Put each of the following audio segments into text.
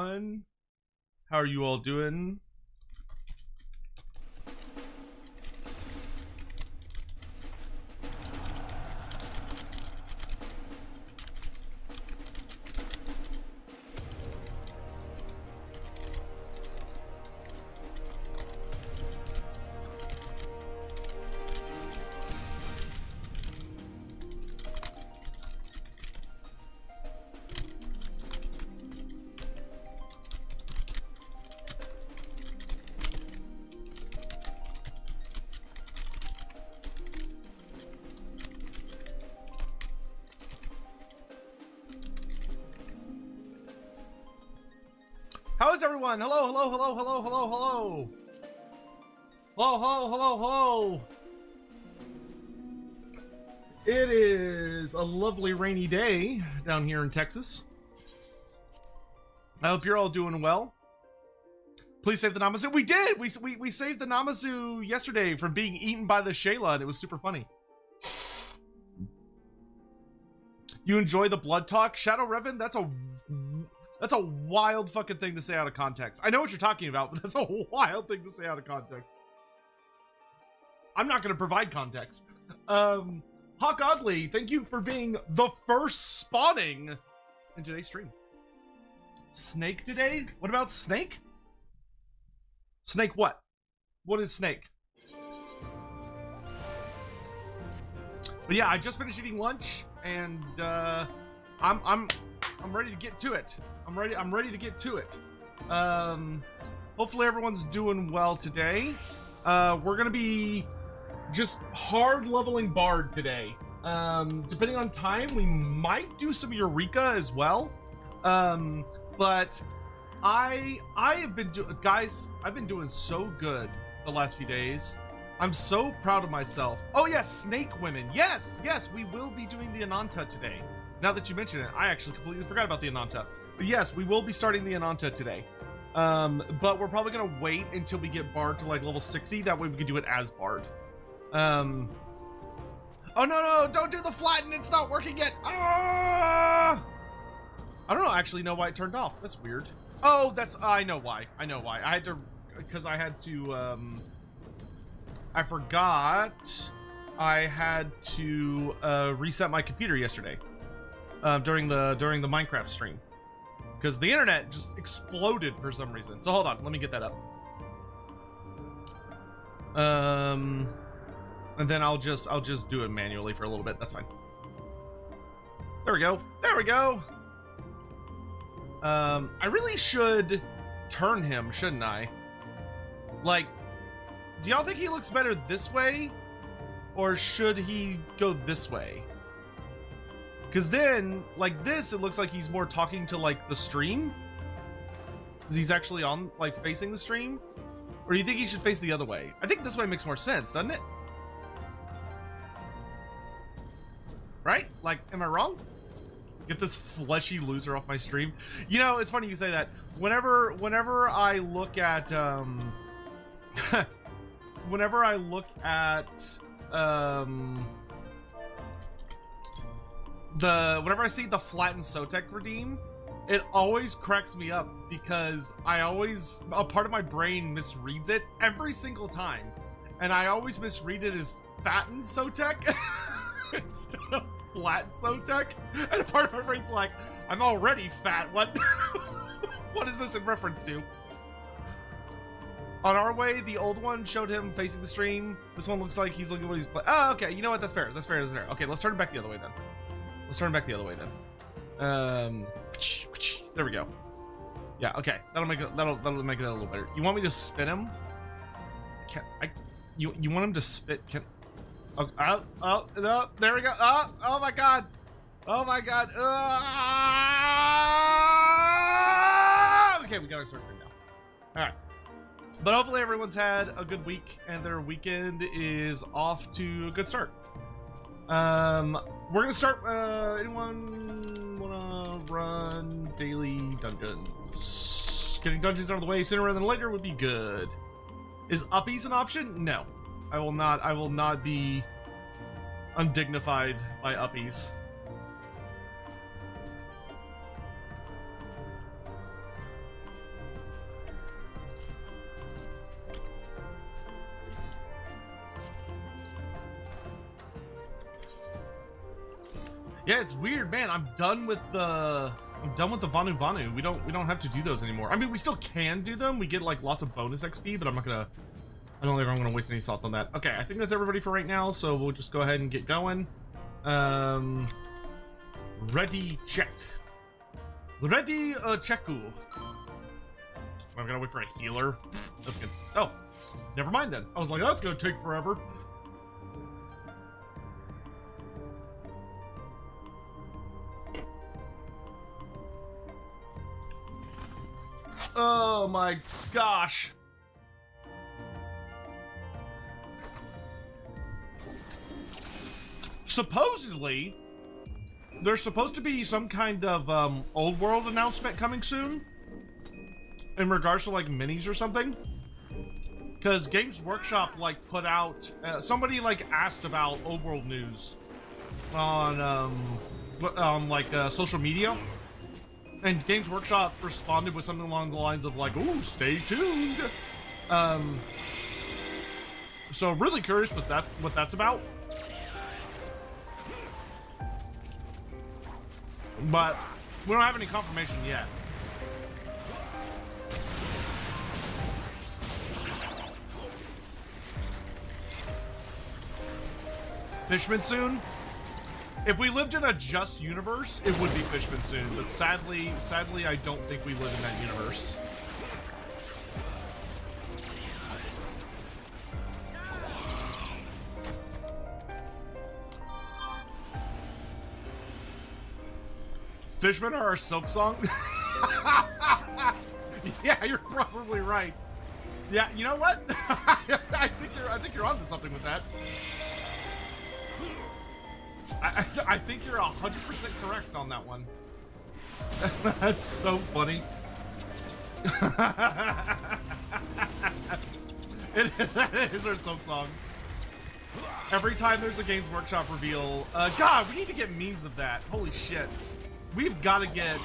everyone. How are you all doing? How is everyone? Hello, hello, hello, hello, hello, hello. Hello, hello, hello, hello. It is a lovely rainy day down here in Texas. I hope you're all doing well. Please save the Namazu. We did! We saved the Namazu yesterday from being eaten by the Shayla, and it was super funny. You enjoy the blood talk? Shadow Revan? That's a wild fucking thing to say out of context. I know what you're talking about, but that's a wild thing to say out of context. I'm not going to provide context. Hawk Oddly, thank you for being the first spawning in today's stream. Snake today? What about Snake? Snake what? What is Snake? But yeah, I just finished eating lunch, and I'm ready to get to it. I'm ready to get to it. Hopefully everyone's doing well today. We're gonna be just hard leveling Bard today. Depending on time, we might do some Eureka as well. But I have been guys, I've been doing so good the last few days. I'm so proud of myself. Oh yes, Snake Women. Yes, we will be doing the Ananta today. Now that you mention it, I actually completely forgot about the Ananta. But yes, we will be starting the Ananta today. But we're probably gonna wait until we get Bard to like level 60. That way we can do it as Bard. Oh no, don't do the flatten. It's not working yet. Ah! I don't actually know why it turned off. That's weird. Oh, I know why. I had to, because I had to, I forgot I had to reset my computer yesterday. During the Minecraft stream, because the internet just exploded for some reason. So hold on, let me get that up. And then I'll just do it manually for a little bit. That's fine. There we go. There we go. I really should turn him, shouldn't I? Like, do y'all think he looks better this way, or should he go this way? Because then, like this, it looks like he's more talking to, like, the stream. Because he's actually on, like, facing the stream. Or do you think he should face the other way? I think this way makes more sense, doesn't it? Right? Like, am I wrong? Get this fleshy loser off my stream. You know, it's funny you say that. Whenever I look at, whenever I look at, whenever I see the flattened Sotek redeem, it always cracks me up because a part of my brain misreads it every single time, and I always misread it as fattened Sotek instead of flat Sotek, and a part of my brain's like, I'm already fat, what what is this in reference to? On our way, the old one showed him facing the stream. This one looks like he's looking at what he's playing. Oh, okay, you know what, that's fair. Okay, let's turn it back the other way then. There we go. Yeah, okay. That'll make it a little better. You want me to spin him? You want him to spit? Oh, no, there we go. Oh my god. Okay, we got our start now. All right. But hopefully everyone's had a good week and their weekend is off to a good start. We're gonna start, anyone wanna run daily dungeons? Getting dungeons out of the way sooner rather than later would be good. Is uppies an option? No. I will not be undignified by uppies. Yeah, it's weird, man. I'm done with the Vanu Vanu. We don't have to do those anymore. I mean, we still can do them. We get like lots of bonus XP, but I don't think I'm gonna waste any thoughts on that. Okay, I think that's everybody for right now, so we'll just go ahead and get going. Ready, check. Ready, checku. I'm gonna wait for a healer. That's good. Oh, never mind then. I was like, that's gonna take forever. Oh my gosh. Supposedly, there's supposed to be some kind of old world announcement coming soon in regards to like minis or something. Because Games Workshop like put out somebody like asked about old world news on like social media, and Games Workshop responded with something along the lines of like, "Ooh, stay tuned." So really curious what that's about. But we don't have any confirmation yet. Fishman soon? If we lived in a just universe, it would be Fishman soon, but sadly, I don't think we live in that universe. Fishmen are our Silk Song? Yeah, you're probably right. Yeah, you know what? I think you're onto something with that. I think you're 100% correct on that one. That's so funny. That is our Silk Song. Every time there's a Games Workshop reveal, God, we need to get memes of that. Holy shit. I gotta get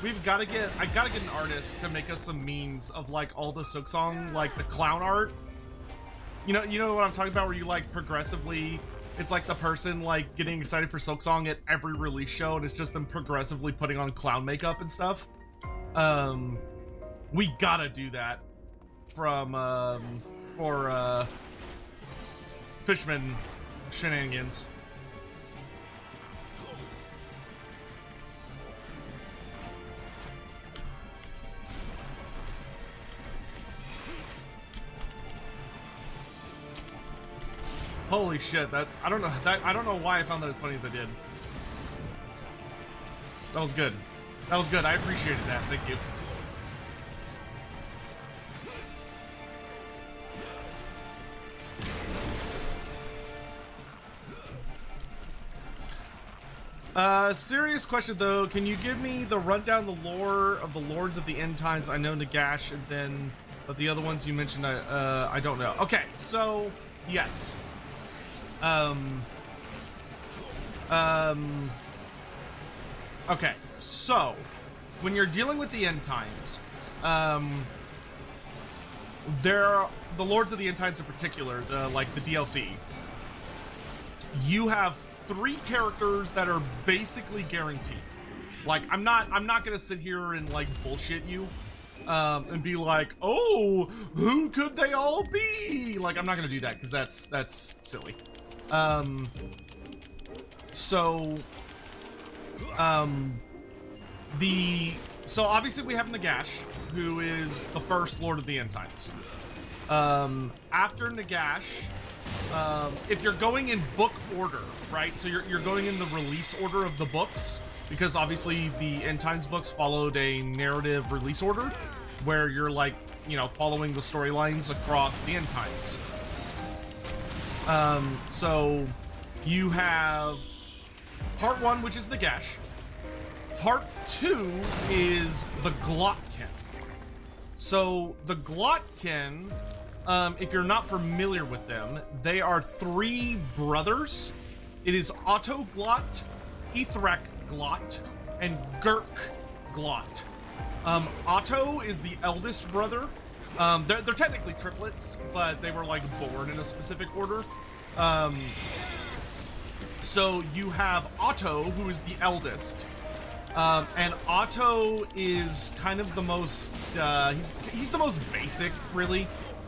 an artist to make us some memes of like all the Silk Song, like the clown art. You know what I'm talking about, where you like progressively, it's like the person like getting excited for Silk Song at every release show, and it's just them progressively putting on clown makeup and stuff. We gotta do that for Fishman shenanigans. Holy shit, I don't know why I found that as funny as I did. That was good. That was good. I appreciated that. Thank you. Serious question though. Can you give me the rundown, the lore of the Lords of the End Times? I know Nagash, and then, but the other ones you mentioned, I don't know. Okay, so yes. Okay, so when you're dealing with the End Times, the Lords of the End Times in particular, the DLC, you have 3 characters that are basically guaranteed. Like, I'm not gonna sit here and like bullshit you and be like, oh, who could they all be? Like, I'm not gonna do that because that's silly. So obviously we have Nagash, who is the first Lord of the End Times. After Nagash, if you're going in book order, right? So you're going in the release order of the books, because obviously the End Times books followed a narrative release order where you're like, you know, following the storylines across the End Times. So you have part 1, which is Nagash. Part 2 is the Glotkin. So the Glotkin, if you're not familiar with them, they are 3 brothers. It is Otto Glot, Ethrek Glot, and Gurk Glot. Otto is the eldest brother. They're technically triplets, but they were like born in a specific order. So you have Otto, who is the eldest. And Otto is kind of the most, he's the most basic, really.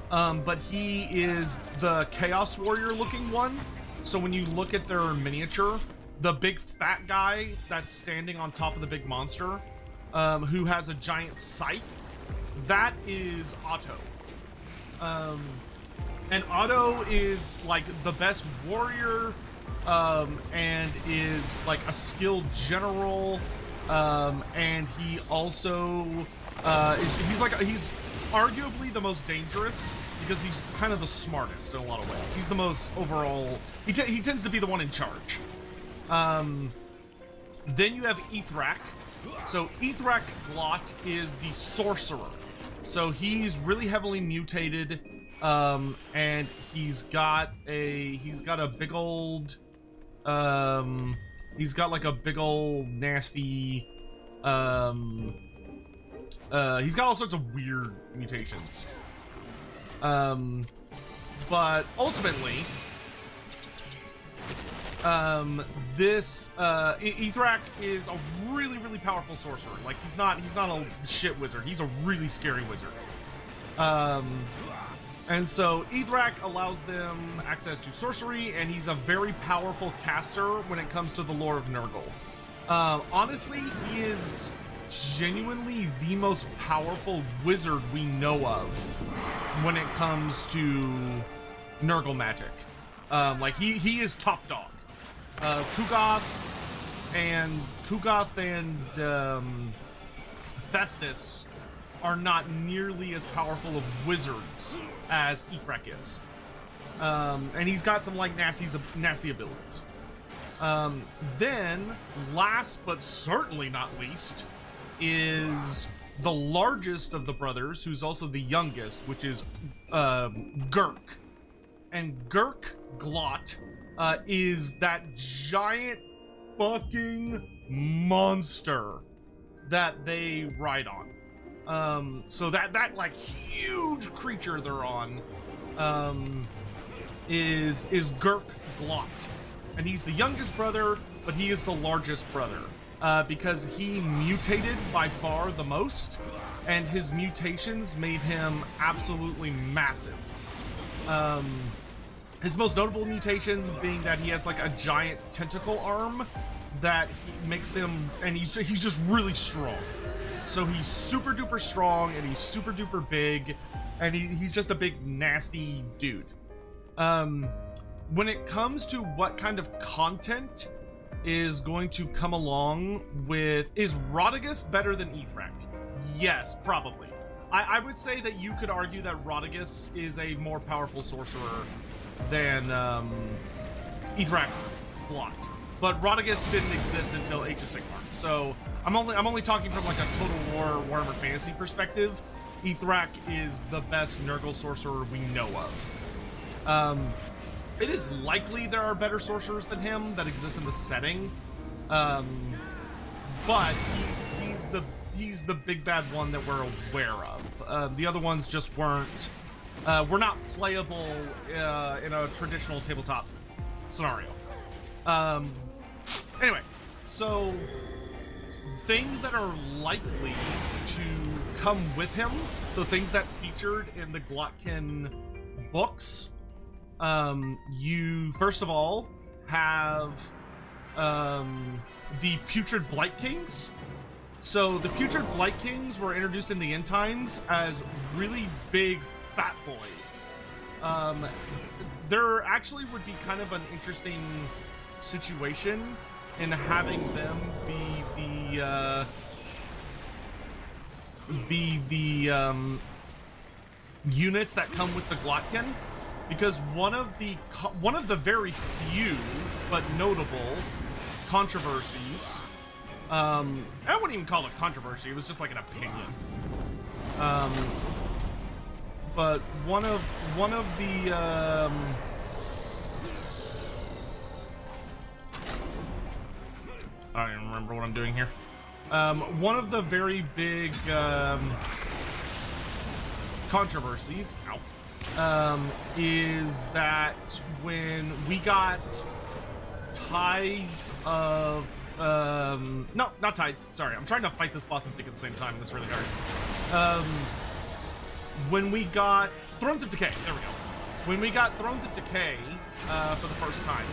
But he is the Chaos Warrior looking one. So when you look at their miniature, the big fat guy that's standing on top of the big monster, who has a giant scythe, that is Otto. And Otto is like the best warrior, and is like a skilled general, and he also he's arguably the most dangerous because he's kind of the smartest in a lot of ways. He's the most overall. He tends to be the one in charge. Then you have Ithrak. So Ithrak Glot is the sorcerer. So he's really heavily mutated, and he's got a big old he's got like a big old nasty he's got all sorts of weird mutations. But ultimately, this Ithrak is a really powerful sorcerer. Like he's not a shit wizard. He's a really scary wizard. And so Ithrak allows them access to sorcery, and he's a very powerful caster when it comes to the lore of Nurgle. Honestly, he is genuinely the most powerful wizard we know of when it comes to Nurgle magic. Like he is top dog. Kugoth and Festus are not nearly as powerful of wizards as Ithrak is. And he's got some like nasty abilities. Then, last but certainly not least, is the largest of the brothers, who's also the youngest, which is Gurk. And Gurk Glot is that giant fucking monster that they ride on. So that like huge creature they're on is Gurk Glot. And he's the youngest brother, but he is the largest brother. Because he mutated by far the most, and his mutations made him absolutely massive. His most notable mutations being that he has like a giant tentacle arm that makes him, and he's just really strong. So he's super duper strong, and he's super duper big, and he's just a big nasty dude. When it comes to what kind of content is going to come along with... Is Rotigus better than Ithrak? Yes, probably. I would say that you could argue that Rotigus is a more powerful sorcerer than Ithrak Blot. But Rotigus didn't exist until Age of Sigmar. So I'm only talking from like a Total War Warhammer Fantasy perspective. Ithrak is the best Nurgle sorcerer we know of. It is likely there are better sorcerers than him that exist in the setting, but he's the big bad one that we're aware of. The other ones just were not playable in a traditional tabletop scenario. Anyway, so things that are likely to come with him, so things that featured in the Glotkin books. You first of all have the Putrid Blight Kings. So the Putrid Blight Kings were introduced in the end times as really big fat boys. There actually would be kind of an interesting situation in having them be the units that come with the Glotkin. Because one of the very few but notable controversies, I wouldn't even call it controversy, it was just like an opinion. But one of the I don't even remember what I'm doing here. One of the very big controversies, is that when we got tides of no, not tides, sorry, I'm trying to fight this boss and think at the same time, and it's really hard. When we got Thrones of Decay, there we go. When we got Thrones of Decay for the first time,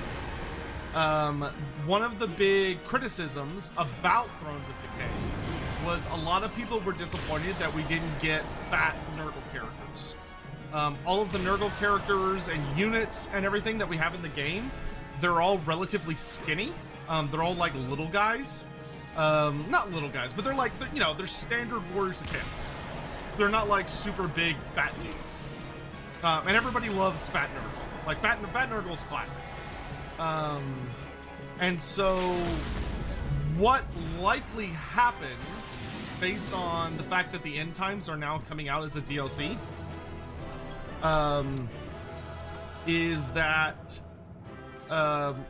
one of the big criticisms about Thrones of Decay was a lot of people were disappointed that we didn't get fat Nurgle characters. All of the Nurgle characters and units and everything that we have in the game, they're all relatively skinny. They're all like little guys. Not little guys, but they're like, you know, they're standard Warriors of Chaos. They're not like super big fat dudes. And everybody loves fat Nurgle. Like fat Nurgle's classic. And so what likely happened, based on the fact that the end times are now coming out as a DLC, is that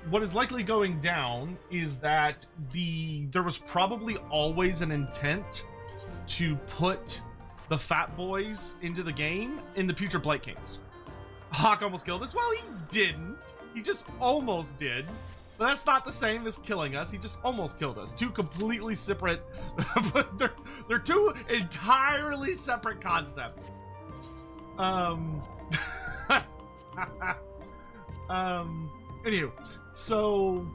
what is likely going down is that there was probably always an intent to put the fat boys into the game in the future Blight Kings. Hawk almost killed us. Well, he didn't. He just almost did. But that's not the same as killing us. He just almost killed us. Two completely separate, but they're two entirely separate concepts. Anywho, so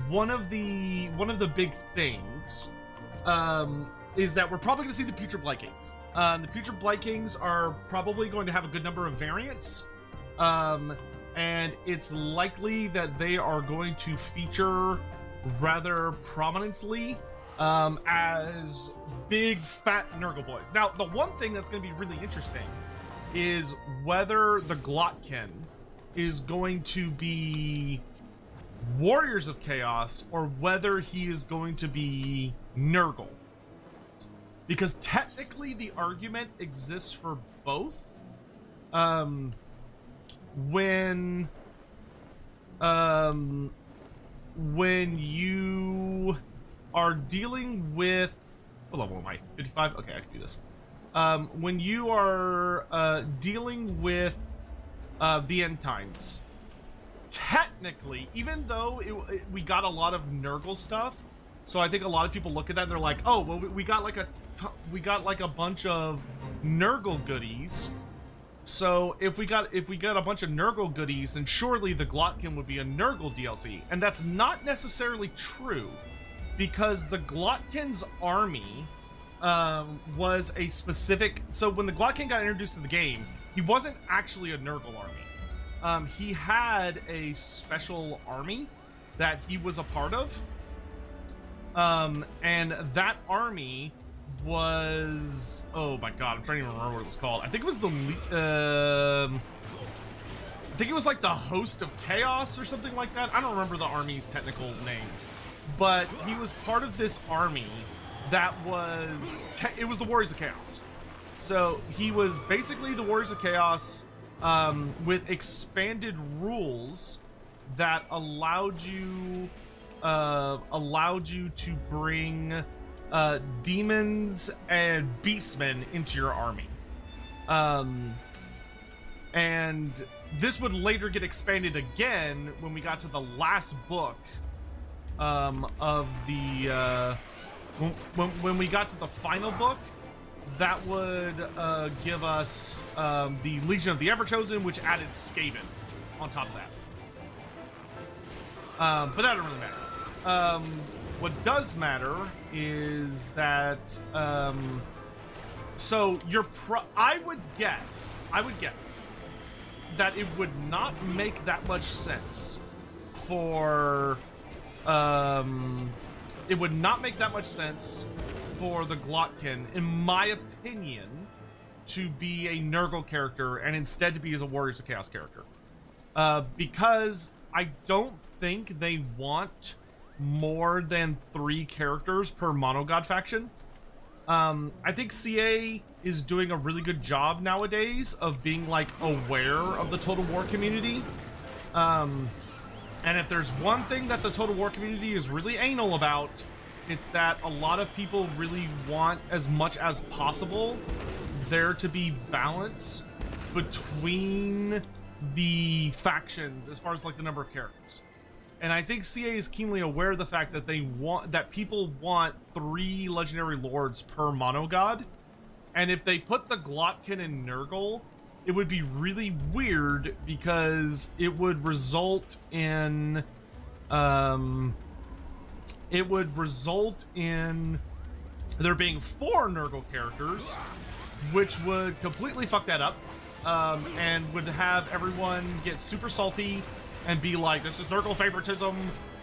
one of the big things is that we're probably going to see the future Blight Kings. The future Blight Kings are probably going to have a good number of variants, and it's likely that they are going to feature rather prominently as big fat Nurgle boys. Now, the one thing that's going to be really interesting is whether the Glotkin is going to be Warriors of Chaos or whether he is going to be Nurgle. Because technically the argument exists for both. When you are dealing with, what level am I? 55? Okay, I can do this. When you are dealing with the end times, technically, even though we got a lot of Nurgle stuff, so I think a lot of people look at that and they're like, oh, well, we got like a bunch of Nurgle goodies. So if we got a bunch of Nurgle goodies, then surely the Glotkin would be a Nurgle DLC, and that's not necessarily true, because the Glotkin's army was a specific. So when the Glotkin got introduced to the game, he wasn't actually a Nurgle army. He had a special army that he was a part of, and that army was, oh my god, I'm trying to remember what it was called. I think it was I think it was like the Host of Chaos or something like that. I don't remember the army's technical name, but he was part of this army that was, it was the Warriors of Chaos. So he was basically the Warriors of Chaos with expanded rules that allowed you to bring demons and beastmen into your army. And this would later get expanded again when we got to the last book of the when we got to the final book. That would give us the Legion of the Everchosen, which added Skaven on top of that. But that doesn't really matter. What does matter is that so I would guess that it would not make that much sense for it would not make that much sense for the Glotkin, in my opinion, to be a Nurgle character and instead to be as a Warriors of Chaos character. Because I don't think they want more than 3 characters per monogod faction. I think CA is doing a really good job nowadays of being like aware of the Total War community. And if there's one thing that the Total War community is really anal about, it's that a lot of people really want, as much as possible, there to be balance between the factions as far as like the number of characters. And I think CA is keenly aware of the fact that people want 3 legendary lords per mono god. And if they put the Glotkin in Nurgle, it would be really weird because it would result in there being 4 Nurgle characters, which would completely fuck that up, and would have everyone get super salty and be like, this is Nurgle favoritism,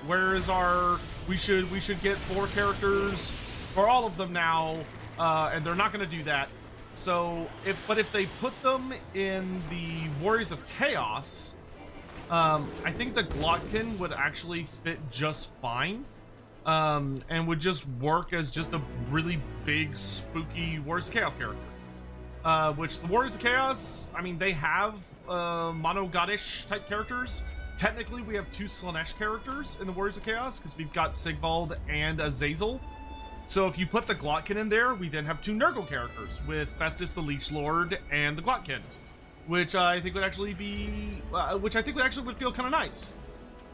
where is our, we should get 4 characters for all of them now, and they're not going to do that. So if they put them in the Warriors of Chaos, I think the Glotkin would actually fit just fine, and would just work as just a really big spooky Warriors of Chaos character. Which the Warriors of Chaos, I mean, they have mono godish type characters. Technically, we have 2 Slanesh characters in the Warriors of Chaos, because we've got Sigvald and Azazel. So if you put the Glotkin in there, we then have 2 Nurgle characters, with Festus the Leech Lord and the Glotkin, which I think would actually be, would feel kind of nice.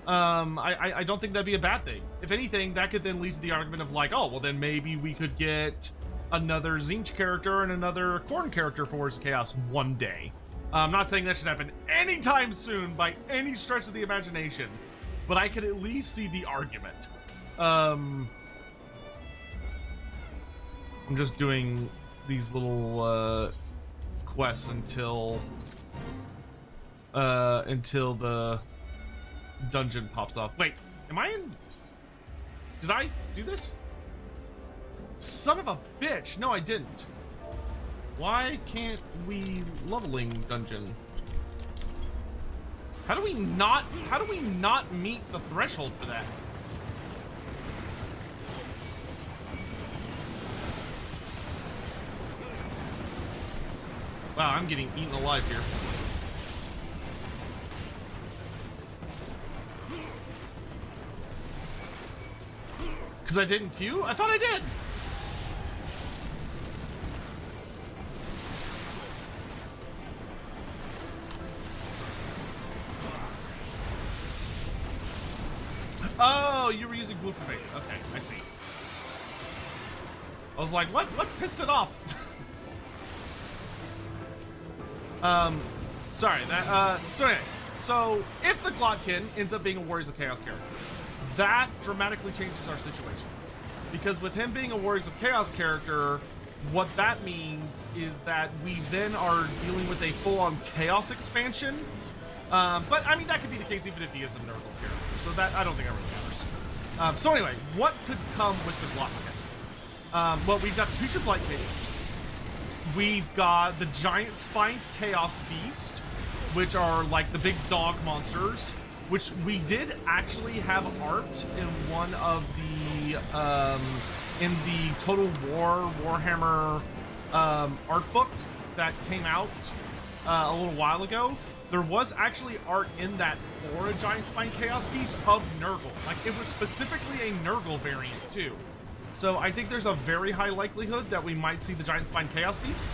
I don't think that'd be a bad thing. If anything, that could then lead to the argument of like, oh, well then maybe we could get another Tzeentch character and another Khorne character for Warriors of Chaos one day. I'm not saying that should happen anytime soon by any stretch of the imagination, but I could at least see the argument. I'm just doing these little quests until the dungeon pops off. Wait, am I in? Did I do this? Son of a bitch! No, I didn't. Why can't we leveling dungeon? How do we not meet the threshold for that? Wow, I'm getting eaten alive here. Because I didn't queue? I thought I did! Oh, you were using blue for baits. Okay, I see. I was like, what pissed it off? Sorry, so anyway, so if the Glotkin ends up being a Warriors of Chaos character, that dramatically changes our situation. Because with him being a Warriors of Chaos character, what that means is that we then are dealing with a full-on Chaos expansion. But, I mean, that could be the case even if he is a Nurgle character, so that, I don't think that really matters. So anyway, what could come with the Glotkin? Well, we've got the Future Blight Case. We've got the Giant Spine Chaos Beast, which are like the big dog monsters, which we did actually have art in one of the, in the Total War Warhammer art book that came out a little while ago. There was actually art in that for a Giant Spine Chaos Beast of Nurgle. Like, it was specifically a Nurgle variant, too. So I think there's a very high likelihood that we might see the Giant Spine Chaos Beast.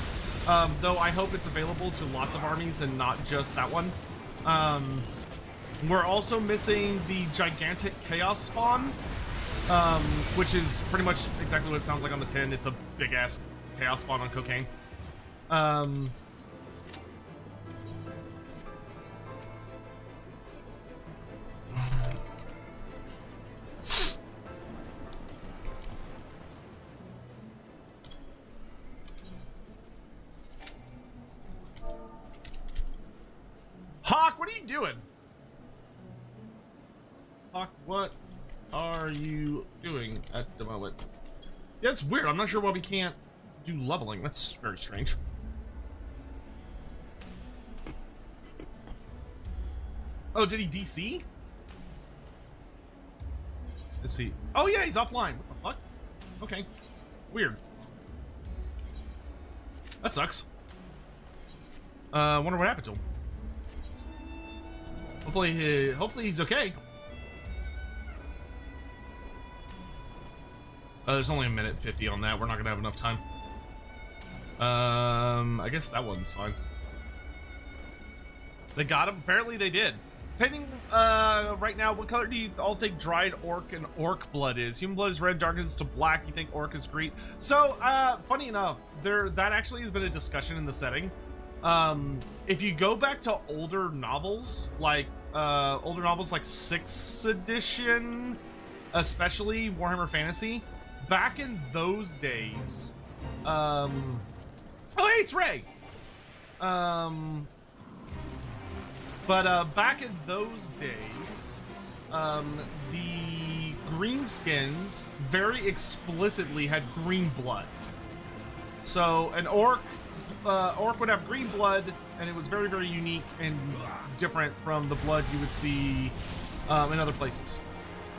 Though I hope it's available to lots of armies and not just that one. We're also missing the Gigantic Chaos Spawn, which is pretty much exactly what it sounds like on the tin. It's a big-ass Chaos Spawn on cocaine. Hawk, what are you doing? Hawk, what are you doing at the moment? Yeah, it's weird. I'm not sure why we can't do leveling. That's very strange. Oh, did he DC? Let's see. Oh, yeah, he's offline. What the fuck? Okay. Weird. That sucks. Wonder what happened to him. Hopefully he's okay. There's only a minute 50 on that. We're not gonna have enough time. I guess that one's fine. They got him? Apparently they did. Painting, right now, what color do you all think dried orc and orc blood is? Human blood is red, darkens to black. You think orc is green? So, funny enough, that actually has been a discussion in the setting. If you go back to older novels like 6th edition, especially Warhammer Fantasy, back in those days, oh, hey, it's Ray! But back in those days, the greenskins very explicitly had green blood. So an orc would have green blood, and it was very, very unique and different from the blood you would see in other places.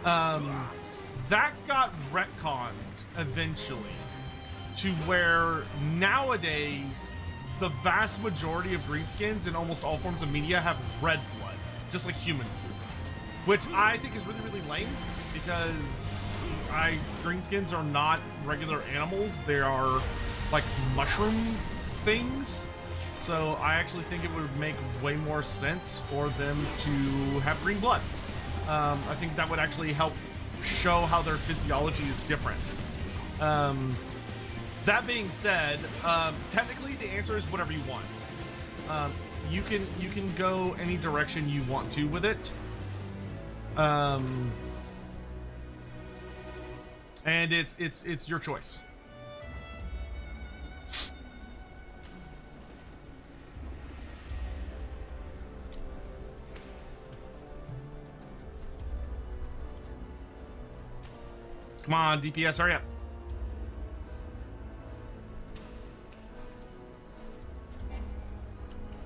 That got retconned eventually to where nowadays the vast majority of greenskins in almost all forms of media have red blood, just like humans do. Which I think is really, really lame, because greenskins are not regular animals. They are like mushroom things. So I actually think it would make way more sense for them to have green blood. I think that would actually help show how their physiology is different. That being said, technically the answer is whatever you want. You can go any direction you want to with it. And it's your choice. Come on, DPS, hurry up.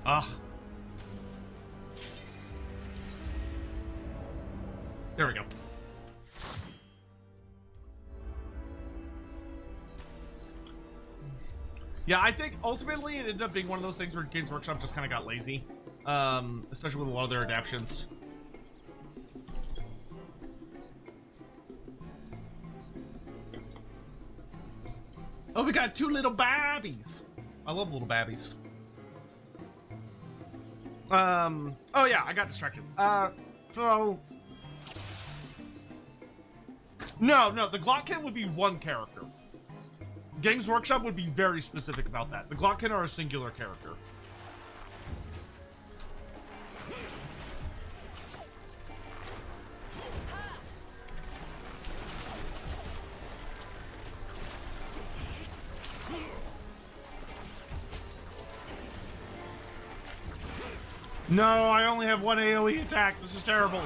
Ugh. There we go. Yeah, I think ultimately it ended up being one of those things where Games Workshop just kind of got lazy, especially with a lot of their adaptions. Oh, we got 2 little babbies. I love little babbies. Oh yeah, I got distracted. So... No, the Glockkin would be one character. Games Workshop would be very specific about that. The Glockkin are a singular character. No, I only have one AoE attack. This is terrible.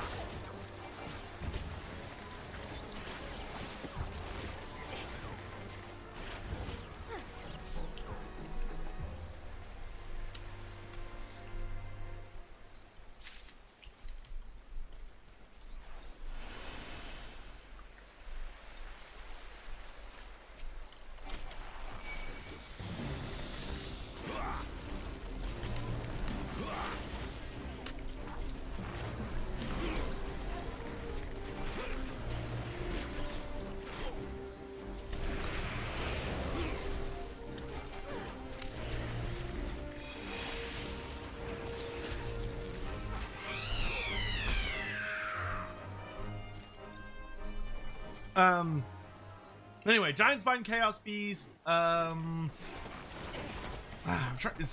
Anyway, Giant Spine Chaos Beast.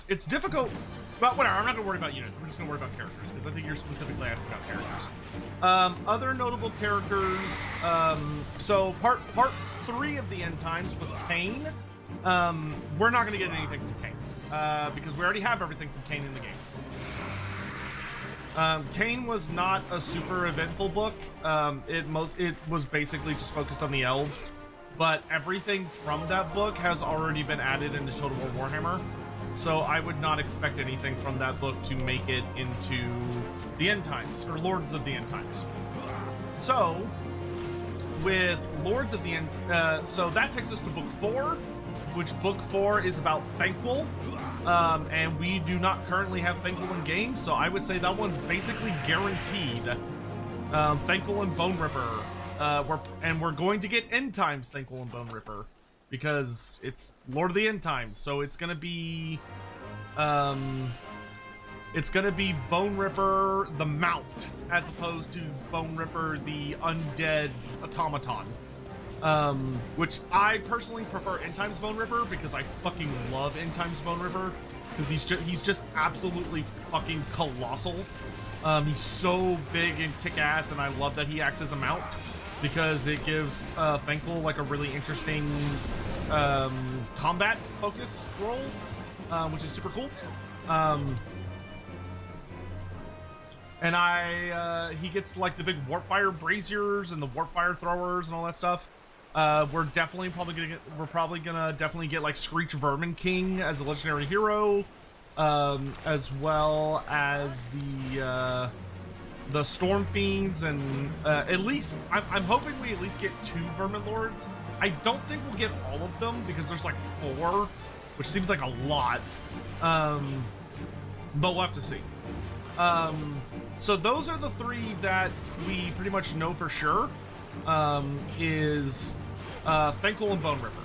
It's difficult, but whatever. I'm not gonna worry about units. I'm just gonna worry about characters, because I think you're specifically asking about characters. Other notable characters. So part 3 of the End Times was Kane. We're not gonna get anything from Kane, because we already have everything from Kane in the game. Kane was not a super eventful book. It was basically just focused on the elves, but everything from that book has already been added into Total War Warhammer, so I would not expect anything from that book to make it into the End Times, or Lords of the End Times. So, with Lords of the End, so that takes us to Book 4, which Book 4 is about Thanquol, and we do not currently have Thanquol in game, so I would say that one's basically guaranteed. Thanquol and Bone Ripper, we're going to get End Times Thanquol and Bone Ripper, because it's Lord of the End Times, so it's gonna be, It's gonna be Bone Ripper the Mount, as opposed to Bone Ripper the Undead Automaton. Which I personally prefer End Times Bone Ripper because I fucking love End Times Bone Ripper because he's just absolutely fucking colossal. He's so big and kick-ass, and I love that he acts as a mount because it gives Thankful like a really interesting combat focus role, which is super cool. And he gets like the big Warpfire braziers and the Warpfire throwers and all that stuff. We're probably gonna get like Screech Vermin King as a legendary hero, as well as the Storm Fiends, and at least I'm hoping we at least get 2 Vermin Lords. I don't think we'll get all of them because there's like 4, which seems like a lot. But we'll have to see. So those are the 3 that we pretty much know for sure. Is Thankful and Bone Ripper.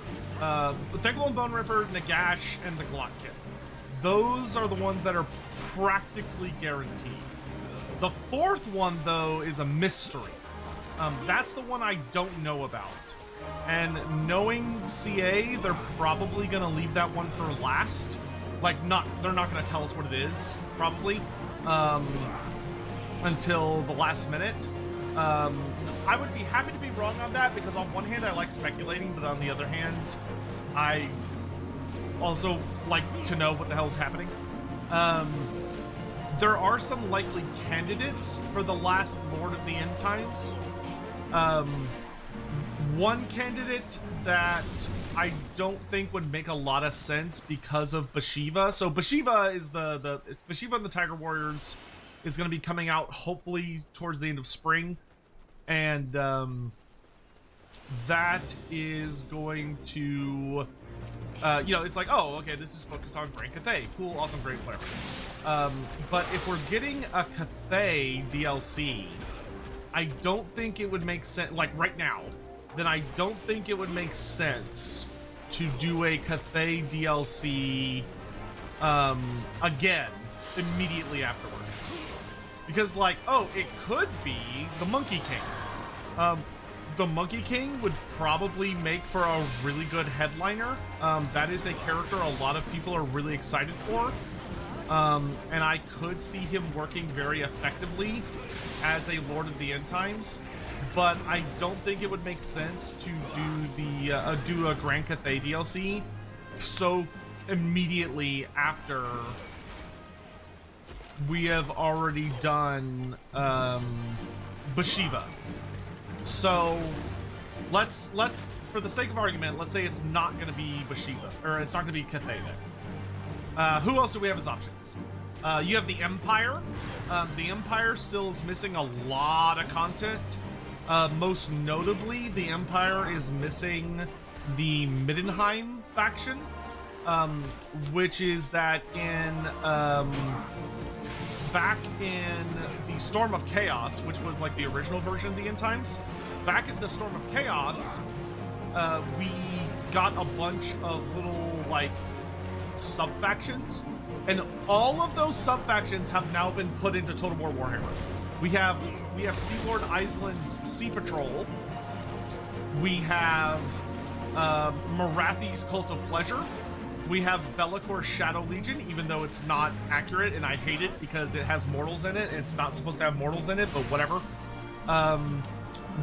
Thankful and Bone Ripper, Nagash, and the Glotkin. Those are the ones that are practically guaranteed. The 4th one, though, is a mystery. That's the one I don't know about. And knowing CA, they're probably going to leave that one for last. Like, they're not going to tell us what it is, probably, until the last minute. I would be happy to be wrong on that because on one hand I like speculating, but on the other hand I also like to know what the hell's happening. There are some likely candidates for the last Lord of the End Times. One candidate that I don't think would make a lot of sense because of Bashiva. So Bashiva is Bashiva and the Tiger Warriors is going to be coming out hopefully towards the end of spring. And that is going to, it's like, oh, okay, this is focused on Grand Cathay. Cool, awesome, great, whatever. But if we're getting a Cathay DLC, I don't think it would make sense, like right now, then I don't think it would make sense to do a Cathay DLC again immediately afterwards. Because, like, oh, it could be the Monkey King. The Monkey King would probably make for a really good headliner. That is a character a lot of people are really excited for. And I could see him working very effectively as a Lord of the End Times. But I don't think it would make sense to do a Grand Cathay DLC so immediately after we have already done Bashiva. So let's for the sake of argument, let's say it's not going to be Bashiva, or it's not going to be Cathay then. Who else do we have as options? You have the Empire. The Empire still is missing a lot of content. Most notably, the Empire is missing the Middenheim faction, which is that back in the Storm of Chaos, which was like the original version of the End Times, back in the Storm of Chaos, we got a bunch of little like sub-factions, and all of those sub-factions have now been put into Total War Warhammer. We have Sea Lord Iceland's Sea Patrol. We have Marathi's Cult of Pleasure. We have Bellacor's Shadow Legion, even though it's not accurate, and I hate it because it has mortals in it, and it's not supposed to have mortals in it, but whatever.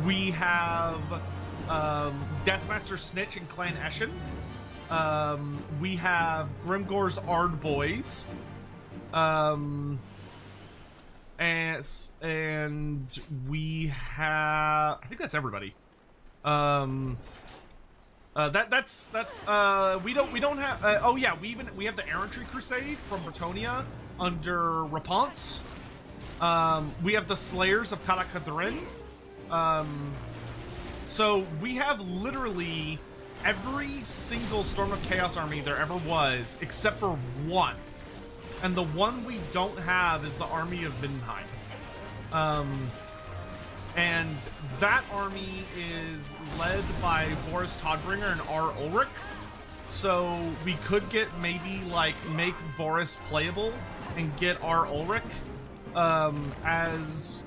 We have Deathmaster Snitch and Clan Eshin. We have Grimgor's Ard Boys. And we have, I think that's everybody. We don't have, oh yeah, we have the Errantry Crusade from Bretonia under Raponce. We have the Slayers of Karakadrin. So we have literally every single Storm of Chaos army there ever was, except for one. And the one we don't have is the Army of Middenheim. And that army is led by Boris Todbringer and R. Ulrich. So we could get maybe like make Boris playable and get our Ulrich as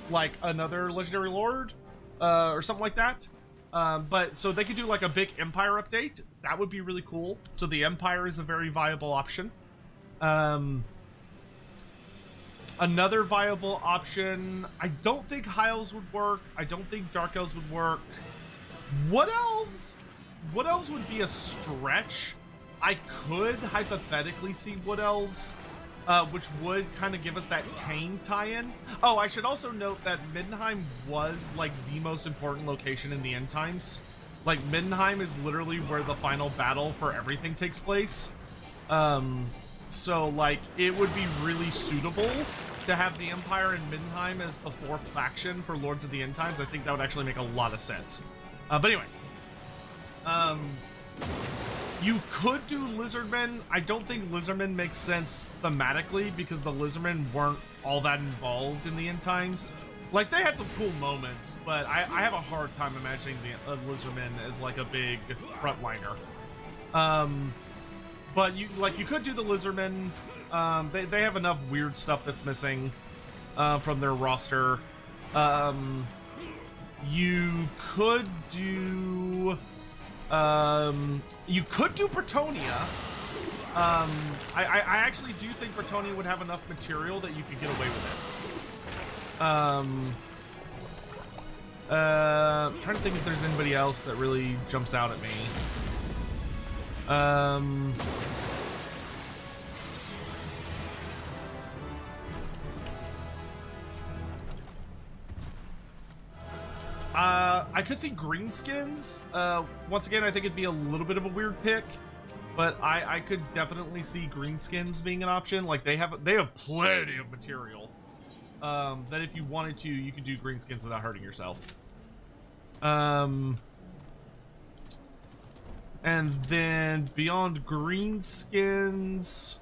like another legendary lord or something like that. But so they could do like a big Empire update. That would be really cool. So the Empire is a very viable option. Another viable option, I don't think High Elves would work. I don't think Dark Elves would work. What Elves? Wood Elves would be a stretch. I could hypothetically see Wood Elves, which would kind of give us that Kane tie-in. Oh, I should also note that Middenheim was like the most important location in the end times. Like Middenheim is literally where the final battle for everything takes place. So like it would be really suitable to have the Empire in Middenheim as the fourth faction for Lords of the End Times. I think that would actually make a lot of sense. But anyway, you could do Lizardmen. I don't think Lizardmen makes sense thematically because the Lizardmen weren't all that involved in the End Times. Like, they had some cool moments, but I have a hard time imagining the Lizardmen as like a big frontliner. But you could do the Lizardmen. They have enough weird stuff that's missing from their roster. You could do Bretonia. I actually do think Bretonia would have enough material that you could get away with it. I'm trying to think if there's anybody else that really jumps out at me. I could see Greenskins. Once again, I think it'd be a little bit of a weird pick, but I could definitely see Greenskins being an option. Like they have plenty of material that if you wanted to, you could do Greenskins without hurting yourself. And then beyond Greenskins,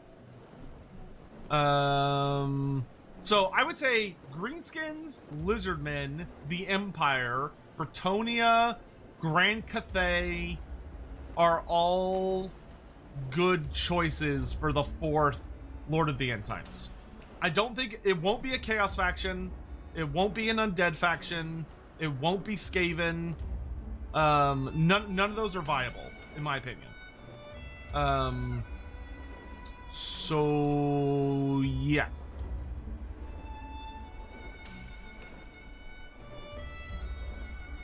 so I would say Greenskins, Lizardmen, the Empire, Bretonia, Grand Cathay are all good choices for the fourth Lord of the End Times. I don't think it won't be a Chaos faction. It won't be an Undead faction. It won't be Skaven. None of those are viable, in my opinion. So yeah.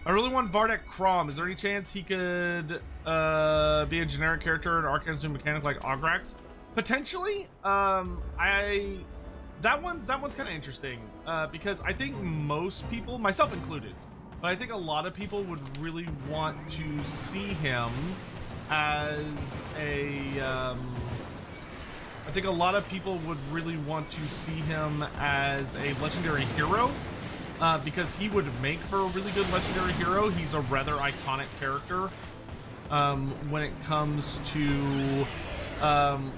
I really want Vardek Krom. Is there any chance he could be a generic character in Arcan's new mechanic like Ograx? Potentially. That one's kind of interesting because I think most people, myself included, but I think a lot of people would really want to see him as a. I think a lot of people would really want to see him as a legendary hero. Because he would make for a really good legendary hero. He's a rather iconic character when it comes to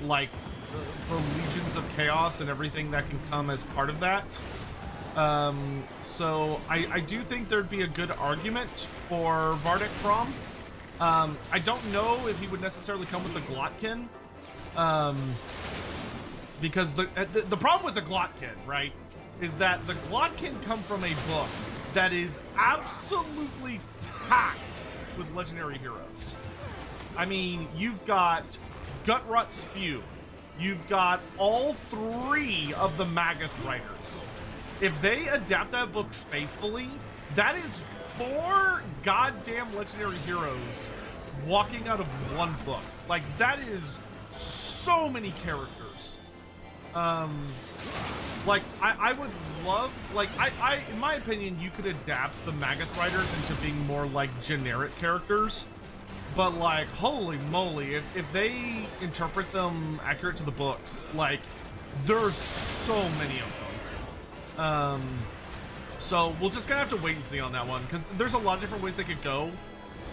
like the Legions of Chaos and everything that can come as part of that. So I do think there'd be a good argument for Vardek Krom. I don't know if he would necessarily come with the Glotkin, because the problem with the Glotkin, right, is that the Glotkin come from a book that is absolutely packed with legendary heroes. I mean, you've got Gutrot Spew. You've got all three of the Magath Riders. If they adapt that book faithfully, that is 4 goddamn legendary heroes walking out of one book. Like, that is so many characters. Like, I would love, like, in my opinion, you could adapt the Magath Riders into being more, like, generic characters. But, like, holy moly, if they interpret them accurate to the books, like, there's so many of them. So we'll just kind of have to wait and see on that one, because there's a lot of different ways they could go.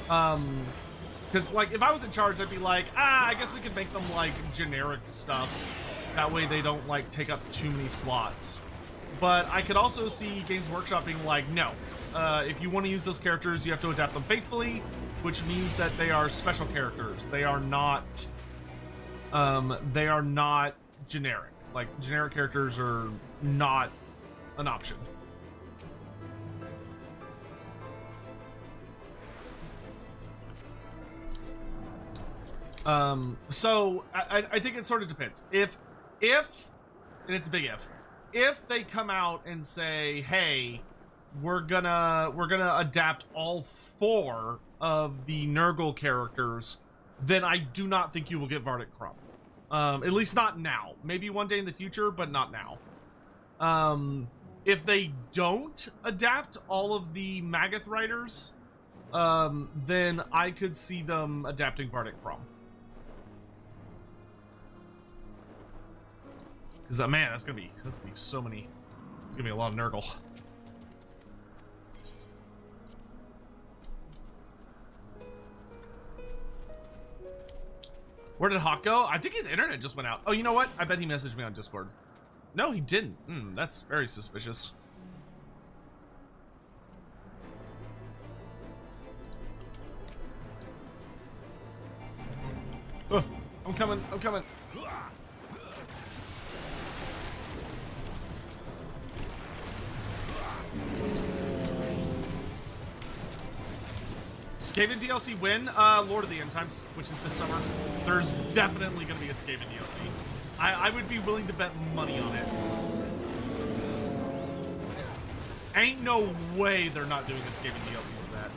Because, like, if I was in charge, I'd be like, I guess we could make them, like, generic stuff. That way they don't, like, take up too many slots. But I could also see Games Workshop being like, no. If you want to use those characters, you have to adapt them faithfully, which means that they are special characters. They are not generic. Like, generic characters are not an option. So I think it sort of depends. If, and it's a big if they come out and say, hey, we're gonna adapt all 4 of the Nurgle characters, then I do not think you will get Vardic Crumb. At least not now. Maybe one day in the future, but not now. If they don't adapt all of the Magath riders, then I could see them adapting Vardic Crumb. Because, man, that's gonna be so many. It's gonna be a lot of Nurgle. Where did Hawk go? I think his internet just went out. Oh, you know what? I bet he messaged me on Discord. No, he didn't. That's very suspicious. Oh, I'm coming. I'm coming. Skaven DLC win? Lord of the End Times, which is this summer. There's definitely going to be a Skaven DLC. I would be willing to bet money on it. Ain't no way they're not doing a Skaven DLC for that.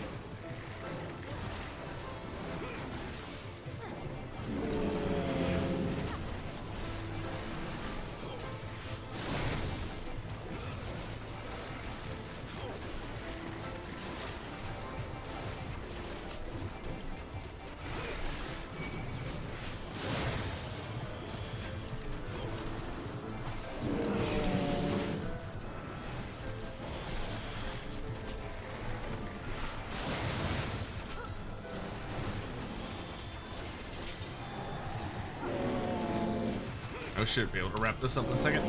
I should be able to wrap this up in a second.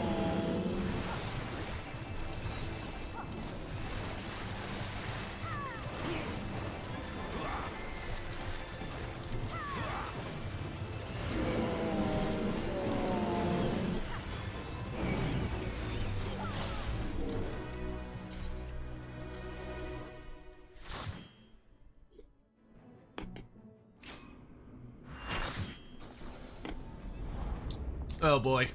Oh boy.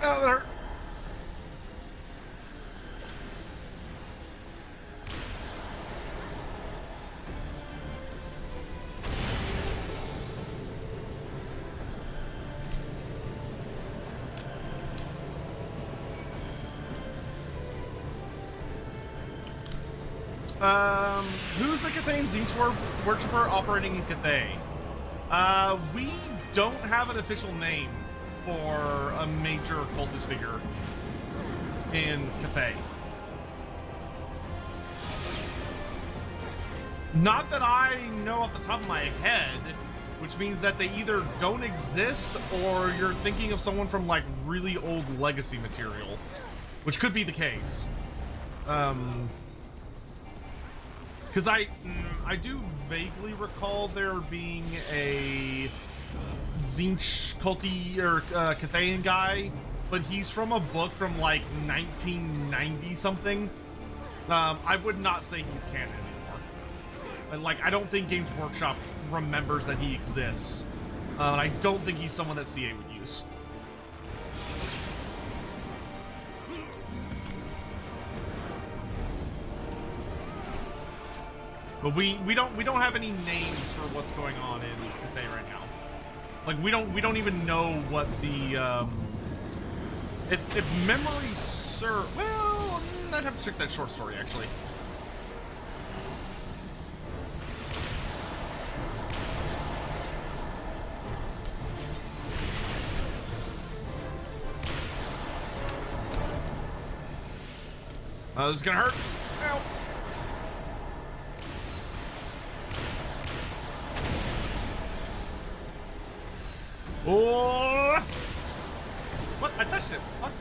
Oh, that hurt. Who's the Cathay Zinx worshiper operating in Cathay? We don't have an official name for a major cultist figure in Cathay. Not that I know off the top of my head, which means that they either don't exist or you're thinking of someone from like really old legacy material, which could be the case. Because I do vaguely recall there being a Zinch culty or Cathayan guy, but he's from a book from like 1990 something. I would not say he's canon anymore. And like, I don't think Games Workshop remembers that he exists. And I don't think he's someone that CA would use. But we don't have any names for what's going on in Cathay right now. Like we don't even know what the if memory serves. Well, I'd have to check that short story actually. This is gonna hurt. Ow. Oh! What? I touched it. What?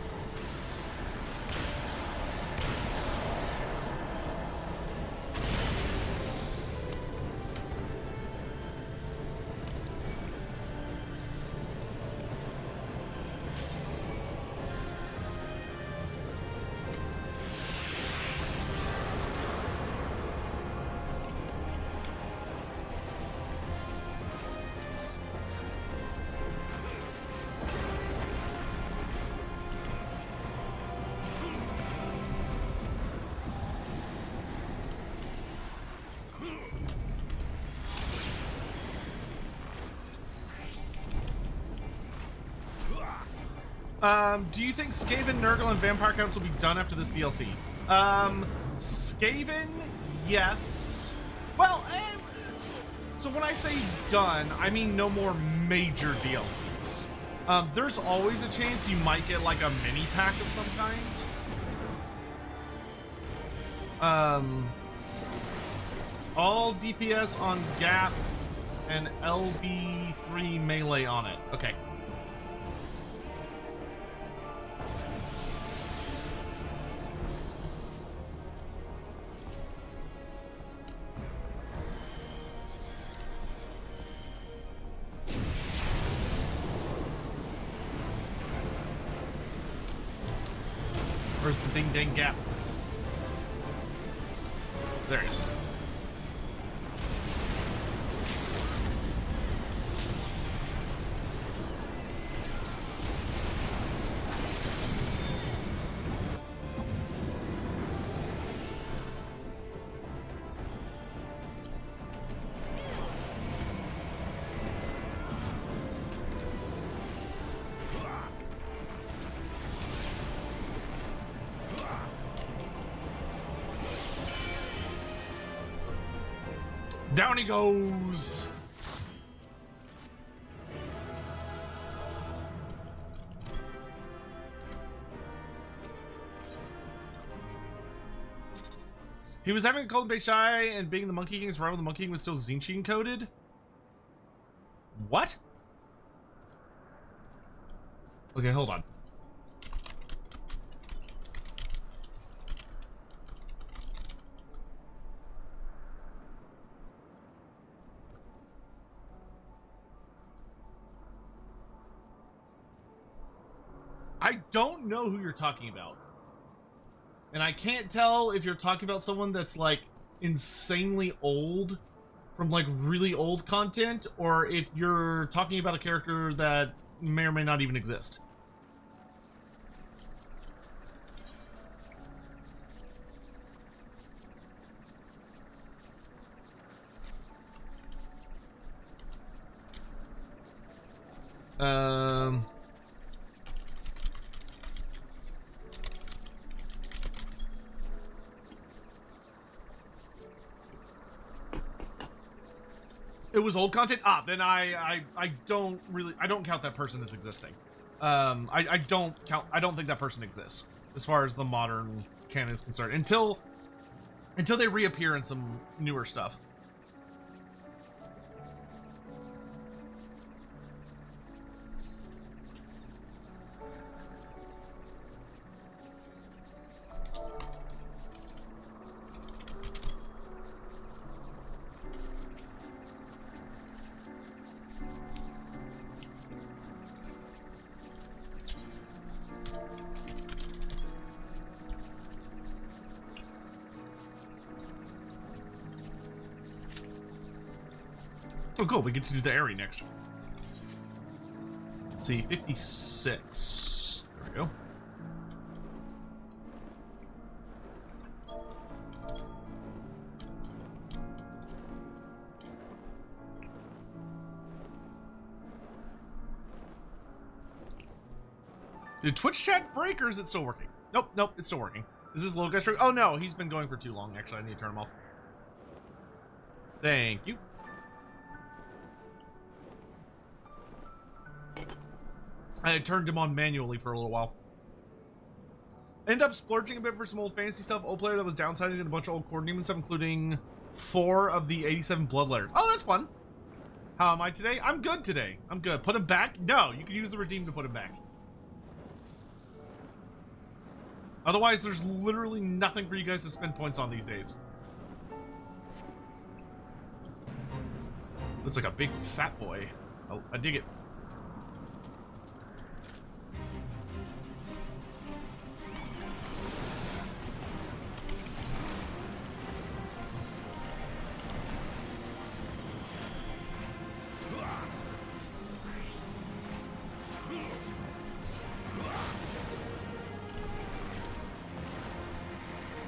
Do you think Skaven, Nurgle, and Vampire Counts will be done after this DLC? Skaven, yes. Well, so when I say done, I mean no more major DLCs. There's always a chance you might get like a mini pack of some kind. All DPS on Gap and LB3 melee on it. Okay. Where's the ding dang gap? There he is. Down he goes. He was having a cold base shy and being the Monkey King's right when the Monkey King was still Zinchi encoded. What? Okay, hold on. I don't know who you're talking about. And I can't tell if you're talking about someone that's like insanely old from like really old content, or if you're talking about a character that may or may not even exist. It was old content? Ah, then I don't count that person as existing. I don't think that person exists as far as the modern canon is concerned until they reappear in some newer stuff. Oh, cool. We get to do the Airy next. see, 56. There we go. Did Twitch chat break or is it still working? Nope, nope, it's still working. Is this little guy struggling? Oh no, he's been going for too long. Actually, I need to turn him off. Thank you. I turned him on manually for a little while. End up splurging a bit for some old fantasy stuff. Old player that was downsizing and a bunch of old core demon stuff, including 4 of the 87 blood letters. Oh, that's fun. How am I today? I'm good today. I'm good. Put him back? No, you can use the redeem to put him back. Otherwise, there's literally nothing for you guys to spend points on these days. Looks like a big fat boy. Oh, I dig it.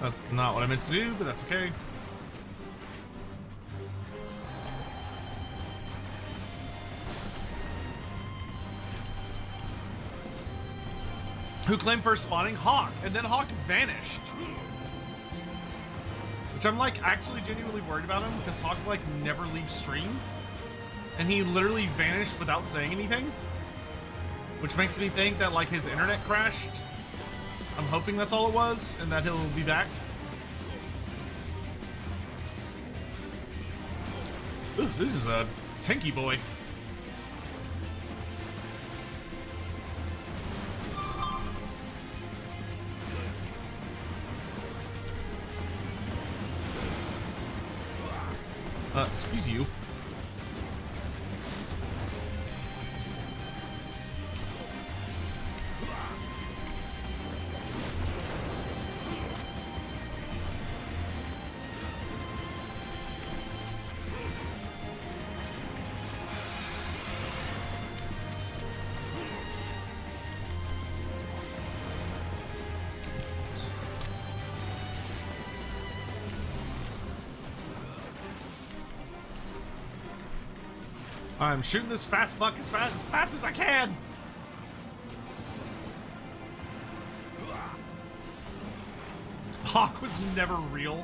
That's not what I meant to do, but that's okay. Who claimed first spawning? Hawk, and then Hawk vanished. Which I'm like actually genuinely worried about him because Hawk like never leaves stream. And he literally vanished without saying anything. Which makes me think that like his internet crashed. I'm hoping that's all it was, and that he'll be back. Ooh, this is a tanky boy. Excuse you. I'm shooting this fast buck as fast as I can. Hawk was never real.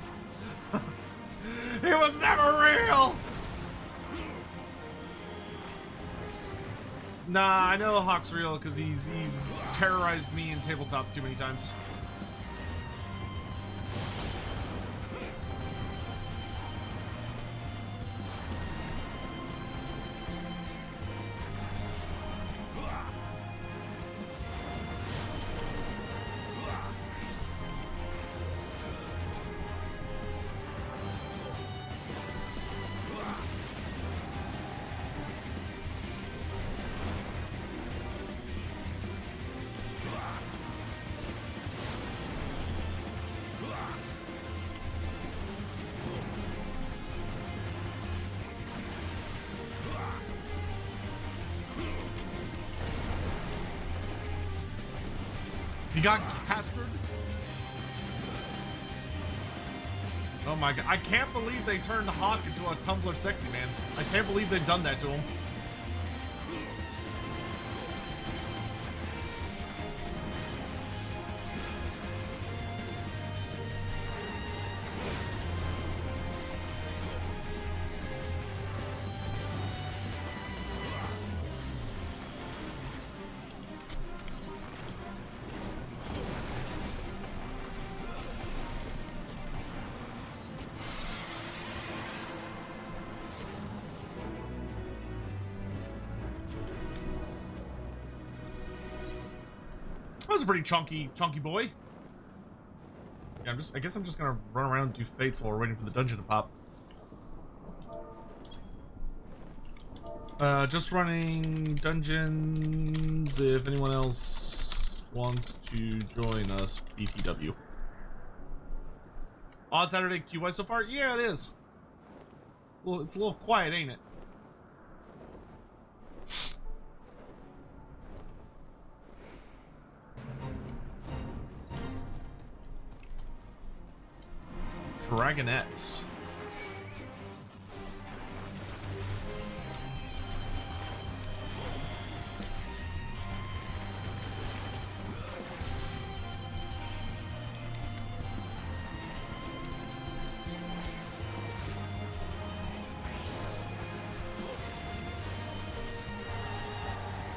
He was never real. Nah, I know Hawk's real because he's terrorized me in tabletop too many times. He got castered? Oh my god. I can't believe they turned Hawk into a Tumblr sexy man. I can't believe they've done that to him. That was a pretty chunky boy. Yeah, I guess I'm just gonna run around and do fates while we're waiting for the dungeon to pop. Just running dungeons if anyone else wants to join us, BTW. Odd Saturday QY so far? Yeah, it is. Well, it's a little quiet, ain't it? Dragonettes.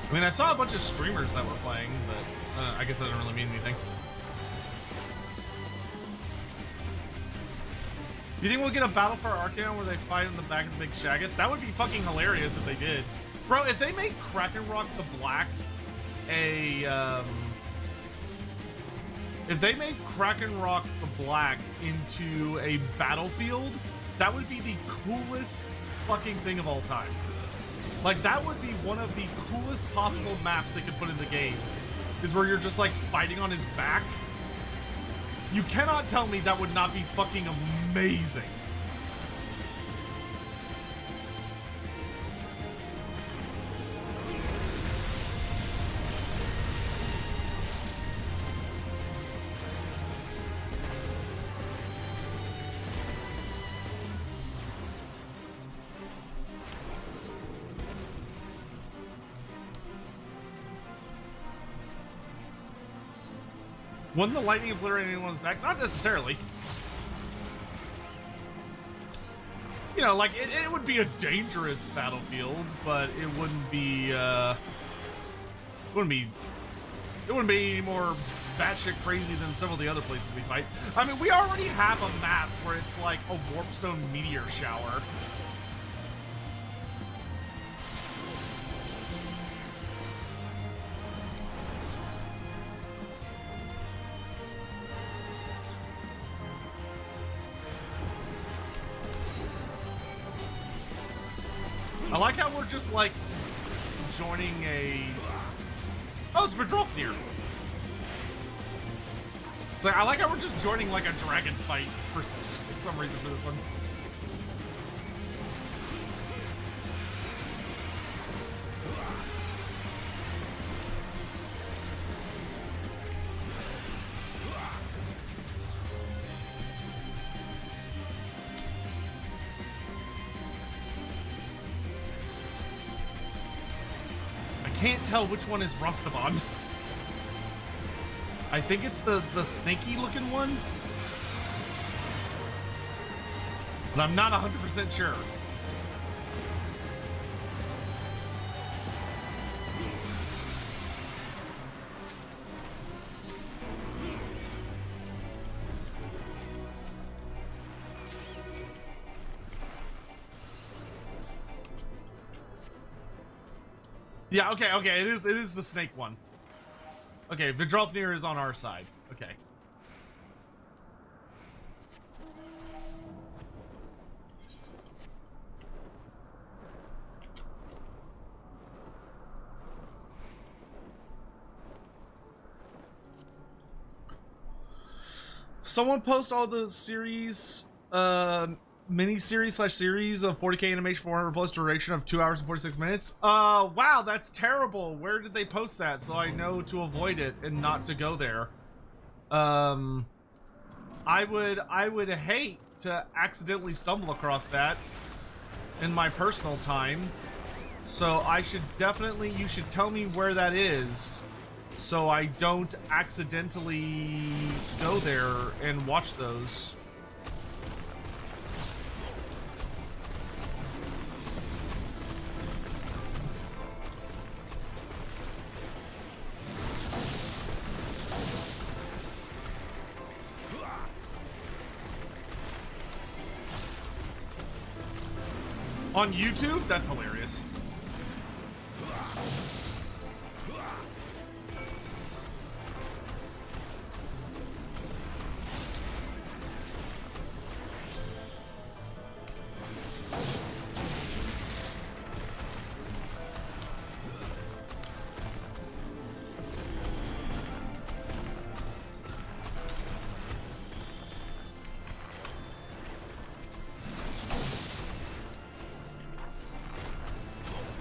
I mean, I saw a bunch of streamers that were playing, but I guess that doesn't really mean anything. Do you think we'll get a battle for Archaon where they fight in the back of the big Shaggoth? That would be fucking hilarious if they did. Bro, if they make Krakenrock the Black if they make Krakenrock the Black into a battlefield, that would be the coolest fucking thing of all time. Like, that would be one of the coolest possible maps they could put in the game, is where you're just, like, fighting on his back. You cannot tell me that would not be fucking amazing. Wouldn't the lightning obliterate anyone's back? Not necessarily. You know, like, it would be a dangerous battlefield, but it wouldn't be, it wouldn't be any more batshit crazy than several of the other places we fight. I mean, we already have a map where it's like a warpstone meteor shower. I like how we're just, like, joining a... Oh, it's Vedrofnir. It's like, I like how we're just joining, like, a dragon fight for some reason for this one. Can't tell which one is Rustaban. I think it's the snaky looking one, but I'm not 100% sure. Yeah, okay, it is the snake one. Okay, Vedrofnir is on our side. Okay. Someone post all the series, mini-series/series of 40k animation 400 plus duration of 2 hours and 46 minutes. Wow, that's terrible. Where did they post that so I know to avoid it and not to go there? I would hate to accidentally stumble across that in my personal time. So I should definitely, you should tell me where that is so I don't accidentally go there and watch those. On YouTube? That's hilarious.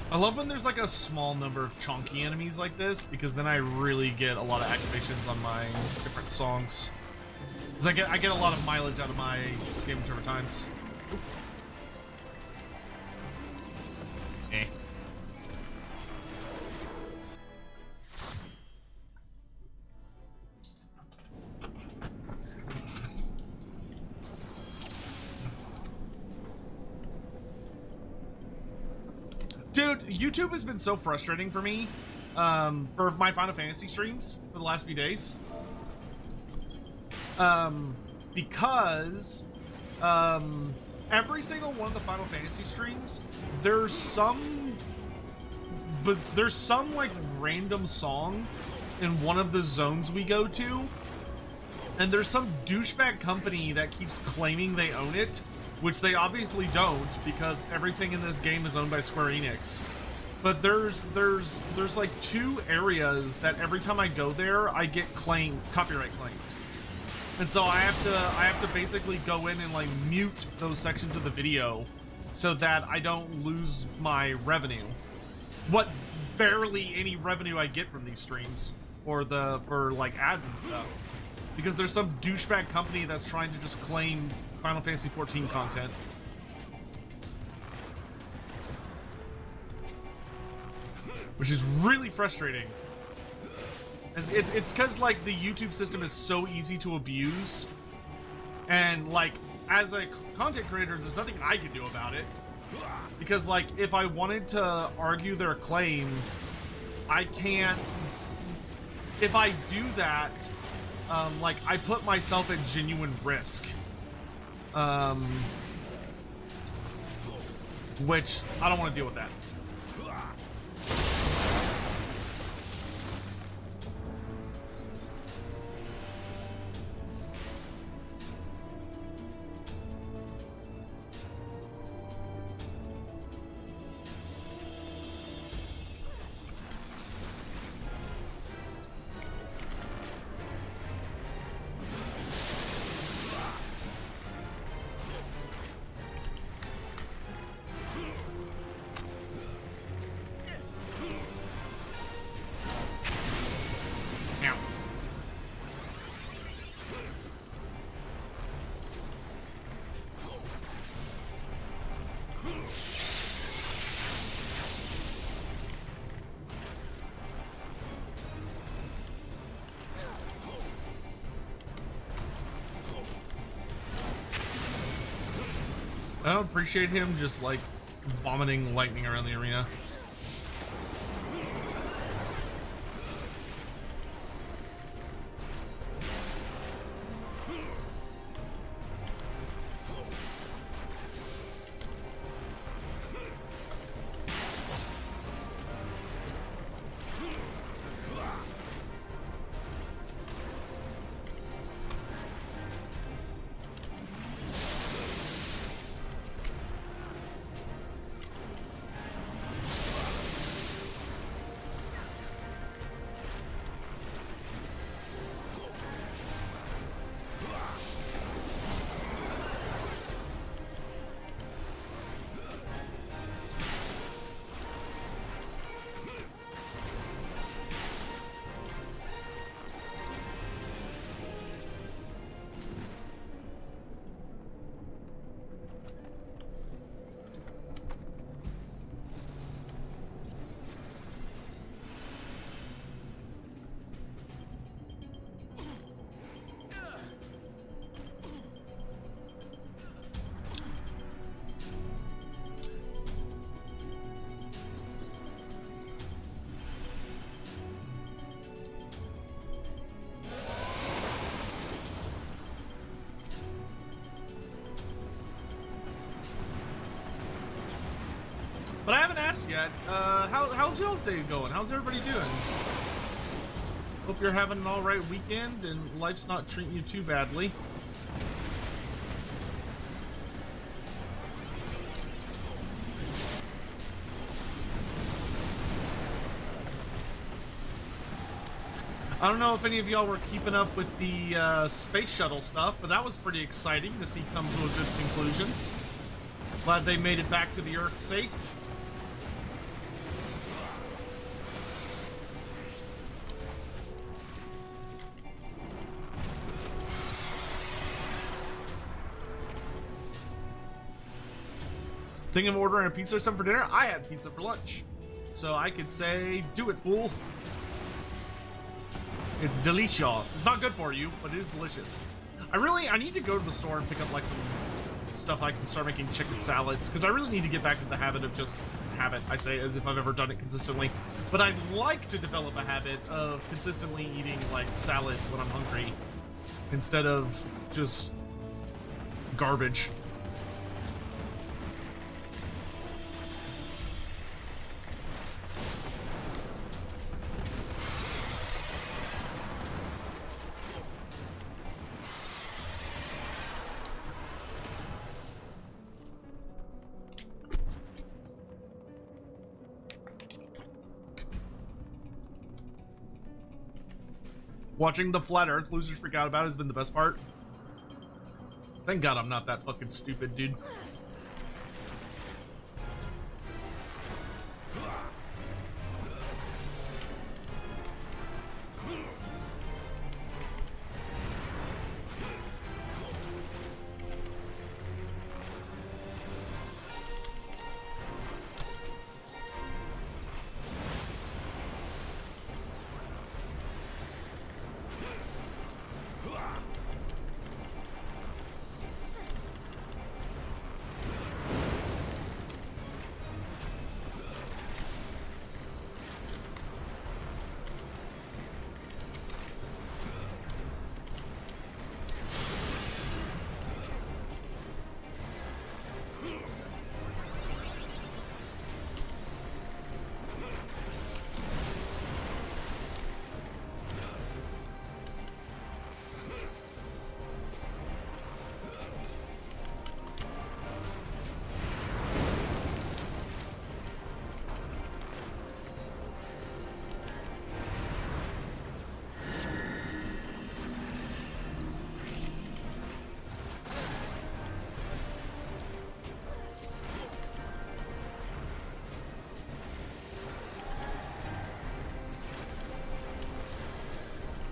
I love when there's like a small number of chunky enemies like this, because then I really get a lot of activations on my different songs. Because I get a lot of mileage out of my game server times. Eh. Dude, YouTube has been so frustrating for me for my Final Fantasy streams for the last few days. Because every single one of the Final Fantasy streams, there's some like random song in one of the zones we go to, and there's some douchebag company that keeps claiming they own it, which they obviously don't, because everything in this game is owned by Square Enix. But there's like 2 areas that every time I go there, I get copyright claimed. And so I have to basically go in and like mute those sections of the video so that I don't lose my revenue. What barely any revenue I get from these streams or for like ads and stuff. Because there's some douchebag company that's trying to just claim Final Fantasy XIV content. Which is really frustrating. It's because like the YouTube system is so easy to abuse, and like as a content creator, there's nothing I can do about it. Because like if I wanted to argue their claim, I can't. If I do that, like I put myself at genuine risk. Which I don't want to deal with that. I don't appreciate him just like vomiting lightning around the arena. But I haven't asked yet, how's y'all's day going? How's everybody doing? Hope you're having an alright weekend and life's not treating you too badly. I don't know if any of y'all were keeping up with the space shuttle stuff, but that was pretty exciting to see come to a good conclusion. Glad they made it back to the Earth safe. Thinking of ordering a pizza or something for dinner? I had pizza for lunch. So I could say, do it, fool. It's delicious. It's not good for you, but it is delicious. I need to go to the store and pick up like some stuff I can start making chicken salads, because I really need to get back into the habit of just I say as if I've ever done it consistently, but I'd like to develop a habit of consistently eating like salad when I'm hungry instead of just garbage. Watching the flat earth losers freak out about has been the best part. Thank God I'm not that fucking stupid, dude.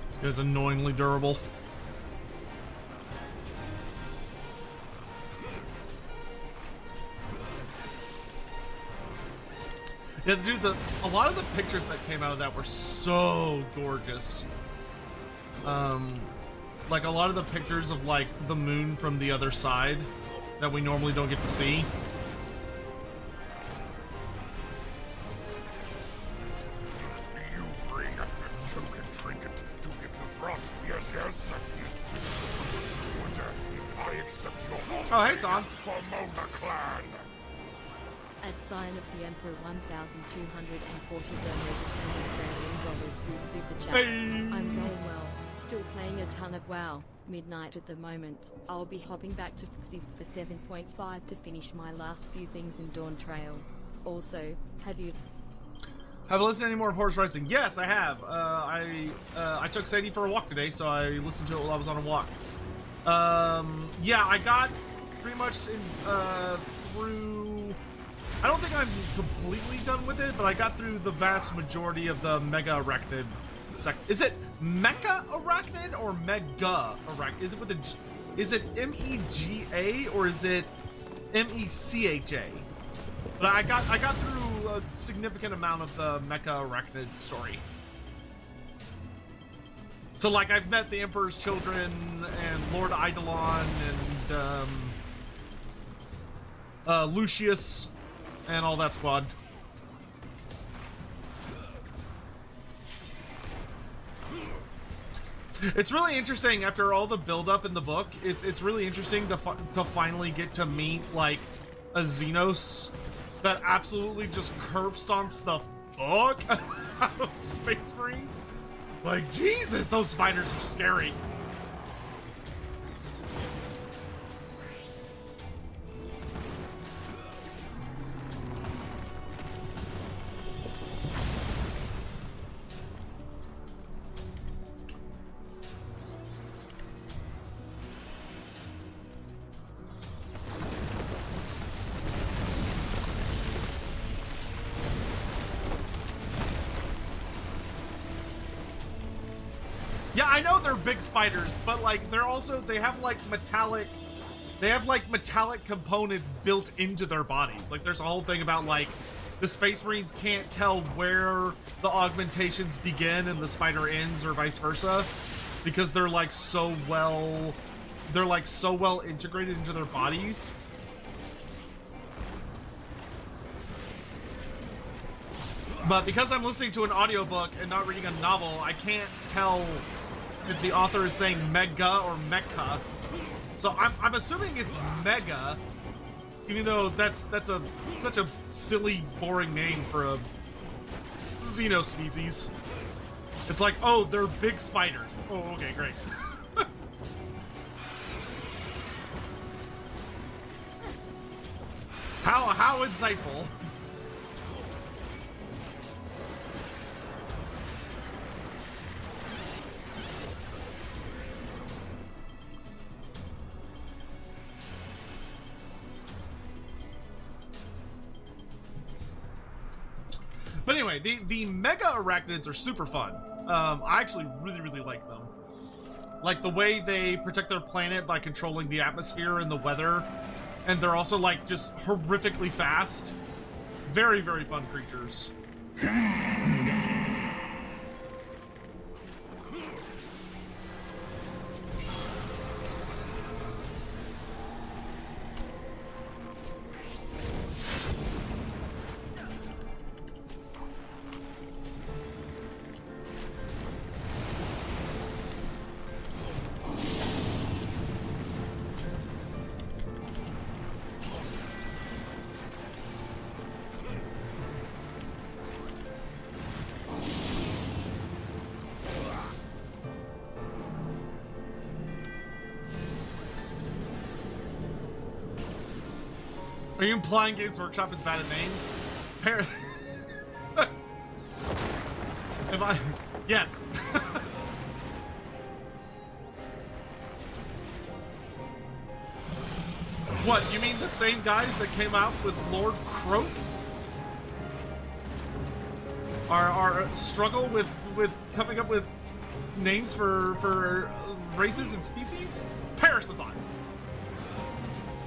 This guy's annoyingly durable. Yeah, dude, a lot of the pictures that came out of that were so gorgeous. Like a lot of the pictures of like the moon from the other side that we normally don't get to see. You bring a token trinket to give to front. Yes, yes. I accept your offer. Oh, hey, Son. For Moda Clan. At sign of the Emperor 1,240 donated $10 through Super Chat. Hey. I'm going well. Still playing a ton of WoW. Midnight at the moment. I'll be hopping back to FFXIV for 7.5 to finish my last few things in Dawn Trail. Also, have you listened to any more of Horse Racing? Yes, I have. I took Sadie for a walk today, so I listened to it while I was on a walk. Yeah, I got pretty much through. I don't think I'm completely done with it, but I got through the vast majority of the Mega Arachnid. Is it Mecha Arachnid or Mega Arachnid? Is it with a? Is it MEGA or is it MECHA? But I got through a significant amount of the Mecha Arachnid story. So like I've met the Emperor's Children and Lord Eidolon and Lucius and all that squad. It's really interesting after all the build-up in the book. It's really interesting to finally get to meet like a Xenos that absolutely just curb stomps the fuck out of Space Marines. Like Jesus, those spiders are scary. Yeah, I know they're big spiders, but like they have like metallic they have like metallic components built into their bodies. Like there's a whole thing about like the Space Marines can't tell where the augmentations begin and the spider ends, or vice versa, because they're like so well integrated into their bodies. But because I'm listening to an audiobook and not reading a novel, I can't tell if the author is saying mega or mecha. So I'm assuming it's mega, even though that's such a silly, boring name for a xeno species. It's like, oh, they're big spiders. Oh, okay, great. How insightful. But anyway, the mega arachnids are super fun. I actually really like them. Like the way they protect their planet by controlling the atmosphere and the weather, and they're also like just horrifically fast. Very fun creatures. Are you implying Games Workshop is bad at names? Am I? Yes. What, you mean the same guys that came out with Lord Croak are struggle with coming up with names for races and species? Perish the thought.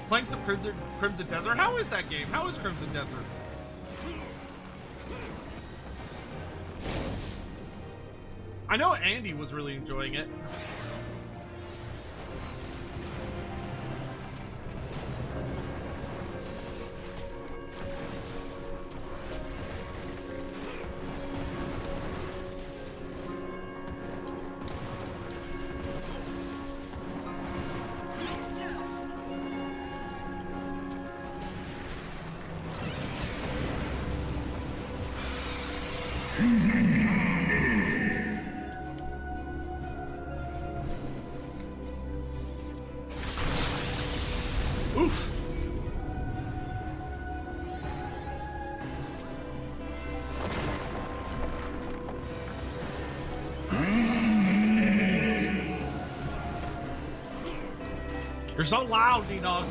Playing some Crimson Desert? How is that game? How is Crimson Desert? I know Andy was really enjoying it. Oof. You're so loud, D-Dog.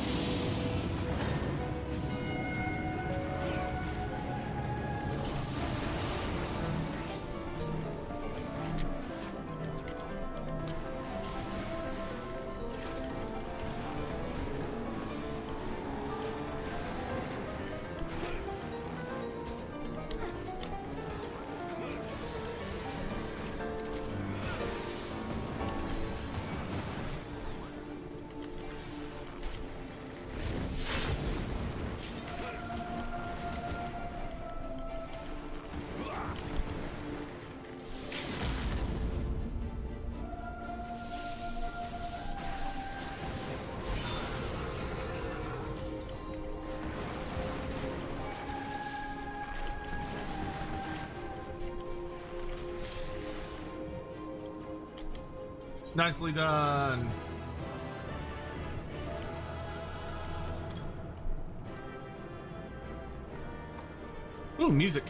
Nicely done. Ooh, music.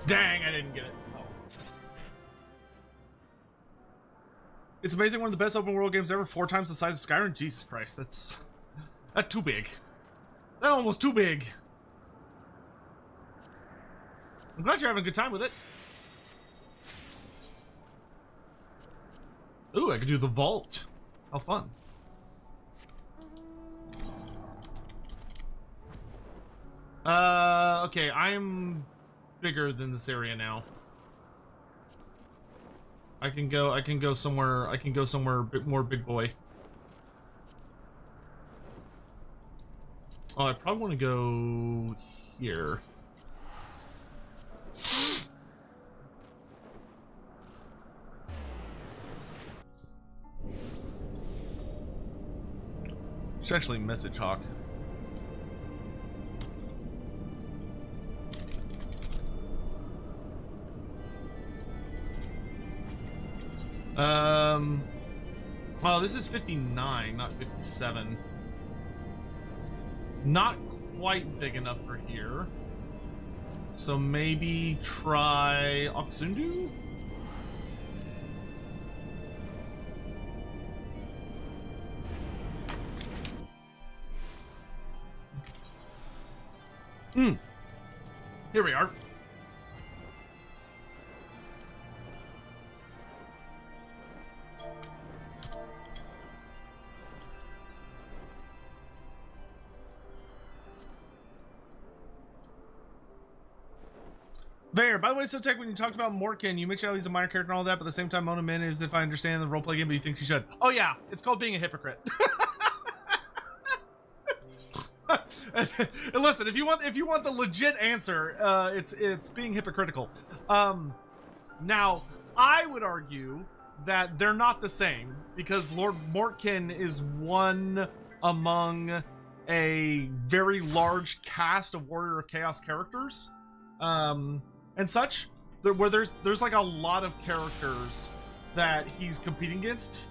Dang, I didn't get it. Oh. It's amazing, one of the best open world games ever, 4 times the size of Skyrim. Jesus Christ, that's too big. That's almost too big. I'm glad you're having a good time with it. Ooh, I could do the vault. How fun. Okay, I'm bigger than this area now. I can go somewhere a bit more big boy. Oh, I probably want to go here. Should actually message Hawk. Oh, this is 59, not 57. Not quite big enough for here. So maybe try Oxundu? Here we are. There. By the way, so Tech, when you talked about Mortkin, you mentioned how he's a minor character and all that, but at the same time, Mona Min is, if I understand, the roleplay game, but you think she should. Oh yeah, it's called being a hypocrite. And listen, if you want the legit answer, it's being hypocritical. Now, I would argue that they're not the same, because Lord Mortkin is one among a very large cast of Warrior of Chaos characters. And such, where there's like a lot of characters that he's competing against.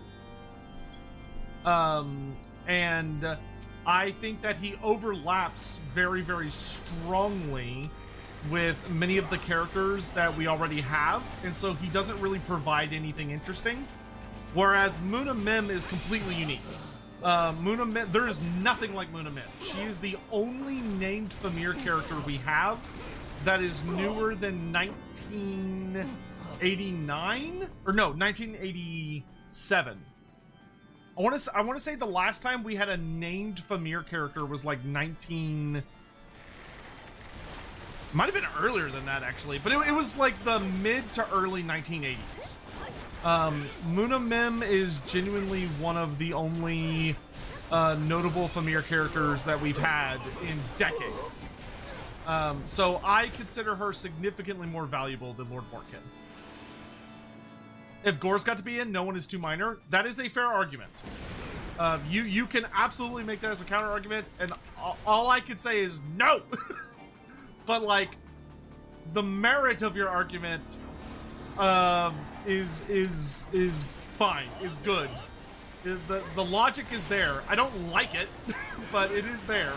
And I think that he overlaps very, very strongly with many of the characters that we already have, and so he doesn't really provide anything interesting. Whereas Muna Mim is completely unique. Muna Mim, there is nothing like Muna Mim. She is the only named Famir character we have that is newer than 1989, or no, 1987. I want to say the last time we had a named Famir character was like might have been earlier than that actually, but it was like the mid to early 1980s. Muna Mim is genuinely one of the only notable Famir characters that we've had in decades. So I consider her significantly more valuable than Lord Mortkin. If Gore's got to be in, no one is too minor. That is a fair argument. You can absolutely make that as a counter argument, and all I could say is no. But like, the merit of your argument is fine, is good. The logic is there. I don't like it, but it is there.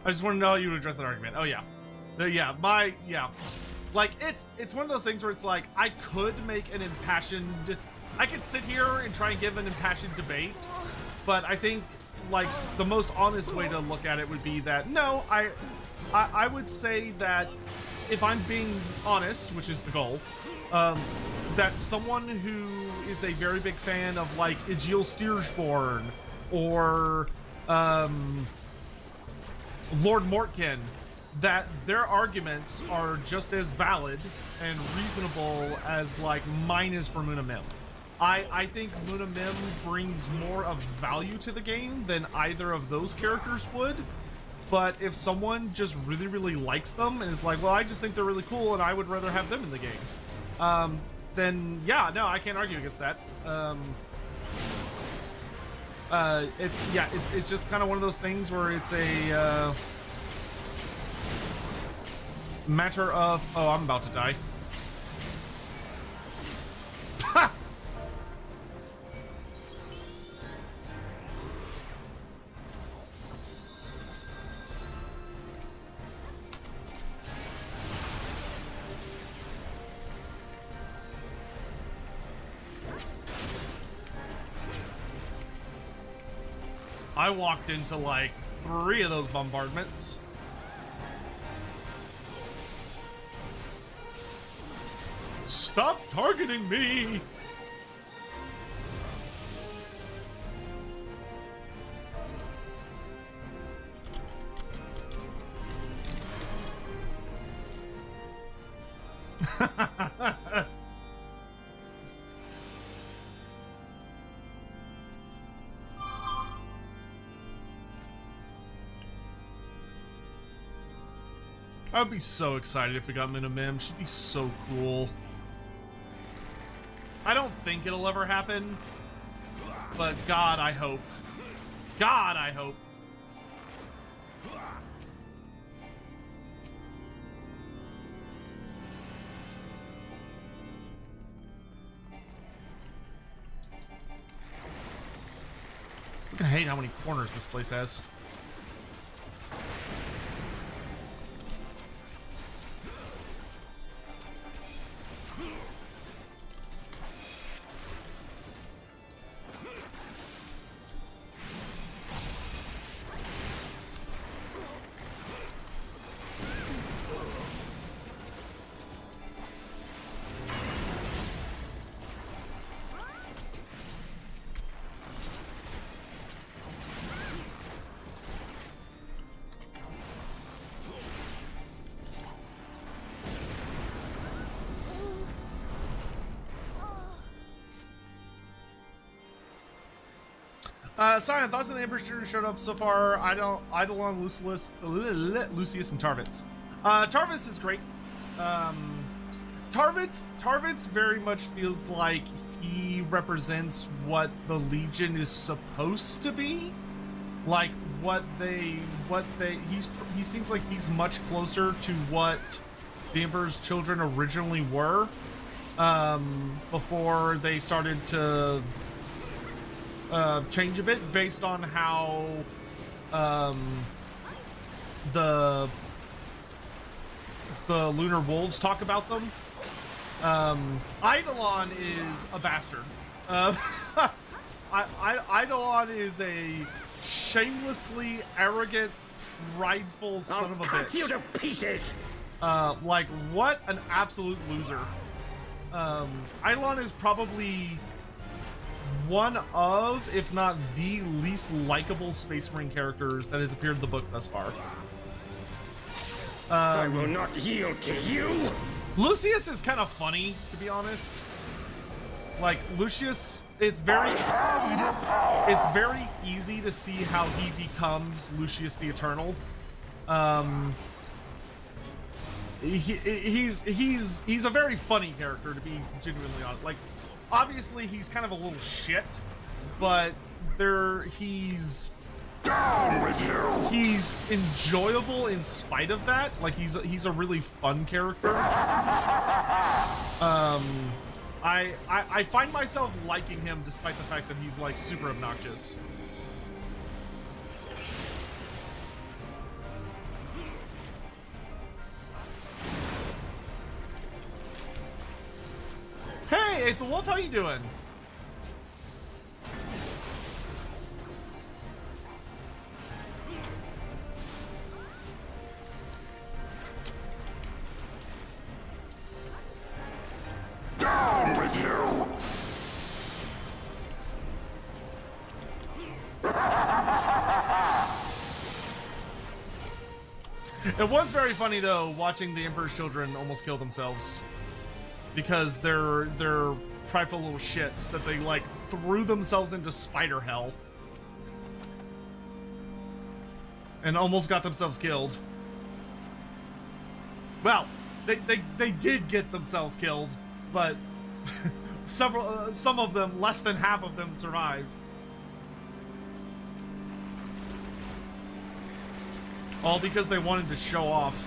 I just want to know how you would address that argument. Oh yeah, like it's one of those things where it's like I could make an impassioned, I could sit here and try and give an impassioned debate, but I think like the most honest way to look at it would be that no, I would say that if I'm being honest, which is the goal, that someone who is a very big fan of like Egil Stiersborn or Lord Mortkin, that their arguments are just as valid and reasonable as like mine is for Muna Mim. I think Muna Mim brings more of value to the game than either of those characters would. But if someone just really, really likes them and is like, well, I just think they're really cool and I would rather have them in the game, then yeah, no, I can't argue against that. It's just kind of one of those things where it's a matter of, oh, I'm about to die. I walked into like 3 of those bombardments. Stop targeting me! I would be so excited if we got Minimim. She'd be so cool. I don't think it'll ever happen, but God, I hope. God, I hope. I'm gonna hate how many corners this place has. Simon, thoughts on the Emperor's Children showed up so far? Eidolon, Lucius, and Tarvitz. Tarvitz is great. Tarvitz very much feels like he represents what the Legion is supposed to be. Like he seems like he's much closer to what the Emperor's Children originally were, before they started to change a bit based on how the Lunar Wolves talk about them. Eidolon is a bastard. Eidolon is a shamelessly arrogant, prideful son of a bitch. I'll cut you to pieces! Like, what an absolute loser. Eidolon is probably one of, if not the least likable Space Marine characters that has appeared in the book thus far. I will not yield to you! Lucius is kind of funny, to be honest. Like, Lucius, it's very easy to see how he becomes Lucius the Eternal. He's a very funny character, to be genuinely honest. Like, obviously he's kind of a little shit, but he's Down with you! he's enjoyable in spite of that. Like, he's a really fun character. I find myself liking him despite the fact that he's like super obnoxious. Hey, the Wolf, how you doing? Down with you! It was very funny though, watching the Emperor's Children almost kill themselves. Because they're prideful little shits that they like threw themselves into spider hell and almost got themselves killed. Well, they did get themselves killed, but some of them, less than half of them, survived. All because they wanted to show off.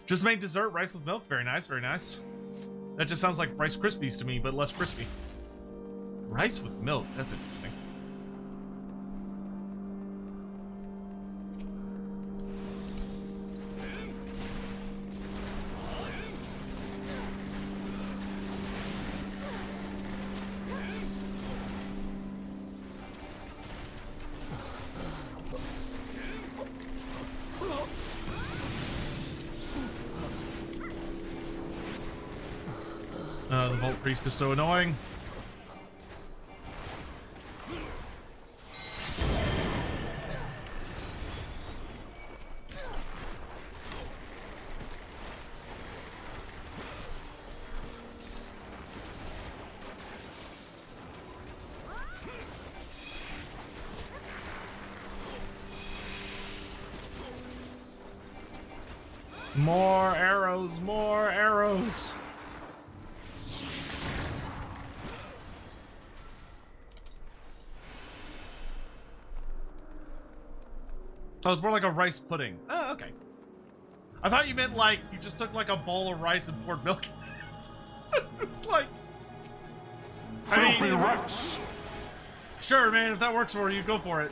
Just made dessert, rice with milk. Very nice, very nice. That just sounds like Rice Krispies to me, but less crispy. Rice with milk, that's interesting. The Vault Priest is so annoying. More arrows, more arrows. Oh, it's more like a rice pudding. Oh, okay. I thought you meant like you just took like a bowl of rice and poured milk in it. It's like... Filthy rats! Sure, man, if that works for you, go for it.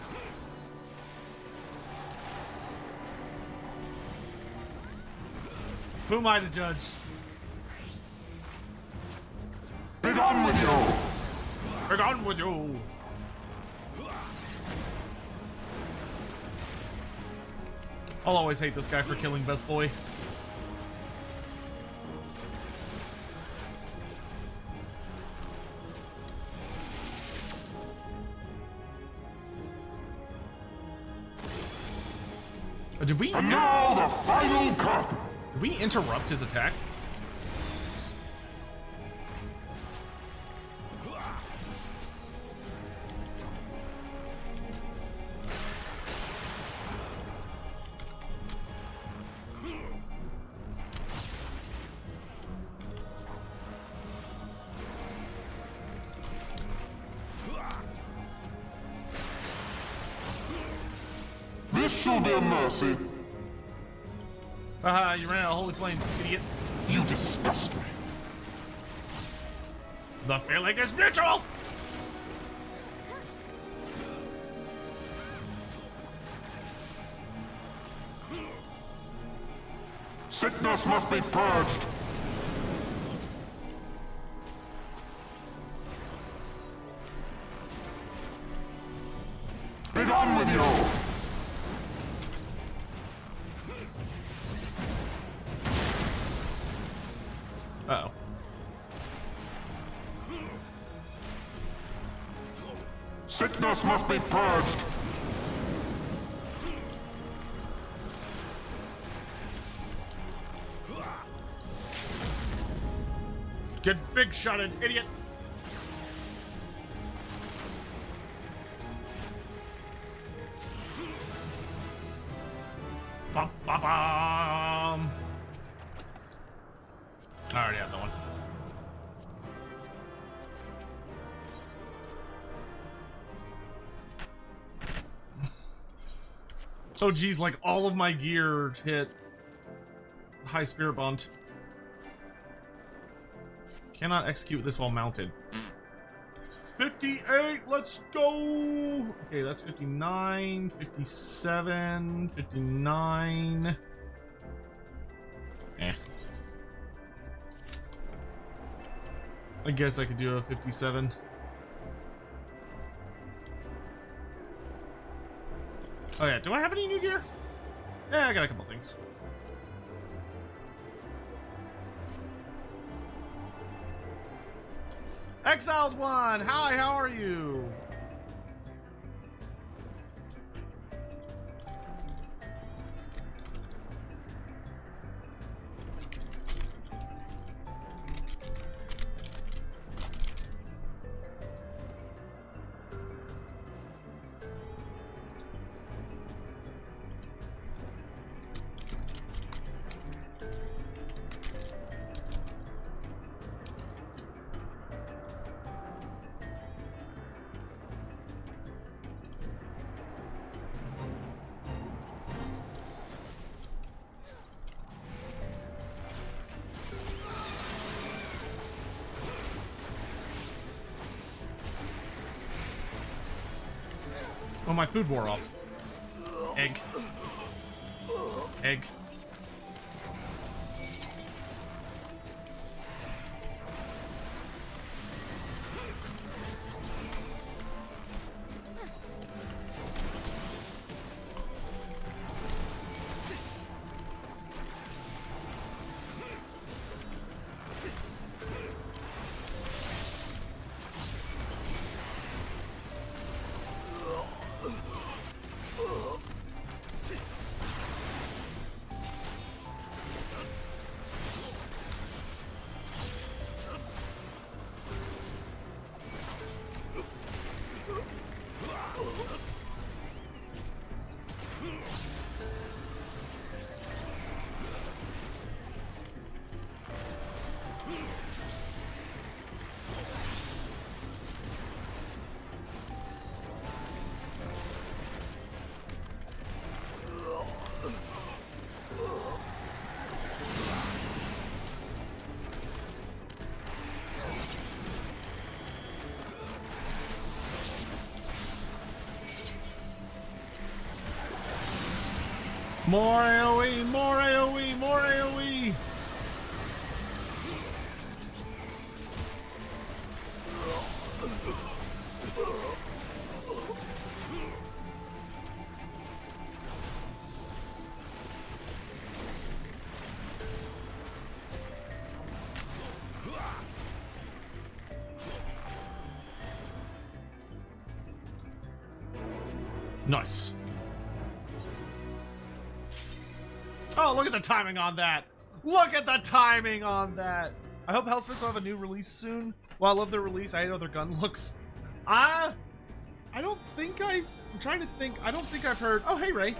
Who am I to judge? Be gone with you! Be gone with you! I'll always hate this guy for killing Best Boy. Did we... And now the final curtain! Did we interrupt his attack? This shall be a mercy. Haha, you ran out of holy flames, idiot. You disgust me. The feeling is mutual! Sickness must be purged. Be gone with you! Uh-oh. Sickness must be purged. Get big shotted, idiot! Bum, bum, bum. I already have that one. Oh geez, like all of my gear hit high spirit bond. Cannot execute this while mounted. 58, let's go! Okay, that's 59, 57, 59. Eh. I guess I could do a 57. Oh yeah, do I have any new gear? Yeah, I got a couple things. Exiled One! Hi, how are you? Oh, my food wore off. Egg. Egg. More AoE, more AoE, more AoE. Nice. Oh, look at the timing on that. Look at the timing on that. I hope Hellsmiths will have a new release soon. Well, I love their release. I hate how their gun looks. I don't think I'm trying to think. I don't think I've heard. Oh, hey, Ray.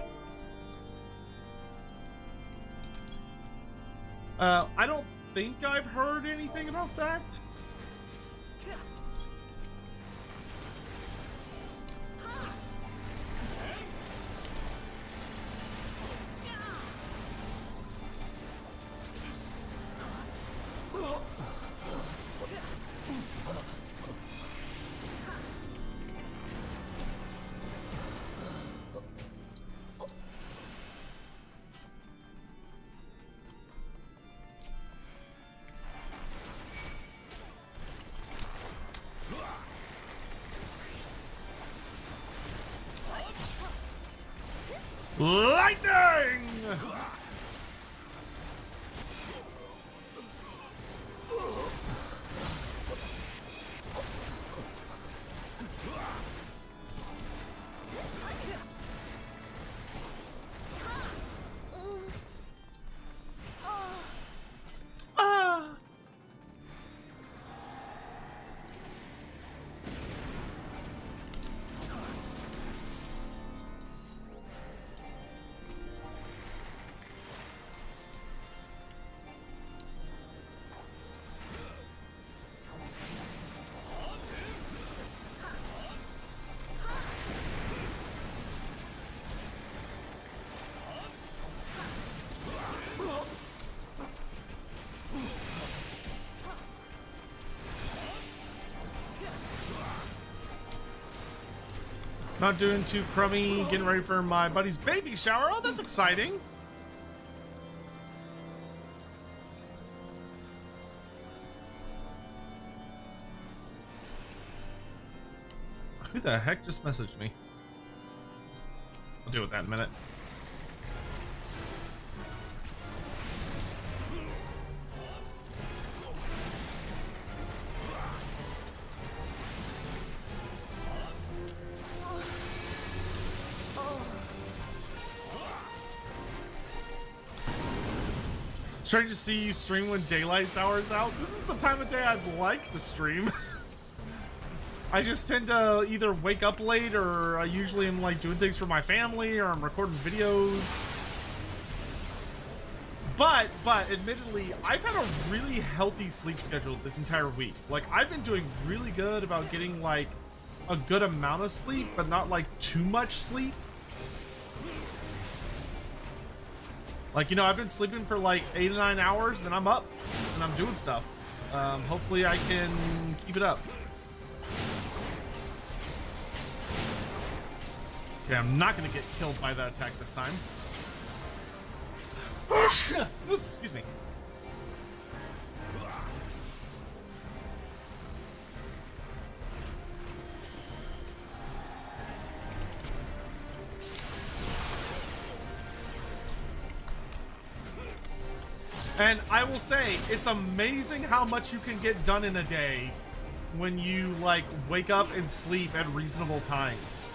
I don't think I've heard anything about that. Lightning! Not doing too crummy, getting ready for my buddy's baby shower. Oh, that's exciting. Who the heck just messaged me? I'll deal with that in a minute. Strange to see you stream when daylight hours out. This is the time of day I'd like to stream. I just tend to either wake up late, or I usually am like doing things for my family, or I'm recording videos. But admittedly, I've had a really healthy sleep schedule this entire week. Like, I've been doing really good about getting like a good amount of sleep, but not like too much sleep. Like, you know, I've been sleeping for like 8 to 9 hours, then I'm up and I'm doing stuff. Hopefully I can keep it up. Okay, I'm not gonna get killed by that attack this time. Ooh, excuse me. And I will say, it's amazing how much you can get done in a day when you, like, wake up and sleep at reasonable times.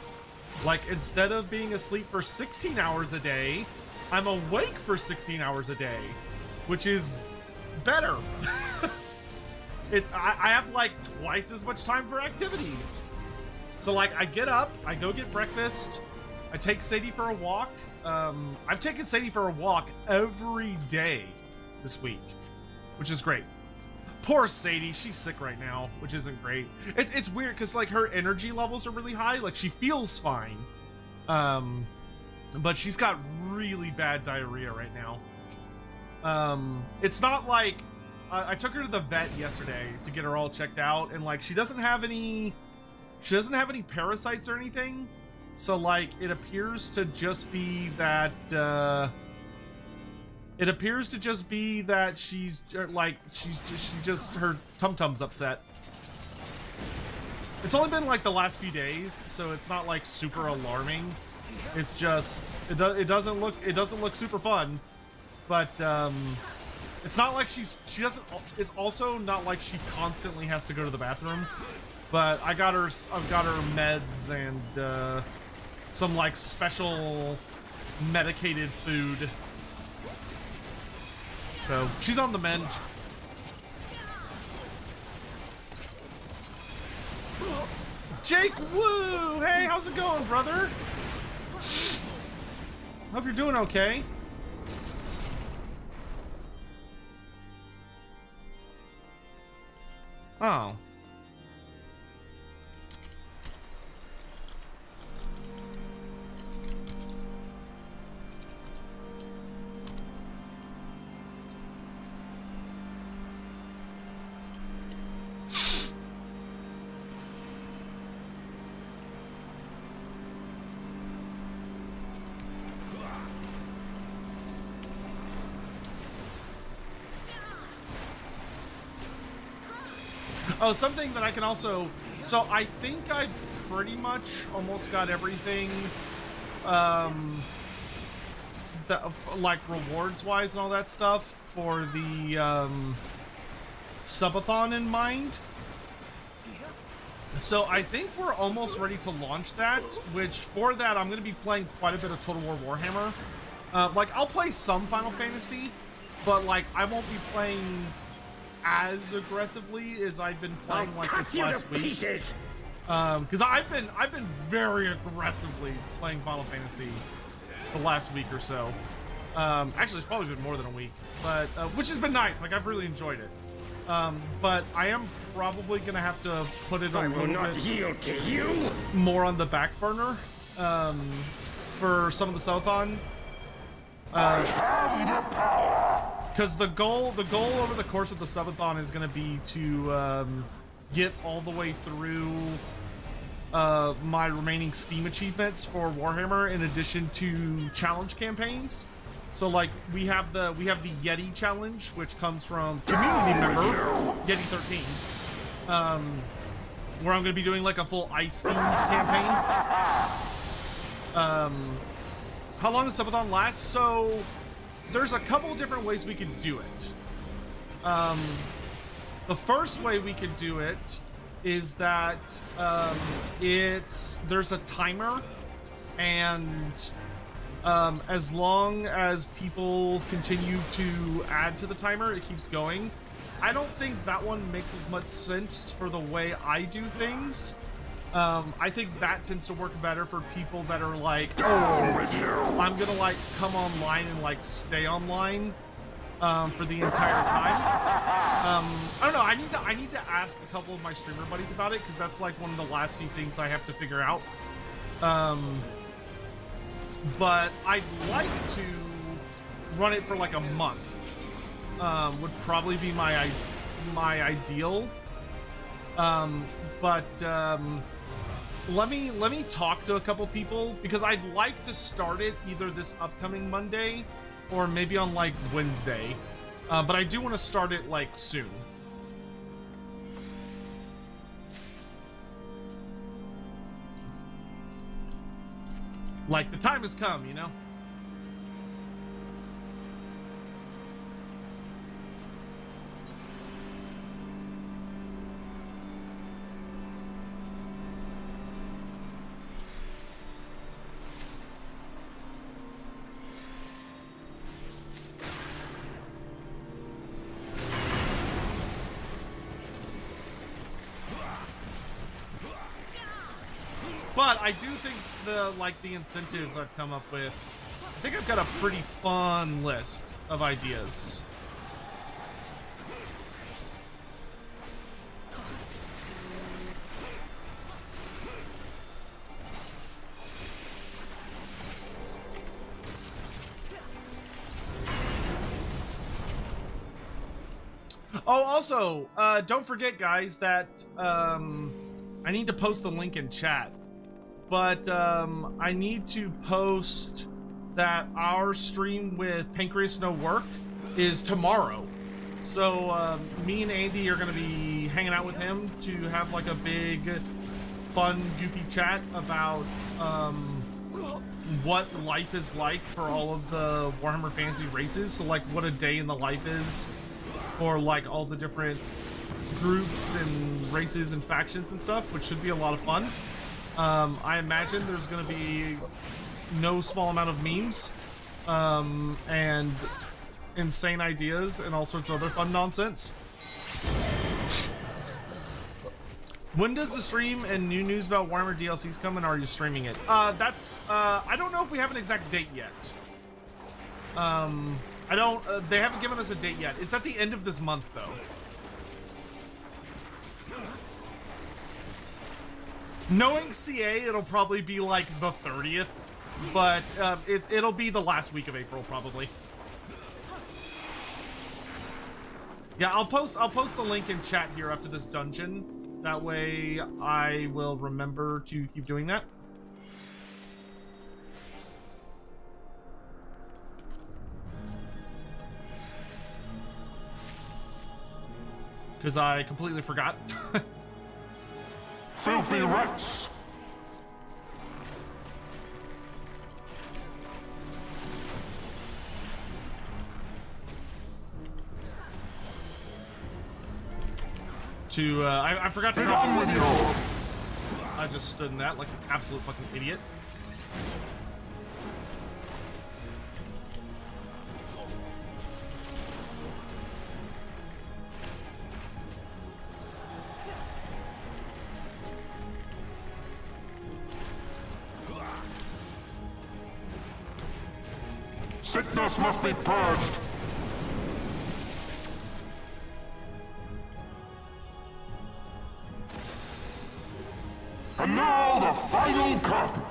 Like, instead of being asleep for 16 hours a day, I'm awake for 16 hours a day, which is better. I have, like, twice as much time for activities. So, like, I get up, I go get breakfast, I take Sadie for a walk. I've taken Sadie for a walk every day this week, which is great. Poor Sadie, she's sick right now, which isn't great. It's weird because, like, her energy levels are really high, like she feels fine, but she's got really bad diarrhea right now. It's not like I took her to the vet yesterday to get her all checked out, and like she doesn't have any parasites or anything, so like it appears to just be that she's like she just her tum-tum's upset. It's only been like the last few days, so it's not like super alarming. It's just it doesn't look super fun, but it's not like she doesn't. It's also not like she constantly has to go to the bathroom. But I've got her meds and some like special medicated food. So she's on the mend. Jake, woo! Hey, how's it going, brother? Hope you're doing okay. Oh. Oh, something that I can also... So I think I pretty much almost got everything, like rewards-wise and all that stuff for the Subathon in mind. So I think we're almost ready to launch that, which for that I'm going to be playing quite a bit of Total War Warhammer. Like, I'll play some Final Fantasy, but like I won't be playing as aggressively as I've been playing like this last week. Because I've been very aggressively playing Final Fantasy the last week or so. Actually, it's probably been more than a week, but which has been nice. Like, I've really enjoyed it. But I am probably gonna have to put it a little bit more on the back burner for some of the Subathon. Because the goal over the course of the Subathon is going to be to get all the way through my remaining Steam achievements for Warhammer, in addition to challenge campaigns. So, like, we have the Yeti challenge, which comes from community member Yeti 13, where I'm going to be doing like a full ice themed campaign. How long does Subathon last? So there's a couple different ways we can do it. The first way we can do it is that there's a timer, and as long as people continue to add to the timer, it keeps going. I don't think that one makes as much sense for the way I do things. I think that tends to work better for people that are like, oh, I'm gonna like come online and like stay online for the entire time. I don't know. I need to ask a couple of my streamer buddies about it, because that's like one of the last few things I have to figure out. But I'd like to run it for like a month. Would probably be my ideal. But let me talk to a couple people, because I'd like to start it either this upcoming Monday or maybe on like Wednesday, but I do want to start it like soon. Like the time has come, you know? But I do think the incentives I've come up with, I think I've got a pretty fun list of ideas. Oh, also, don't forget, guys, that I need to post the link in chat. But I need to post that our stream with Pancreas No Work is tomorrow. So me and Andy are going to be hanging out with him to have like a big, fun, goofy chat about what life is like for all of the Warhammer Fantasy races. So like what a day in the life is for like all the different groups and races and factions and stuff, which should be a lot of fun. I imagine there's going to be no small amount of memes and insane ideas and all sorts of other fun nonsense. When does the stream and new news about Warhammer DLCs come, and are you streaming it? I don't know if we have an exact date yet. They haven't given us a date yet. It's at the end of this month, though. Knowing CA, it'll probably be like the 30th, but it'll be the last week of April probably. Yeah, I'll post the link in chat here after this dungeon. That way I will remember to keep doing that. Because I completely forgot. Filthy rats! I forgot to. Get on with you! I just stood in that like an absolute fucking idiot. Sickness must be purged! And now the final curtain!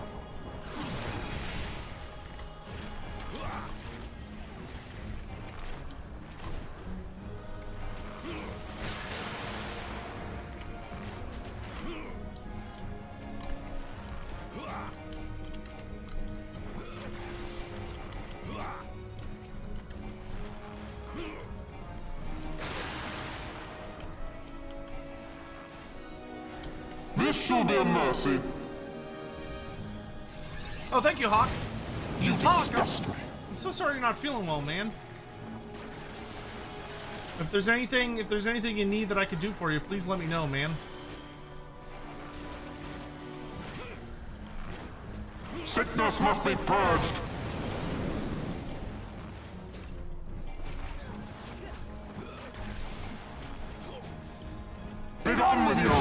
This shall be a mercy. Oh, thank you, Hawk. You Hawk, disgust me. I'm so sorry you're not feeling well, man. If there's anything you need that I could do for you, please let me know, man. Sickness must be purged. Be gone with you!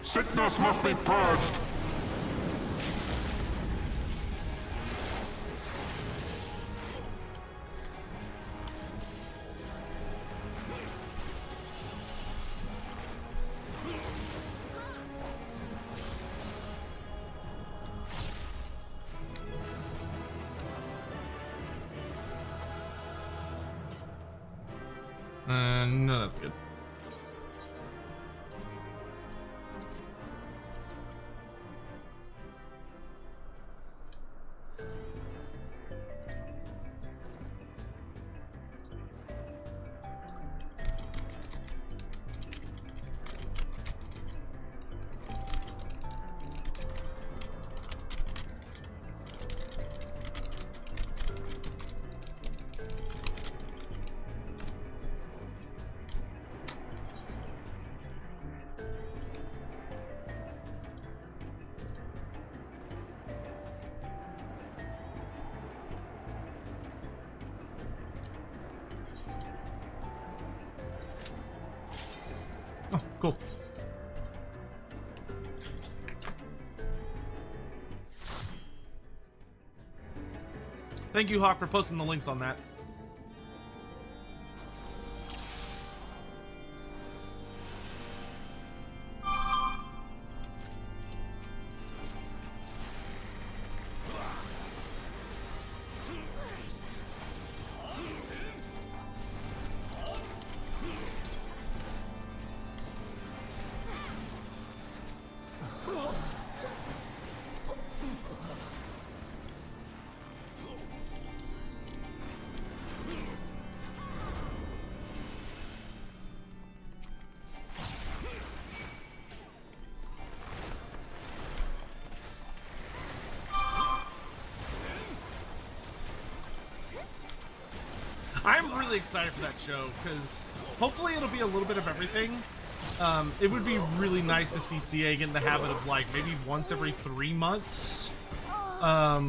Sickness must be purged. No, that's good. Oh, cool. Thank you, Hawk, for posting the links on that. I'm really excited for that show because hopefully it'll be a little bit of everything. It would be really nice to see CA get in the habit of like maybe once every 3 months. But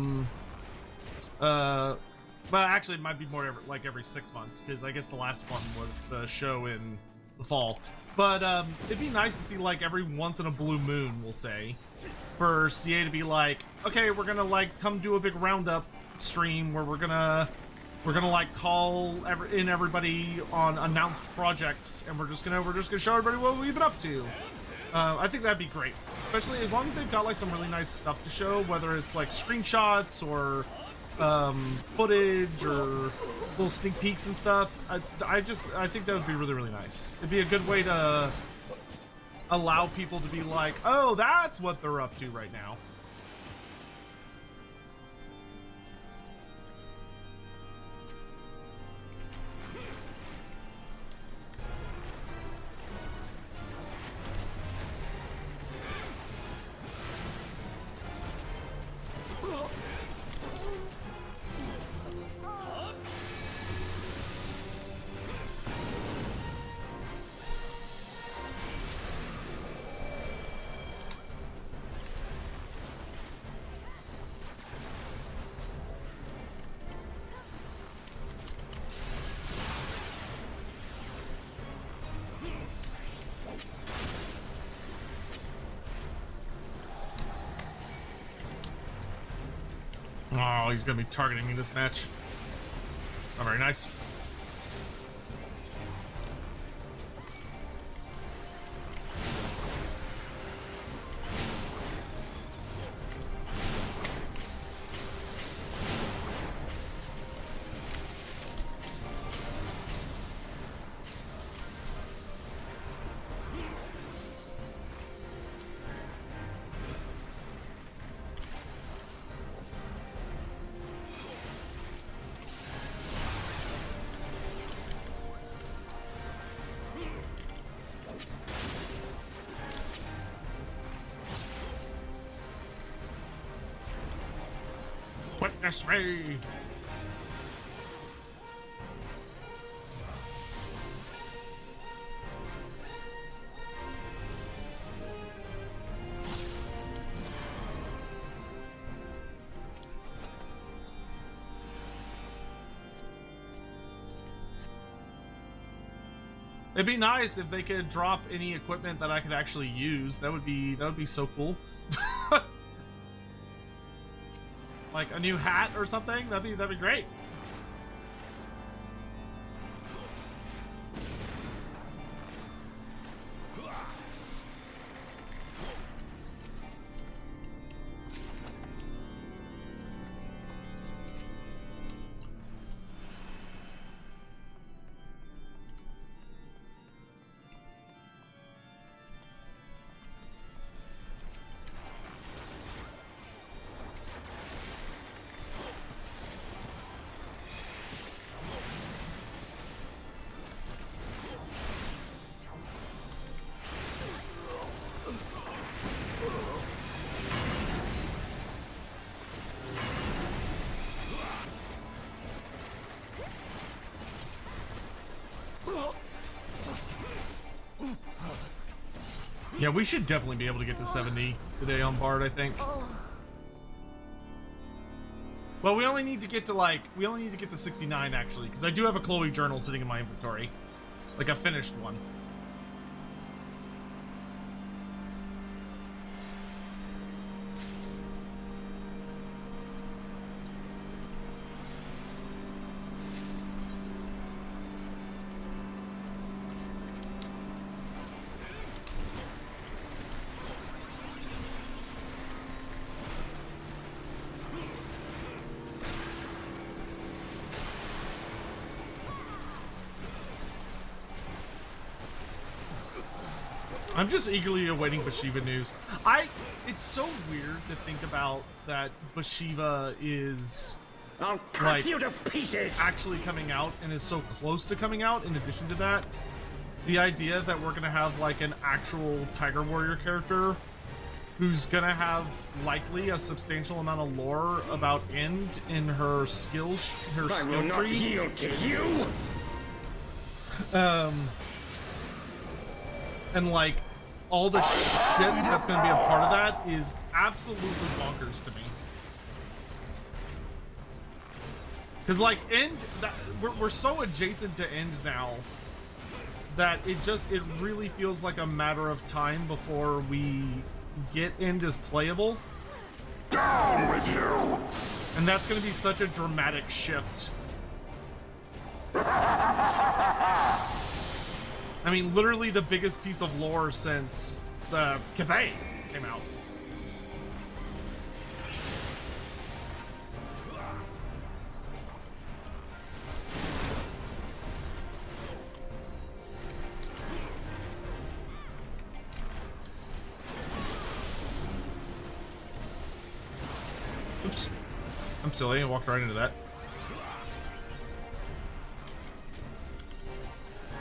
actually it might be more like every 6 months because I guess the last one was the show in the fall. But it'd be nice to see like every once in a blue moon, we'll say, for CA to be like, okay, we're gonna like come do a big roundup stream where we're gonna like call in everybody on announced projects, and we're just gonna show everybody what we've been up to. I think that'd be great, especially as long as they've got like some really nice stuff to show, whether it's like screenshots or footage or little sneak peeks and stuff. I think that would be really, really nice. It'd be a good way to allow people to be like, oh, that's what they're up to right now. Oh, he's gonna be targeting me this match. Not very nice. Witness me! It'd be nice if they could drop any equipment that I could actually use. That would be so cool. Like a new hat or something. That'd be great. Yeah, we should definitely be able to get to 70 today on Bard, I think. Well, we only need to get to 69 actually, because I do have a Chloe journal sitting in my inventory. Like a finished one. I'm just eagerly awaiting Bathsheba news. It's so weird to think about that Bathsheba is I'll cut you to pieces. actually coming out and is so close to coming out. In addition to that, the idea that we're gonna have like an actual Tiger Warrior character who's gonna have likely a substantial amount of lore about End in her skill I will not tree. yield to you. And like all the shit that's gonna be a part of that is absolutely bonkers to me. Cause like End, we're so adjacent to End now that it really feels like a matter of time before we get End as playable. Down with you. And that's gonna be such a dramatic shift. I mean, literally the biggest piece of lore since the Cathay came out. Oops. I'm silly, I walked right into that.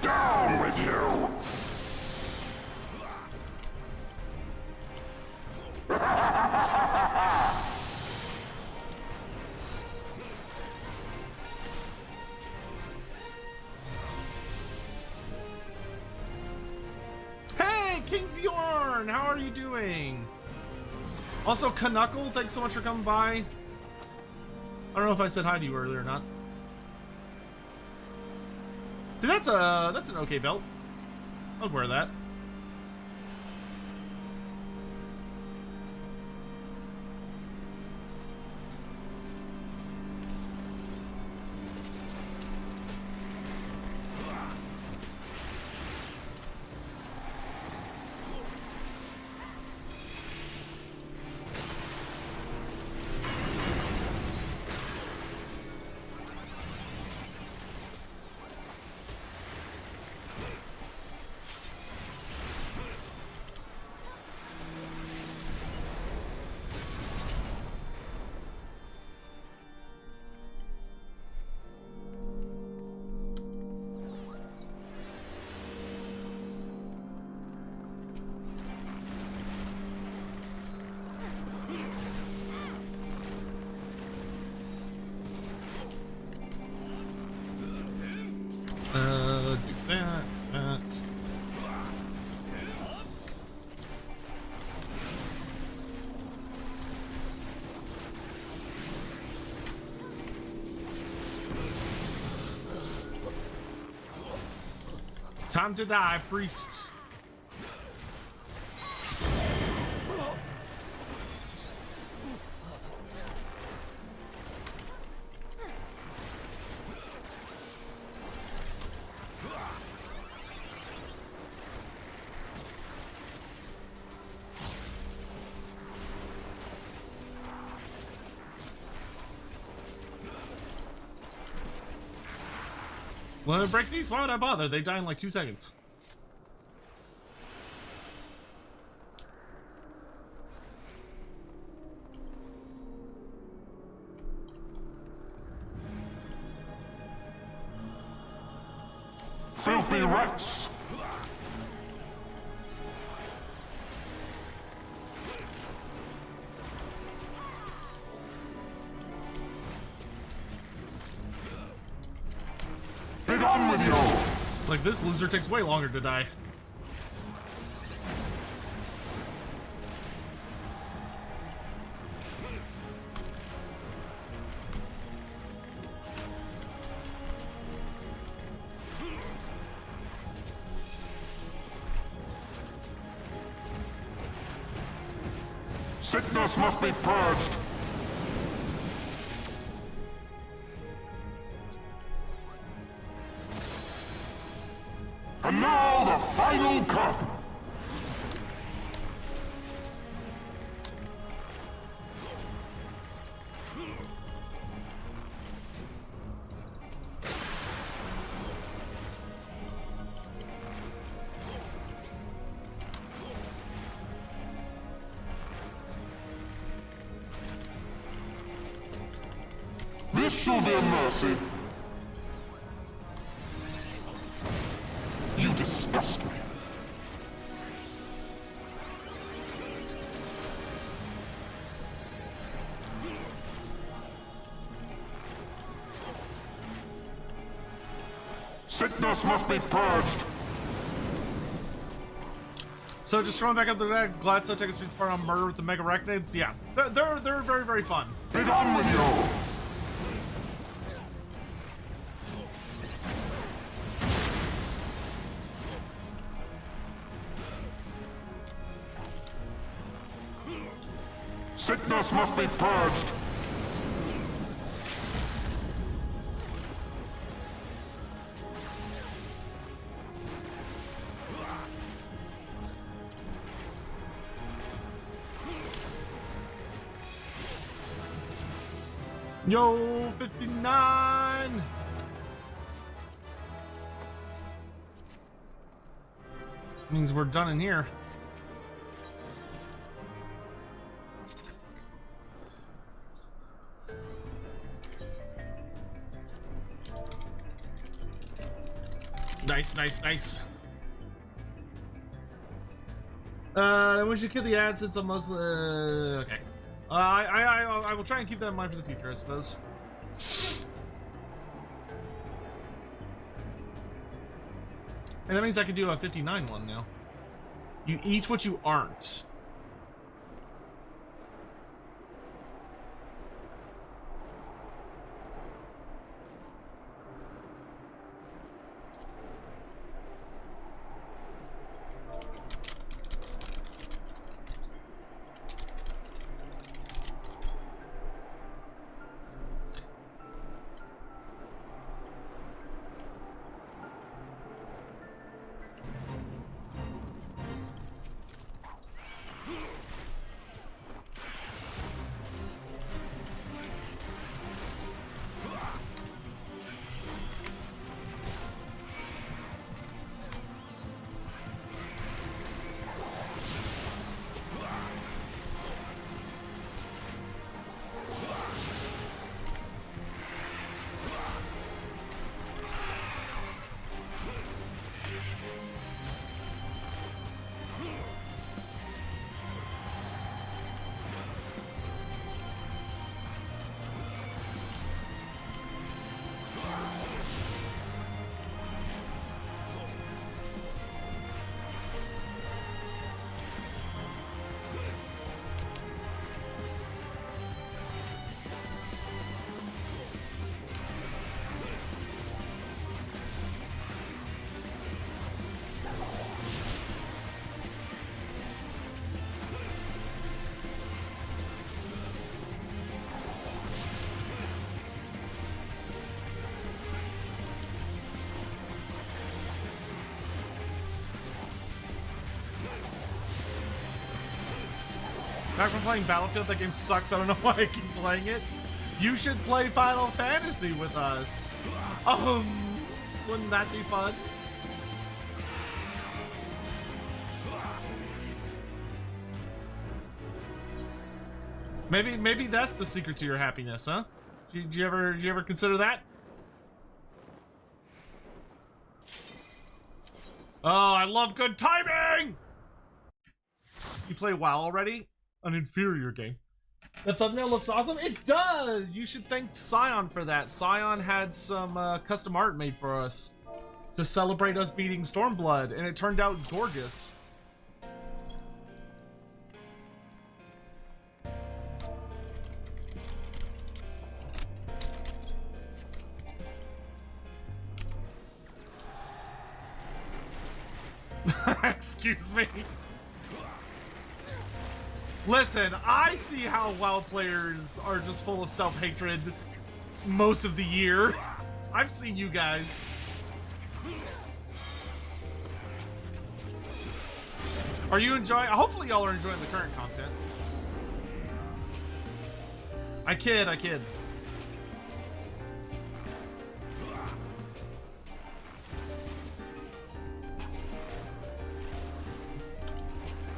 Down with you. Hey, King Bjorn, how are you doing? Also, Knuckle, thanks so much for coming by. I don't know if I said hi to you earlier or not. See, that's an okay belt. I'd wear that. Do that. Time to die, priest. Want to break these? Why would I bother? They die in like 2 seconds. Filthy rats. Be done with you. It's like this loser takes way longer to die. Sickness must be purged. And now the final curtain. This shall be a mercy. You disgust me. Sickness must be purged. So just throwing back up the deck, Gladstone takes a part on murder with the Mega Arachnids. Yeah, they're very, very fun. Be done with you. Sickness must be purged. Yo, 59! Means we're done in here. Nice. We should kill the ad since I'm mostly okay. I will try and keep that in mind for the future, I suppose. And that means I can do a 59 one now. You eat what you aren't. Back from playing Battlefield, that game sucks. I don't know why I keep playing it. You should play Final Fantasy with us. Wouldn't that be fun? Maybe that's the secret to your happiness, huh? Did you ever consider that? Oh, I love good timing! You play WoW already? An inferior game. That thumbnail looks awesome. It does! You should thank Scion for that. Scion had some custom art made for us to celebrate us beating Stormblood, and it turned out gorgeous. Excuse me. Listen, I see how WoW players are just full of self-hatred most of the year. I've seen you guys. Are you enjoying? Hopefully y'all are enjoying the current content. I kid.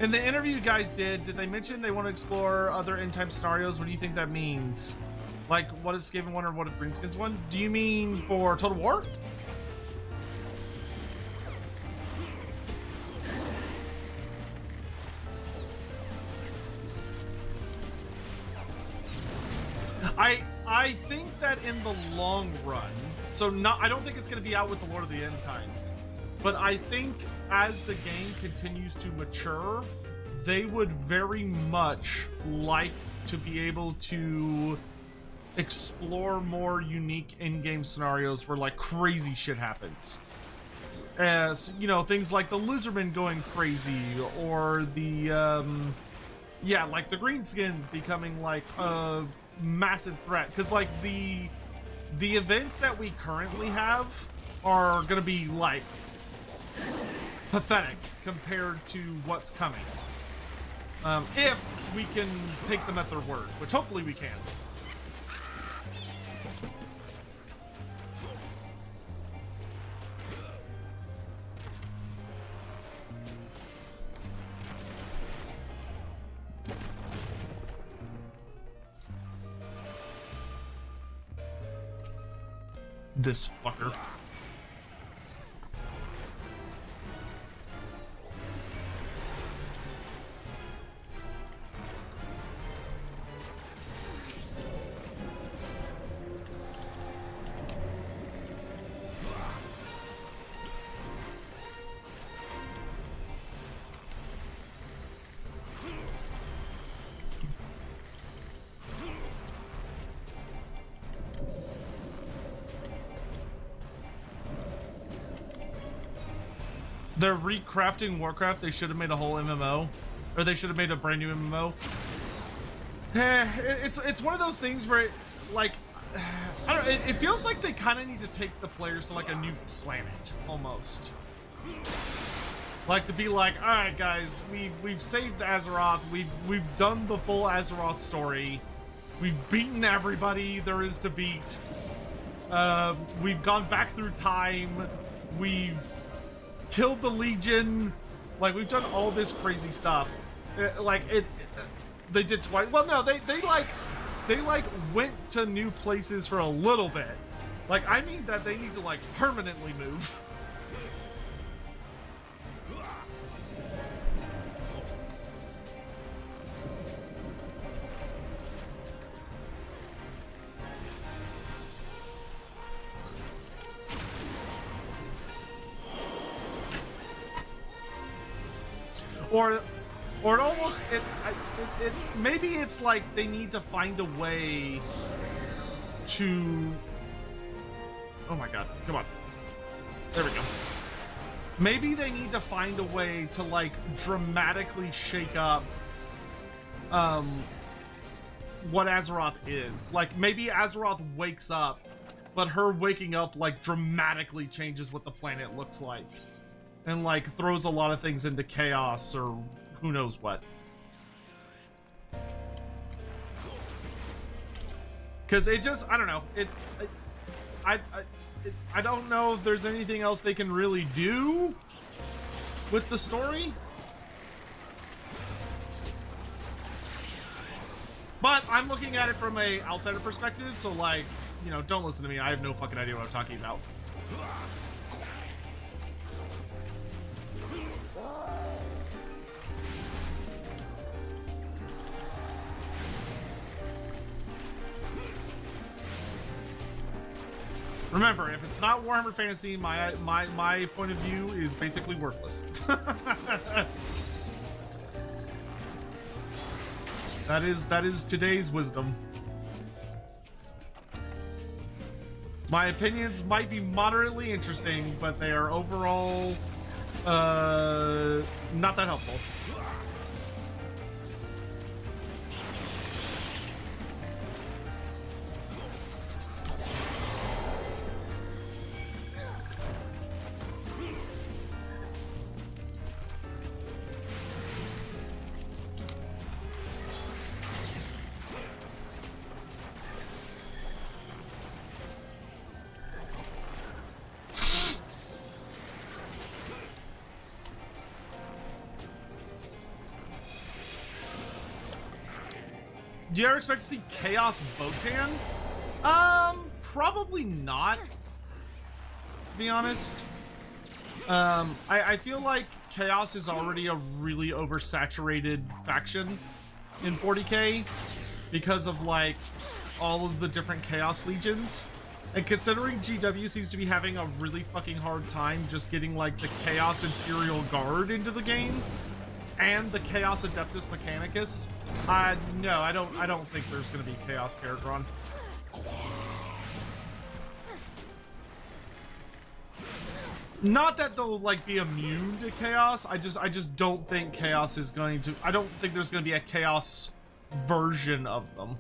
In the interview you guys did they mention they want to explore other end-time scenarios? What do you think that means? Like, what if Skaven won or what if Greenskins won? Do you mean for Total War? I think that in the long run, I don't think it's going to be out with the Lord of the End Times, but I think as the game continues to mature, they would very much like to be able to explore more unique in-game scenarios where like crazy shit happens. As you know, things like the lizardmen going crazy, or the like the greenskins becoming like a massive threat, because like the events that we currently have are gonna be like pathetic compared to what's coming, if we can take them at their word, which hopefully we can. This fucker. They're recrafting Warcraft. They should have made a whole MMO, or they should have made a brand new MMO. It's one of those things where, like, I don't know. It feels like they kind of need to take the players to like a new planet almost. Like to be like, all right, guys, we've saved Azeroth. We've done the full Azeroth story. We've beaten everybody there is to beat. We've gone back through time. We've killed the Legion. Like, we've done all this crazy stuff. They did twice. Well, no, they went to new places for a little bit. Like, I mean that they need to like permanently move. Or it almost maybe it's like they need to find a way to. Oh my god! Come on. There we go. Maybe they need to find a way to like dramatically shake up what Azeroth is. Like maybe Azeroth wakes up, but her waking up like dramatically changes what the planet looks like. And like throws a lot of things into chaos or who knows what. Because it just, I don't know. I don't know if there's anything else they can really do with the story. But I'm looking at it from a outsider perspective, so like, you know, don't listen to me. I have no fucking idea what I'm talking about. Remember, if it's not Warhammer Fantasy, my point of view is basically worthless. That is today's wisdom. My opinions might be moderately interesting, but they are overall not that helpful. Do you ever expect to see Chaos Votan? Probably not, to be honest. I feel like Chaos is already a really oversaturated faction in 40k because of like all of the different Chaos Legions. And considering GW seems to be having a really fucking hard time just getting like the Chaos Imperial Guard into the game and the Chaos Adeptus Mechanicus, no, I don't think there's gonna be Chaos Caradron. Not that they'll like be immune to chaos. I just don't think chaos is going to. I don't think there's going to be a chaos version of them.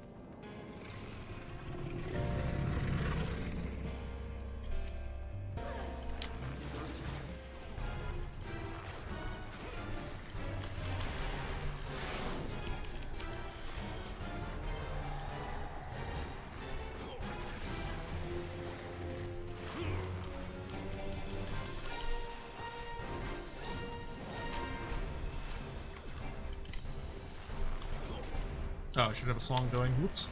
Oh, I should have a song going. Whoops.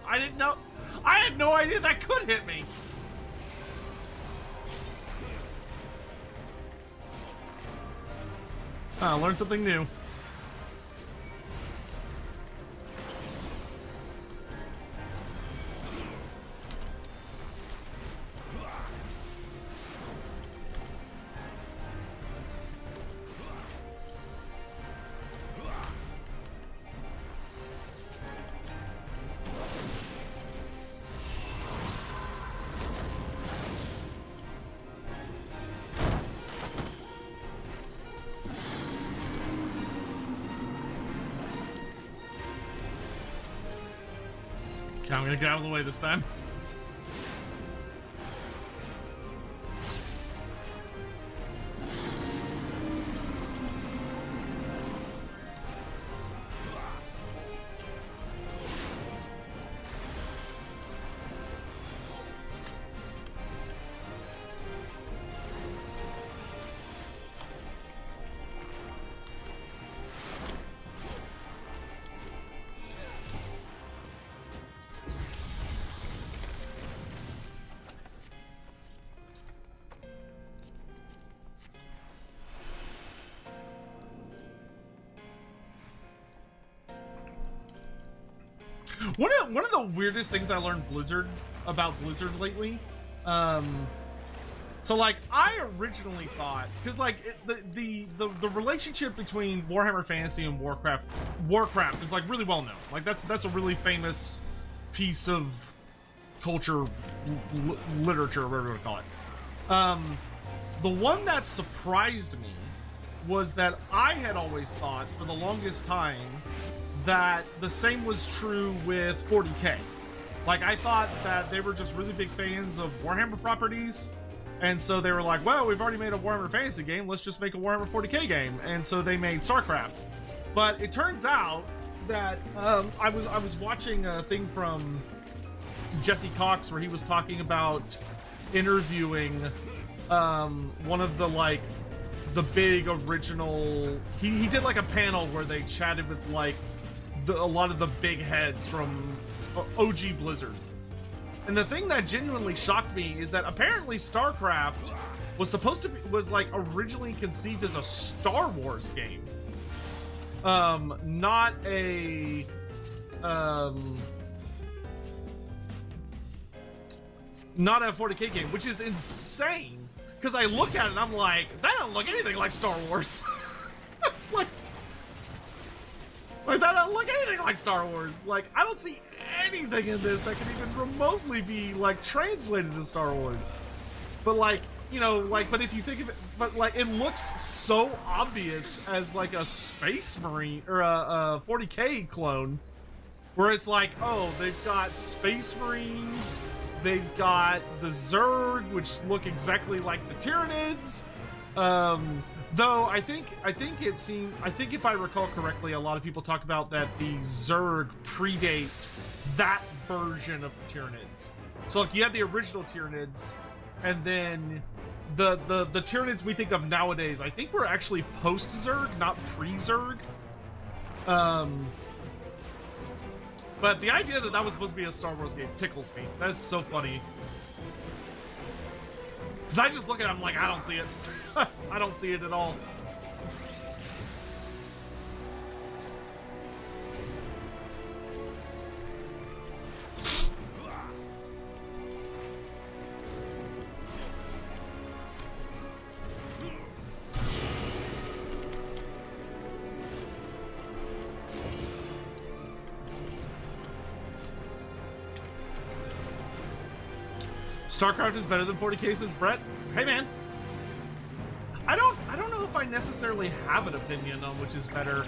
I didn't know. I had no idea that could hit me. Learn something new. Okay, I'm gonna get out of the way this time. One of the weirdest things I learned about Blizzard lately, so like I originally thought, because like the relationship between Warhammer Fantasy and Warcraft is like really well known. Like that's a really famous piece of culture, literature, whatever you want to call it. The one that surprised me was that I had always thought for the longest time that the same was true with 40k. Like I thought that they were just really big fans of Warhammer properties, and so they were like, well, we've already made a Warhammer Fantasy game, let's just make a Warhammer 40k game. And so they made StarCraft. But it turns out that I was watching a thing from Jesse Cox where he was talking about interviewing one of the like the big original, he did like a panel where they chatted with like a lot of the big heads from OG Blizzard. And the thing that genuinely shocked me is that apparently StarCraft was like originally conceived as a Star Wars game. Not a not a 40k game, which is insane. Because I look at it and I'm like, that doesn't look anything like Star Wars. Like that doesn't look anything like Star Wars. Like, I don't see anything in this that can even remotely be, like, translated to Star Wars. But, like, you know, like, but if you think of it, but, like, it looks so obvious as, like, a Space Marine, or a 40k clone, where it's like, oh, they've got Space Marines, they've got the Zerg, which look exactly like the Tyranids. Though I think if I recall correctly, a lot of people talk about that the Zerg predate that version of the Tyranids. So like you had the original Tyranids, and then the Tyranids we think of nowadays, I think were actually post-Zerg, not pre-Zerg. But the idea that that was supposed to be a Star Wars game tickles me. That is so funny. Because I just look at it, I'm like, I don't see it. I don't see it at all. StarCraft is better than 40 cases, Brett. Hey, man. I don't know if I necessarily have an opinion on which is better.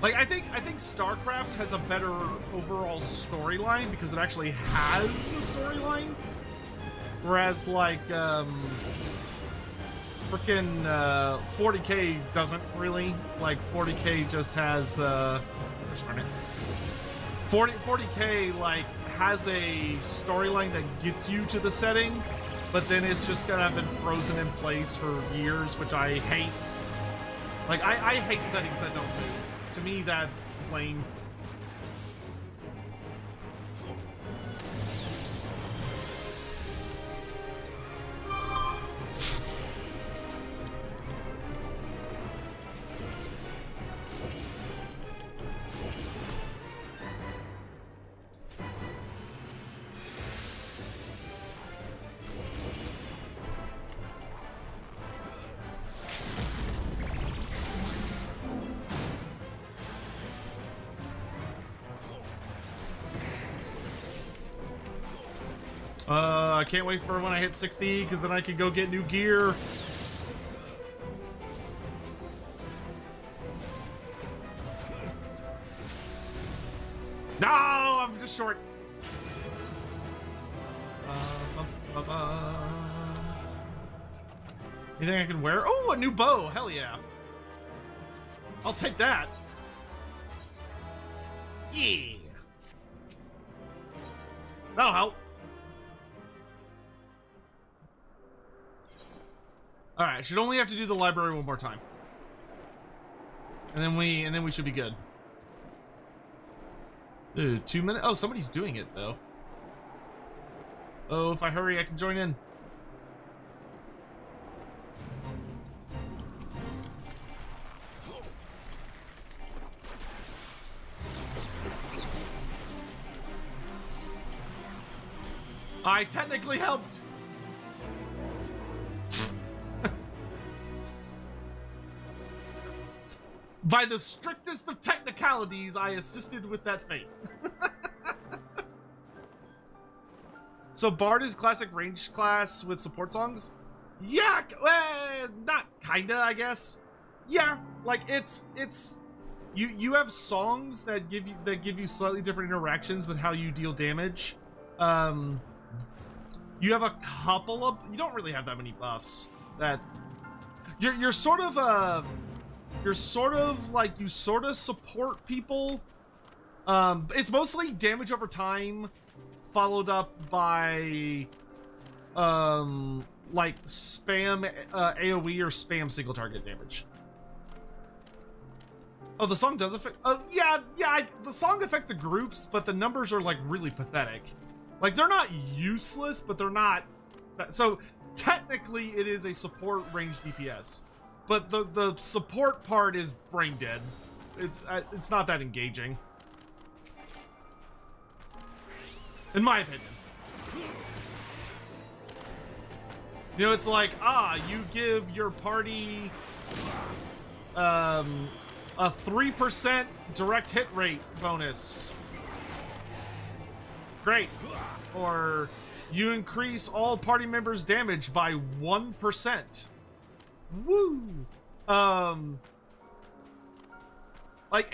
Like, I think StarCraft has a better overall storyline because it actually has a storyline, whereas like freaking 40K doesn't really. Like 40K just has 40K like has a storyline that gets you to the setting, but then it's just gonna have been frozen in place for years, which I hate. Like, I hate settings that don't move. To me, that's plain. I can't wait for when I hit 60, because then I can go get new gear. No, I'm just short. Anything I can wear? Oh, a new bow. Hell yeah. I'll take that. Yeah. That'll help. All right, should only have to do the library one more time, and then we should be good. Ooh, 2 minutes. Oh, somebody's doing it though. Oh, if I hurry, I can join in. I technically helped. By the strictest of technicalities, I assisted with that fate. So Bard is classic range class with support songs? Yeah, not kinda, I guess. Yeah, like it's you have songs that give you slightly different interactions with how you deal damage. You have a couple of, you don't really have that many buffs. That you're sort of like, you sort of support people. It's mostly damage over time, followed up by like spam AoE or spam single target damage. Oh, the song does affect. Yeah. The song affect the groups, but the numbers are like really pathetic. Like, they're not useless, but they're not. So technically, it is a support range DPS. But the support part is brain dead. It's not that engaging, in my opinion. You know, it's like, you give your party a 3% direct hit rate bonus. Great. Or you increase all party members' damage by 1%. Woo! Like,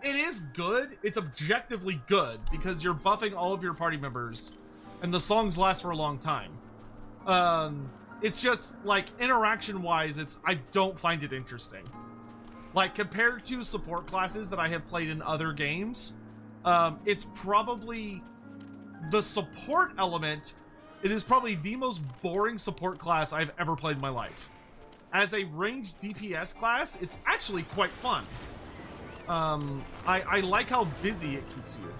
it is good. It's objectively good because you're buffing all of your party members and the songs last for a long time. It's just like interaction wise, I don't find it interesting. Like compared to support classes that I have played in other games, it's probably the support element. It is probably the most boring support class I've ever played in my life. As a ranged DPS class, it's actually quite fun. I like how busy it keeps you.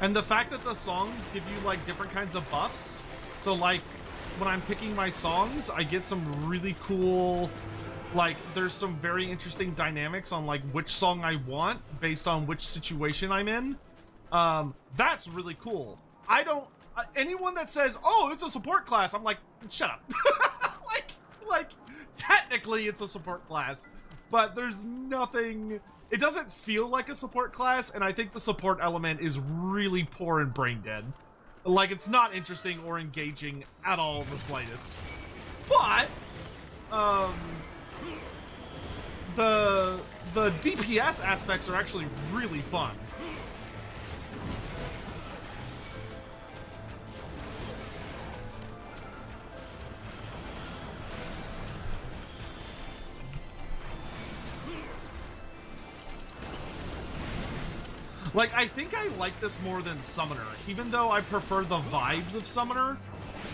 And the fact that the songs give you like different kinds of buffs. So like when I'm picking my songs, I get some really cool, like there's some very interesting dynamics on like which song I want based on which situation I'm in. That's really cool. I don't, anyone that says, oh, it's a support class, I'm like, shut up. like technically it's a support class, but there's nothing, it doesn't feel like a support class, and I think the support element is really poor and brain dead. Like, it's not interesting or engaging at all in the slightest. But, the DPS aspects are actually really fun. Like, I think I like this more than Summoner, even though I prefer the vibes of Summoner.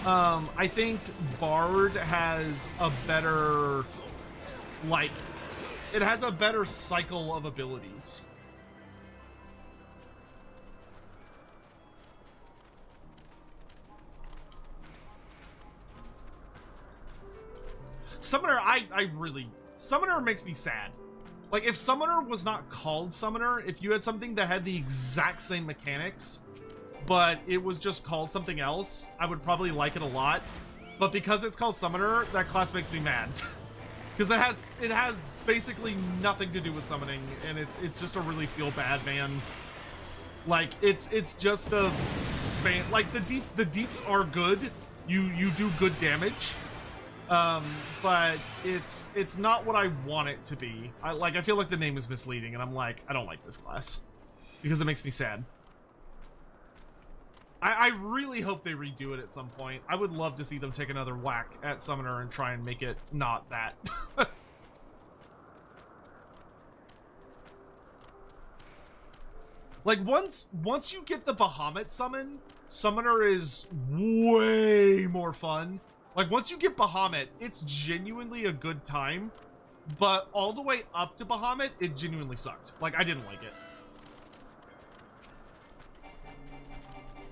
I think Bard has a better, like, it has a better cycle of abilities. Summoner, Summoner makes me sad. Like, if Summoner was not called Summoner, if you had something that had the exact same mechanics, but it was just called something else, I would probably like it a lot. But because it's called Summoner, that class makes me mad. Because it has basically nothing to do with summoning, and it's just a really feel bad, man. Like, it's just a spam. Like, the deeps are good. You do good damage. But it's not what I want it to be. I feel like the name is misleading, and I'm like, I don't like this class because it makes me sad. I really hope they redo it at some point. I would love to see them take another whack at Summoner and try and make it not that. Like, once you get the Bahamut summon, Summoner is way more fun. Like, once you get Bahamut, it's genuinely a good time, but all the way up to Bahamut, it genuinely sucked. Like, I didn't like it.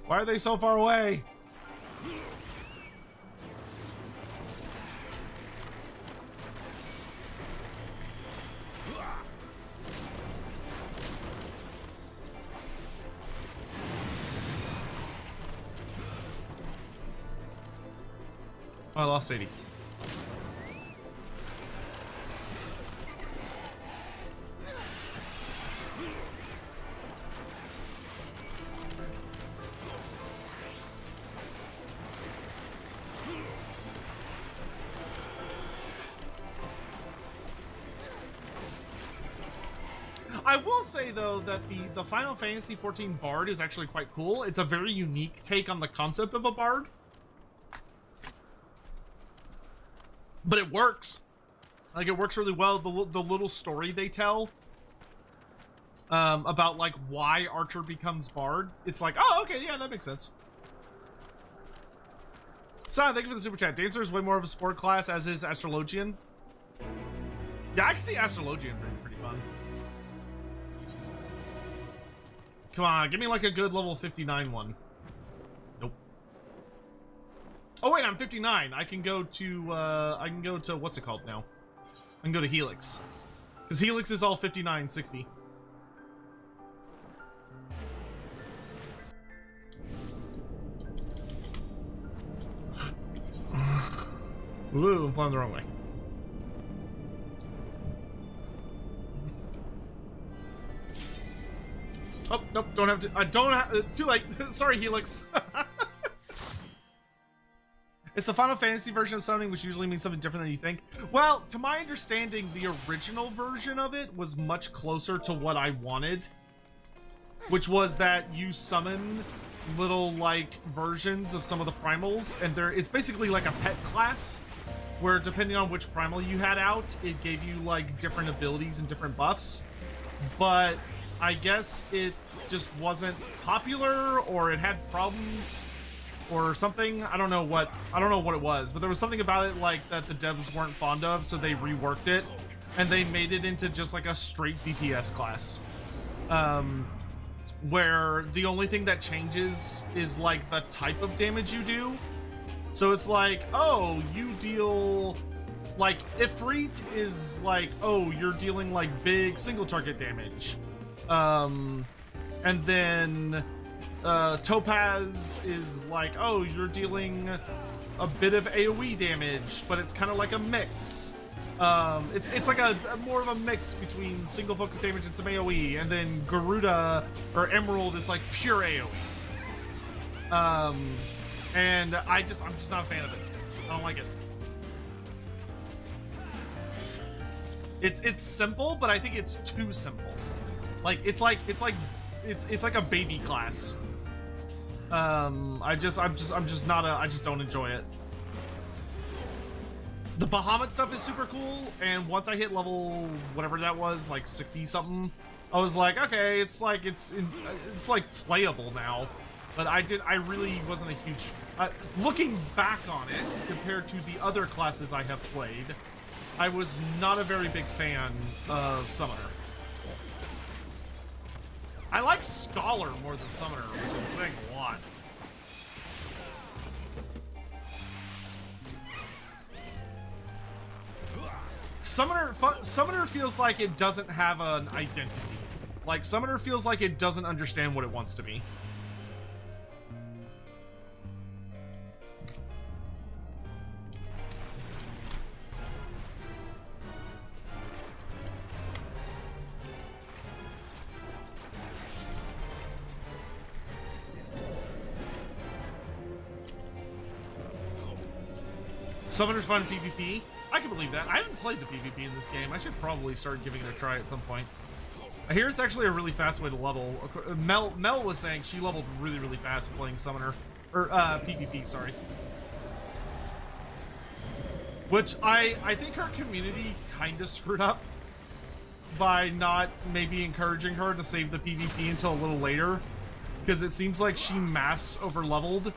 Why are they so far away? Oh, I lost Sadie. I will say, though, that the Final Fantasy XIV Bard is actually quite cool. It's a very unique take on the concept of a Bard. But it works. Like, it works really well. The little story they tell about, like, why Archer becomes Bard. It's like, oh, okay, yeah, that makes sense. So, thank you for the super chat. Dancer is way more of a sport class, as is Astrologian. Yeah, I can see Astrologian being pretty fun. Come on, give me, like, a good level 59 one. Nope. Oh wait, I'm 59. I can go to what's it called now? I can go to Helix. Because Helix is all 59, 60. Ooh, I'm flying the wrong way. Oh, nope, don't have to. I don't have. Too late. Sorry, Helix. It's the Final Fantasy version of summoning, which usually means something different than you think. Well, to my understanding, the original version of it was much closer to what I wanted, which was that you summon little like versions of some of the primals, and it's basically like a pet class where depending on which primal you had out, it gave you like different abilities and different buffs. But I guess it just wasn't popular, or it had problems or something. I don't know what it was, but there was something about it like that the devs weren't fond of, so they reworked it and they made it into just like a straight DPS class. Where the only thing that changes is like the type of damage you do. So it's like, oh, you deal like Ifrit is like, oh, you're dealing like big single target damage. And then Topaz is like, oh, you're dealing a bit of AoE damage, but it's kind of like a mix. It's like a more of a mix between single focus damage and some AoE, and then Garuda or Emerald is like pure AoE. And I'm just not a fan of it. I don't like it. It's simple, but I think it's too simple. Like it's like a baby class. I just don't enjoy it. The Bahamut stuff is super cool, and once I hit level whatever that was, like 60 something, I was like, okay, it's like playable now. But I really wasn't a huge looking back on it compared to the other classes I have played, I was not a very big fan of Summoner. I like Scholar more than Summoner, which is saying a lot. Summoner feels like it doesn't have an identity. Like, Summoner feels like it doesn't understand what it wants to be. Summoner's fun in PvP. I can believe that. I haven't played the PvP in this game. I should probably start giving it a try at some point. I hear it's actually a really fast way to level. Mel was saying she leveled really, really fast playing Summoner. Or, PvP, sorry. Which I think her community kind of screwed up by not maybe encouraging her to save the PvP until a little later. Because it seems like she mass over-leveled.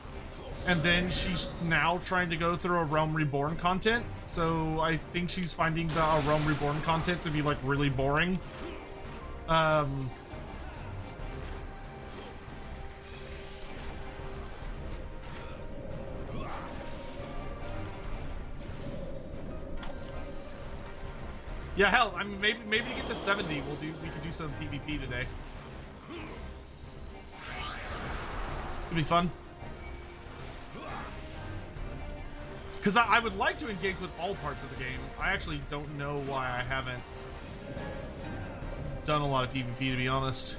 And then she's now trying to go through a Realm Reborn content. So I think she's finding the Realm Reborn content to be like really boring. Yeah, hell, I mean, maybe to get to 70, we can do some PvP today. It'll be fun. Because I would like to engage with all parts of the game. I actually don't know why I haven't done a lot of PvP, to be honest.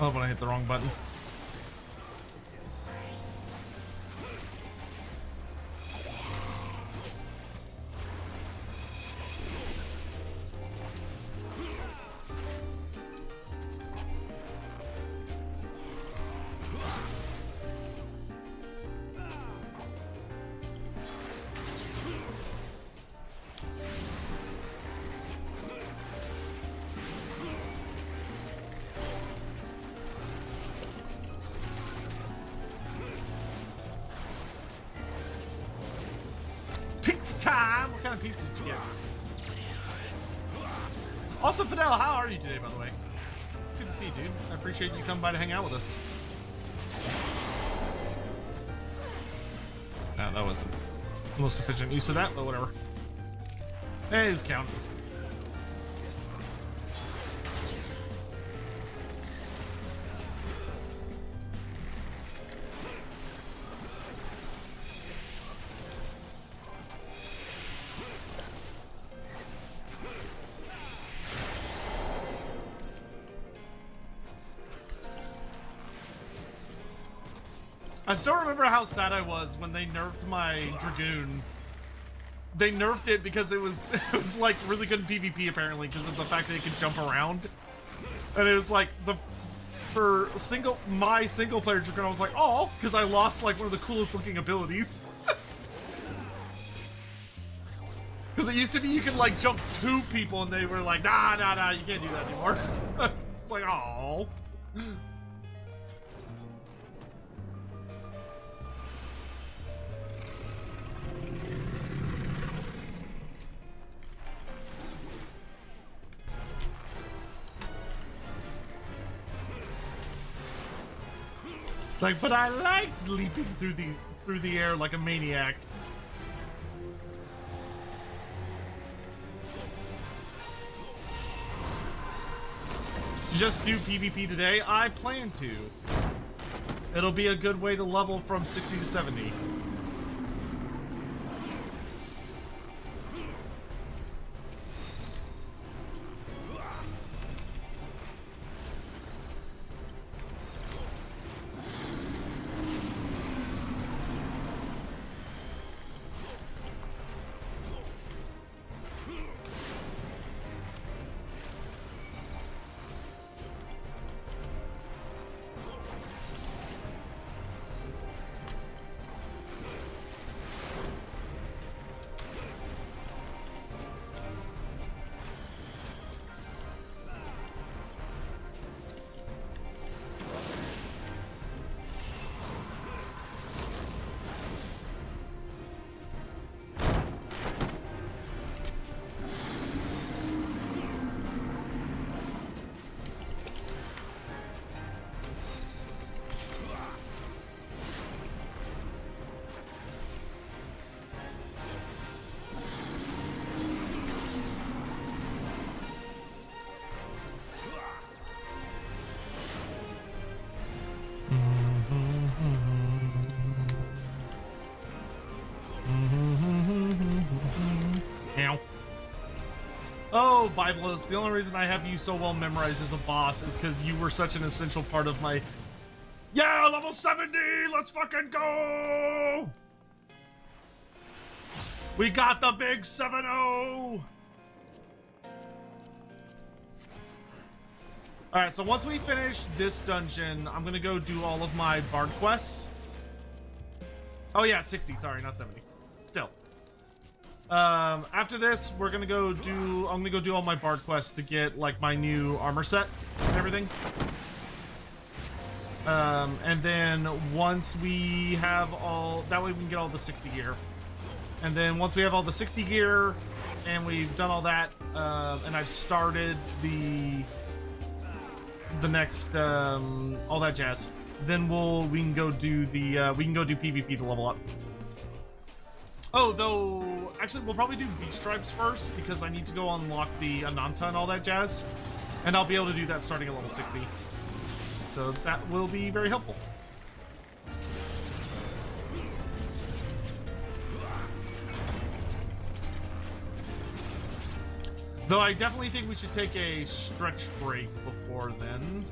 Oh, when I hit the wrong button. time. What kind of pizza did you get? Also, Fidel, how are you today, by the way? It's good to see you, dude. I appreciate you coming by to hang out with us. No, that wasn't the most efficient use of that, but whatever. Hey, it's counting. I still remember how sad I was when they nerfed my Dragoon. They nerfed it because it was like really good in PvP apparently because of the fact that it could jump around. And it was like my single player Dragoon, I was like, oh, because I lost like one of the coolest looking abilities. Because it used to be you could like jump 2 people and they were like, nah, you can't do that anymore. It's like, oh. It's like, but I liked leaping through the air like a maniac. Just do PvP today? I plan to. It'll be a good way to level from 60 to 70. Oh, Biblos, the only reason I have you so well memorized as a boss is because you were such an essential part of my... Yeah, level 70! Let's fucking go! We got the big 7-0! Alright, so once we finish this dungeon, I'm gonna go do all of my bard quests. Oh yeah, 60, sorry, not 70. Still. After this, I'm gonna go do all my bard quests to get, like, my new armor set and everything. And then once we have all... That way we can get all the 60 gear. And then once we have all the 60 gear, and we've done all that, and I've started the next, all that jazz, then we can go do PvP to level up. Oh, though, actually, we'll probably do Beach Tribes first, because I need to go unlock the Ananta and all that jazz. And I'll be able to do that starting at level 60. So that will be very helpful. Though I definitely think we should take a stretch break before then.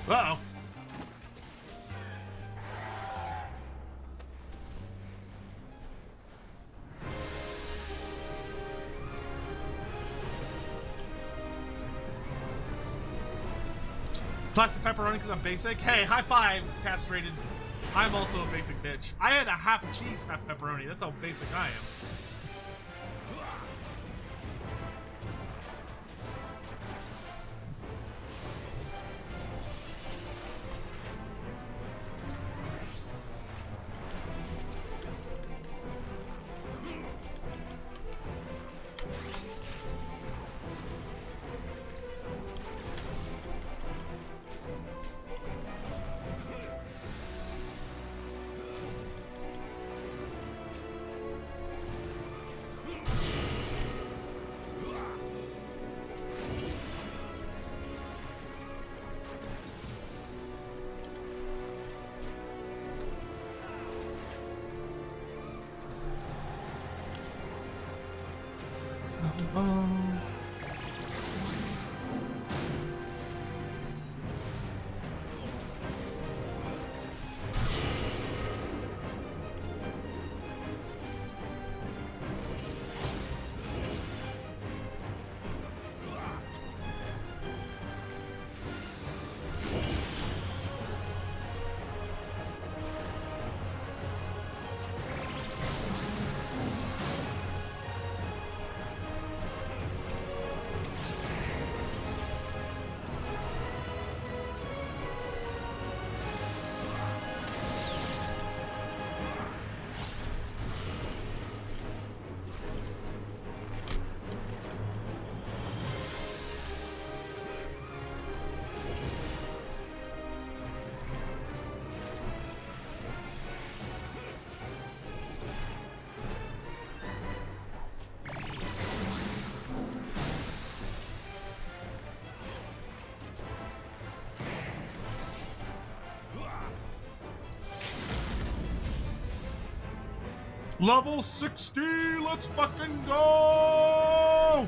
Uh-oh. Plastic pepperoni because I'm basic? Hey, high five, castrated. I'm also a basic bitch. I had a half a cheese, half pepperoni. That's how basic I am. Level 60, let's fucking go!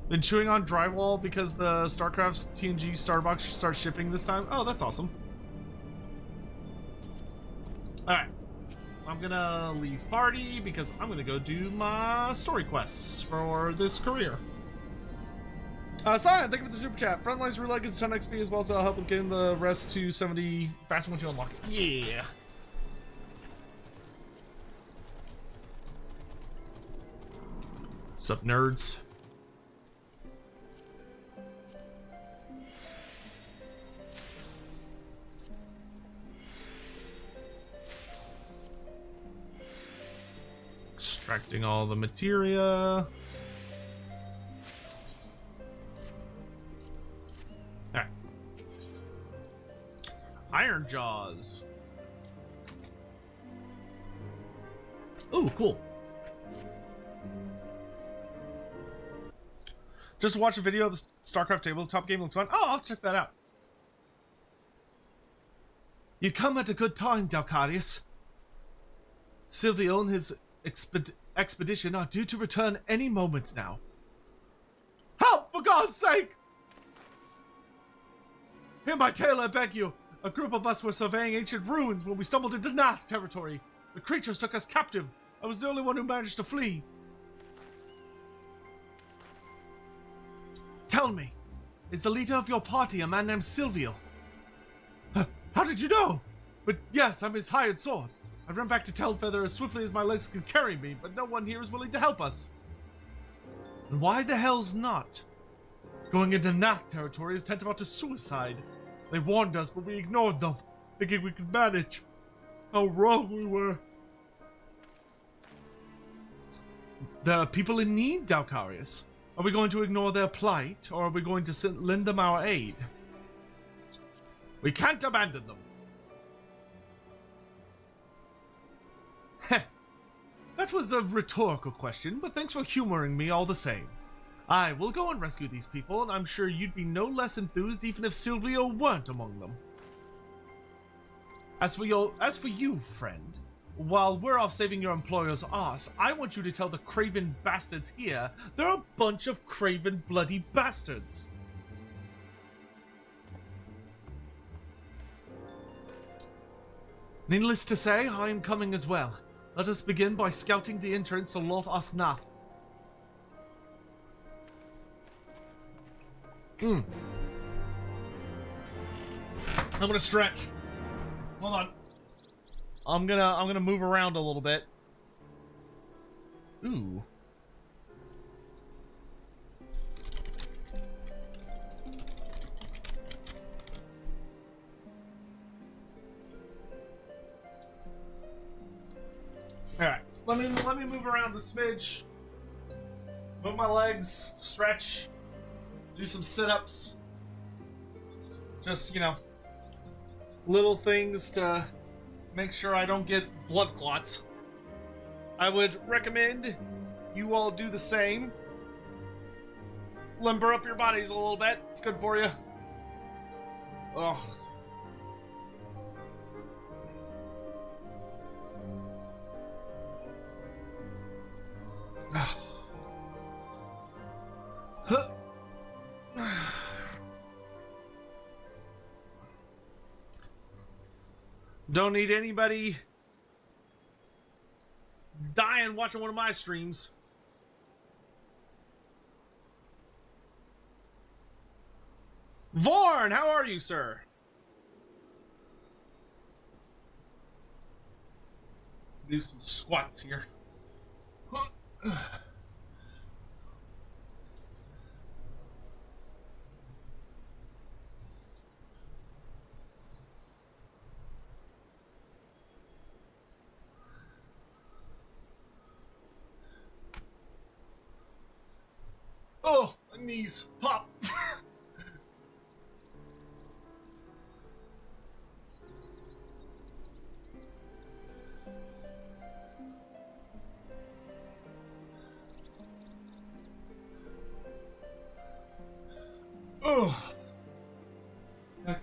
Been chewing on drywall because the StarCraft's TNG Starbucks starts shipping this time. Oh, that's awesome. Alright. I'm gonna leave party because I'm gonna go do my story quests for this career. Sion, thank you for the super chat. Frontlines Roulette gets a ton of XP as well, so I'll help with getting the rest to 70 fast once you unlock it. Yeah. Sup, nerds? Extracting all the materia. Alright. Iron Jaws. Ooh, cool. Just watch a video of the StarCraft tabletop game. Looks fun. Oh, I'll check that out. You come at a good time, Dalcarius. Silvio and his expedition are due to return any moment now. Help, for God's sake! Hear my tale, I beg you. A group of us were surveying ancient ruins when we stumbled into Nath territory. The creatures took us captive. I was the only one who managed to flee. Tell me, is the leader of your party a man named Silvio? How did you know? But yes, I'm his hired sword. I ran back to Tailfeather as swiftly as my legs could carry me, but no one here is willing to help us. And why the hell's not? Going into Nath territory is tantamount to suicide. They warned us, but we ignored them, thinking we could manage. How wrong we were. There are people in need, Dalcarius. Are we going to ignore their plight, or are we going to lend them our aid? We can't abandon them. Heh. That was a rhetorical question, but thanks for humoring me all the same. I will go and rescue these people, and I'm sure you'd be no less enthused even if Silvio weren't among them. As for you, friend, while we're off saving your employer's ass, I want you to tell the craven bastards here they're a bunch of craven bloody bastards. Needless to say, I am coming as well. Let us begin by scouting the entrance to Loth Asnath. I'm gonna stretch. Hold on. I'm gonna move around a little bit. Ooh. Alright. Let me move around a smidge. Move my legs, stretch, do some sit-ups. Just, you know, little things to make sure I don't get blood clots. I would recommend you all do the same. Limber up your bodies a little bit. It's good for you. Ugh. Don't need anybody dying watching one of my streams. Vorn, how are you, sir? Do some squats here. Oh, my knees pop. Oh. Okay.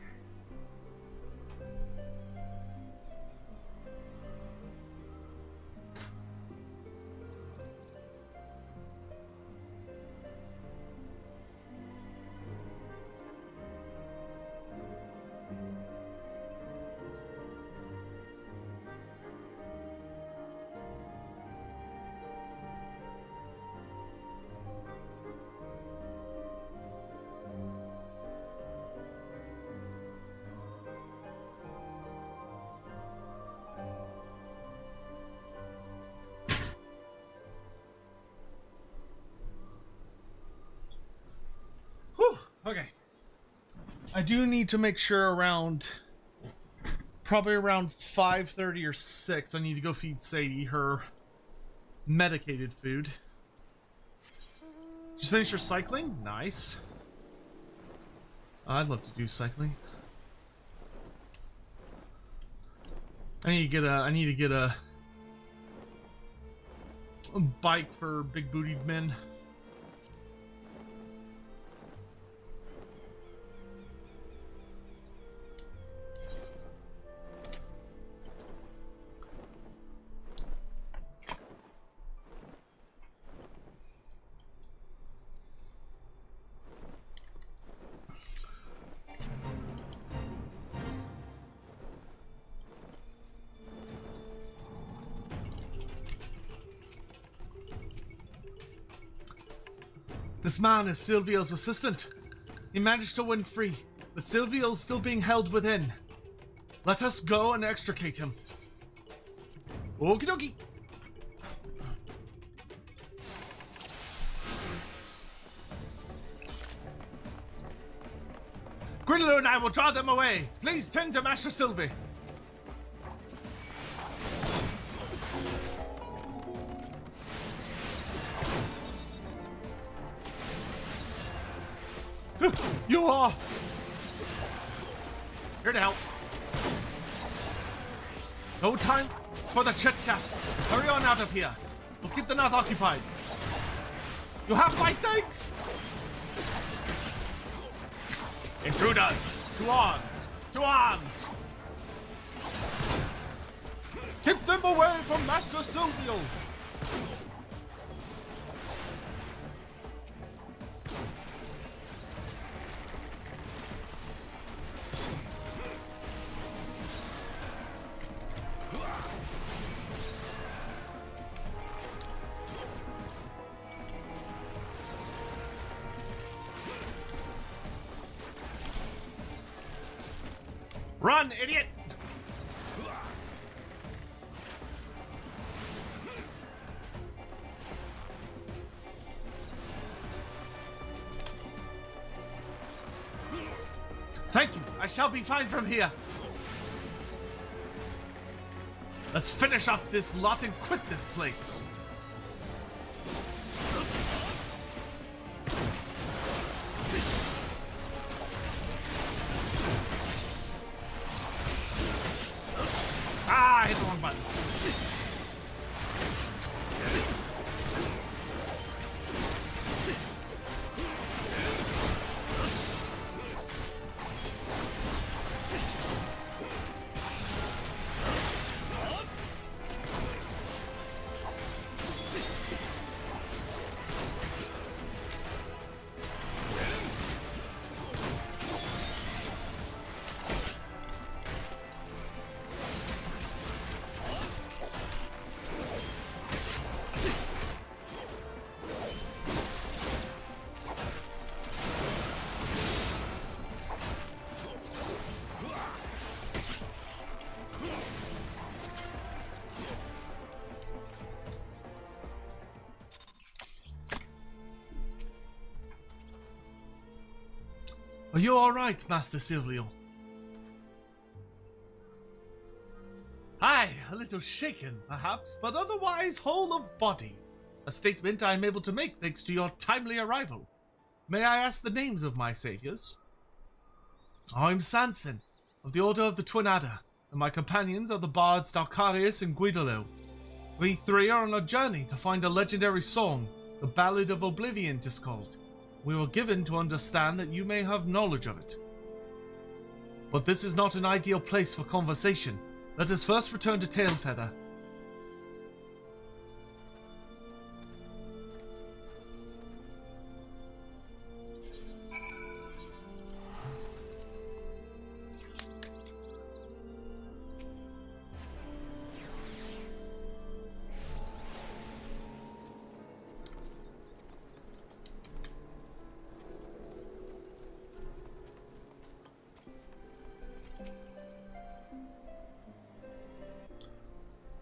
Okay. I do need to make sure probably around 5:30 or 6, I need to go feed Sadie her medicated food. Just finish your cycling? Nice. I'd love to do cycling. I need to get a bike for big bootied men. This man is Silvio's assistant. He managed to win free, but Silvio is still being held within. Let us go and extricate him. Okie dokie. Gridler and I will draw them away. Please tend to Master Sylvie. You are here to help. No time for the chit chat. Hurry on out of here. We'll keep the north occupied. You have my thanks. Intruders, to arms, to arms. Keep them away from Master Silvio! Run, idiot! Thank you. I shall be fine from here. Let's finish up this lot and quit this place. Ah, I hit the wrong button. Are you alright, Master Silvio? Aye, a little shaken, perhaps, but otherwise whole of body. A statement I am able to make thanks to your timely arrival. May I ask the names of my saviors? I'm Sanson, of the Order of the Twin Adder, and my companions are the bards Dalcarius and Guidolo. We three are on a journey to find a legendary song, the Ballad of Oblivion 'tis called. We were given to understand that you may have knowledge of it. But this is not an ideal place for conversation. Let us first return to Tailfeather.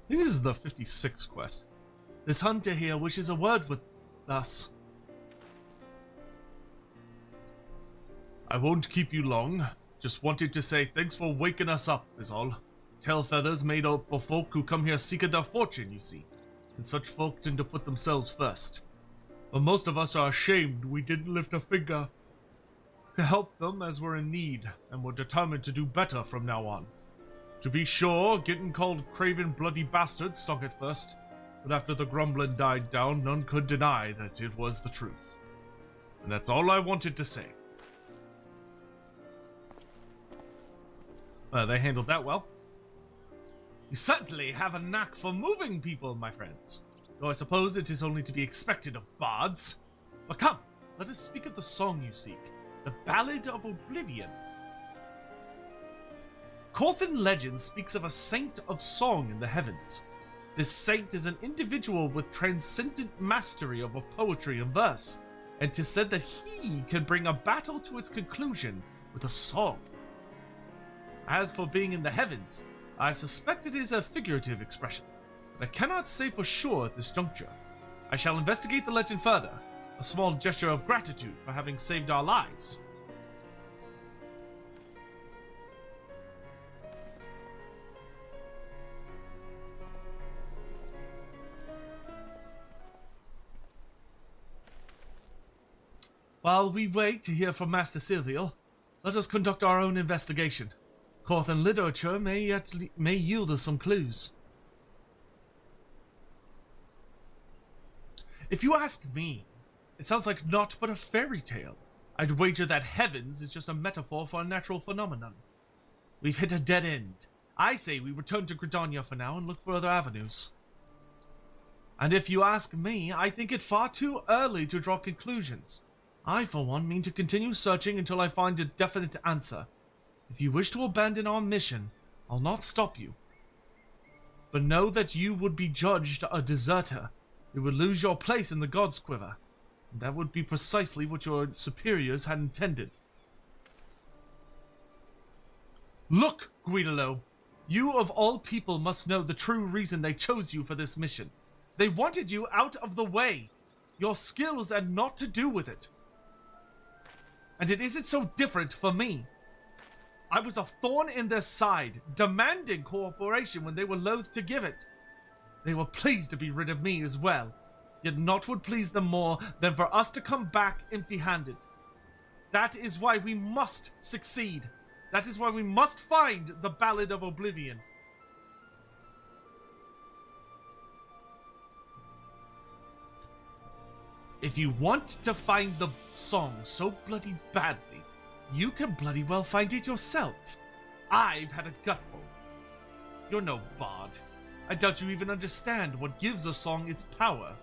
I think this is the 56th quest. This hunter here wishes a word with us. I won't keep you long. Just wanted to say thanks for waking us up, is all. Tailfeather's made up for folk who come here seeking their fortune, you see. And such folk tend to put themselves first. But most of us are ashamed we didn't lift a finger to help them as we're in need, and we're determined to do better from now on. To be sure, getting called craven bloody bastards stunk at first, but after the grumbling died down, none could deny that it was the truth. And that's all I wanted to say. They handled that well. You certainly have a knack for moving people, my friends, though I suppose it is only to be expected of bards. But come, let us speak of the song you seek, the Ballad of Oblivion. Corthan legend speaks of a saint of song in the heavens. This saint is an individual with transcendent mastery over poetry and verse, and 'tis said that he can bring a battle to its conclusion with a song. As for being in the heavens, I suspect it is a figurative expression, but I cannot say for sure at this juncture. I shall investigate the legend further, a small gesture of gratitude for having saved our lives. While we wait to hear from Master Silvio, let us conduct our own investigation. Corthan literature may yield us some clues. If you ask me, it sounds like naught but a fairy tale. I'd wager that heavens is just a metaphor for a natural phenomenon. We've hit a dead end, I say we return to Gridania for now and look for other avenues. And if you ask me, I think it far too early to draw conclusions. I, for one, mean to continue searching until I find a definite answer. If you wish to abandon our mission, I'll not stop you. But know that you would be judged a deserter. You would lose your place in the God's Quiver. And that would be precisely what your superiors had intended. Look, Guidolo, you of all people must know the true reason they chose you for this mission. They wanted you out of the way. Your skills had naught to do with it. And it isn't so different for me. I was a thorn in their side, demanding cooperation when they were loath to give it. They were pleased to be rid of me as well, yet naught would please them more than for us to come back empty-handed. That is why we must succeed. That is why we must find the Ballad of Oblivion. If you want to find the song so bloody badly, you can bloody well find it yourself. I've had a gutful. You're no bard. I doubt you even understand what gives a song its power.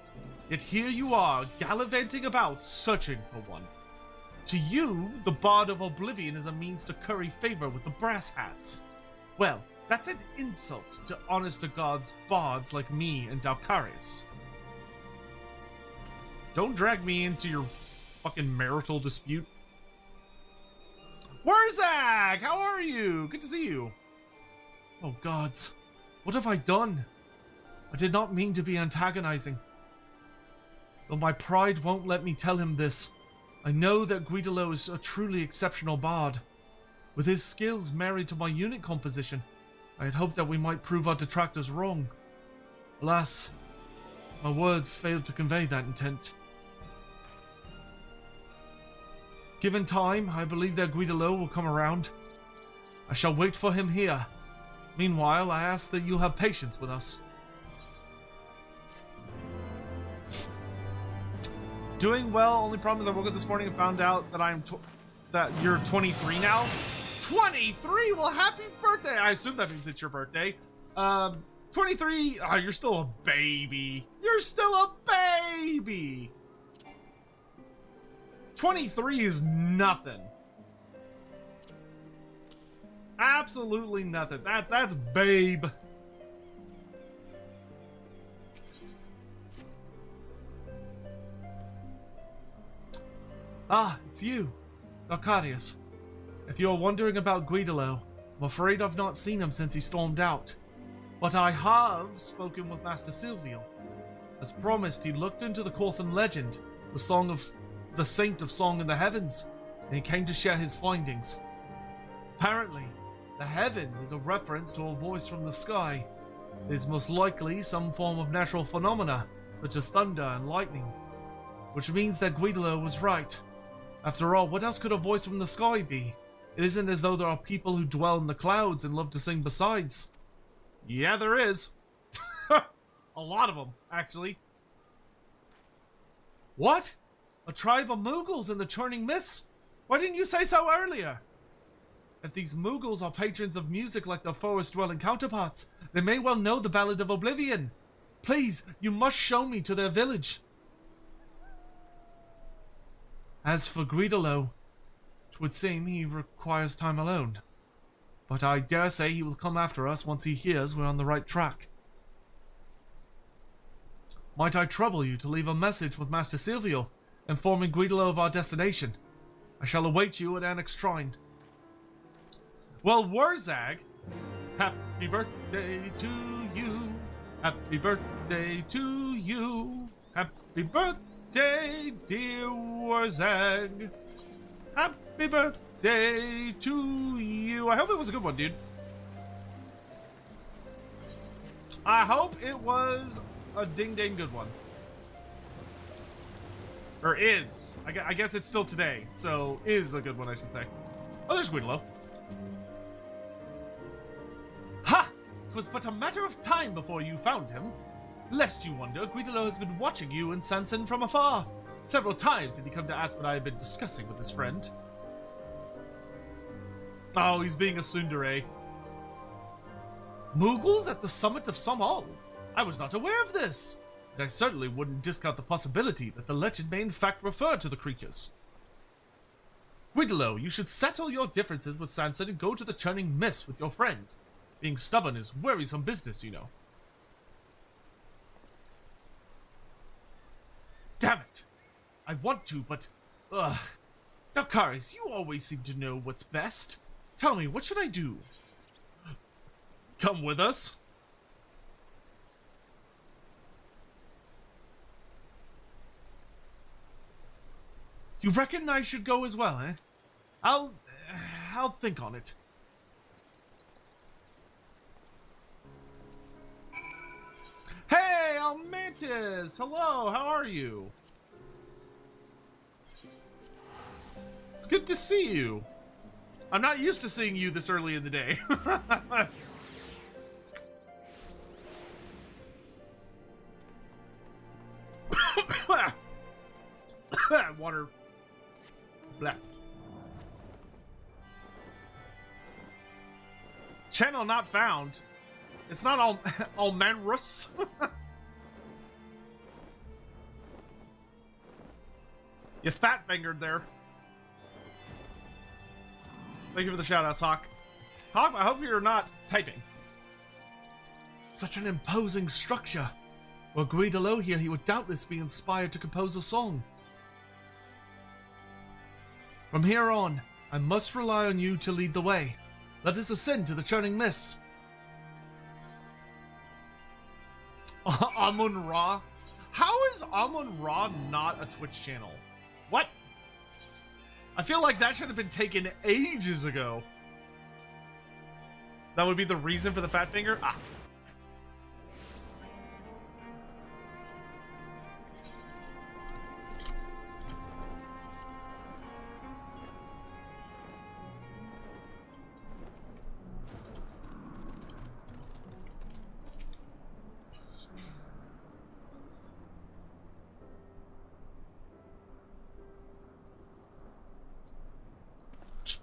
Yet here you are, gallivanting about, searching for one. To you, the Bard of Oblivion is a means to curry favor with the brass hats. Well, that's an insult to honest-to-God's bards like me and Dalcaris. Don't drag me into your fucking marital dispute. Wurzag! How are you? Good to see you. Oh gods, what have I done? I did not mean to be antagonizing. Though my pride won't let me tell him this, I know that Guidolo is a truly exceptional bard. With his skills married to my unit composition, I had hoped that we might prove our detractors wrong. Alas, my words failed to convey that intent. Given time, I believe that Guidolo will come around. I shall wait for him here. Meanwhile, I ask that you have patience with us. Doing well. Only problem is I woke up this morning and found out that that you're 23 now. 23? Well, happy birthday! I assume that means it's your birthday. 23. Oh, you're still a baby. You're still a baby. 23 is nothing. Absolutely nothing. That's babe. Ah, it's you, Arcadius. If you're wondering about Guidolo, I'm afraid I've not seen him since he stormed out. But I have spoken with Master Silvio. As promised, he looked into the Corthan legend, the song of the Saint of Song in the Heavens, and he came to share his findings. Apparently, the heavens is a reference to a voice from the sky. It is most likely some form of natural phenomena, such as thunder and lightning. Which means that Guidolo was right. After all, what else could a voice from the sky be? It isn't as though there are people who dwell in the clouds and love to sing besides. Yeah, there is. A lot of them, actually. What? A tribe of Moogles in the Churning Mists? Why didn't you say so earlier? If these Moogles are patrons of music like their forest-dwelling counterparts, they may well know the Ballad of Oblivion. Please, you must show me to their village. As for Guidolo, it would seem he requires time alone. But I dare say he will come after us once he hears we're on the right track. Might I trouble you to leave a message with Master Silvio, informing Guidolo of our destination? I shall await you at Annex Shrine. Well, Wurzag, happy birthday to you. Happy birthday to you. Happy birthday, dear Wurzag. Happy birthday to you. I hope it was a good one, dude. I hope it was a ding-dang good one. Or is. I guess it's still today, so is a good one, I should say. Oh, there's Guidolo. Ha! 'Twas but a matter of time before you found him. Lest you wonder, Guidolo has been watching you and Sanson from afar. Several times did he come to ask what I had been discussing with his friend. Oh, he's being a tsundere. Moogles at the summit of Somol? I was not aware of this. And I certainly wouldn't discount the possibility that the legend may in fact refer to the creatures. Guidolo, you should settle your differences with Sanson and go to the Churning Mist with your friend. Being stubborn is worrisome business, you know. Damn it! I want to, but... Ugh. Dalkaris, you always seem to know what's best. Tell me, what should I do? Come with us? You reckon I should go as well, eh? I'll think on it. Hey, Almantis! Hello, how are you? It's good to see you. I'm not used to seeing you this early in the day. Water. Blah. Channel not found. It's not all Almanrus. You fat fingered there. Thank you for the shout outs, Hawk. Hawk, I hope you're not typing. Such an imposing structure. Were Guidolo here, he would doubtless be inspired to compose a song. From here on, I must rely on you to lead the way. Let us ascend to the Churning Mist. Amun-Ra? How is Amun-Ra not a Twitch channel? What? I feel like that should have been taken ages ago. That would be the reason for the fat finger? Ah.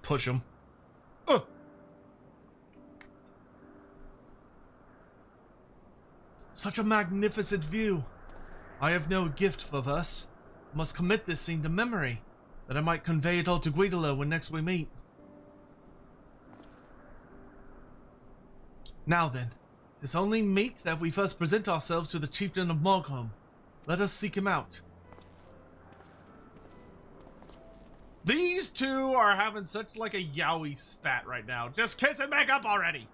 Push him. Such a magnificent view. I have no gift for verse. I must commit this scene to memory, that I might convey it all to Guidolo when next we meet. Now then, 'tis only meet that we first present ourselves to the chieftain of Mogholm. Let us seek him out. These two are having such like a yaoi spat right now. Just kiss and make up already.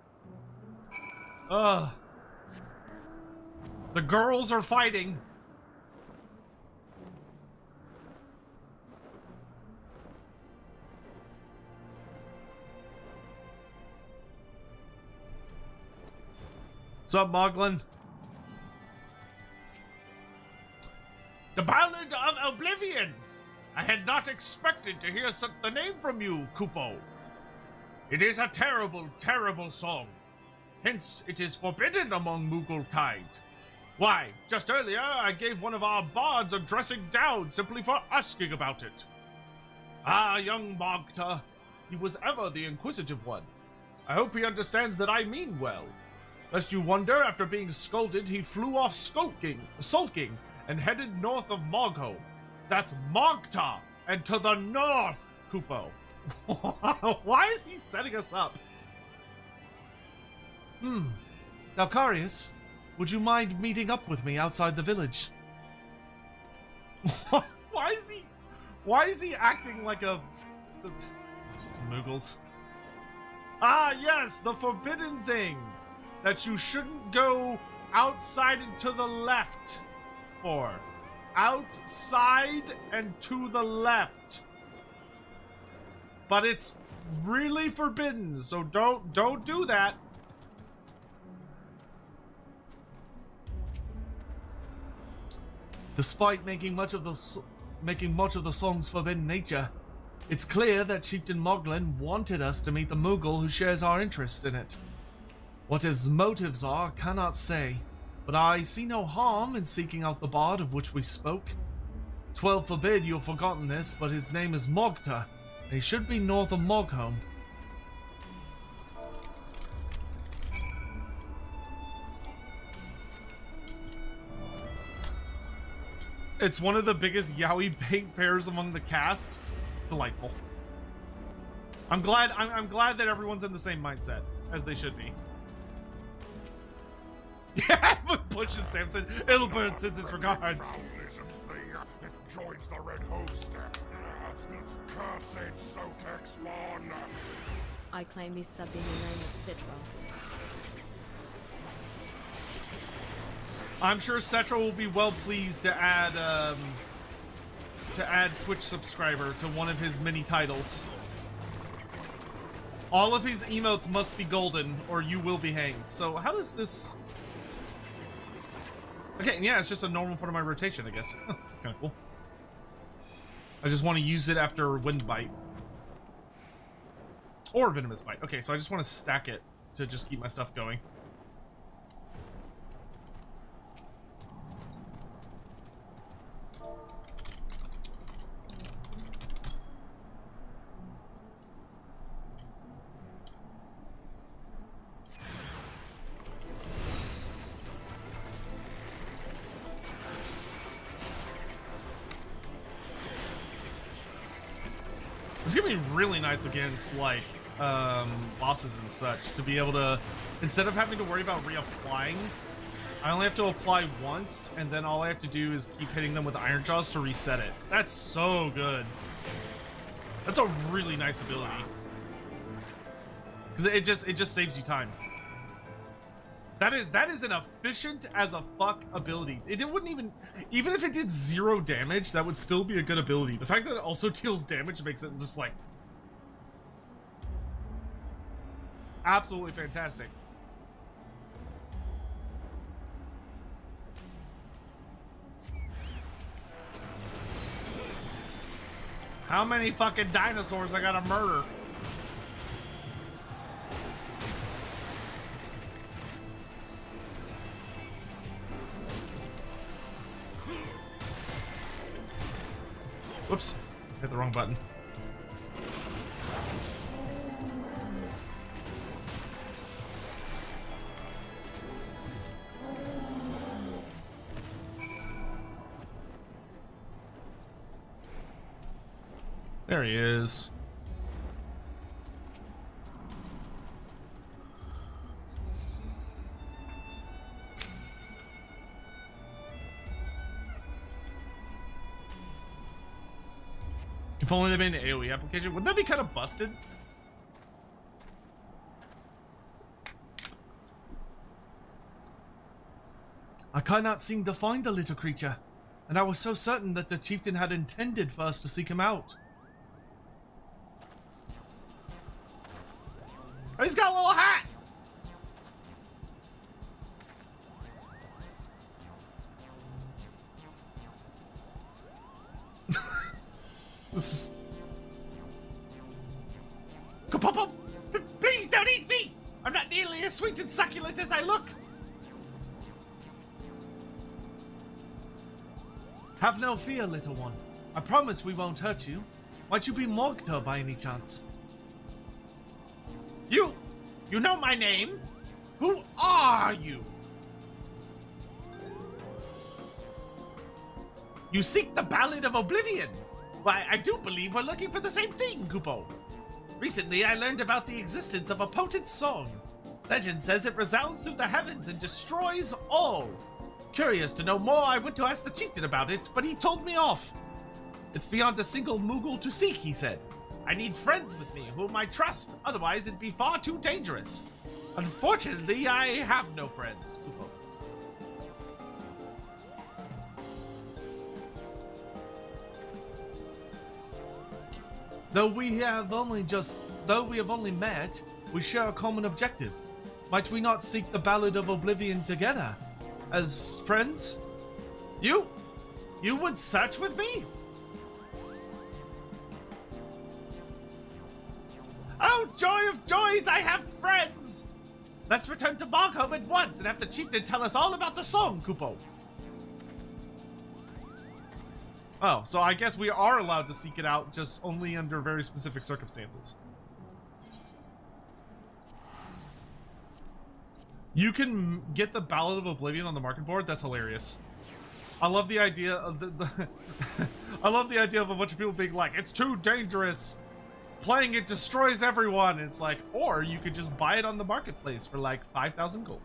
Ugh. The girls are fighting. Sup, Moglin? The Ballad of Oblivion! I had not expected to hear such the name from you, Kupo. It is a terrible, terrible song. Hence, it is forbidden among Moogle kind. Why, just earlier I gave one of our bards a dressing down simply for asking about it. Ah, young Mogta, he was ever the inquisitive one. I hope he understands that I mean well. Lest you wonder, after being scolded, he flew off sulking, and headed north of Mogholm. That's Mogta, and to the north, Kupo. Why is he setting us up? Dalkarius, would you mind meeting up with me outside the village? Why is he acting like a... Moogles. Ah, yes, the forbidden thing. That you shouldn't go outside and to the left for. Outside and to the left. But it's really forbidden, so don't do that. Despite making much of the song's forbidden nature, it's clear that Chieftain Moglin wanted us to meet the Moogle who shares our interest in it. What his motives are, cannot say, but I see no harm in seeking out the bard of which we spoke. 12 forbid you have forgotten this, but his name is Mogta, and he should be north of Mogholm. It's one of the biggest yaoi paint pairs among the cast. Delightful. I'm glad that everyone's in the same mindset as they should be. Yeah, pushes Samson. It'll burn since his regards. Foulism thing joins the red host. Cursed Sotek spawn. I claim this sub in the name of Citra. I'm sure Cetra will be well pleased to add Twitch subscriber to one of his many titles. All of his emotes must be golden, or you will be hanged. So how does this? Okay, yeah, it's just a normal part of my rotation, I guess. Kind of cool. I just want to use it after Wind Bite. Or Venomous Bite. Okay, so I just want to stack it to just keep my stuff going. It's gonna be really nice against, like, bosses and such, to be able to, instead of having to worry about reapplying, I only have to apply once, and then all I have to do is keep hitting them with Iron Jaws to reset it. That's so good. That's a really nice ability. Because it just saves you time. That is an efficient as a fuck ability. It wouldn't even if it did 0 damage, that would still be a good ability. The fact that it also deals damage makes it just like absolutely fantastic. How many fucking dinosaurs I gotta murder? Whoops, hit the wrong button. There he is. If only they made an AoE application. Wouldn't that be kind of busted? I cannot seem to find the little creature, and I was so certain that the chieftain had intended for us to seek him out. Oh, he's got a little hat! This is... Pop! Please don't eat me! I'm not nearly as sweet and succulent as I look! Have no fear, little one. I promise we won't hurt you. Might you be Morgta by any chance? You know my name? Who are you? You seek the Ballad of Oblivion. Why, I do believe we're looking for the same thing, Kupo. Recently, I learned about the existence of a potent song. Legend says it resounds through the heavens and destroys all. Curious to know more, I went to ask the chieftain about it, but he told me off. It's beyond a single Moogle to seek, he said. I need friends with me whom I trust, otherwise it'd be far too dangerous. Unfortunately, I have no friends, Kupo. Though we have only met, we share a common objective. Might we not seek the Ballad of Oblivion together? As friends? You would search with me? Oh, joy of joys, I have friends! Let's return to Markholm at once and have the chieftain tell us all about the song, Kupo. Oh, so I guess we are allowed to seek it out, just only under very specific circumstances. You can get the Ballad of Oblivion on the market board? That's hilarious. I love the idea of the I love the idea of a bunch of people being like, it's too dangerous. Playing it destroys everyone. It's like, or you could just buy it on the marketplace for like 5,000 gold.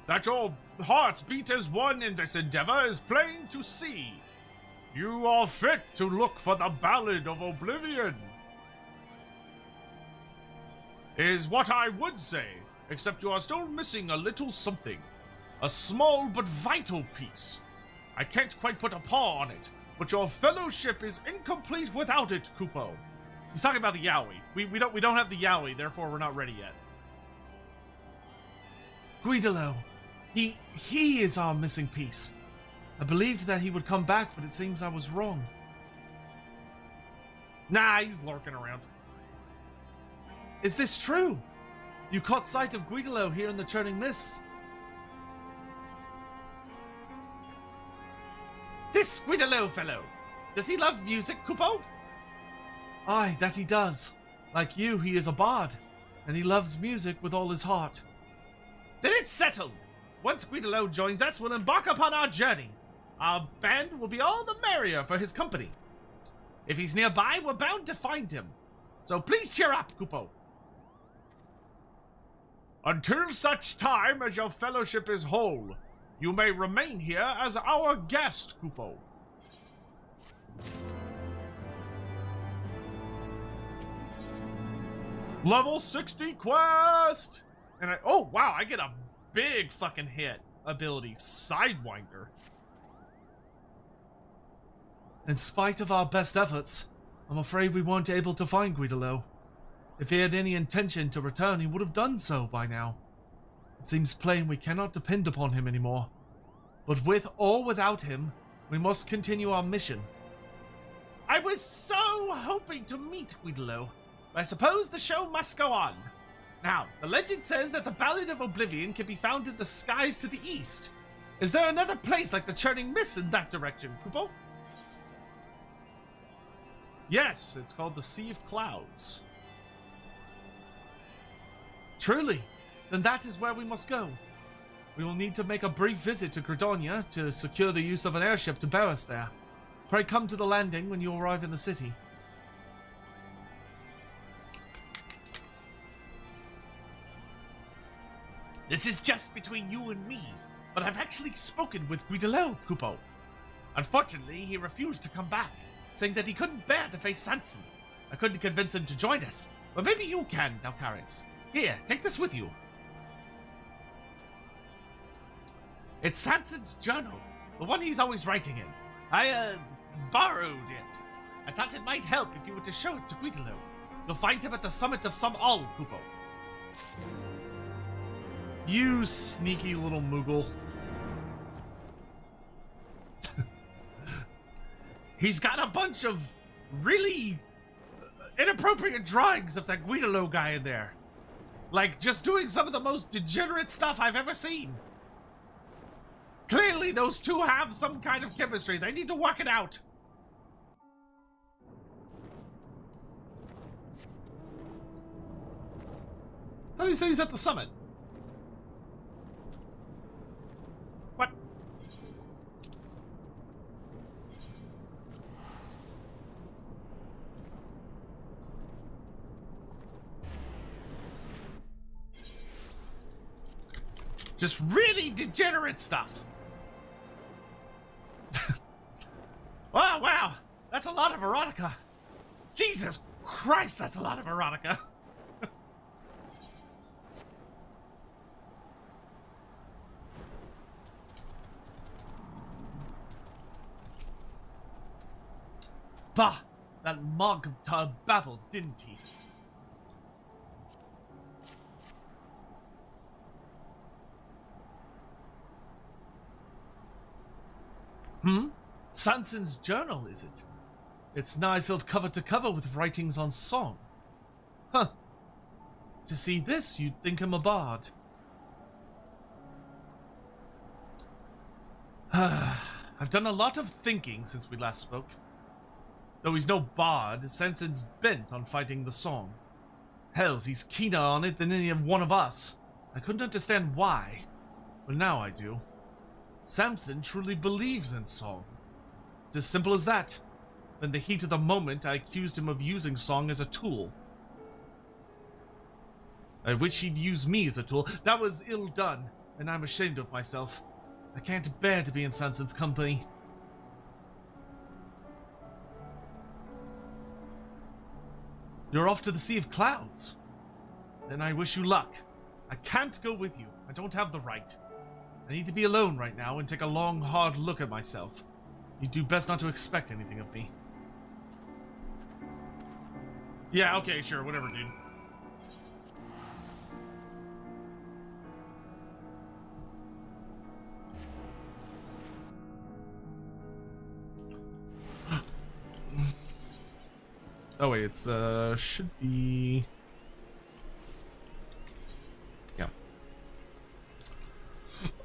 That your hearts beat as one in this endeavor is plain to see. You are fit to look for the Ballad of Oblivion. Is what I would say, except you are still missing a little something. A small but vital piece. I can't quite put a paw on it, but your fellowship is incomplete without it, Kupo. He's talking about the Yowie. We don't have the Yowie, therefore we're not ready yet. Guidolo. He is our missing piece. I believed that he would come back, but it seems I was wrong. Nah, he's lurking around. Is this true? You caught sight of Guidolo here in the churning mist. This Guidolo fellow, does he love music, Kupo? Aye, that he does. Like you, he is a bard, and he loves music with all his heart. Then it's settled. Once Guidolo joins us, we'll embark upon our journey. Our band will be all the merrier for his company. If he's nearby, we're bound to find him. So please cheer up, Kupo. Until such time as your fellowship is whole, you may remain here as our guest, Kupo. Level 60 quest! And oh wow, I get a big fucking hit ability, Sidewinder. In spite of our best efforts, I'm afraid we weren't able to find Guidolo. If he had any intention to return, he would have done so by now. It seems plain we cannot depend upon him anymore. But with or without him, we must continue our mission. I was so hoping to meet Guidolo, but I suppose the show must go on. Now, the legend says that the Ballad of Oblivion can be found in the skies to the east. Is there another place like the Churning Mist in that direction, Kupo? Yes, it's called the Sea of Clouds. Truly, then that is where we must go. We will need to make a brief visit to Credonia to secure the use of an airship to bear us there. Pray come to the landing when you arrive in the city. This is just between you and me, but I've actually spoken with Guidolo, Kupo. Unfortunately, he refused to come back, saying that he couldn't bear to face Sanson. I couldn't convince him to join us, but maybe you can, Dalcarix. Here, take this with you. It's Sanson's journal, the one he's always writing in. I, borrowed it. I thought it might help if you were to show it to Guidolo. You'll find him at the summit of some all, Kupo. You sneaky little Moogle. He's got a bunch of really inappropriate drawings of that Guidolo guy in there. Like, just doing some of the most degenerate stuff I've ever seen. Clearly, those two have some kind of chemistry. They need to work it out. How do you say he's at the summit? What? Just really degenerate stuff. Wow, wow. That's a lot of erotica. Jesus Christ, that's a lot of erotica. Bah! That mug babbled, didn't he? Sanson's journal, is it? It's nigh filled cover to cover with writings on song. Huh. To see this, you'd think him a bard. I've done a lot of thinking since we last spoke. Though he's no bard, Samson's bent on fighting the song. Hells, he's keener on it than any one of us. I couldn't understand why. But now I do. Samson truly believes in song. It's as simple as that. In the heat of the moment, I accused him of using song as a tool. I wish he'd use me as a tool. That was ill done, and I'm ashamed of myself. I can't bear to be in Samson's company. You're off to the Sea of Clouds. Then I wish you luck. I can't go with you. I don't have the right. I need to be alone right now and take a long, hard look at myself. You'd do best not to expect anything of me. Yeah, okay, sure, whatever, dude. Oh wait, it's should be... Yeah.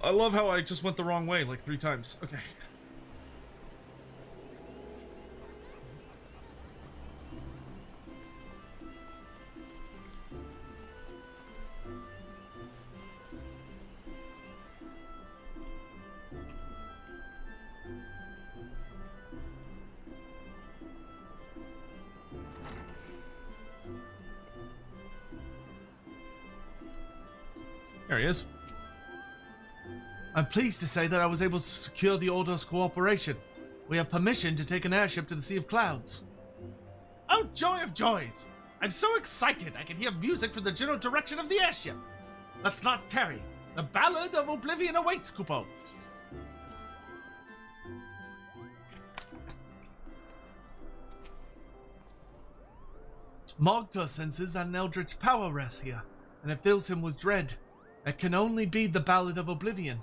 I love how I just went the wrong way like 3 times. Okay. There he is. I'm pleased to say that I was able to secure the Order's cooperation. We have permission to take an airship to the Sea of Clouds. Oh, joy of joys! I'm so excited I can hear music from the general direction of the airship. Let's not tarry. The Ballad of Oblivion awaits, Kupo. Mogta senses that an eldritch power rests here, and it fills him with dread. It can only be the Ballad of Oblivion.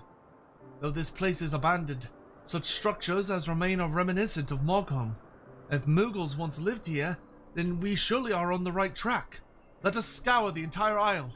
Though this place is abandoned, such structures as remain are reminiscent of Mogholm. If Mughals once lived here, then we surely are on the right track. Let us scour the entire isle.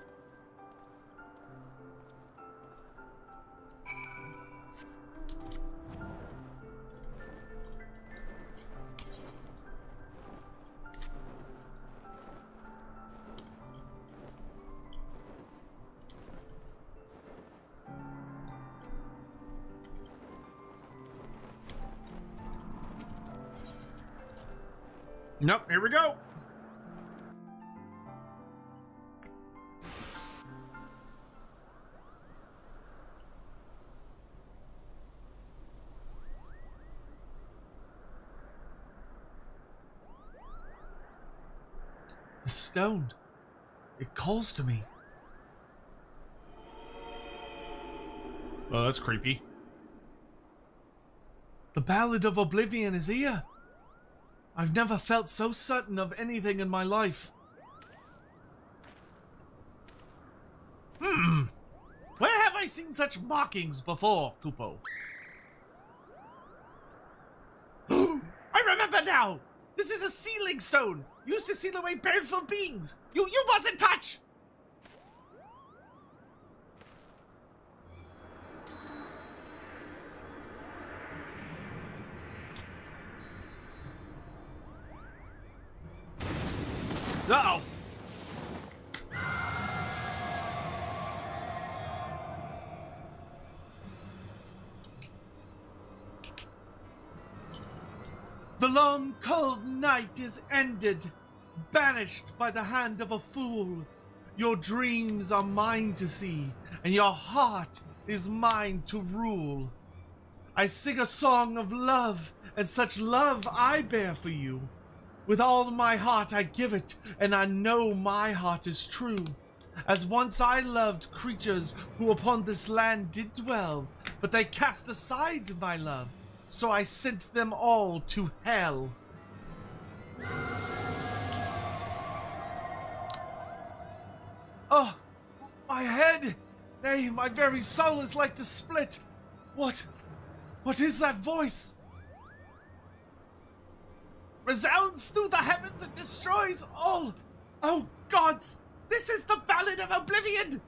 Nope, here we go. The stone. It calls to me. Oh, that's creepy. The Ballad of Oblivion is here. I've never felt so certain of anything in my life. Where have I seen such mockings before, Kupo? I remember now! This is a sealing stone, used to seal away baleful beings! You mustn't touch! Uh-oh! The long, cold night is ended, banished by the hand of a fool. Your dreams are mine to see, and your heart is mine to rule. I sing a song of love, and such love I bear for you. With all my heart I give it, and I know my heart is true. As once I loved creatures who upon this land did dwell, but they cast aside my love, so I sent them all to hell. Oh, my head! Nay, my very soul is like to split. What is that voice? Resounds through the heavens and destroys all! Oh gods! This is the Ballad of Oblivion!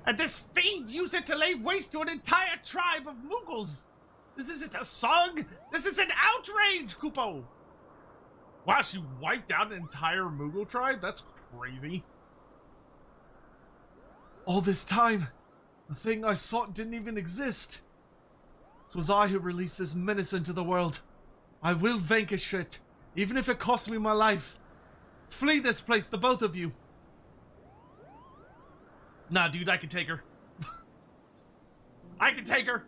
And this fiend used it to lay waste to an entire tribe of Mughals! This isn't a song! This is an outrage, Kupo! Wow, she wiped out an entire Moogle tribe? That's crazy. All this time, the thing I sought didn't even exist. It was I who released this menace into the world. I will vanquish it, even if it costs me my life. Flee this place, the both of you. Nah, dude, I can take her. I can take her.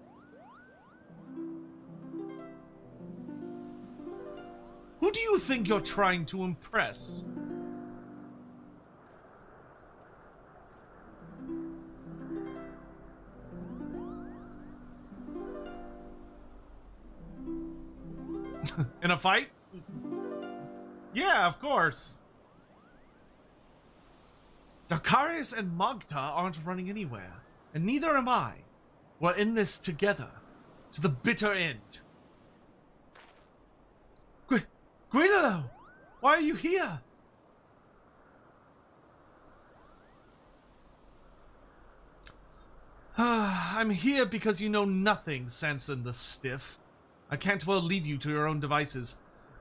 Who do you think you're trying to impress? In a fight? Yeah, of course. Dakarius and Magda aren't running anywhere, and neither am I. We're in this together, to the bitter end. Guillermo, why are you here? I'm here because you know nothing, Sanson the Stiff. I can't well leave you to your own devices.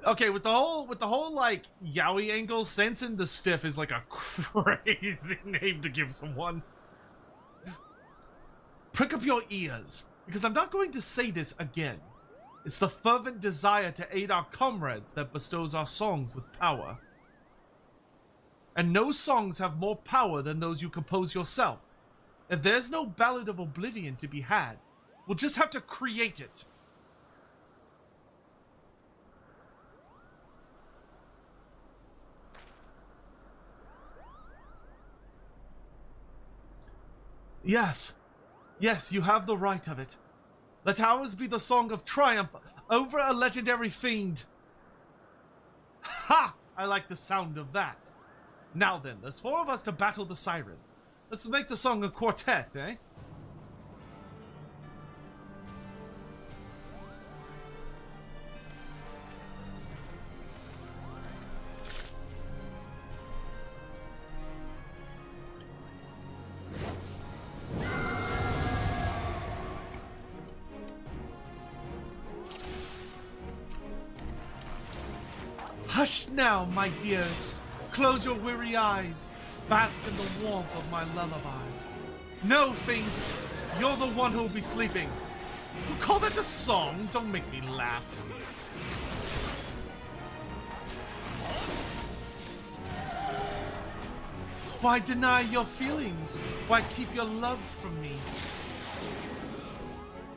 Okay, with the whole like yaoi angle, Sanson the Stiff is like a crazy name to give someone. Prick up your ears, because I'm not going to say this again. It's the fervent desire to aid our comrades that bestows our songs with power. And no songs have more power than those you compose yourself. If there's no Ballad of Oblivion to be had, we'll just have to create it. Yes, you have the right of it. Let ours be the song of triumph over a legendary fiend. Ha! I like the sound of that. Now then, there's 4 of us to battle the siren. Let's make the song a quartet, eh? Hush now, my dears. Close your weary eyes. Bask in the warmth of my lullaby. No, fiend. You're the one who'll be sleeping. You call that a song? Don't make me laugh. Why deny your feelings? Why keep your love from me?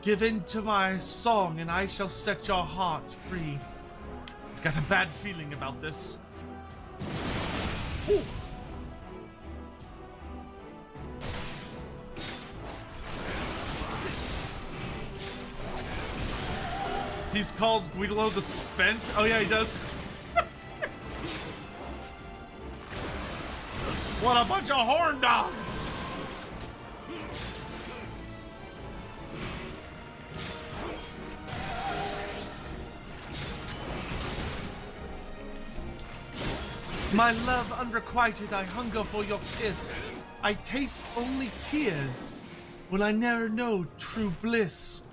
Give in to my song and I shall set your heart free. Got a bad feeling about this. Ooh. He's called Guido the Spent? Oh yeah, he does. What a bunch of horn dogs! My love unrequited, I hunger for your kiss. I taste only tears. Will I never know true bliss?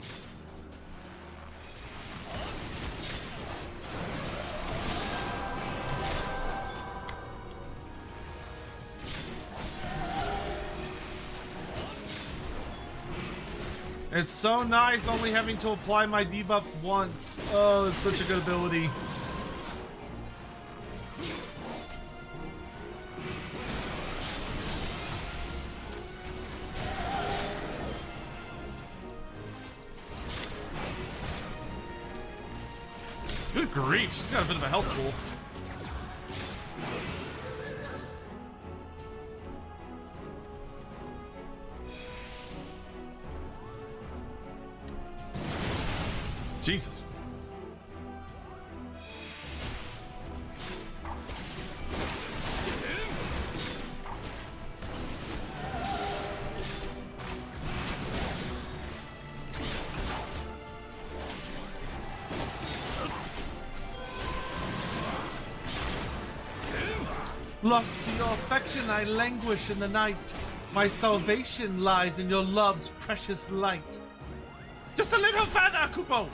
It's so nice only having to apply my debuffs once. Oh, it's such a good ability. Good grief, she's got a bit of a health pool. Jesus. Lost to your affection, I languish in the night. My salvation lies in your love's precious light. Just a little further, Kupo!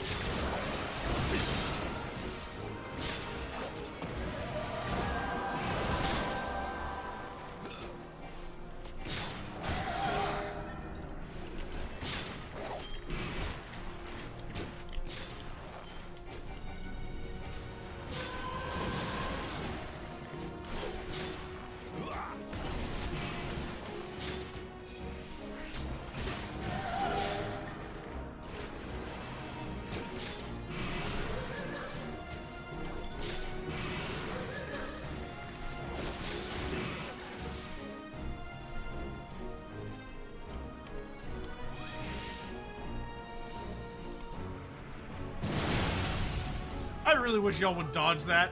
I really wish y'all would dodge that.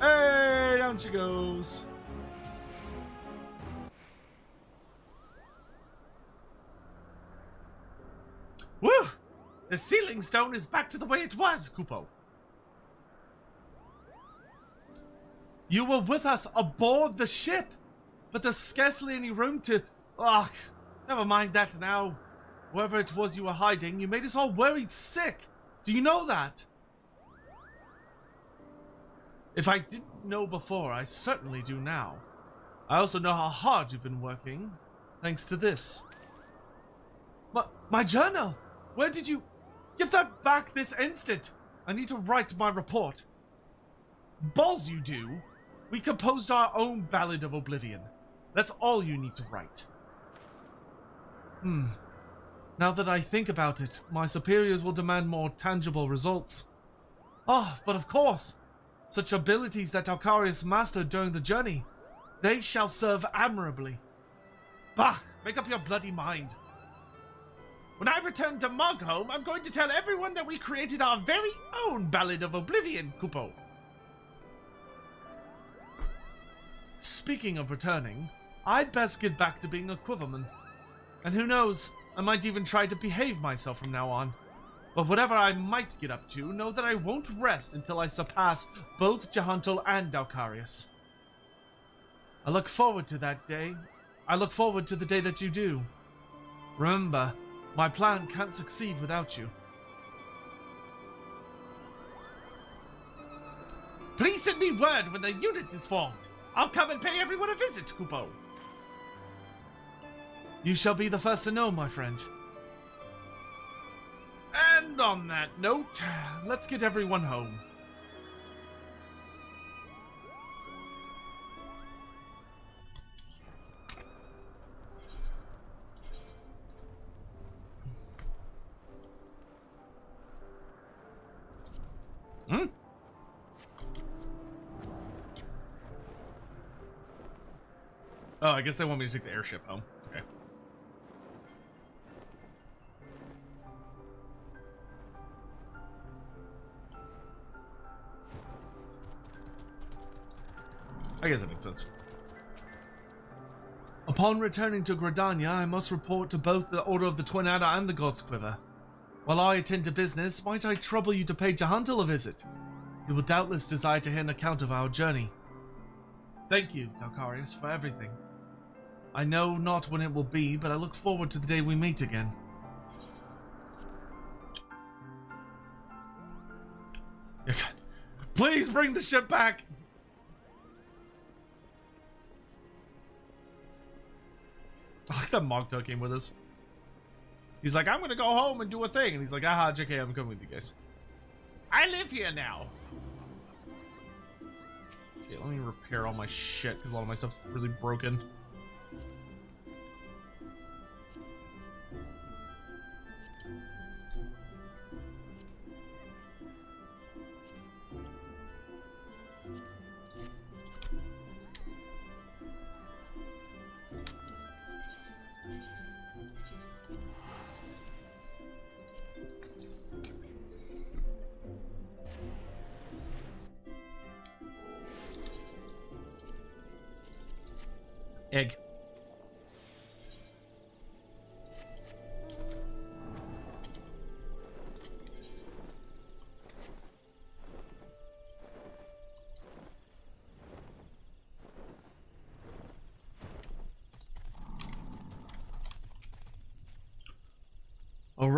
Hey, down she goes. Woo! The sealing stone is back to the way it was, Kupo. You were with us aboard the ship, but there's scarcely any room to... Ugh, never mind that now. Wherever it was you were hiding, you made us all worried sick. Do you know that? If I didn't know before, I certainly do now. I also know how hard you've been working, thanks to this. My journal! Where did you... Give that back this instant! I need to write my report. Balls you do! We composed our own Ballad of Oblivion. That's all you need to write. Now that I think about it, my superiors will demand more tangible results. Oh, but of course, such abilities that Alcarius mastered during the journey, they shall serve admirably. Bah, make up your bloody mind. When I return to Mogholm, I'm going to tell everyone that we created our very own Ballad of Oblivion, Kupo. Speaking of returning, I'd best get back to being a quiverman. And who knows, I might even try to behave myself from now on. But whatever I might get up to, know that I won't rest until I surpass both Jahantel and Alcarius. I look forward to that day. I look forward to the day that you do. Remember, my plan can't succeed without you. Please send me word when the unit is formed. I'll come and pay everyone a visit, Kupo. You shall be the first to know, my friend. And on that note, let's get everyone home. Oh, I guess they want me to take the airship home. Okay. I guess that makes sense. Upon returning to Gridania, I must report to both the Order of the Twin Adder and the God's Quiver. While I attend to business, might I trouble you to pay Jahantel a visit? You will doubtless desire to hear an account of our journey. Thank you, Alcarius, for everything. I know not when it will be, but I look forward to the day we meet again. Please bring the ship back! I like that Mogto came with us. He's like, I'm gonna go home and do a thing. And he's like, aha, JK, I'm coming with you guys. I live here now. Okay, let me repair all my shit, because a lot of my stuff's really broken. Egg.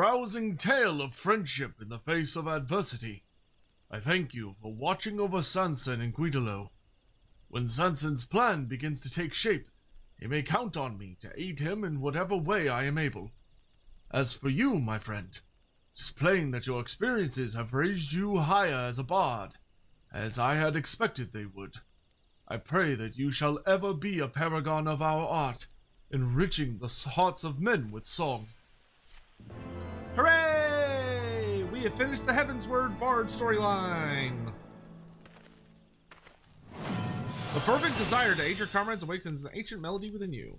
rousing tale of friendship in the face of adversity. I thank you for watching over Sanson and Guidolo. When Sanson's plan begins to take shape, he may count on me to aid him in whatever way I am able. As for you, my friend, it's plain that your experiences have raised you higher as a bard, as I had expected they would. I pray that you shall ever be a paragon of our art, enriching the hearts of men with song. Hooray! We have finished the Heavensward Bard storyline. The fervent desire to aid your comrades awakens an ancient melody within you.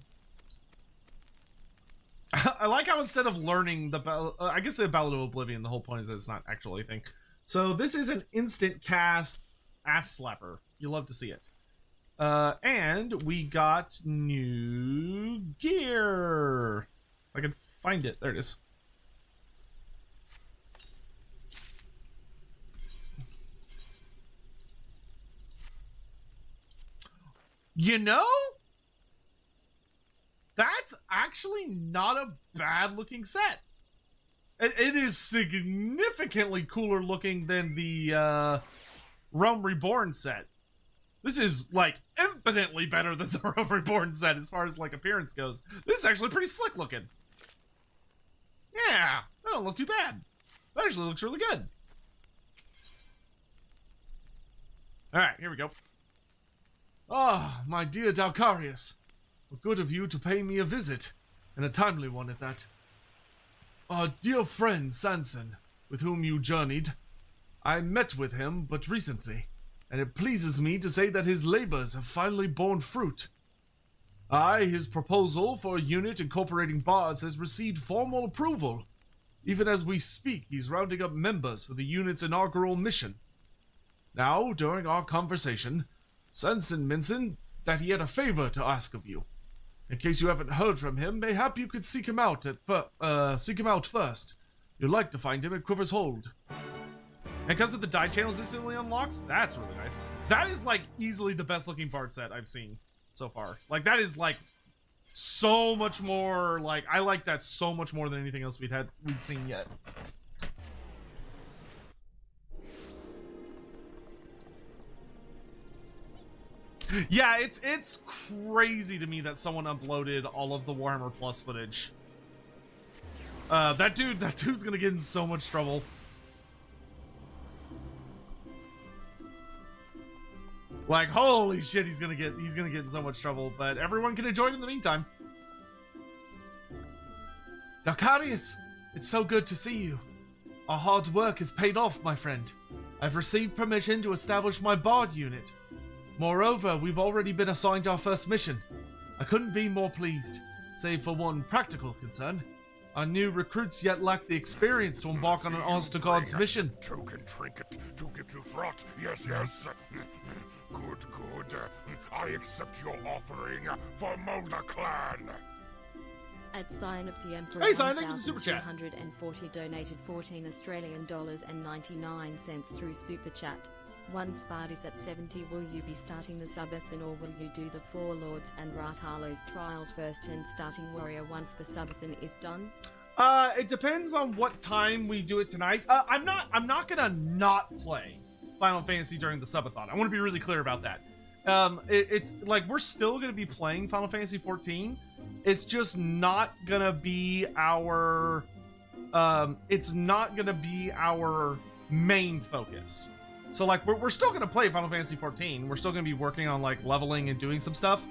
I like how instead of learning the I guess the Ballad of Oblivion, the whole point is that it's not actually a thing. So this is an instant cast ass slapper. You love to see it. And we got new gear. If I can find it. There it is. You know, that's actually not a bad looking set. It is significantly cooler looking than the Realm Reborn set. This is like infinitely better than the Realm Reborn set as far as like appearance goes. This is actually pretty slick looking. Yeah, that don't look too bad. That actually looks really good. All right, here we go. Ah, my dear Dalcarius, good of you to pay me a visit, and a timely one at that. Our dear friend Sanson, with whom you journeyed, I met with him but recently, and it pleases me to say that his labors have finally borne fruit. His proposal for a unit incorporating bards has received formal approval. Even as we speak, he's rounding up members for the unit's inaugural mission. Now, during our conversation, Sanson mentioned that he had a favor to ask of you. In case you haven't heard from him, mayhap you could seek him out first. You'd like to find him at Quiver's Hold. And because of the die channels instantly unlocked, that's really nice. That is like easily the best looking bard set I've seen so far. Like that is like so much more, like I like that so much more than anything else we'd seen yet. Yeah, it's crazy to me that someone uploaded all of the Warhammer Plus footage. That dude's gonna get in so much trouble. Like, holy shit, he's gonna get in so much trouble, but everyone can enjoy it in the meantime. Dalcarius, it's so good to see you. Our hard work has paid off, my friend. I've received permission to establish my bard unit. Moreover, we've already been assigned our first mission. I couldn't be more pleased, save for one practical concern. Our new recruits yet lack the experience to embark on an Ostergod's mission. Token trinket to give to Throt. Yes, yes. Good. I accept your offering for Mola Clan. At Sign of the Emperor, Hey, Sign, thank you for the super chat. 140 donated 14 Australian dollars and 99 cents through Super Chat. One Spard is at 70. Will you be starting the Subathon or will you do the Four Lords and Rathalos trials first and starting Warrior once the Subathon is done? It depends on what time we do it tonight. I'm not gonna not play Final Fantasy during the Subathon. I want to be really clear about that. It's like we're still gonna be playing Final Fantasy 14. It's just not gonna be our main focus. So like we're still gonna play Final Fantasy 14. We're still gonna be working on like leveling and doing some stuff.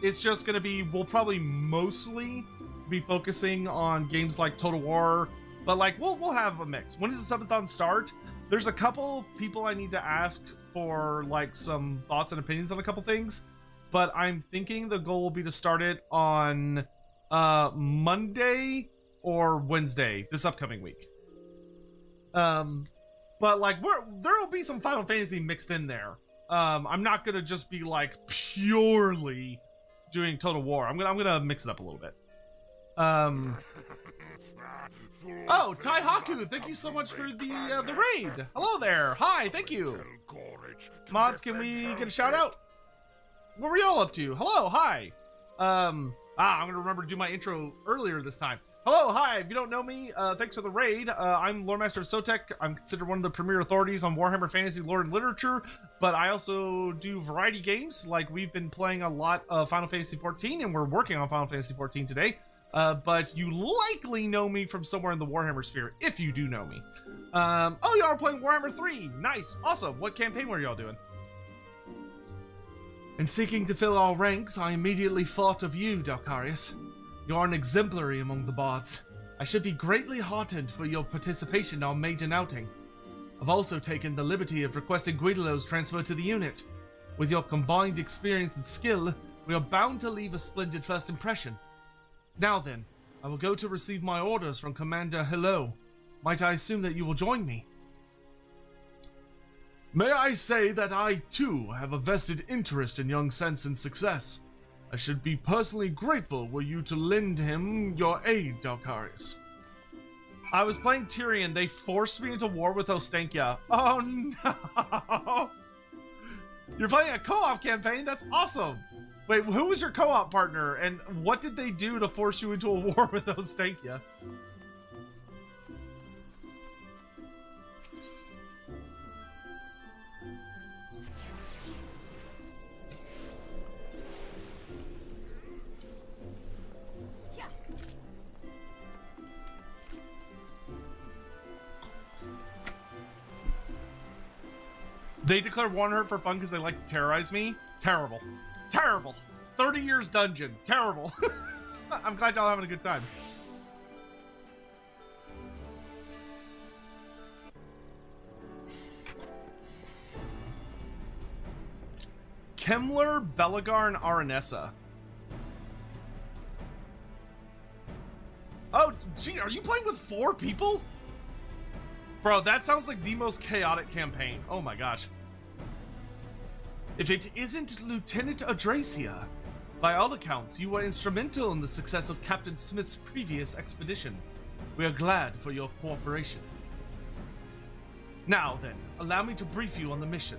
It's just gonna be, we'll probably mostly be focusing on games like Total War, but like we'll have a mix. When does the Subathon start? There's a couple people I need to ask for like some thoughts and opinions on a couple things, but I'm thinking the goal will be to start it on Monday or Wednesday this upcoming week. But like there will be some Final Fantasy mixed in there. I'm not gonna just be like purely doing Total War. I'm gonna mix it up a little bit. Oh, Tai Haku, thank you so much for the raid. Hello there. Hi, thank you. Mods, can we get a shout out? What were y'all up to? Hello, hi. I'm gonna remember to do my intro earlier this time. Hello, hi. If you don't know me, thanks for the raid. I'm Lore Master of Sotek. I'm considered one of the premier authorities on Warhammer Fantasy lore and literature, but I also do variety games. Like, we've been playing a lot of Final Fantasy XIV, and we're working on Final Fantasy XIV today. But you likely know me from somewhere in the Warhammer sphere, if you do know me. Oh, y'all are playing Warhammer 3. Nice. Awesome. What campaign were y'all doing? In seeking to fill our ranks, I immediately thought of you, Dalkarius. You are an exemplary among the bards. I should be greatly heartened for your participation in our maiden outing. I've also taken the liberty of requesting Guidelo's transfer to the unit. With your combined experience and skill, we are bound to leave a splendid first impression. Now then, I will go to receive my orders from Commander Hello. Might I assume that you will join me? May I say that I, too, have a vested interest in young Sansan's success. I should be personally grateful were you to lend him your aid, Dalkarius. I was playing Tyrion. They forced me into war with Ostankia. Oh no! You're playing a co-op campaign? That's awesome! Wait, who was your co-op partner, and what did they do to force you into a war with Ostankia? They declare war on her for fun because they like to terrorize me? Terrible. Terrible. 30 years dungeon. Terrible. I'm glad y'all having a good time. Kemler, Belagar, and Aranessa. Oh, gee, are you playing with 4 people? Bro, that sounds like the most chaotic campaign. Oh my gosh. If it isn't Lieutenant Adracia, by all accounts, you were instrumental in the success of Captain Smith's previous expedition. We are glad for your cooperation. Now then, allow me to brief you on the mission.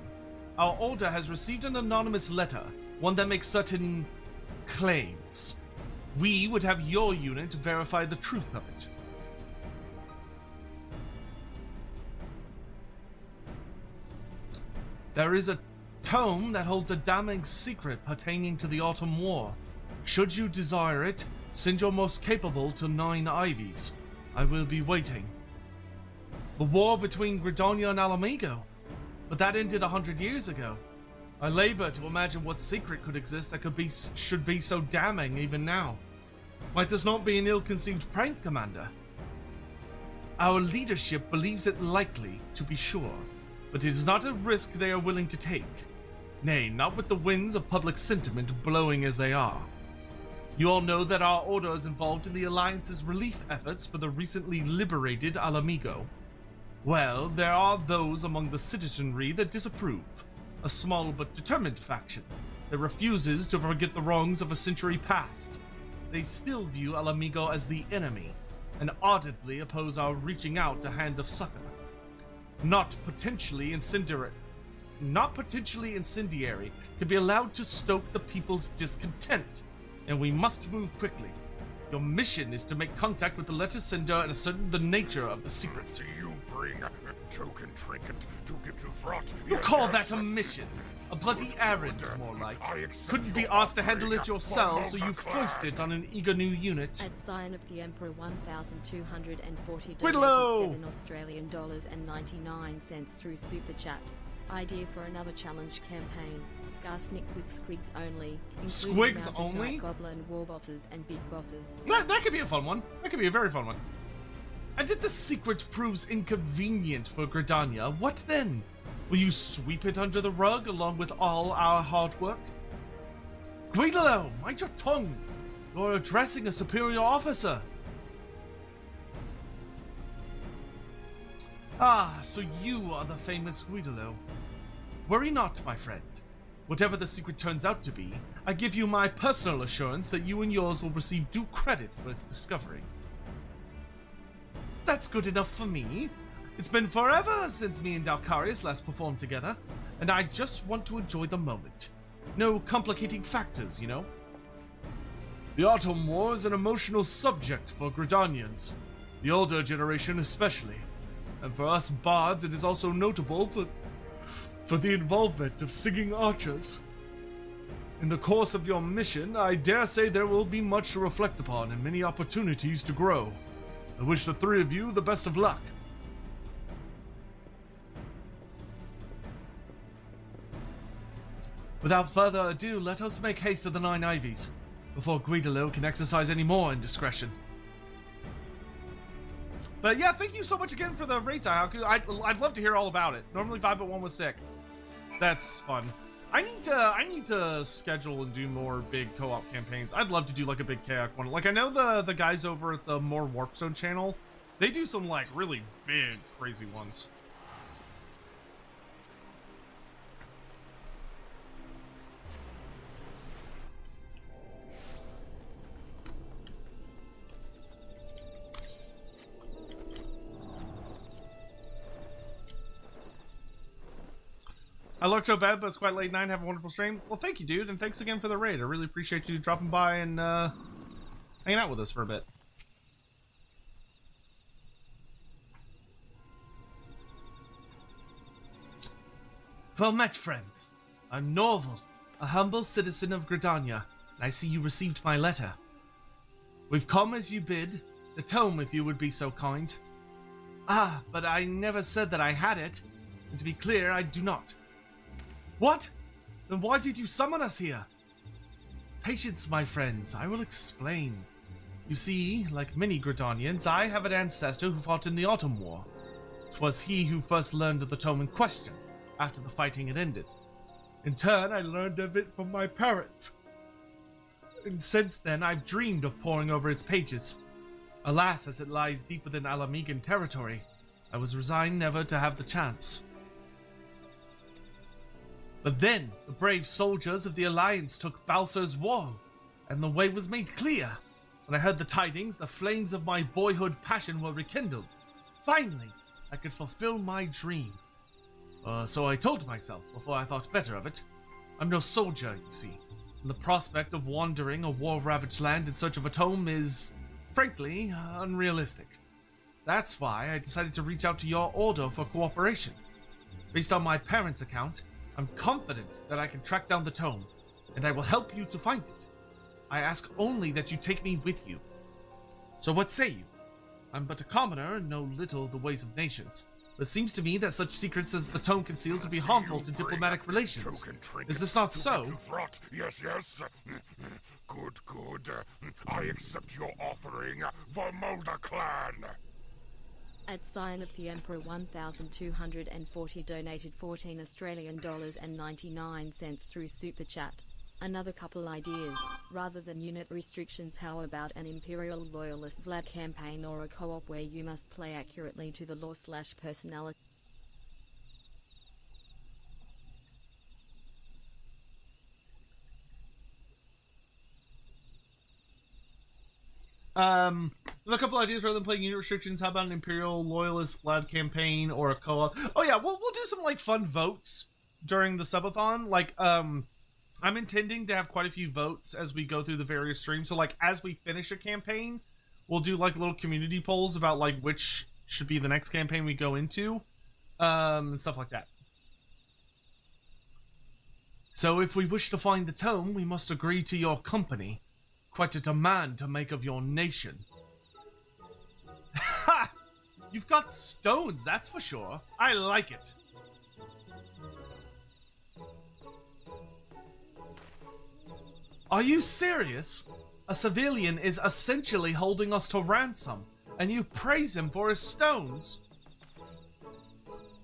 Our order has received an anonymous letter, one that makes certain claims. We would have your unit verify the truth of it. There is a tome that holds a damning secret pertaining to the Autumn War. Should you desire it, send your most capable to 9 Ivies. I will be waiting. The war between Gridania and Alamigo. But that ended 100 years ago. I labor to imagine what secret could exist that should be so damning even now. Might this not be an ill-conceived prank, Commander? Our leadership believes it likely, to be sure, but it is not a risk they are willing to take. Nay, not with the winds of public sentiment blowing as they are. You all know that our order is involved in the Alliance's relief efforts for the recently liberated Alamigo. Well, there are those among the citizenry that disapprove. A small but determined faction that refuses to forget the wrongs of a century past. They still view Alamigo as the enemy, and ardently oppose our reaching out a hand of succor. Not potentially incendiary can be allowed to stoke the people's discontent, and we must move quickly. Your mission is to make contact with the letter sender and ascertain the nature of the secret. Do you bring a token trinket to give to Throt? You call that a mission? A bloody errand, more like. Couldn't be asked to handle it yourself, so you foist it on an eager new unit. At sign of the Emperor, 1,240 Whitlow! donated $7.99 through Super Chat. Idea for another challenge campaign. Skarsnik with squigs only. Squigs Mountain only? Knight, Goblin, war bosses, and big bosses. That could be a fun one. That could be a very fun one. And if the secret proves inconvenient for Gridania, what then? Will you sweep it under the rug along with all our hard work? Guidolo, mind your tongue! You're addressing a superior officer! Ah, so you are the famous Guidolo. Worry not, my friend. Whatever the secret turns out to be, I give you my personal assurance that you and yours will receive due credit for its discovery. That's good enough for me. It's been forever since me and Dalkarius last performed together, and I just want to enjoy the moment. No complicating factors, you know? The Autumn War is an emotional subject for Gridanians, the older generation especially. And for us bards, it is also notable for the involvement of singing archers. In the course of your mission, I dare say there will be much to reflect upon and many opportunities to grow. I wish the three of you the best of luck. Without further ado, let us make haste to the Nine Ivies, before Guidolo can exercise any more indiscretion. But yeah, thank you so much again for the raid, Taihaku. I'd love to hear all about it. Normally 5.1 was sick. That's fun. I need to schedule and do more big co-op campaigns. I'd love to do like a big kayak one. Like I know the guys over at the More Warpstone channel, they do some like really big, crazy ones. I looked so bad, but it's quite late night. Have a wonderful stream. Well, thank you, dude, and thanks again for the raid. I really appreciate you dropping by and hanging out with us for a bit. Well met, friends. I'm Norval, a humble citizen of Gridania, and I see you received my letter. We've come as you bid, the tome if you would be so kind. Ah, but I never said that I had it, and to be clear, I do not. What? Then why did you summon us here? Patience, my friends, I will explain. You see, like many Gridanians, I have an ancestor who fought in the Autumn War. 'Twas he who first learned of the tome in question, after the fighting had ended. In turn, I learned of it from my parents. And since then, I've dreamed of poring over its pages. Alas, as it lies deep within Alamigan territory, I was resigned never to have the chance. But then, the brave soldiers of the Alliance took Balser's wall, and the way was made clear. When I heard the tidings, the flames of my boyhood passion were rekindled. Finally, I could fulfill my dream. So I told myself, before I thought better of it. I'm no soldier, you see, and the prospect of wandering a war-ravaged land in search of a tome is, frankly, unrealistic. That's why I decided to reach out to your order for cooperation. Based on my parents' account, I'm confident that I can track down the tome, and I will help you to find it. I ask only that you take me with you. So what say you? I'm but a commoner and know little of the ways of nations. But it seems to me that such secrets as the tome conceals would be harmful to diplomatic relations. Is this not so? Yes, yes. Good, good. I accept your offering for Mulder Clan. At sign of the Emperor 1240 donated 14 Australian dollars and 99 cents through Super Chat. Another couple ideas. Rather than unit restrictions, how about an Imperial Loyalist Vlad campaign or a co-op where you must play accurately to the lore/personality? With a couple ideas rather than playing unit restrictions, how about an Imperial Loyalist Vlad campaign or a co-op? Oh yeah, we'll do some like fun votes during the subathon. Like, I'm intending to have quite a few votes as we go through the various streams. So like as we finish a campaign, we'll do like little community polls about like which should be the next campaign we go into, and stuff like that. So if we wish to find the tome, we must agree to your company. Quite a demand to make of your nation. Ha! You've got stones, that's for sure. I like it. Are you serious? A civilian is essentially holding us to ransom, and you praise him for his stones?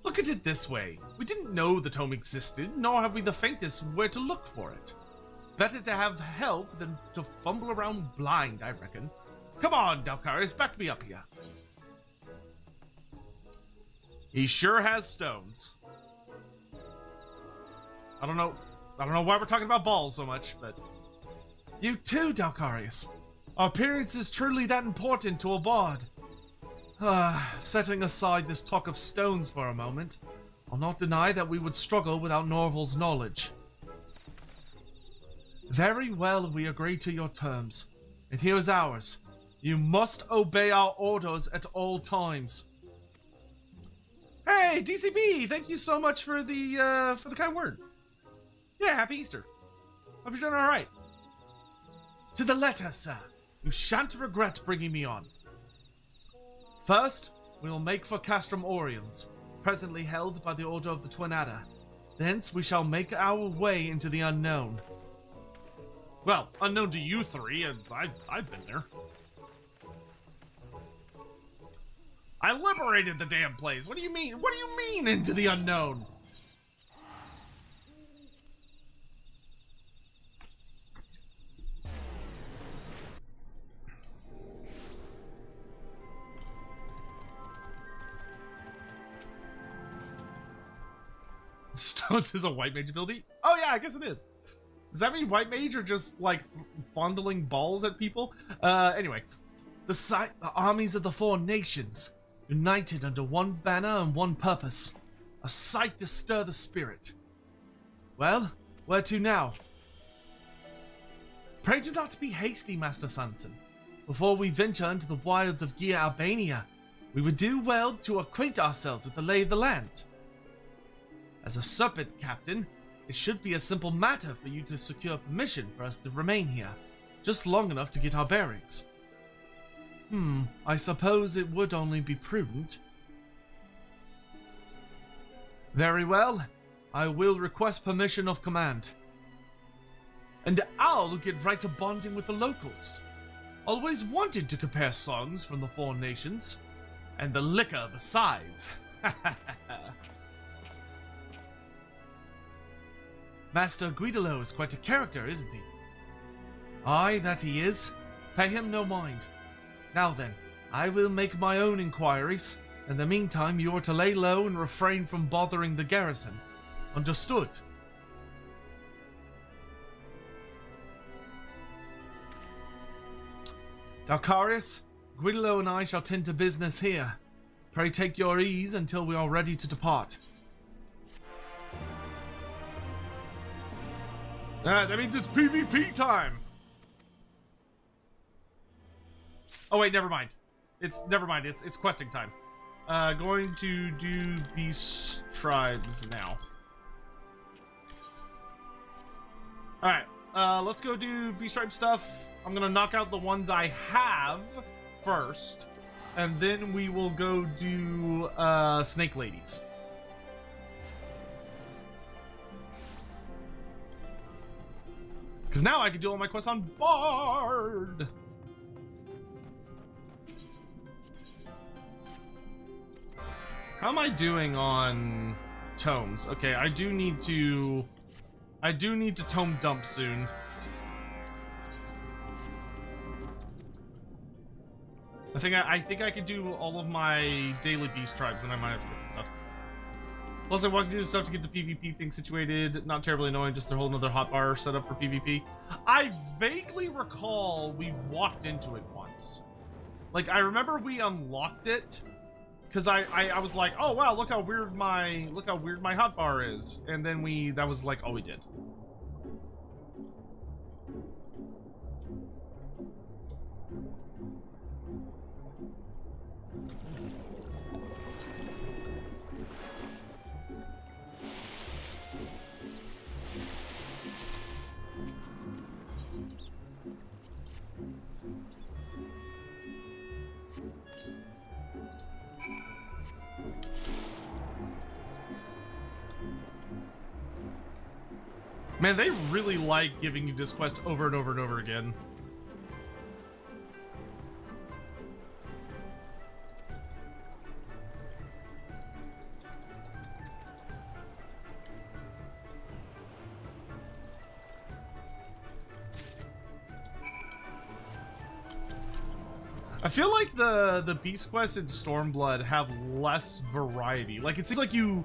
Look at it this way. We didn't know the tome existed, nor have we the faintest where to look for it. Better to have help than to fumble around blind, I reckon. Come on, Dalcaris, back me up here. He sure has stones. I don't know why we're talking about balls so much, but... You too, Dalcarius. Our appearance is truly that important to a bard. Setting aside this talk of stones for a moment, I'll not deny that we would struggle without Norval's knowledge. Very well, we agree to your terms. and here is ours. You must obey our orders at all times. Hey, DCB, thank you so much for the kind word. Yeah, happy Easter. Hope you're doing all right. To the letter, sir. You shan't regret bringing me on. First, we will make for Castrum Oriens, presently held by the Order of the Twin Adder. Thence we shall make our way into the unknown. Well, unknown to you three, and I've been there. I liberated the damn place. What do you mean? What do you mean into the unknown? Stones is a white mage ability? Oh yeah, I guess it is. Does that mean white mage are just like fondling balls at people? Anyway, the armies of the four nations, united under one banner and one purpose, a sight to stir the spirit. Well, where to now? Pray do not be hasty, Master Sanson. Before we venture into the wilds of Gia Albania, we would do well to acquaint ourselves with the lay of the land. As a serpent captain, it should be a simple matter for you to secure permission for us to remain here, just long enough to get our bearings. I suppose it would only be prudent. Very well, I will request permission of command. And I'll get right to bonding with the locals. Always wanted to compare songs from the four nations, and the liquor besides. Master Guidolo is quite a character, isn't he? Aye, that he is. Pay him no mind. Now then, I will make my own inquiries. In the meantime, you are to lay low and refrain from bothering the garrison. Understood? Dalcarius, Guidolo and I shall tend to business here. Pray take your ease until we are ready to depart. That means it's PvP time! Oh wait, never mind. It's questing time. Going to do Beast Tribes now. Alright, let's go do Beast Tribe stuff. I'm gonna knock out the ones I have first, and then we will go do Snake Ladies. Because now I can do all my quests on Bard! How am I doing on tomes? Okay, I do need to tome dump soon. I think I could do all of my daily beast tribes, and I might have to get some stuff. Plus, I walked through the stuff to get the PvP thing situated. Not terribly annoying, just a whole nother hotbar set up for PvP. I vaguely recall we walked into it once. Like, I remember we unlocked it, because I was like, oh wow, look how weird my hotbar is, and then that was like all we did. Man, they really like giving you this quest over and over and over again. I feel like the beast quests in Stormblood have less variety. Like, it seems like you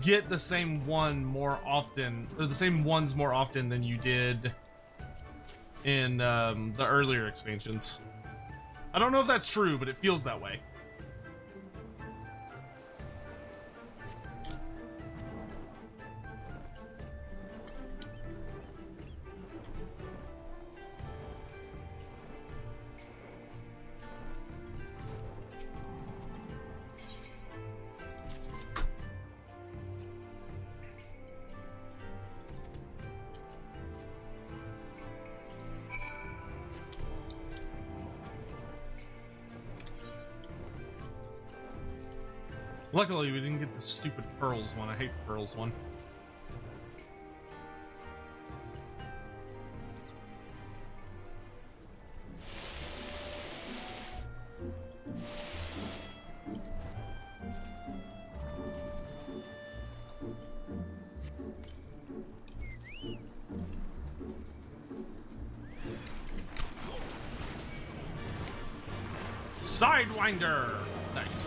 get the same one more often, or the same ones more often than you did in the earlier expansions. I don't know if that's true, but it feels that way. Luckily, we didn't get the stupid pearls one. I hate the pearls one. Sidewinder! Nice.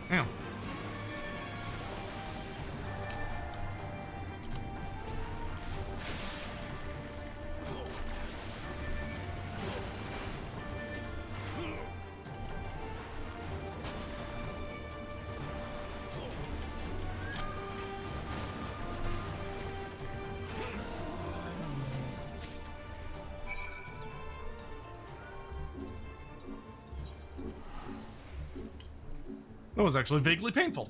Damn. That was actually vaguely painful.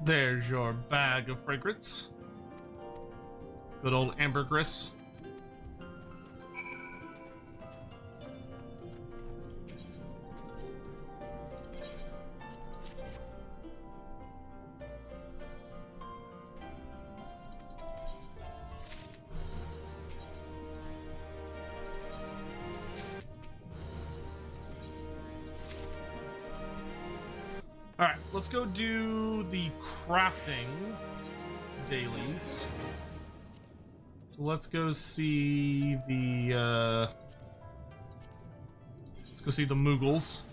There's your bag of fragrance. Good old ambergris. Alright, let's go do the crafting dailies. So let's go see the Moogles.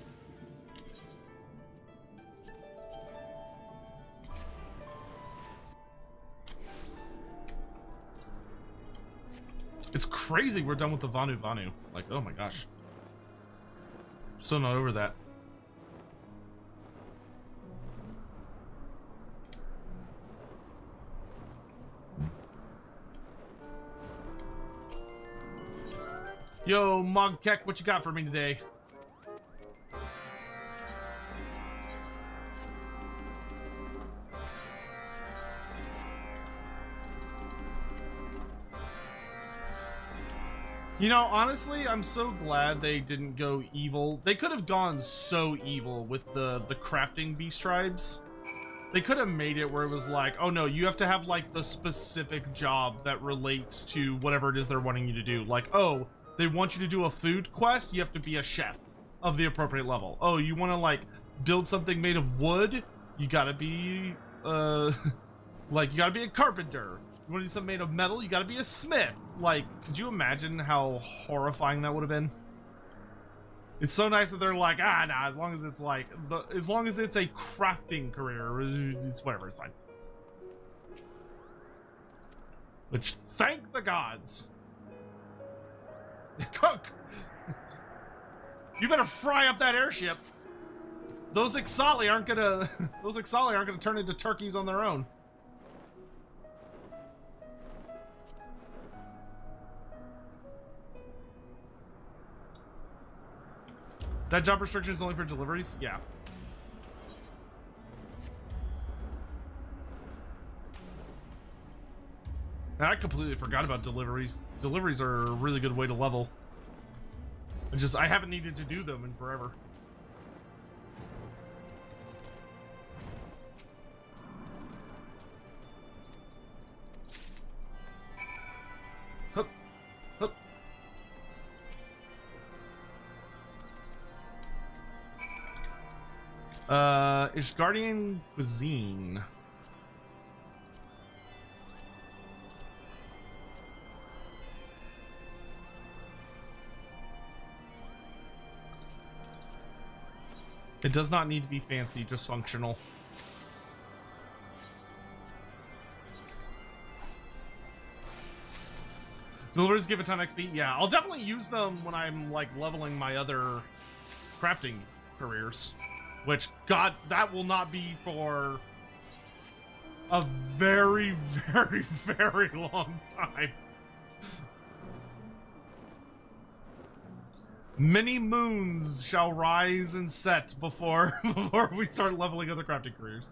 It's crazy we're done with the Vanu. Like, oh my gosh. Still not over that. Yo, Mogkek, what you got for me today? You know, honestly, I'm so glad they didn't go evil. They could have gone so evil with the crafting beast tribes. They could have made it where it was like, oh no, you have to have like the specific job that relates to whatever it is they're wanting you to do. Like, oh, they want you to do a food quest, you have to be a chef of the appropriate level. Oh, you want to like build something made of wood, you gotta be like you gotta be a carpenter. You want to do something made of metal, you gotta be a smith. Like, could you imagine how horrifying that would have been? It's so nice that they're like, ah, nah, as long as it's like as long as it's a crafting career, it's whatever, it's fine. Which, thank the gods. Cook! You better fry up that airship. Those Ixali aren't gonna turn into turkeys on their own. That job restriction is only for deliveries? Yeah. I completely forgot about deliveries. Deliveries are a really good way to level. I haven't needed to do them in forever. Hup. Hup. Ishgardian cuisine. It does not need to be fancy, just functional. Deliveries give a ton of XP. Yeah, I'll definitely use them when I'm like leveling my other crafting careers. Which, God, that will not be for a very, very, very long time. Many moons shall rise and set before before we start leveling other crafting careers.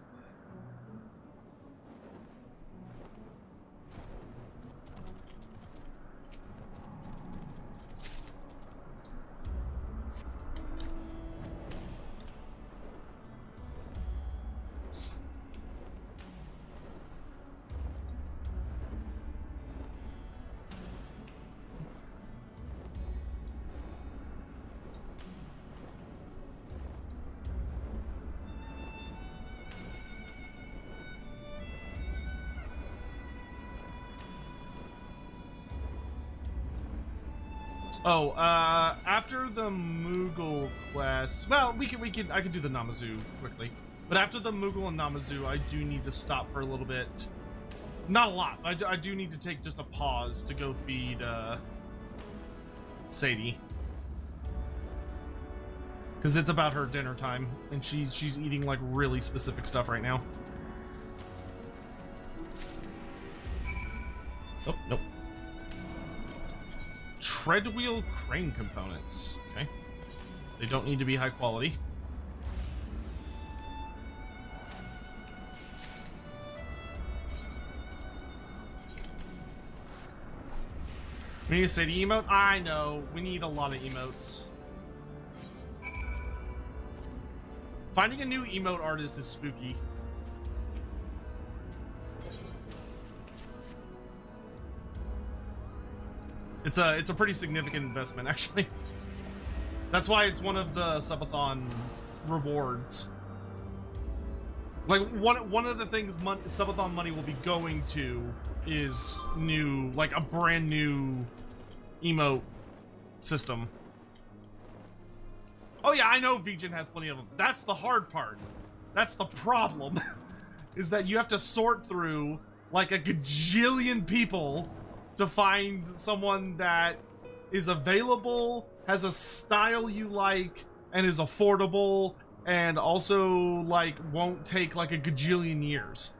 Oh, after the Moogle quest, well, I can do the Namazu quickly. But after the Moogle and Namazu, I do need to stop for a little bit. Not a lot. I do need to take just a pause to go feed, Sadie. Because it's about her dinner time, and she's eating, like, really specific stuff right now. Oh, nope. Treadwheel crane components. Okay. They don't need to be high quality. We need a city emote? I know. We need a lot of emotes. Finding a new emote artist is spooky. It's a pretty significant investment, actually. That's why it's one of the Subathon rewards. Like, one of the things Subathon money will be going to is new, like a brand new emote system. Oh yeah, I know Vegan has plenty of them. That's the hard part. That's the problem. Is that you have to sort through like a gajillion people to find someone that is available, has a style you like, and is affordable, and also like won't take like a gajillion years.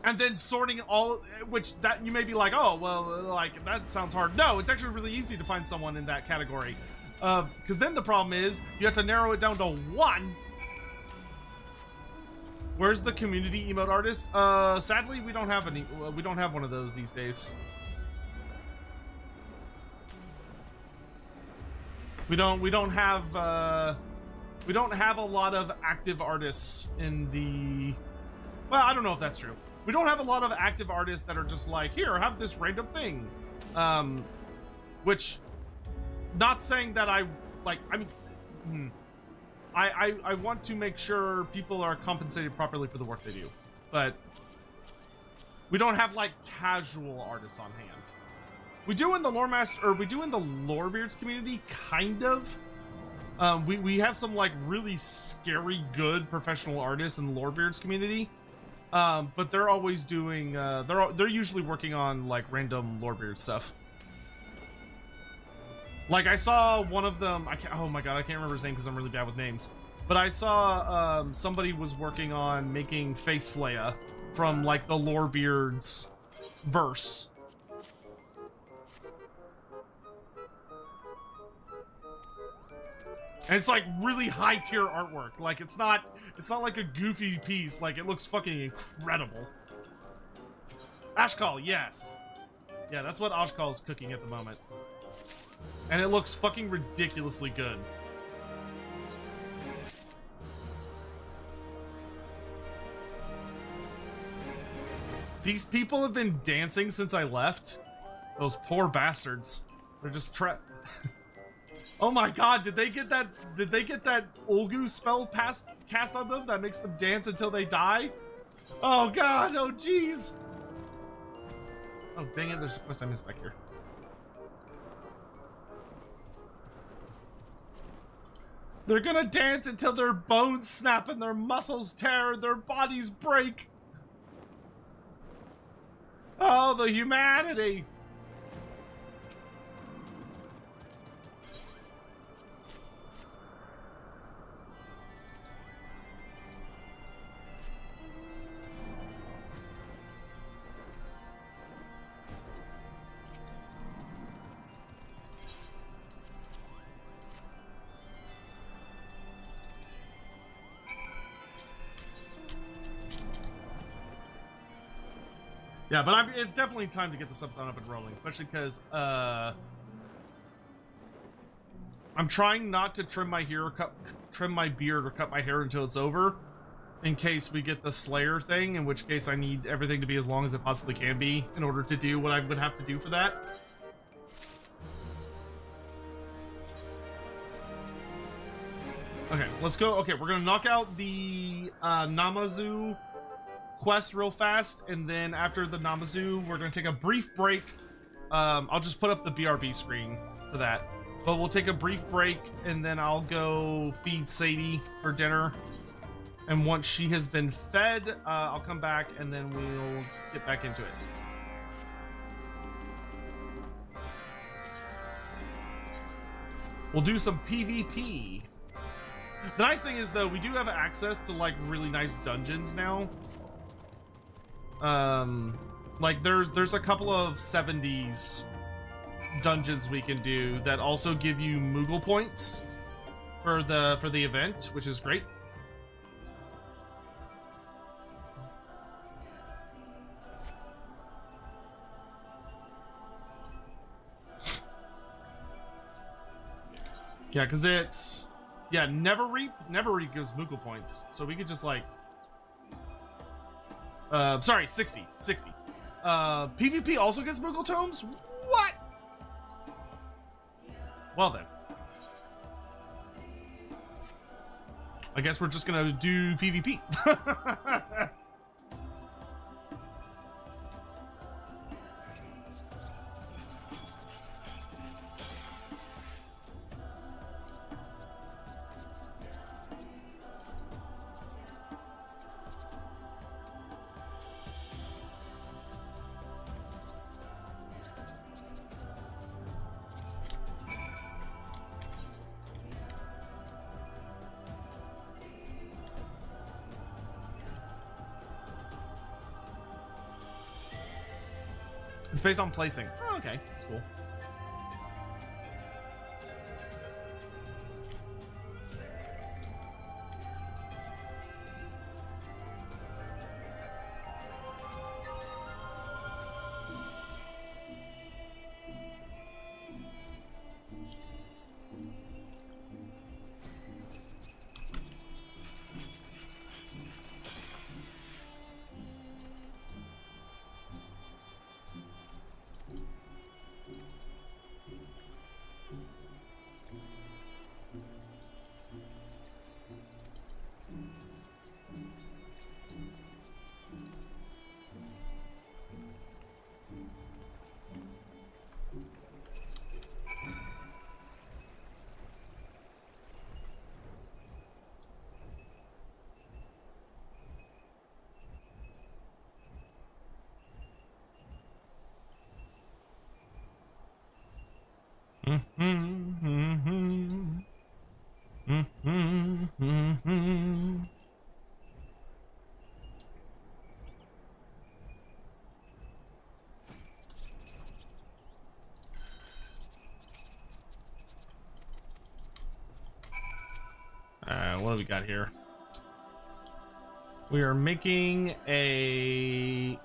And then sorting all, which that you may be like, oh, well, like that sounds hard. No, it's actually really easy to find someone in that category. Because then the problem is you have to narrow it down to one. Where's the community emote artist? Sadly, we don't have any. We don't have one of those these days. We don't have a lot of active artists in the. Well, I don't know if that's true. We don't have a lot of active artists that are just like, here, have this random thing. Which, not saying that I mean, I want to make sure people are compensated properly for the work they do, but we don't have like casual artists on hand. We do in the Lorebeards community, kind of. We have some like really scary good professional artists in the Lorebeards community. But they're always doing, they're usually working on like random Lorebeard stuff. Like I saw one of them, oh my god, I can't remember his name because I'm really bad with names. But I saw, somebody was working on making Face Flaya from like the Lorebeards verse. And it's like really high tier artwork. Like it's not like a goofy piece. Like it looks fucking incredible. Ashkal, yes. Yeah, that's what Ashkal is cooking at the moment. And it looks fucking ridiculously good. These people have been dancing since I left. Those poor bastards. They're just Oh my god, did they get that Ulgu spell cast on them that makes them dance until they die? Oh god, oh jeez. Oh dang it, there's a quest I missed back here. They're gonna dance until their bones snap and their muscles tear and their bodies break. Oh, the humanity. Yeah, but it's definitely time to get the Subathon up and rolling, especially because I'm trying not to trim my beard or cut my hair until it's over, in case we get the Slayer thing, in which case I need everything to be as long as it possibly can be in order to do what I would have to do for that. Okay, let's go. Okay, we're gonna knock out the Namazu quest real fast, and then after the Namazu, we're gonna take a brief break. I'll just put up the BRB screen for that, but we'll take a brief break, and then I'll go feed Sadie for dinner, and once she has been fed, I'll come back, and then we'll get back into it. We'll do some PvP. The nice thing is, though, we do have access to, like, really nice dungeons now. Like, there's a couple of 70s dungeons we can do that also give you Moogle points for the event, which is great. Yeah, because it's... Yeah, Never Reap gives Moogle points, so we could just, like... sorry, 60. PvP also gets Moogle tomes? What? Well then. I guess we're just gonna do PvP. It's based on placing. Oh, okay, that's cool. What do we got here? We are making a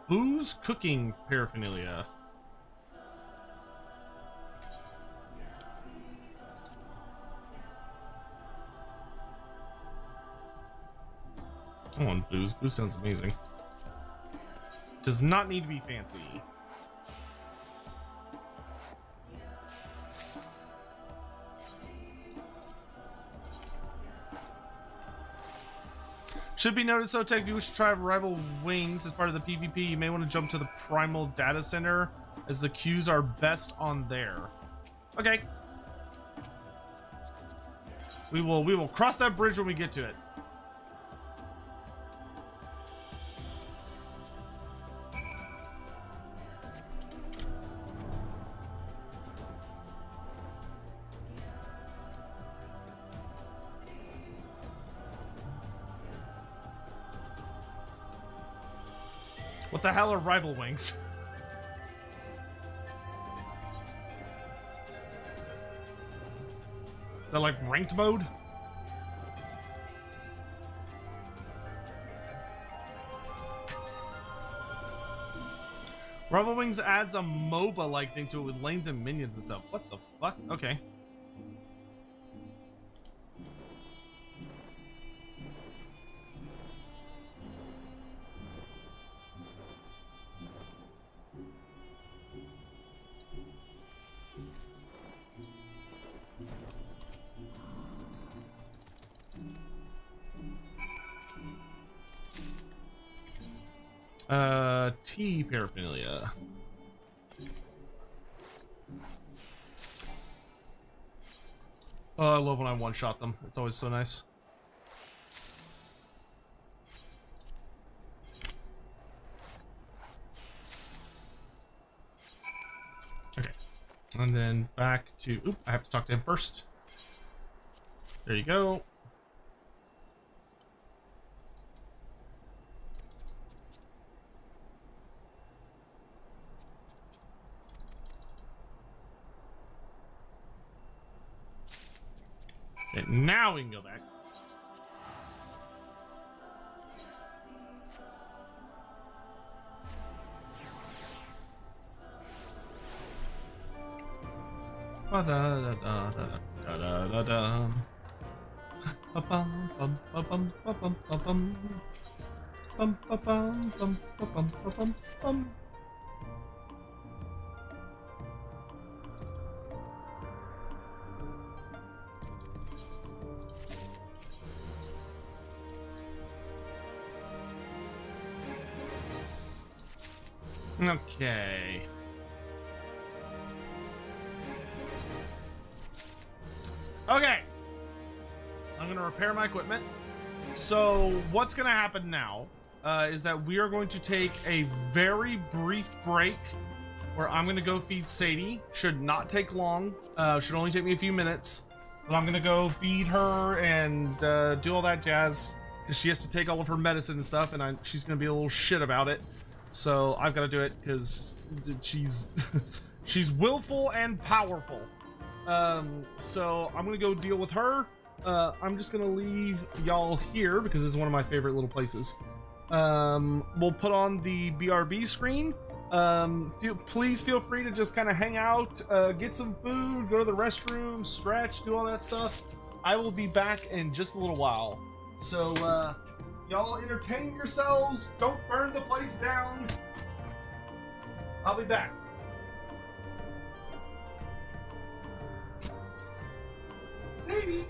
booze cooking paraphernalia. I want booze. Booze sounds amazing. Does not need to be fancy. Should be noted, so Tech, if you wish to try rival wings as part of the PvP, you may want to jump to the Primal Data Center, as the queues are best on there. Okay. We will cross that bridge when we get to it. What the hell are rival wings? Is that like ranked mode? Bravo Wings adds a MOBA-like thing to it with lanes and minions and stuff. What the fuck? Okay. Tea paraphernalia. Oh, I love when I one-shot them. It's always so nice. Okay. And then back to... Oop, I have to talk to him first. There you go. Okay, now we can go back. Ba-da-da-da-da-da-da-da-da. Ba-bum, bum, ba-bum, ba-bum, ba-bum. Bum, ba-bum, bum, ba-bum, ba-bum, bum. Okay. Okay. I'm gonna repair my equipment. So what's gonna happen now is that we are going to take a very brief break where I'm gonna go feed Sadie. Should not take long. Should only take me a few minutes. But I'm gonna go feed her and do all that jazz because she has to take all of her medicine and stuff, and she's gonna be a little shit about it. So I've got to do it because she's she's willful and powerful. So I'm gonna go deal with her. I'm just gonna leave y'all here because this is one of my favorite little places. We'll put on the BRB screen. Please feel free to just kind of hang out, get some food, go to the restroom, stretch, do all that stuff. I will be back in just a little while. So y'all entertain yourselves. Don't burn the place down. I'll be back. Sadie.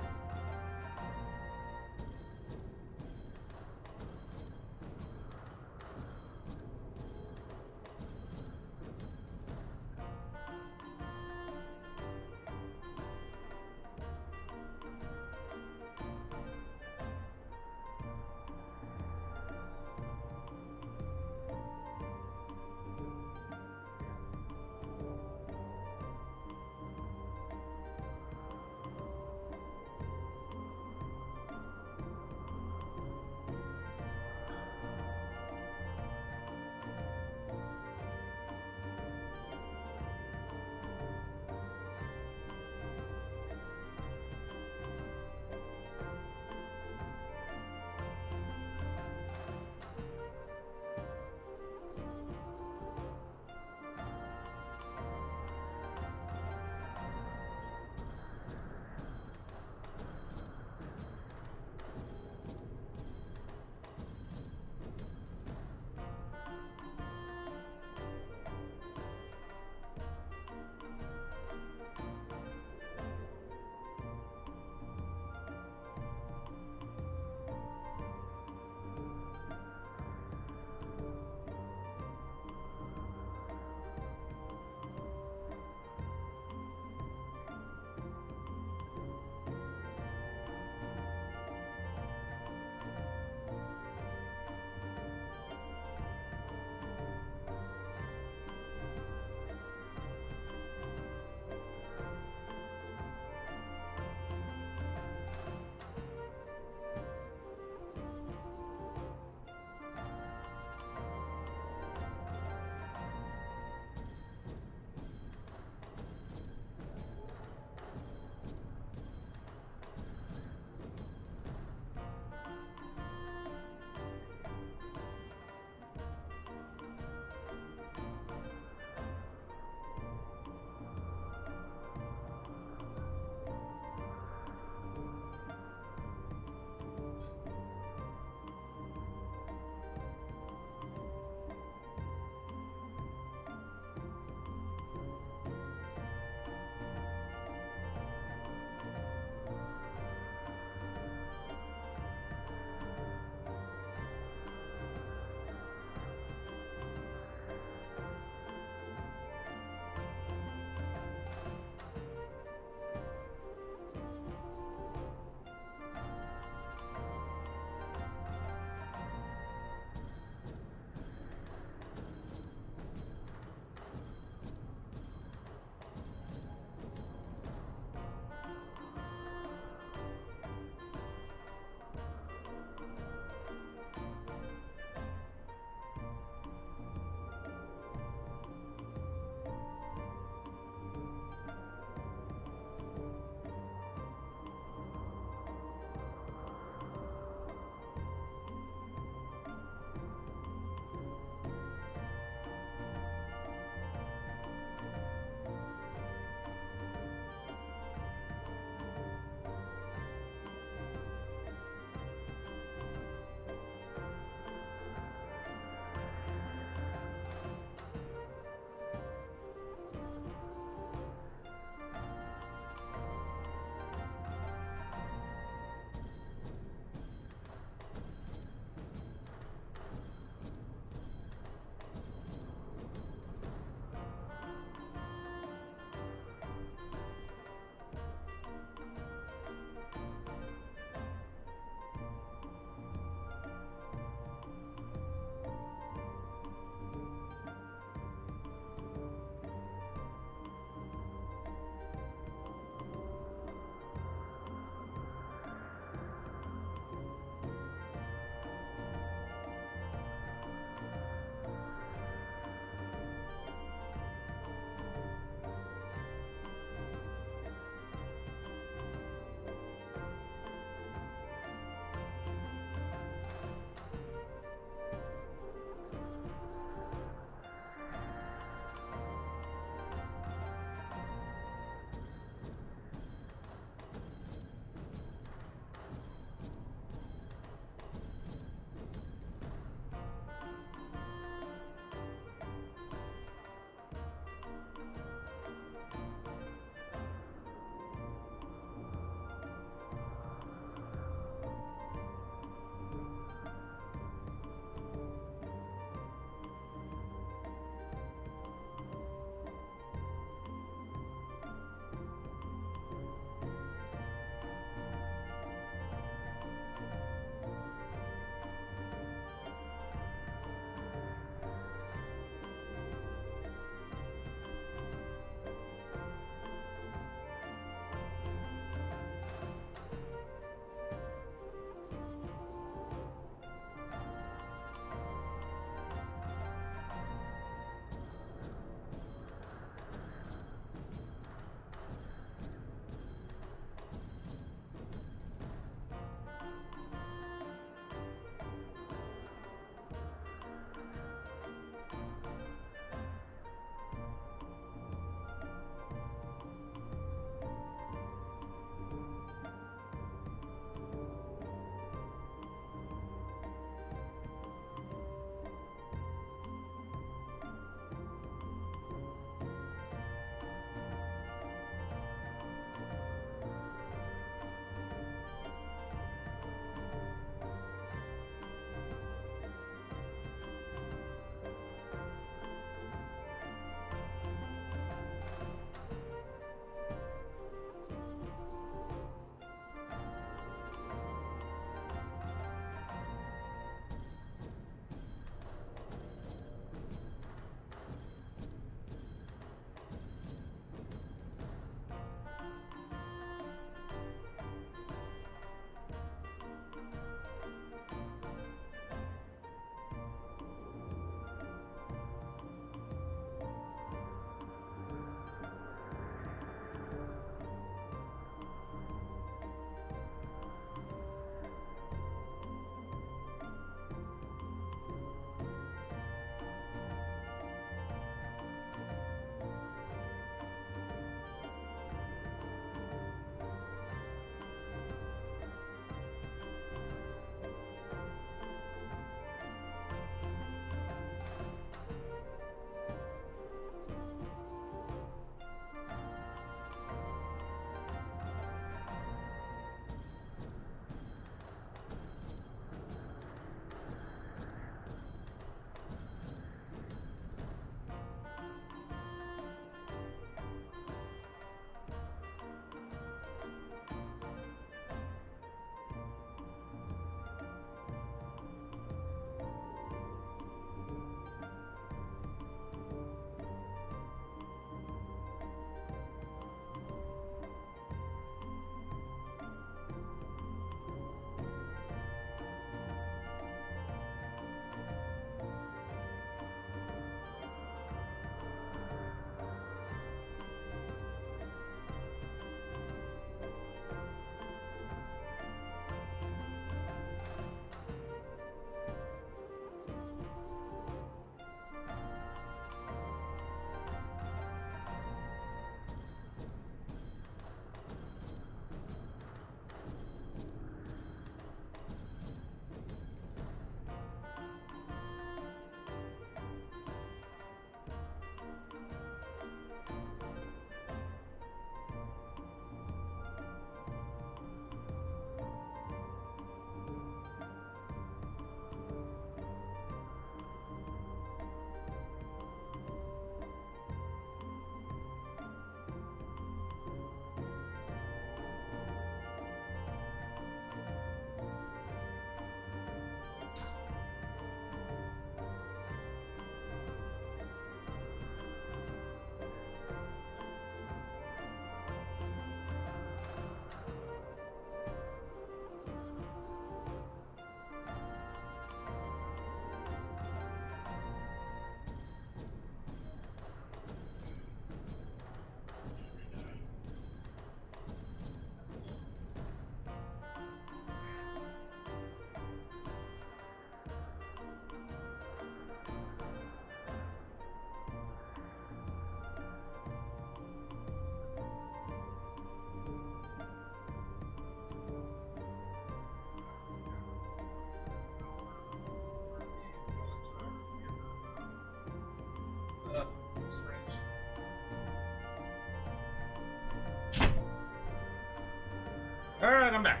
Alright, I'm back.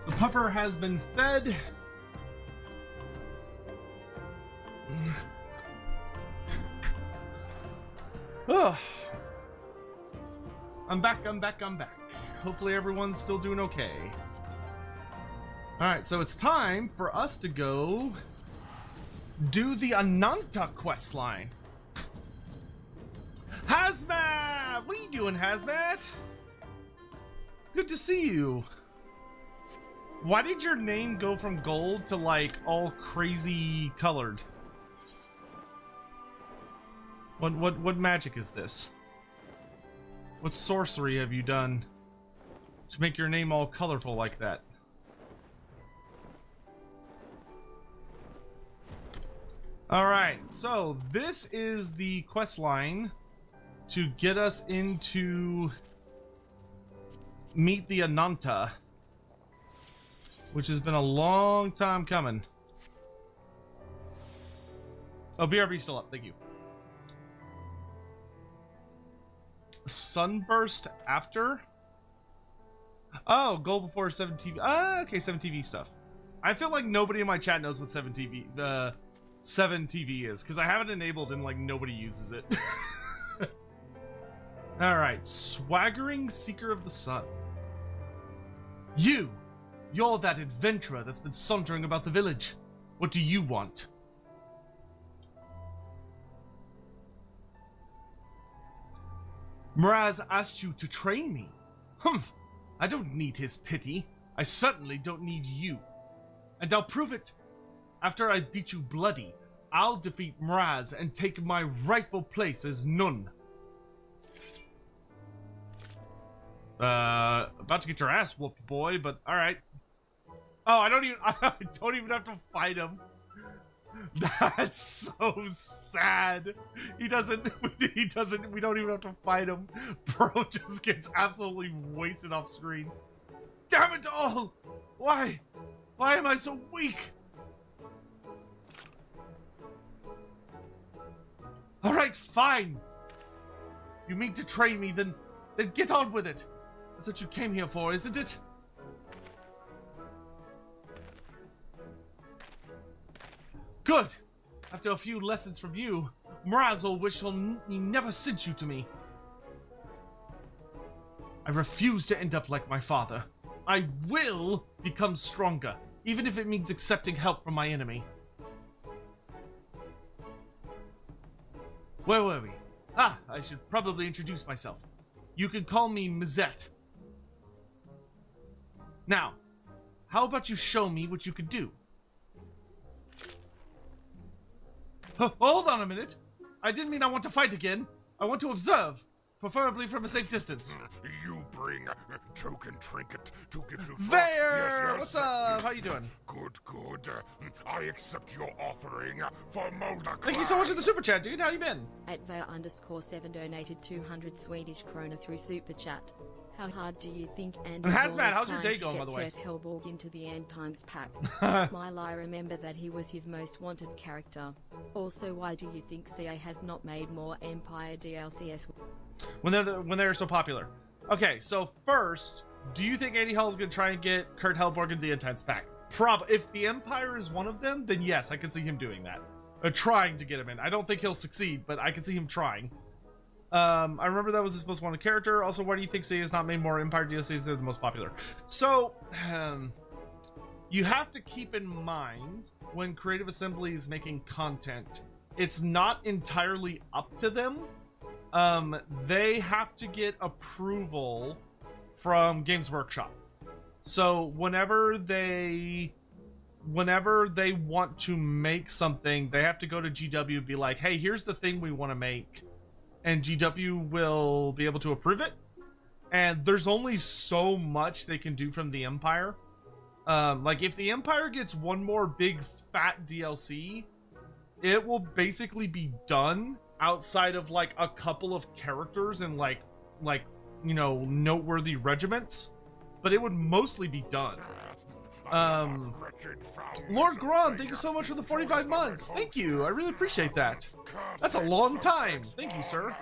The pupper has been fed. Oh. I'm back. Hopefully everyone's still doing okay. Alright, so it's time for us to go do the Ananta questline. Hazmat! What are you doing, Hazmat? Good to see you. Why did your name go from gold to like all crazy colored? What magic is this? What sorcery have you done to make your name all colorful like that? Alright, so this is the quest line to get us into meet the Ananta, which has been a long time coming. Oh, BRB's still up, thank you. Sunburst after? Oh, gold before 7TV. Ah, okay, 7TV stuff. I feel like nobody in my chat knows what 7TV is, because I have it enabled and like nobody uses it. Alright, swaggering seeker of the sun. You're that adventurer that's been sauntering about the village. What do you want? Mraz asked you to train me. Humph, I don't need his pity. I certainly don't need you. And I'll prove it. After I beat you bloody, I'll defeat Mraz and take my rightful place as Nun. About to get your ass whooped, boy, but alright. Oh, I don't even have to fight him. That's so sad. We don't even have to fight him. Bro just gets absolutely wasted off screen. Damn it all! Why am I so weak? Alright, fine. You mean to train me, then get on with it. That's what you came here for, isn't it? Good! After a few lessons from you, Mraz will wish he never sent you to me. I refuse to end up like my father. I will become stronger, even if it means accepting help from my enemy. Where were we? Ah, I should probably introduce myself. You can call me Mizette. Now, how about you show me what you can do? Hold on a minute. I didn't mean I want to fight again. I want to observe, preferably from a safe distance. You bring a token trinket to give to There! Yes, yes. What's up? How you doing? Good. I accept your offering for Molder. Thank you so much for the super chat, dude. How you been? At Vale_7 donated 200 Swedish krona through super chat. How hard do you think Andy Hazmat, how's your day going, by the way? Kurt Hellborg into the End Times pack? Smile, I remember that he was his most wanted character. Also, why do you think CA has not made more Empire DLCs? When they're so popular. Okay, so first, do you think Andy Hell's gonna try and get Kurt Hellborg into the End Times pack? If the Empire is one of them, then yes, I can see him doing that. Trying to get him in. I don't think he'll succeed, but I can see him trying. I remember that was his most wanted character. Also, why do you think CA has not made more Empire DLCs? They're the most popular. So, you have to keep in mind when Creative Assembly is making content, it's not entirely up to them. They have to get approval from Games Workshop. So whenever they want to make something, they have to go to GW and be like, hey, here's the thing we want to make. And GW will be able to approve it. And there's only so much they can do from the Empire. Like, if the Empire gets one more big fat DLC, it will basically be done outside of, like, a couple of characters and, like you know, noteworthy regiments. But it would mostly be done. Lord Gron, thank you so much for the 45 months. Thank you. I really appreciate that. That's a long time. Thank you, sir.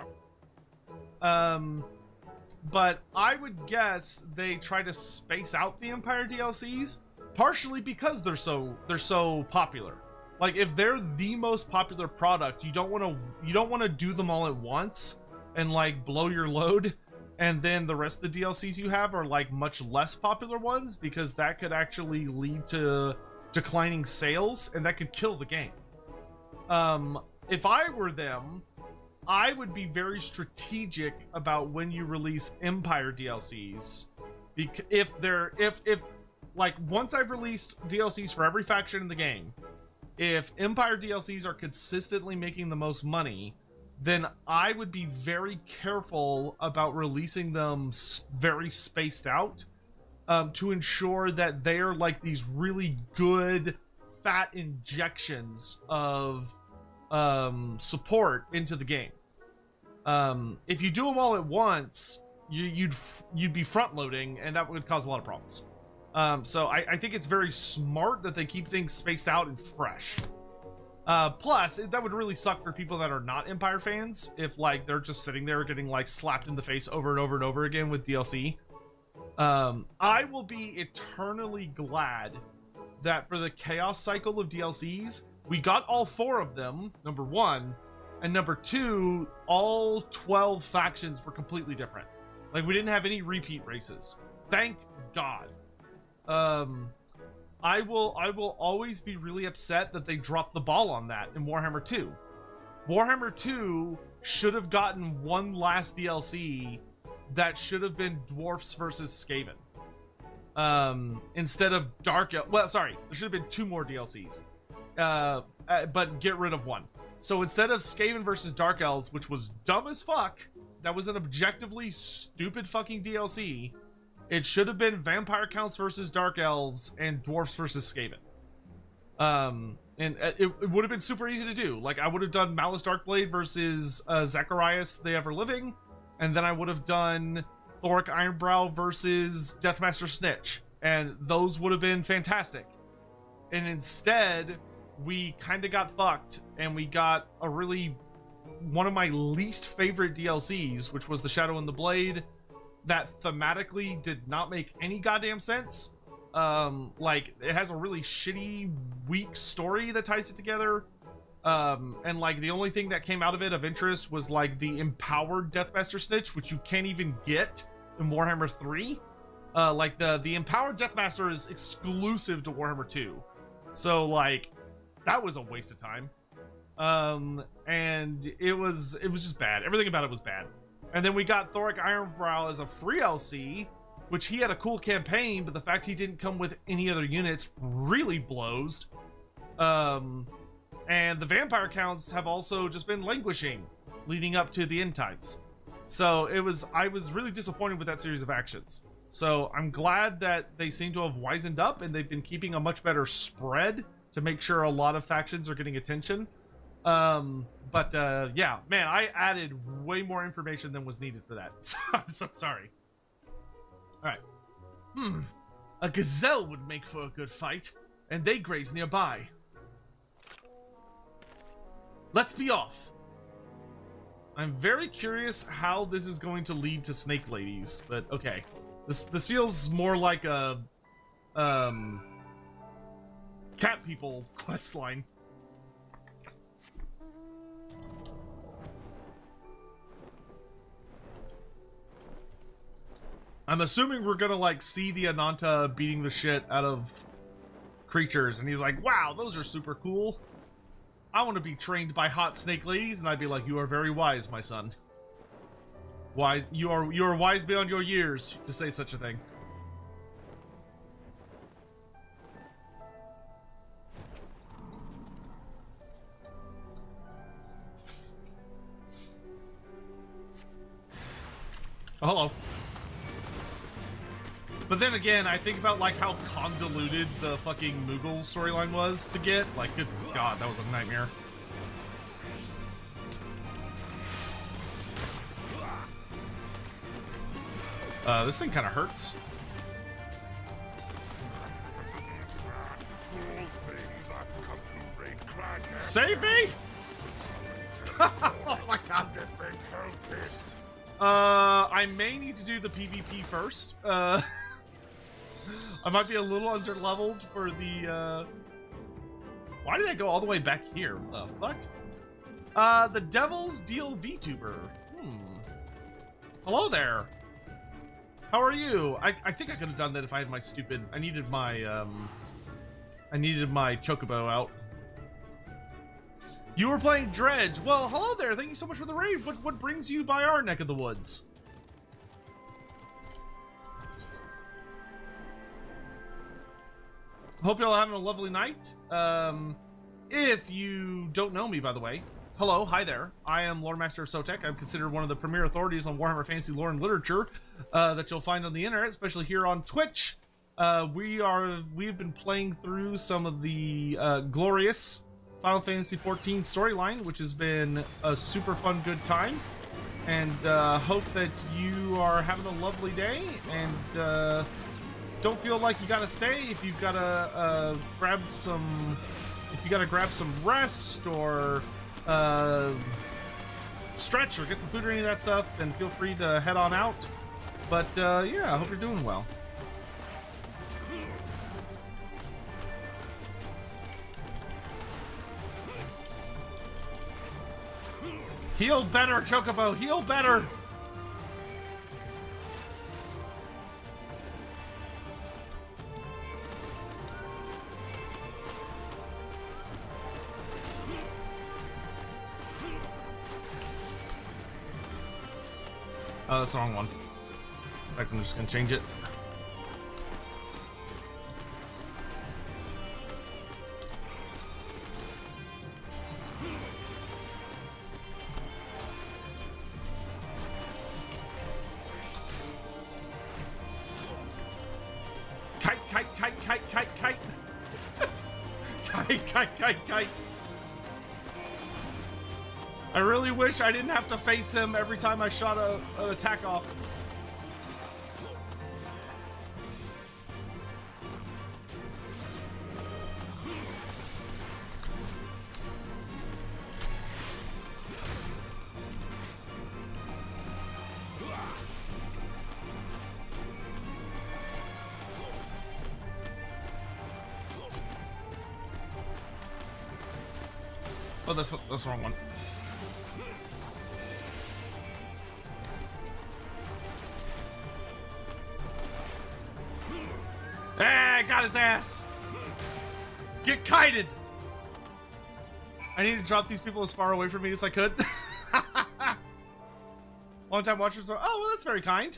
but I would guess they try to space out the Empire DLCs, partially because they're so popular. Like, if they're the most popular product, you don't want to do them all at once and like blow your load, and then the rest of the DLCs you have are like much less popular ones, because that could actually lead to declining sales and that could kill the game. If I were them, I would be very strategic about when you release Empire DLCs, because if like, once I've released DLCs for every faction in the game, if Empire DLCs are consistently making the most money, then I would be very careful about releasing them very spaced out, to ensure that they're like these really good fat injections of support into the game. If you do them all at once, you'd be front loading, and that would cause a lot of problems. So I think it's very smart that they keep things spaced out and fresh. Plus, that would really suck for people that are not Empire fans if like they're just sitting there getting like slapped in the face over and over and over again with DLC. I will be eternally glad that for the chaos cycle of DLCs, we got all 4 of them, number 1, and number 2, all 12 factions were completely different. Like, we didn't have any repeat races. Thank God. I will always be really upset that they dropped the ball on that in Warhammer 2. Warhammer 2 should have gotten one last DLC that should have been Dwarfs versus Skaven. Instead of Dark Elves. Well, sorry, there should have been 2 more DLCs. But get rid of one. So instead of Skaven versus Dark Elves, which was dumb as fuck, that was an objectively stupid fucking DLC, it should have been Vampire Counts versus Dark Elves and Dwarfs versus Skaven. And it would have been super easy to do. Like, I would have done Malice Darkblade versus Zacharias the Ever-Living, and then I would have done Thoric Ironbrow versus Deathmaster Snitch, and those would have been fantastic. And instead, we kind of got fucked, and we got a really one of my least favorite DLCs, which was the Shadow and the Blade, that thematically did not make any goddamn sense. Like, it has a really shitty, weak story that ties it together. And like, the only thing that came out of it of interest was like the empowered Deathmaster Snitch, which you can't even get in Warhammer 3. Like, the empowered Deathmaster is exclusive to Warhammer 2. So like, that was a waste of time. And it was just bad. Everything about it was bad. And then we got Thoric Ironbrow as a free LC, which he had a cool campaign, but the fact he didn't come with any other units really blows. And the Vampire Counts have also just been languishing leading up to the end times. So I was really disappointed with that series of actions. So I'm glad that they seem to have wisened up, and they've been keeping a much better spread to make sure a lot of factions are getting attention. Yeah, man, I added way more information than was needed for that. I'm so sorry. Alright. A gazelle would make for a good fight, and they graze nearby. Let's be off. I'm very curious how this is going to lead to snake ladies, but okay. This feels more like a cat people questline. I'm assuming we're gonna like see the Ananta beating the shit out of creatures, and he's like, wow, those are super cool. I want to be trained by hot snake ladies. And I'd be like, you are very wise, my son. Wise, you are wise beyond your years to say such a thing. Oh, hello. But then again, I think about like how convoluted the fucking Moogle storyline was to get. Like, good God, that was a nightmare. This thing kind of hurts. Save me! Oh my God. I may need to do the PvP first. I might be a little underleveled for the, Why did I go all the way back here? The fuck? The Devil's Deal VTuber. Hello there. How are you? I think I could have done that if I had my stupid... I needed my chocobo out. You were playing Dredge. Well, hello there. Thank you so much for the raid. What brings you by our neck of the woods? Hope y'all having a lovely night. If you don't know me, by the way, hello, hi there. I am Lore Master of Sotek. I'm considered one of the premier authorities on Warhammer Fantasy lore and literature that you'll find on the internet, especially here on Twitch. We've been playing through some of the glorious Final Fantasy XIV storyline, which has been a super fun, good time. And hope that you are having a lovely day, and don't feel like you gotta stay. If you've gotta grab some rest or stretch or get some food or any of that stuff, then feel free to head on out. But yeah, I hope you're doing well. Heal better, Chocobo, heal better! Oh, that's the wrong one. In fact, I'm just gonna change it. Kite, kite, kite, kite, kite, kite. Kite, kite, kite, kite. I really wish I didn't have to face him every time I shot an attack off. Oh, that's the wrong one. Hey, got his ass! Get kited! I need to drop these people as far away from me as I could. Long time watchers are, oh, well, that's very kind.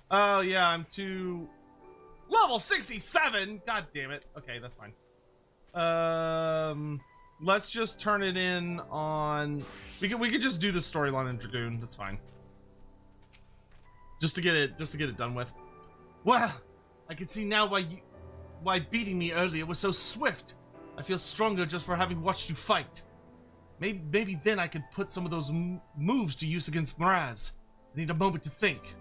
Oh, yeah, I'm to level 67! God damn it. Okay, that's fine. Let's just turn it in on... We could just do the storyline in Dragoon, that's fine. Just to get it done with. Well, I can see now why beating me earlier was so swift. I feel stronger just for having watched you fight. Maybe then I could put some of those moves to use against Miraz. I need a moment to think.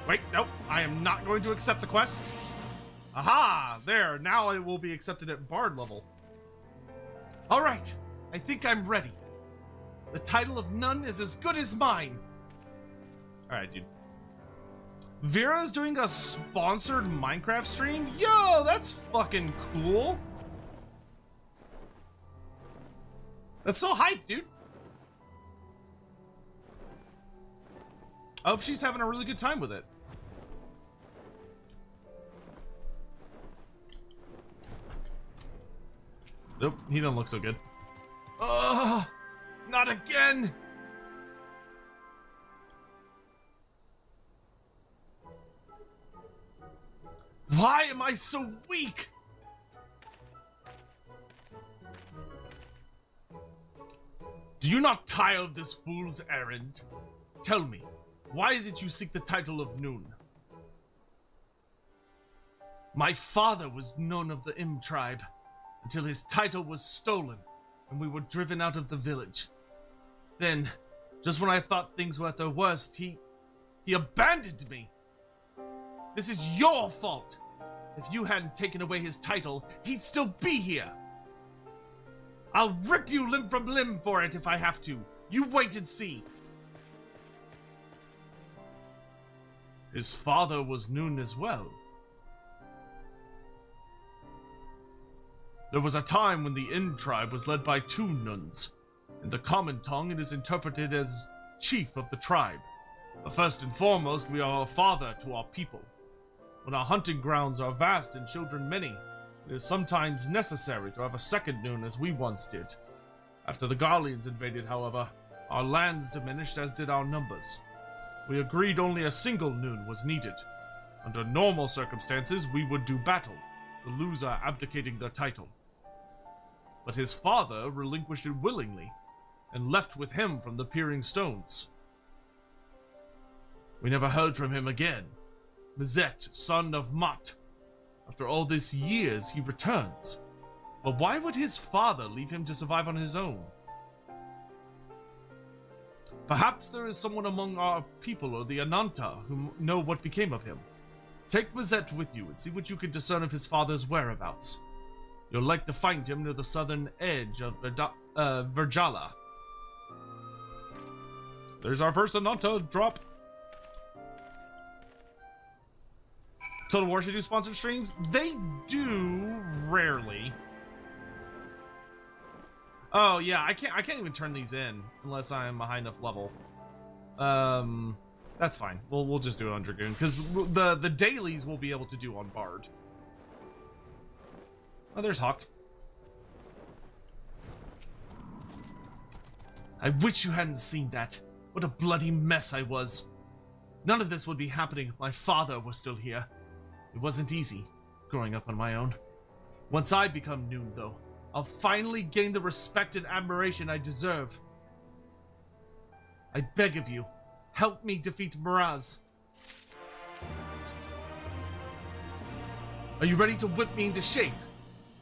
Wait, nope, I am not going to accept the quest. Aha, there, now I will be accepted at Bard level. Alright, I think I'm ready. The title of none is as good as mine. Alright, dude. Vera's doing a sponsored Minecraft stream? Yo, that's fucking cool. That's so hype, dude. I hope she's having a really good time with it. Nope, he doesn't look so good. Ugh, not again. Why am I so weak? Do you not tire of this fool's errand? Tell me, why is it you seek the title of Noon? My father was known of the Im tribe until his title was stolen and we were driven out of the village. Then, just when I thought things were at their worst, he abandoned me. This is your fault. If you hadn't taken away his title, he'd still be here. I'll rip you limb from limb for it if I have to. You wait and see. His father was Noon as well. There was a time when the Ind tribe was led by 2 Nuns. In the common tongue, it is interpreted as chief of the tribe. But first and foremost, we are a father to our people. When our hunting grounds are vast and children many, it is sometimes necessary to have a second Noon as we once did. After the Garleans invaded, however, our lands diminished as did our numbers. We agreed only a single Noon was needed. Under normal circumstances, we would do battle, the loser abdicating their title. But his father relinquished it willingly, and left with him from the Peering Stones. We never heard from him again. Mizet, son of Mott. After all these years, he returns. But why would his father leave him to survive on his own? Perhaps there is someone among our people or the Ananta who know what became of him. Take Mizet with you and see what you can discern of his father's whereabouts. You'll like to find him near the southern edge of Virjala. There's our first Ananta drop. Total War should do sponsored streams? They do rarely. Oh yeah, I can't even turn these in unless I am a high enough level. That's fine. We'll just do it on Dragoon because the dailies we'll be able to do on Bard. Oh, there's Hawk. I wish you hadn't seen that. What a bloody mess I was. None of this would be happening if my father was still here. It wasn't easy, growing up on my own. Once I become Noon, though, I'll finally gain the respect and admiration I deserve. I beg of you, help me defeat Miraz. Are you ready to whip me into shape?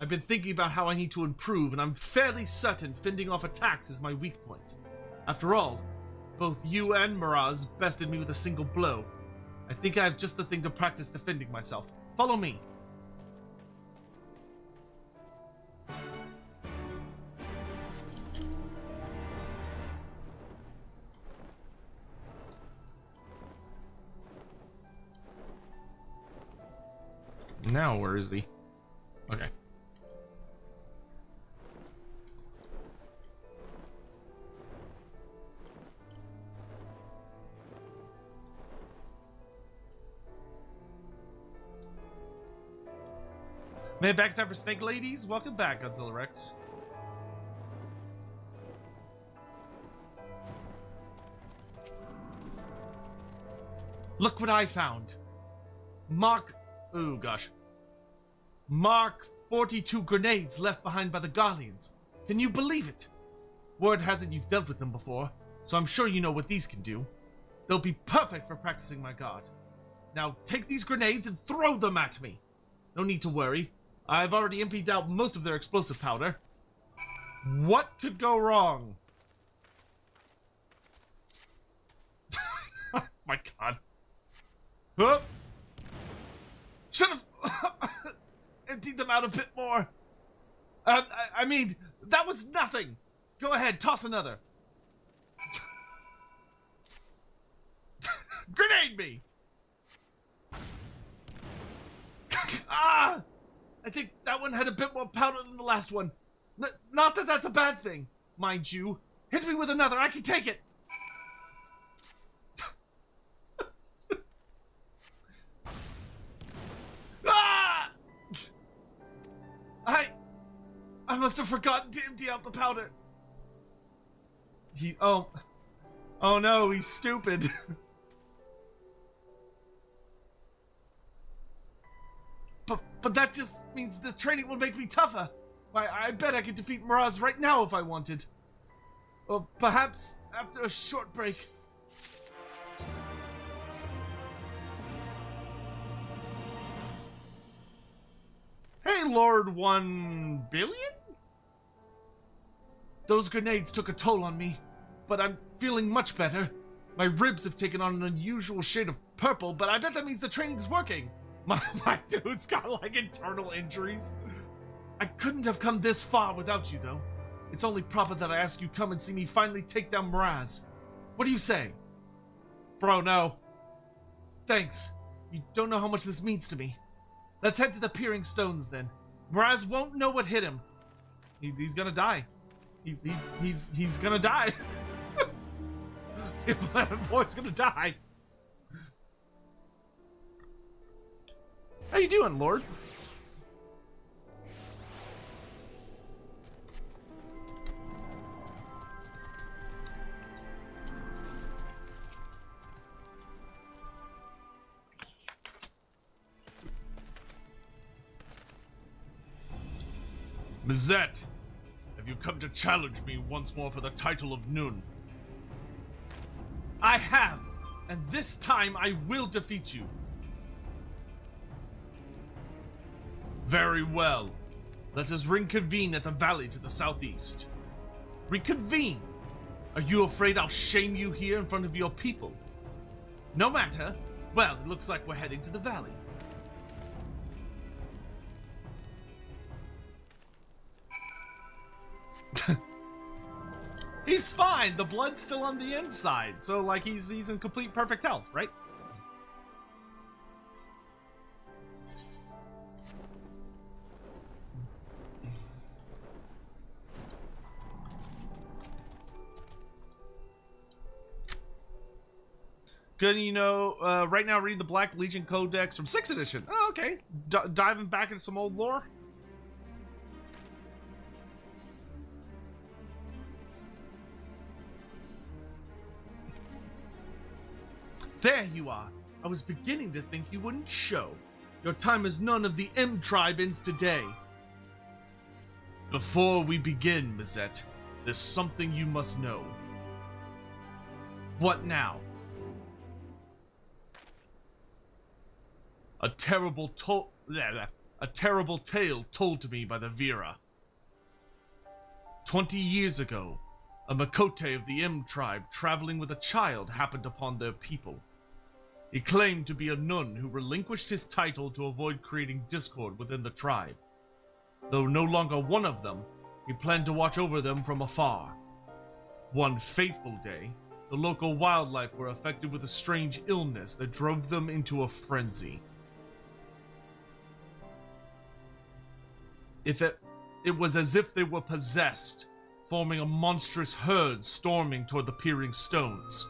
I've been thinking about how I need to improve, and I'm fairly certain fending off attacks is my weak point. After all, both you and Miraz bested me with a single blow. I think I have just the thing to practice defending myself. Follow me. Now, where is he? Okay. Man, back time for Snake Ladies. Welcome back, Godzilla Rex. Look what I found. Mark 42 grenades left behind by the Garleans. Can you believe it? Word has it you've dealt with them before, so I'm sure you know what these can do. They'll be perfect for practicing my guard. Now take these grenades and throw them at me. No need to worry. I've already emptied out most of their explosive powder. What could go wrong? My god. Oh! Should have emptied them out a bit more. I mean, that was nothing. Go ahead, toss another. Grenade me! Ah! I think that one had a bit more powder than the last one. Not that that's a bad thing, mind you. Hit me with another, I can take it. Ah! I must have forgotten to empty out the powder. Oh no, he's stupid. But that just means the training will make me tougher. I bet I could defeat Miraz right now if I wanted. Or perhaps after a short break. Hey, Lord 1 billion? Those grenades took a toll on me, but I'm feeling much better. My ribs have taken on an unusual shade of purple, but I bet that means the training's working. My dude's got like internal injuries. I couldn't have come this far without you, though. it's only proper that I ask you come and see me finally take down Miraz. What do you say? Bro, no. Thanks. You don't know how much this means to me. Let's head to the Peering Stones then. Miraz won't know what hit him. He's gonna die. He's gonna die. That boy's gonna die. How you doing, Lord? Mizette, have you come to challenge me once more for the title of Nun? I have, and this time I will defeat you. Very well. Let us reconvene at the valley to the southeast. Reconvene? Are you afraid I'll shame you here in front of your people? No matter. Well, it looks like we're heading to the valley. He's fine. The blood's still on the inside, so like he's in complete perfect health, right? Good, you know, right now reading the Black Legion Codex from 6th edition. Oh, okay. Diving back into some old lore. There you are. I was beginning to think you wouldn't show. Your time as none of the M tribe ends today. Before we begin, Mizette, there's something you must know. What now? A terrible tale told to me by the Vera. 20 years ago, a Makote of the M tribe traveling with a child happened upon their people. He claimed to be a nun who relinquished his title to avoid creating discord within the tribe. Though no longer one of them, he planned to watch over them from afar. One fateful day, the local wildlife were affected with a strange illness that drove them into a frenzy. It was as if they were possessed, forming a monstrous herd storming toward the Peering Stones.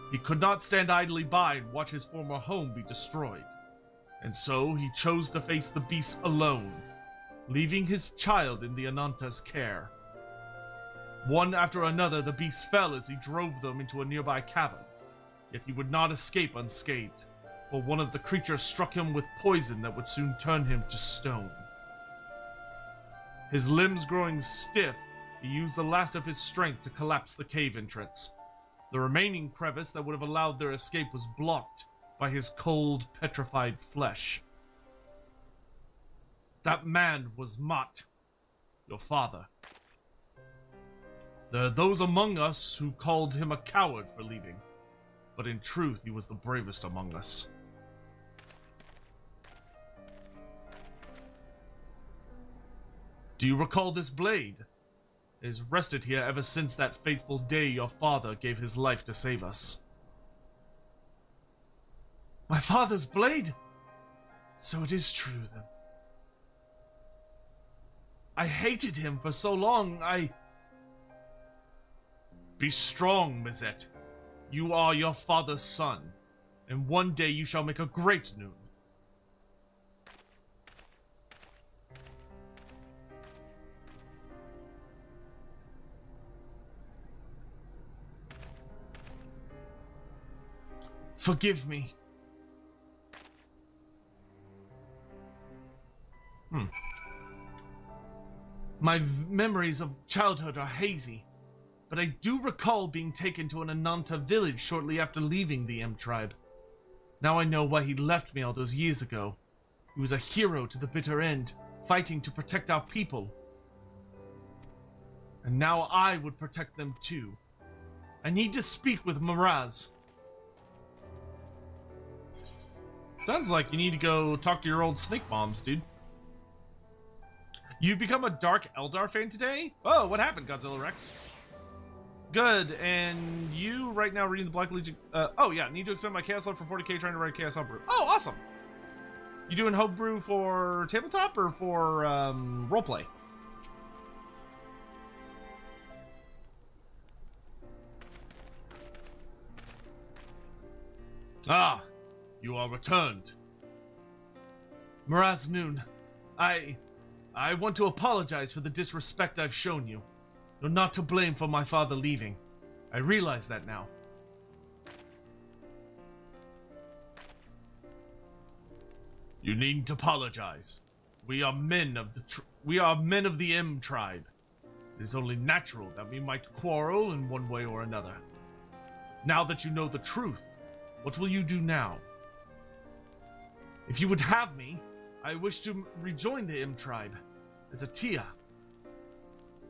He could not stand idly by and watch his former home be destroyed, and so he chose to face the beasts alone, leaving his child in the Ananta's care. One after another, the beasts fell as he drove them into a nearby cavern, yet he would not escape unscathed, for one of the creatures struck him with poison that would soon turn him to stone. His limbs growing stiff, he used the last of his strength to collapse the cave entrance. The remaining crevice that would have allowed their escape was blocked by his cold, petrified flesh. That man was Mott, your father. There are those among us who called him a coward for leaving, but in truth he was the bravest among us. Do you recall this blade? It has rested here ever since that fateful day your father gave his life to save us. My father's blade? So it is true, then. I hated him for so long, Be strong, Mizette. You are your father's son, and one day you shall make a great Nun. Forgive me. My memories of childhood are hazy, but I do recall being taken to an Ananta village shortly after leaving the M tribe. Now I know why he left me all those years ago. He was a hero to the bitter end, fighting to protect our people. And now I would protect them too. I need to speak with Miraz. Sounds like you need to go talk to your old snake moms, dude. You become a Dark Eldar fan today? Oh, what happened, Godzilla Rex? Good, and you right now reading the Black Legion. Oh yeah, need to expend my Chaos Love for 40k trying to write Chaos Homebrew. Oh, awesome. You doing Homebrew for tabletop or for roleplay? Ah, you are returned. Miraz Noon, I want to apologize for the disrespect I've shown you. You're not to blame for my father leaving. I realize that now. You needn't apologize. We are men of the M tribe. It is only natural that we might quarrel in one way or another. Now that you know the truth, what will you do now? If you would have me, I wish to rejoin the M tribe as a Tia.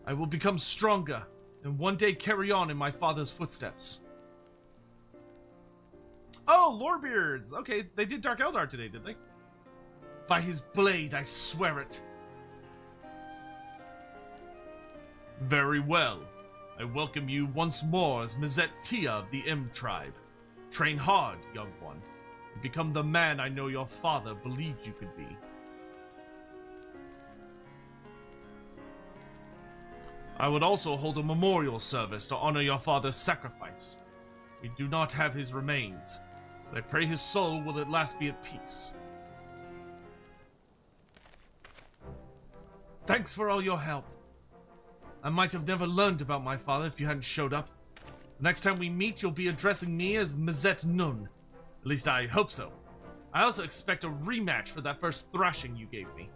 I will become stronger and one day carry on in my father's footsteps. Oh, Lorebeards! Okay, they did Dark Eldar today, did they? By his blade, I swear it. Very well. I welcome you once more as Mizet Tia of the M tribe. Train hard, young one, and become the man I know your father believed you could be. I would also hold a memorial service to honor your father's sacrifice. We do not have his remains, but I pray his soul will at last be at peace. Thanks for all your help. I might have never learned about my father if you hadn't showed up. The next time we meet, you'll be addressing me as Mizet Nun. At least I hope so. I also expect a rematch for that first thrashing you gave me.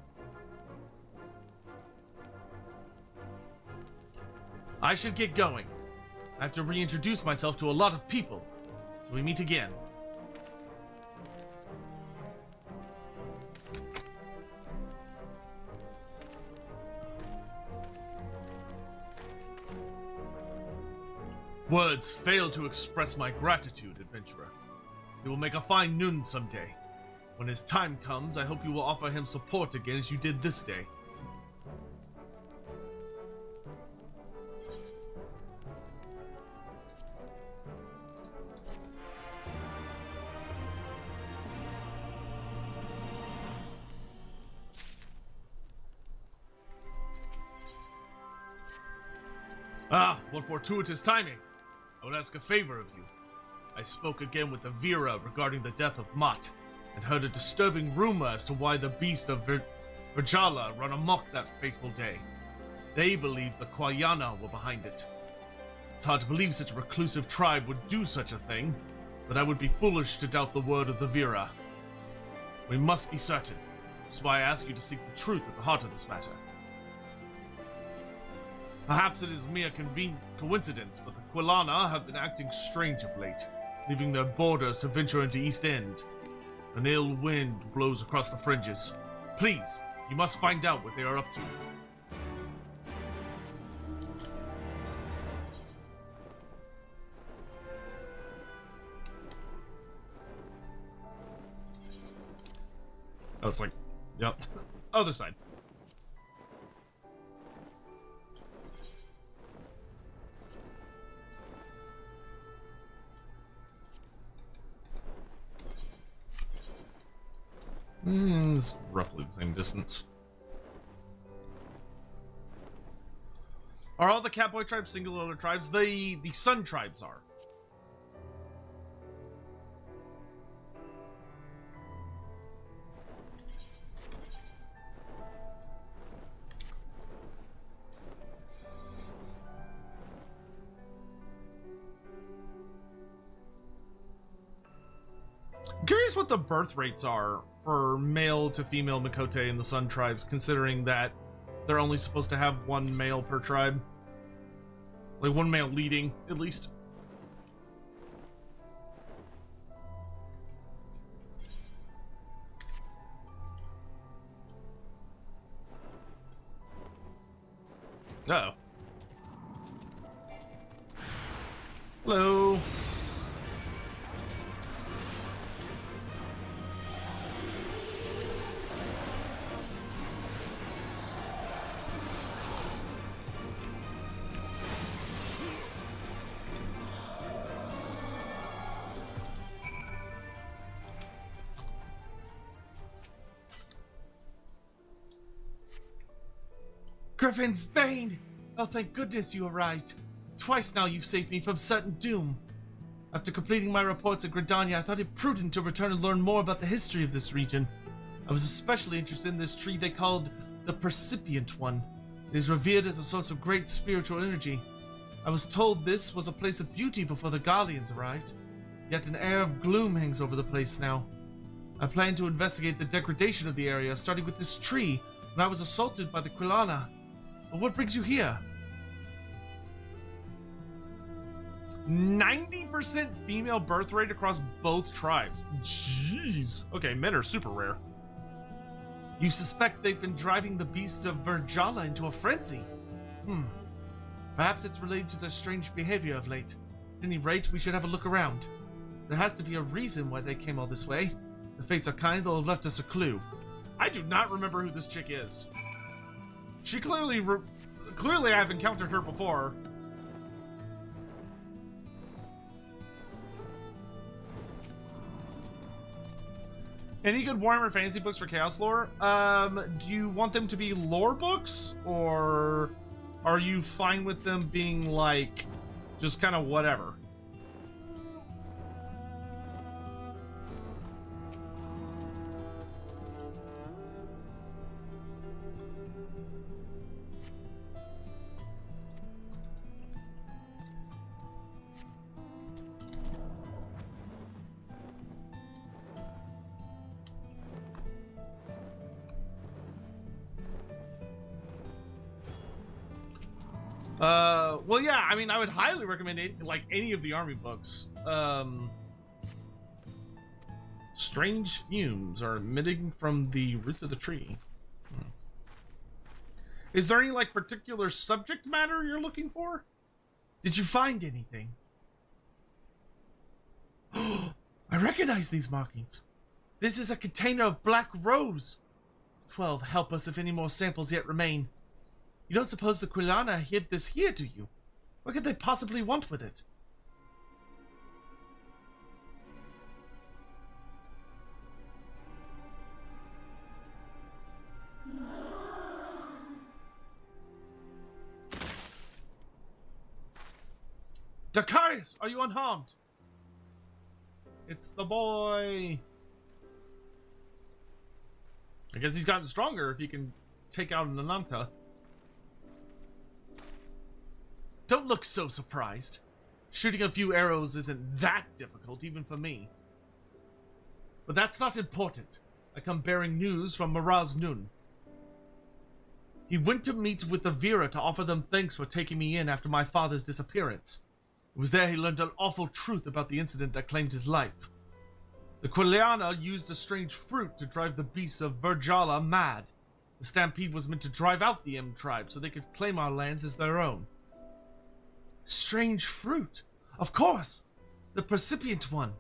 I should get going. I have to reintroduce myself to a lot of people, so we meet again. Words fail to express my gratitude, adventurer. He will make a fine Nun someday. When his time comes, I hope you will offer him support again as you did this day. Ah, what fortuitous timing. I would ask a favor of you. I spoke again with the Vera regarding the death of Mott, and heard a disturbing rumor as to why the beast of Virjala run amok that fateful day. They believe the Quayana were behind it. It's hard to believe such a reclusive tribe would do such a thing, but I would be foolish to doubt the word of the Vera. We must be certain, which is why I ask you to seek the truth at the heart of this matter. Perhaps it is mere coincidence, but the Quilana have been acting strange of late, leaving their borders to venture into East End. An ill wind blows across the fringes. Please, you must find out what they are up to. Oh, it's like, yep, other side. It's roughly the same distance. Are all the Catboy tribes singular tribes? The Sun tribes are. I'm curious what the birth rates are for male to female Mikote in the Sun tribes, considering that they're only supposed to have one male per tribe. Like one male leading, at least. Uh-oh. Hello. Griffin's Bane! Oh, thank goodness you arrived. Twice now you've saved me from certain doom. After completing my reports at Gridania, I thought it prudent to return and learn more about the history of this region. I was especially interested in this tree they called the Percipient One. It is revered as a source of great spiritual energy. I was told this was a place of beauty before the Garleans arrived. Yet an air of gloom hangs over the place now. I plan to investigate the degradation of the area, starting with this tree, when I was assaulted by the Quilana. But what brings you here? 90% female birth rate across both tribes. Jeez. Okay, men are super rare. You suspect they've been driving the beasts of Virjala into a frenzy? Perhaps it's related to their strange behavior of late. At any rate, we should have a look around. There has to be a reason why they came all this way. The fates are kind, they'll have left us a clue. I do not remember who this chick is. She clearly I've encountered her before. Any good Warhammer Fantasy books for Chaos lore? Do you want them to be lore books, or are you fine with them being like just kind of whatever? Well, yeah, I mean, I would highly recommend it, like any of the army books. Strange fumes are emitting from the roots of the tree. Is there any, like, particular subject matter you're looking for? Did you find anything? I recognize these markings. This is a container of black rose. 12, help us if any more samples yet remain. You don't suppose the Quilana hid this here, do you? What could they possibly want with it? Dakarius, are you unharmed? It's the boy. I guess he's gotten stronger if he can take out an Ananta. Don't look so surprised. Shooting a few arrows isn't that difficult, even for me. But that's not important. I come bearing news from Miraz Nun. He went to meet with the Vera to offer them thanks for taking me in after my father's disappearance. It was there he learned an awful truth about the incident that claimed his life. The Quiliana used a strange fruit to drive the beasts of Virjala mad. The stampede was meant to drive out the M tribe so they could claim our lands as their own. Strange fruit? Of course! The Percipient One.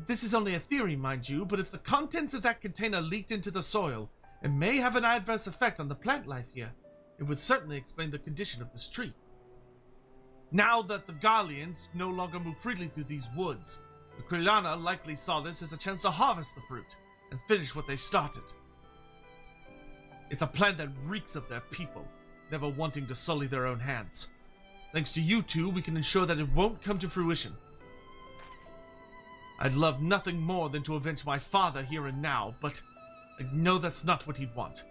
This is only a theory, mind you, but if the contents of that container leaked into the soil, it may have an adverse effect on the plant life here. It would certainly explain the condition of this tree. Now that the Garleans no longer move freely through these woods, the Quilana likely saw this as a chance to harvest the fruit and finish what they started. It's a plan that reeks of their people, never wanting to sully their own hands. Thanks to you two, we can ensure that it won't come to fruition. I'd love nothing more than to avenge my father here and now, but I know that's not what he'd want.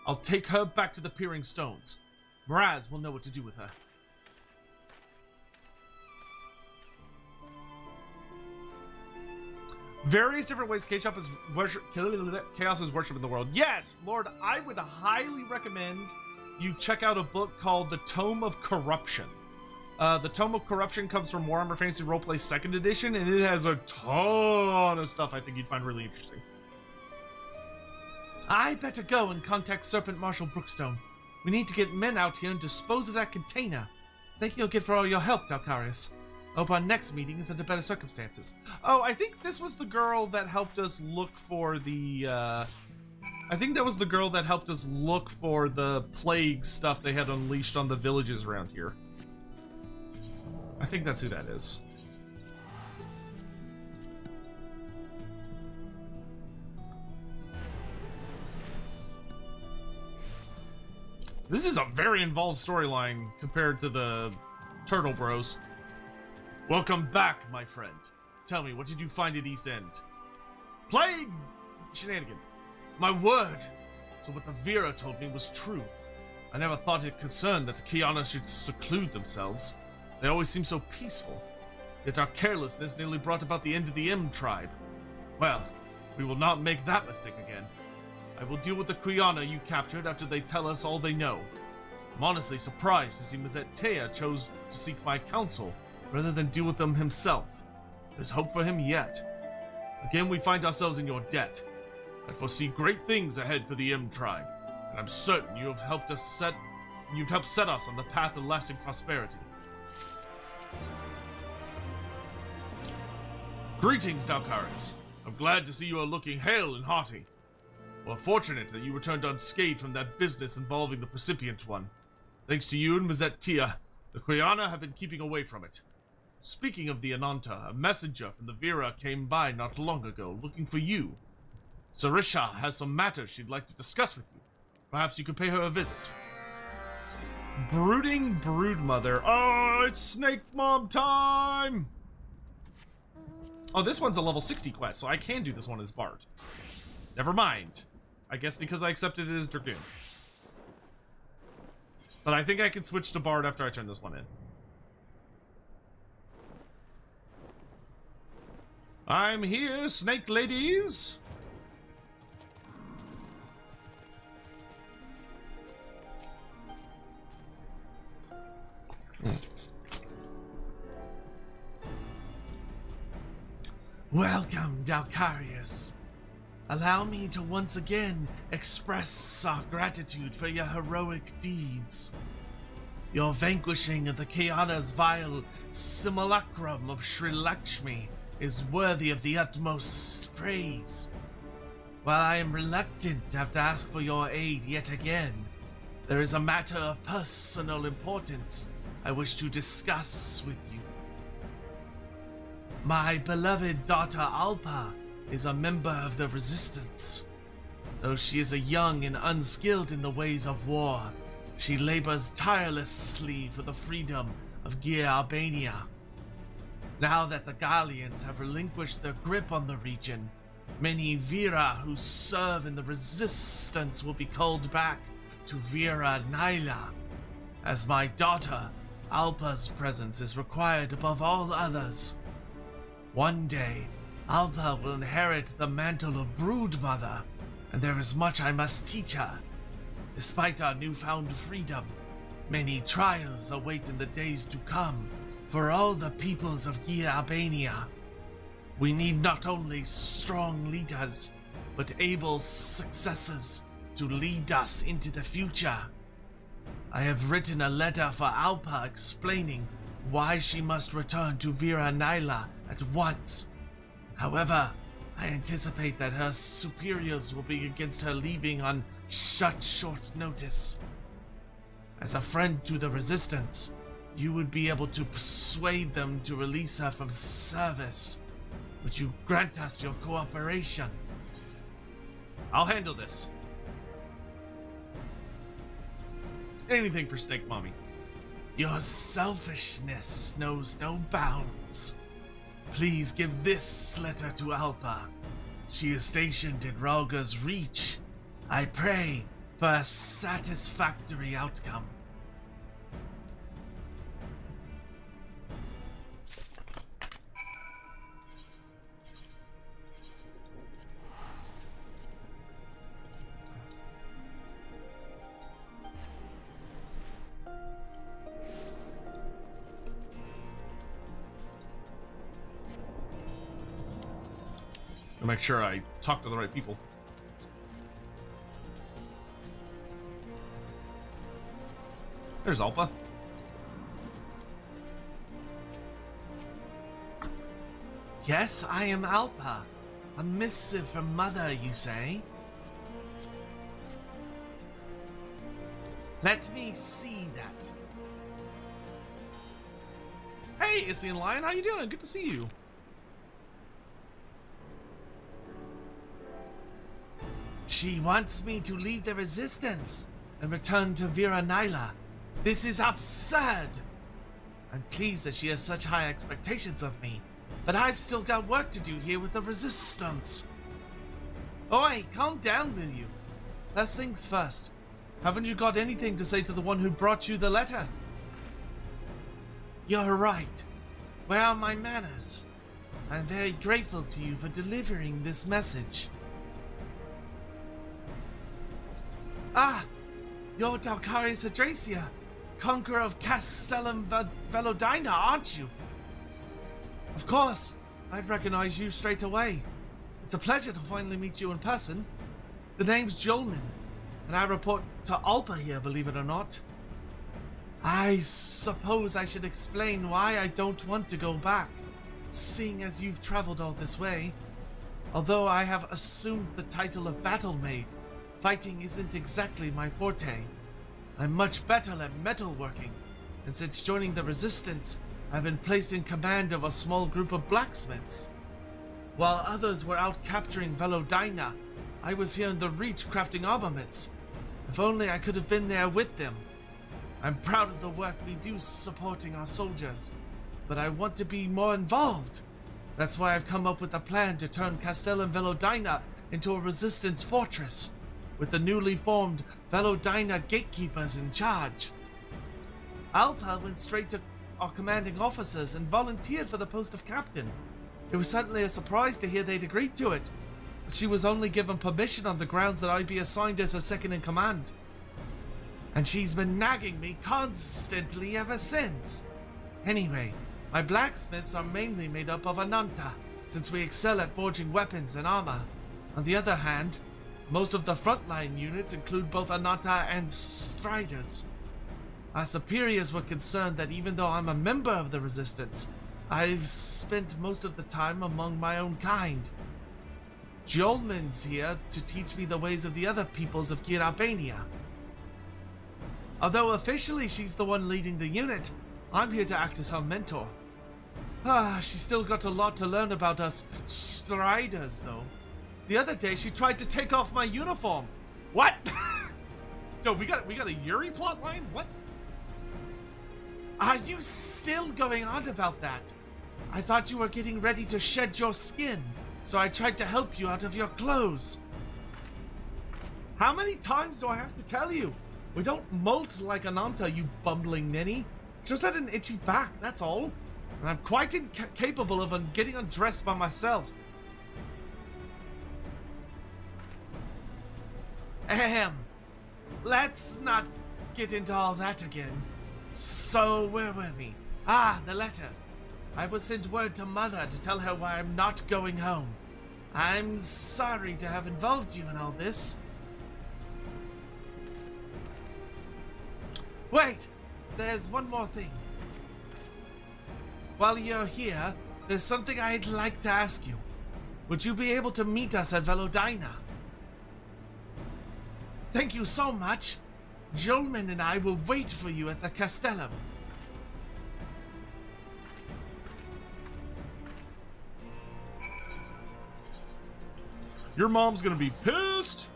I'll take her back to the Peering Stones. Miraz will know what to do with her. Various different ways Chaos is worshipped in the world. Yes, Lord, I would highly recommend you check out a book called The Tome of Corruption. The Tome of Corruption comes from Warhammer Fantasy Roleplay 2nd Edition, and it has a ton of stuff I think you'd find really interesting. I better go and contact Serpent Marshal Brookstone. We need to get men out here and dispose of that container. Thank you again for all your help, Dalkarius. I hope our next meeting is under better circumstances. Oh, I think this was the girl that helped us look for the, I think that was the girl that helped us look for the plague stuff they had unleashed on the villages around here. I think that's who that is. This is a very involved storyline compared to the Turtle Bros. Welcome back, my friend. Tell me, what did you find at East End? Plague shenanigans. My word! So what the Vera told me was true. I never thought it concerned that the Kiana should seclude themselves. They always seem so peaceful. Yet our carelessness nearly brought about the end of the M tribe. Well, we will not make that mistake again. I will deal with the Quiana you captured after they tell us all they know. I'm honestly surprised to see Mazet chose to seek my counsel rather than deal with them himself. There's hope for him yet. Again, we find ourselves in your debt. I foresee great things ahead for the M tribe, and I'm certain you've helped set us on the path of lasting prosperity. Greetings, Dalcaris. I'm glad to see you are looking hale and hearty. We're fortunate that you returned unscathed from that business involving the Precipient one. Thanks to you and Mazet, the Quiana have been keeping away from it. Speaking of the Ananta, a messenger from the Vera came by not long ago looking for you. Sarisha has some matters she'd like to discuss with you. Perhaps you could pay her a visit. Brooding Broodmother. Oh, it's Snake Mom time! Oh, this one's a level 60 quest, so I can do this one as Bard. Never mind. I guess because I accepted it as Dragoon. But I think I can switch to Bard after I turn this one in. I'm here, Snake Ladies! Welcome, Dalcarius. Allow me to once again express our gratitude for your heroic deeds. Your vanquishing of the Kiana's vile simulacrum of Sri Lakshmi is worthy of the utmost praise. While I am reluctant to have to ask for your aid yet again, there is a matter of personal importance I wish to discuss with you. My beloved daughter Alpa is a member of the Resistance. Though she is a young and unskilled in the ways of war, she labors tirelessly for the freedom of Gir Albania. Now that the Gallians have relinquished their grip on the region, many Vera who serve in the Resistance will be called back to Vera Naila. As my daughter, Alpa's presence is required above all others. One day, Alpa will inherit the mantle of Broodmother, and there is much I must teach her. Despite our newfound freedom, many trials await in the days to come for all the peoples of Gir Albania. We need not only strong leaders, but able successors to lead us into the future. I have written a letter for Alpa explaining why she must return to Vera Naila at once. However, I anticipate that her superiors will be against her leaving on such short notice. As a friend to the Resistance, you would be able to persuade them to release her from service. Would you grant us your cooperation? I'll handle this. Anything for Snake Mommy. Your selfishness knows no bounds. Please give this letter to Alpa. She is stationed in Ralga's Reach. I pray for a satisfactory outcome. To make sure I talk to the right people. There's Alpa. Yes, I am Alpa. A missive from Mother, you say? Let me see that. Hey, Issian Lion, how you doing? Good to see you. She wants me to leave the Resistance. and return to Vera Nyla. This is absurd! I'm pleased that she has such high expectations of me, but I've still got work to do here with the Resistance. Oi, calm down, will you? Last things first. Haven't you got anything to say to the one who brought you the letter? You're right. Where are my manners? I'm very grateful to you for delivering this message. Ah! You're Dalcarius Adracia, conqueror of Castellum Velodina, aren't you? Of course, I'd recognize you straight away. It's a pleasure to finally meet you in person. The name's Jolman, and I report to Alpa here, believe it or not. I suppose I should explain why I don't want to go back, seeing as you've traveled all this way. Although I have assumed the title of Battle Maid, fighting isn't exactly my forte. I'm much better at metalworking, and since joining the Resistance, I've been placed in command of a small group of blacksmiths. While others were out capturing Velodina, I was here in the Reach crafting armaments. If only I could have been there with them. I'm proud of the work we do supporting our soldiers, but I want to be more involved. That's why I've come up with a plan to turn Castellum Velodina into a Resistance fortress, with the newly formed Velodina gatekeepers in charge. Alpa went straight to our commanding officers and volunteered for the post of captain. It was certainly a surprise to hear they'd agreed to it, but she was only given permission on the grounds that I'd be assigned as her second in command. And she's been nagging me constantly ever since. Anyway, my blacksmiths are mainly made up of Ananta, since we excel at forging weapons and armor. On the other hand, most of the frontline units include both Ananta and Striders. Our superiors were concerned that even though I'm a member of the Resistance, I've spent most of the time among my own kind. Jolman's here to teach me the ways of the other peoples of Kirabania. Although officially she's the one leading the unit, I'm here to act as her mentor. She's still got a lot to learn about us Striders, though. The other day she tried to take off my uniform. What? Yo, we got a Yuri plotline? What? Are you still going on about that? I thought you were getting ready to shed your skin, so I tried to help you out of your clothes. How many times do I have to tell you? We don't molt like Ananta, you bumbling ninny. Just had an itchy back, that's all. And I'm quite incapable of getting undressed by myself. Ahem. Let's not get into all that again. So, where were we? The letter. I was sent word to Mother to tell her why I'm not going home. I'm sorry to have involved you in all this. Wait! There's one more thing. While you're here, there's something I'd like to ask you. Would you be able to meet us at Velodina? Thank you so much. Jolman and I will wait for you at the Castellum. Your mom's gonna be pissed.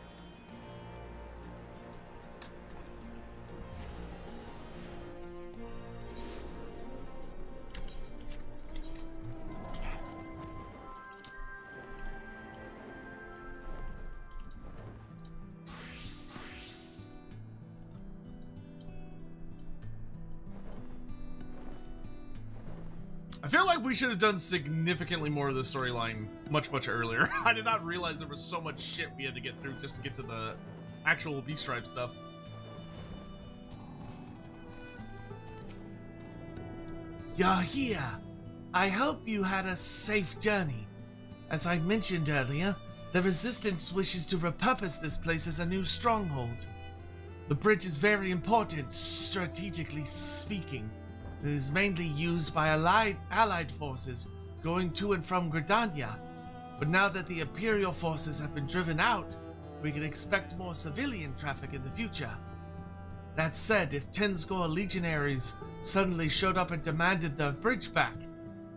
I feel like we should have done significantly more of the storyline much earlier. I did not realize there was so much shit we had to get through just to get to the actual V-Stripe stuff. You're here. I hope you had a safe journey. As I mentioned earlier, the Resistance wishes to repurpose this place as a new stronghold. The bridge is very important, strategically speaking. It is mainly used by allied forces going to and from Gridania, but now that the Imperial forces have been driven out, we can expect more civilian traffic in the future. That said, if 10 score legionaries suddenly showed up and demanded the bridge back,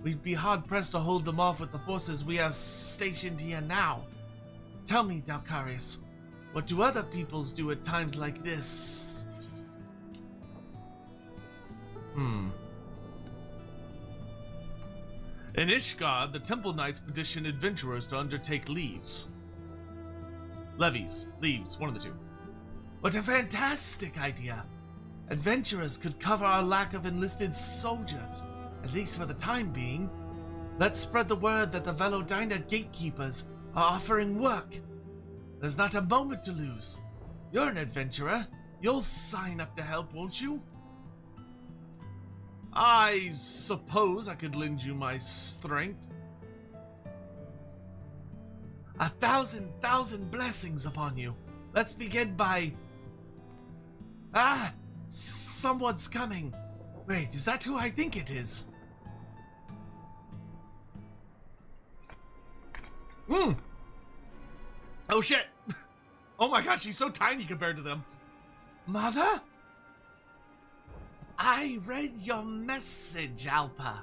we'd be hard-pressed to hold them off with the forces we have stationed here now. Tell me, Dalcarius, What do other peoples do at times like this? In Ishgard, the Temple Knights petition adventurers to undertake leaves, one of the two. What a fantastic idea! Adventurers could cover our lack of enlisted soldiers, at least for the time being. Let's spread the word that the Velodina gatekeepers are offering work. There's not a moment to lose. You're an adventurer. You'll sign up to help, won't you? I suppose I could lend you my strength. 1,000 blessings upon you. Let's begin by... someone's coming. Wait, is that who I think it is? Oh shit! Oh my god, she's so tiny compared to them. Mother? I read your message, Alpa.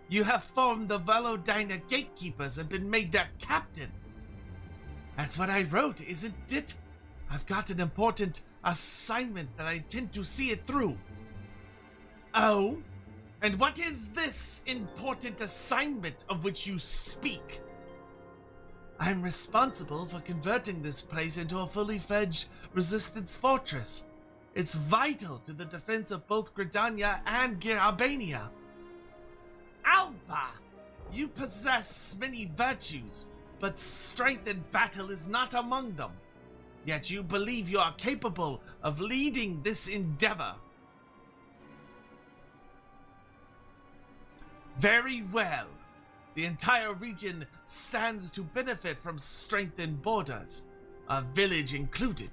You have formed the Velodina Gatekeepers and been made their captain. That's what I wrote, isn't it? I've got an important assignment that I intend to see it through. Oh? And what is this important assignment of which you speak? I'm responsible for converting this place into a fully fledged resistance fortress. It's vital to the defense of both Gridania and Girabania. Alba! You possess many virtues, but strength in battle is not among them. Yet you believe you are capable of leading this endeavor. Very well. The entire region stands to benefit from strengthened borders, a village included.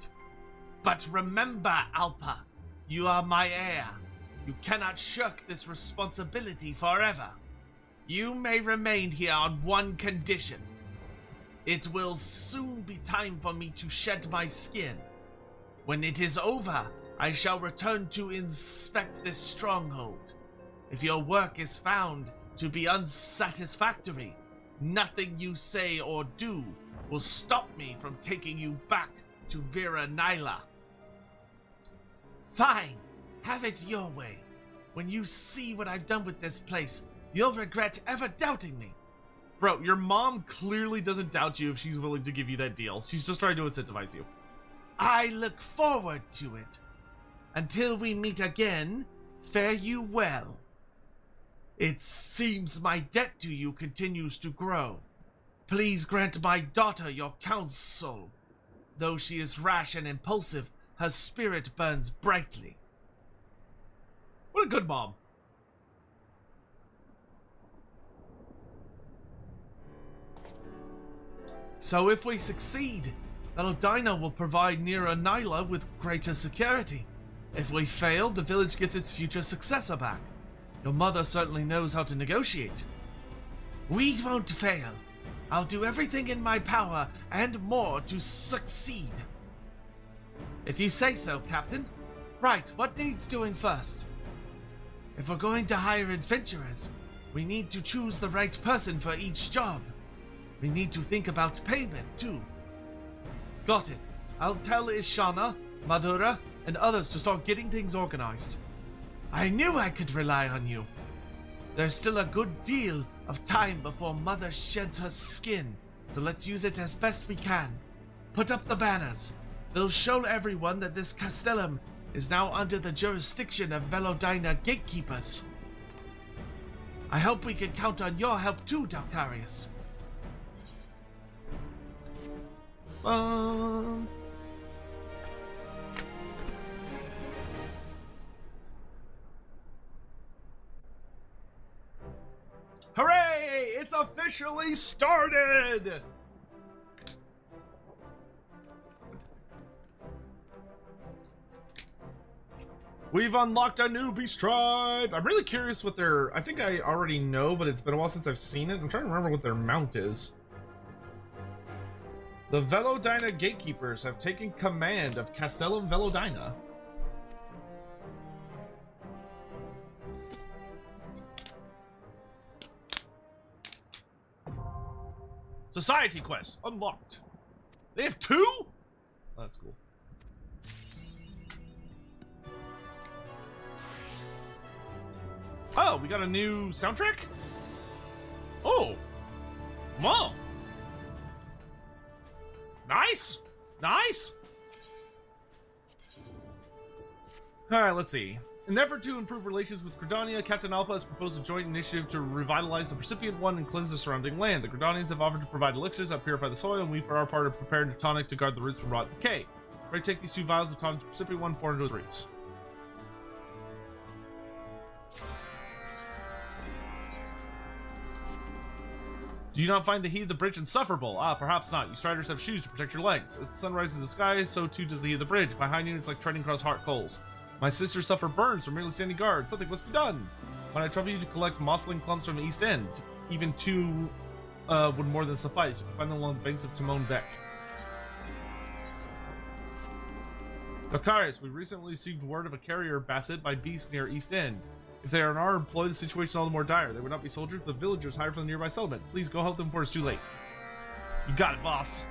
But remember, Alpa, you are my heir. You cannot shirk this responsibility forever. You may remain here on one condition. It will soon be time for me to shed my skin. When it is over, I shall return to inspect this stronghold. If your work is found to be unsatisfactory, nothing you say or do will stop me from taking you back to Vera Nyla. Fine, have it your way. When you see what I've done with this place, you'll regret ever doubting me. Bro, your mom clearly doesn't doubt you if she's willing to give you that deal. She's just trying to incentivize you. I look forward to it. Until we meet again, fare you well. It seems my debt to you continues to grow. Please grant my daughter your counsel. Though she is rash and impulsive, her spirit burns brightly. What a good mom. So if we succeed, Velodina will provide Nira Nyla with greater security. If we fail, the village gets its future successor back. Your mother certainly knows how to negotiate. We won't fail. I'll do everything in my power and more to succeed. If you say so, Captain. Right, what needs doing first? If we're going to hire adventurers, we need to choose the right person for each job. We need to think about payment, too. Got it. I'll tell Ishana, Madura, and others to start getting things organized. I knew I could rely on you. There's still a good deal of time before Mother sheds her skin, so let's use it as best we can. Put up the banners. They'll show everyone that this castellum is now under the jurisdiction of Velodina gatekeepers. I hope we can count on your help too, Dalcarius. Hooray! It's officially started! We've unlocked a newbie tribe! I'm really curious what their... I think I already know, but it's been a while since I've seen it. I'm trying to remember what their mount is. The Velodina Gatekeepers have taken command of Castellum Velodina. Society quest unlocked. They have 2? That's cool. Oh, we got a new soundtrack? Oh! Whoa! Nice! Nice! Alright, let's see. In an effort to improve relations with Gridania, Captain Alpha has proposed a joint initiative to revitalize the Precipient One and cleanse the surrounding land. The Gridanians have offered to provide elixirs that purify the soil, and we, for our part, have prepared a tonic to guard the roots from rot and decay. Ready to take these 2 vials of tonic to Precipient One, pour into its roots. Do you not find the heat of the bridge insufferable? Ah, perhaps not. You striders have shoes to protect your legs. As the sun rises in the sky, so too does the heat of the bridge. Behind you, it's like treading across hot coals. My sisters suffer burns from merely standing guard. Something must be done. When I trouble you to collect mossling clumps from the East End, even 2 would more than suffice. You can find them along the banks of Timon Beck. Dokaris, we recently received word of a carrier basset by beasts near East End. If they are in our employ, the situation is all the more dire. They would not be soldiers, but villagers hired from the nearby settlement. Please go help them before it's too late. You got it, boss.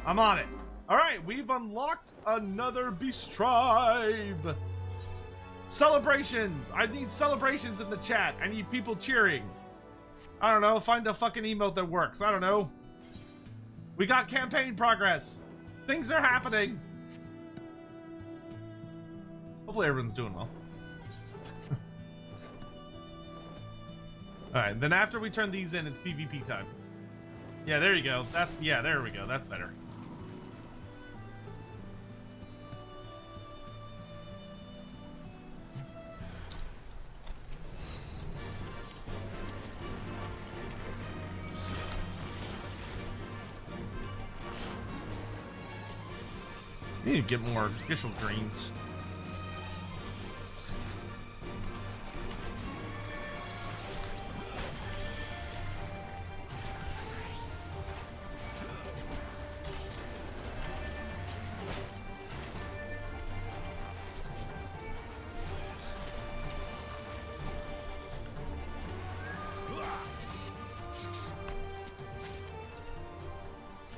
I'm on it. Alright, we've unlocked another beast tribe. Celebrations! I need celebrations in the chat. I need people cheering. I don't know, find a fucking emote that works. I don't know. We got campaign progress. Things are happening. Hopefully everyone's doing well. Alright, then after we turn these in, it's PvP time. Yeah, there you go. Yeah, there we go. That's better. Need to get more official greens.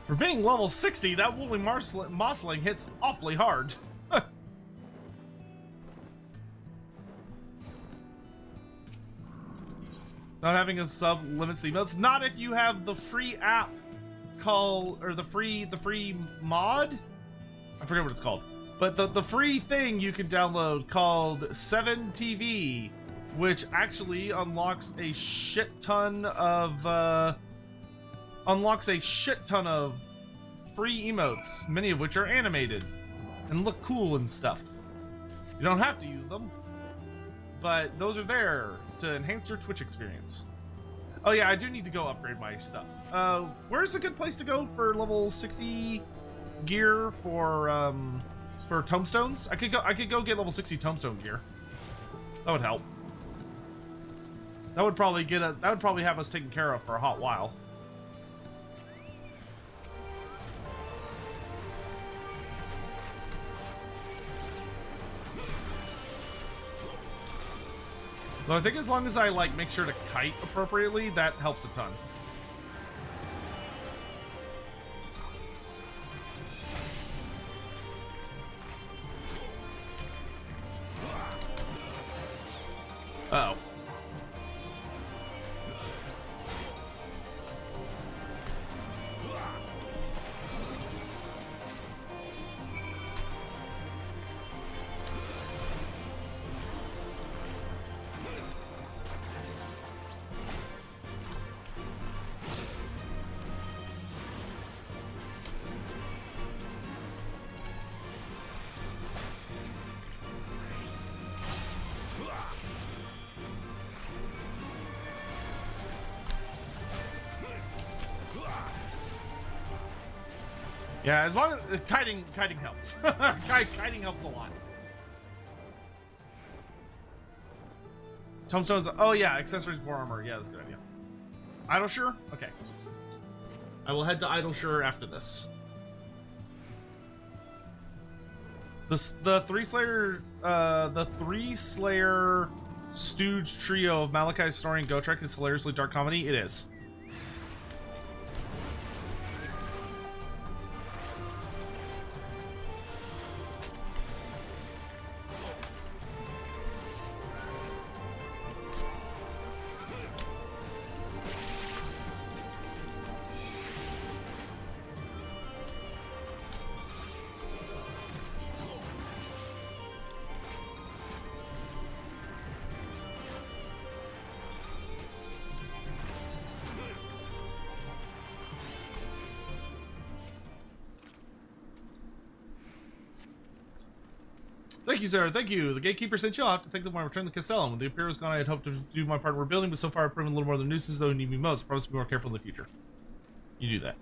For being level 60, that woolly mossling hits awfully hard. Not having a sub limits the emotes. Not if you have the free app or the free mod. I forget what it's called. But the free thing you can download called 7TV, which actually unlocks a shit ton of free emotes, many of which are animated and look cool and stuff. You don't have to use them, but those are there to enhance your Twitch experience. Oh yeah, I do need to go upgrade my stuff. Where's a good place to go for level 60 gear for tomestones? I could go get level 60 tomestone gear. That would help. That would probably have us taken care of for a hot while. Though I think as long as I like make sure to kite appropriately, that helps a ton. Uh-oh. Yeah, as long as kiting helps. Kiting helps a lot. Tomestones. Oh yeah, accessories for armor. Yeah, that's a good idea. Idleshire? Okay. I will head to Idleshire after this. The three Slayer stooge trio of Malachi, Snorri, and Gotrek is hilariously dark comedy. It is. Thank you, sir. Thank you. The gatekeeper sent you. I'll have to thank them when I return to Castellum. When the Imperial was gone, I had hoped to do my part in rebuilding, but so far I've proven a little more than nuisance, though you need me most. I promise to be more careful in the future. You do that.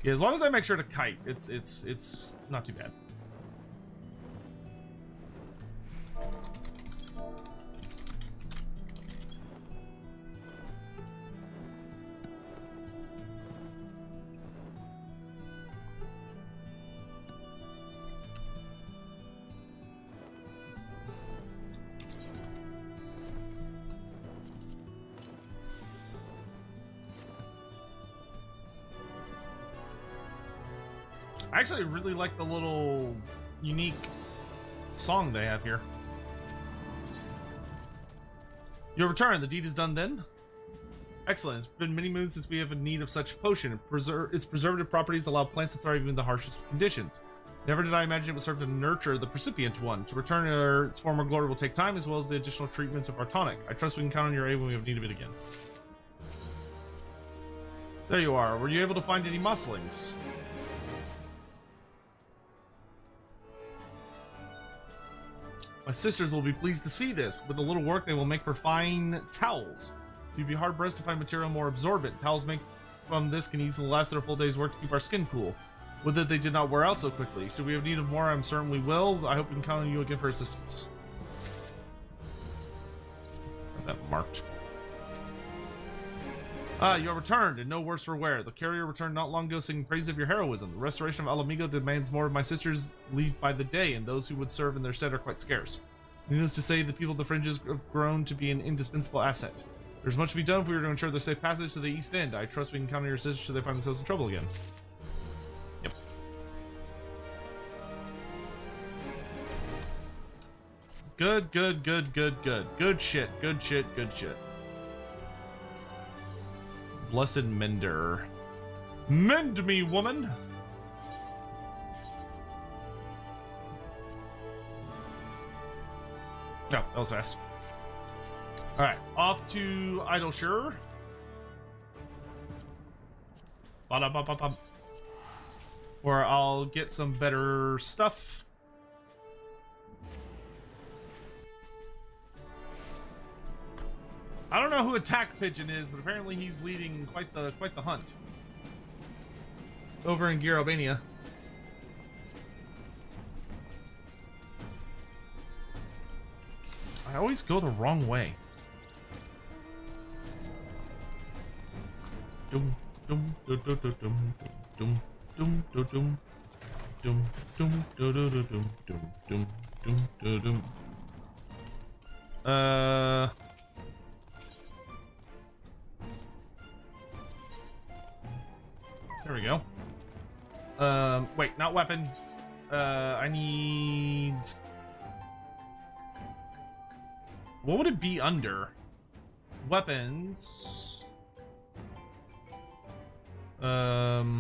Yeah, as long as I make sure to kite, it's not too bad. I actually really like the little unique song they have here. Your return. The deed is done then? Excellent. It's been many moons since we have a need of such potion. Its preservative properties allow plants to thrive even in the harshest of conditions. Never did I imagine it would serve to nurture the recipient one. To return its former glory will take time, as well as the additional treatments of our tonic. I trust we can count on your aid when we have need of it again. There you are. Were you able to find any muslings? My sisters will be pleased to see this. With a little work, they will make for fine towels. You'd be hard-pressed to find material more absorbent. Towels made from this can easily last their full day's work to keep our skin cool. Would that they did not wear out so quickly. Should we have need of more, I'm certain we will. I hope we can count on you again for assistance. Got that marked. Ah, you have returned, and no worse for wear. The carrier returned not long ago singing praise of your heroism. The restoration of Alamigo demands more of my sisters leave by the day, and those who would serve in their stead are quite scarce. Needless to say, the people of the fringes have grown to be an indispensable asset. There's much to be done if we are to ensure their safe passage to the East End. I trust we can count on your sisters should they find themselves in trouble again. Yep. Good, good, good, good, good. Good shit, good shit, good shit. Blessed Mender. Mend me, woman! No, that was fast. Alright, off to Idleshire. Ba-da-ba-ba-ba. Where I'll get some better stuff. I don't know who Attack Pigeon is, but apparently he's leading quite the hunt over in Garobania. I always go the wrong way. Dum dum dum dum dum dum dum dum dum dum dum dum dum dum dum dum. There we go. Wait, not weapon. I need... What would it be under? Weapons. Not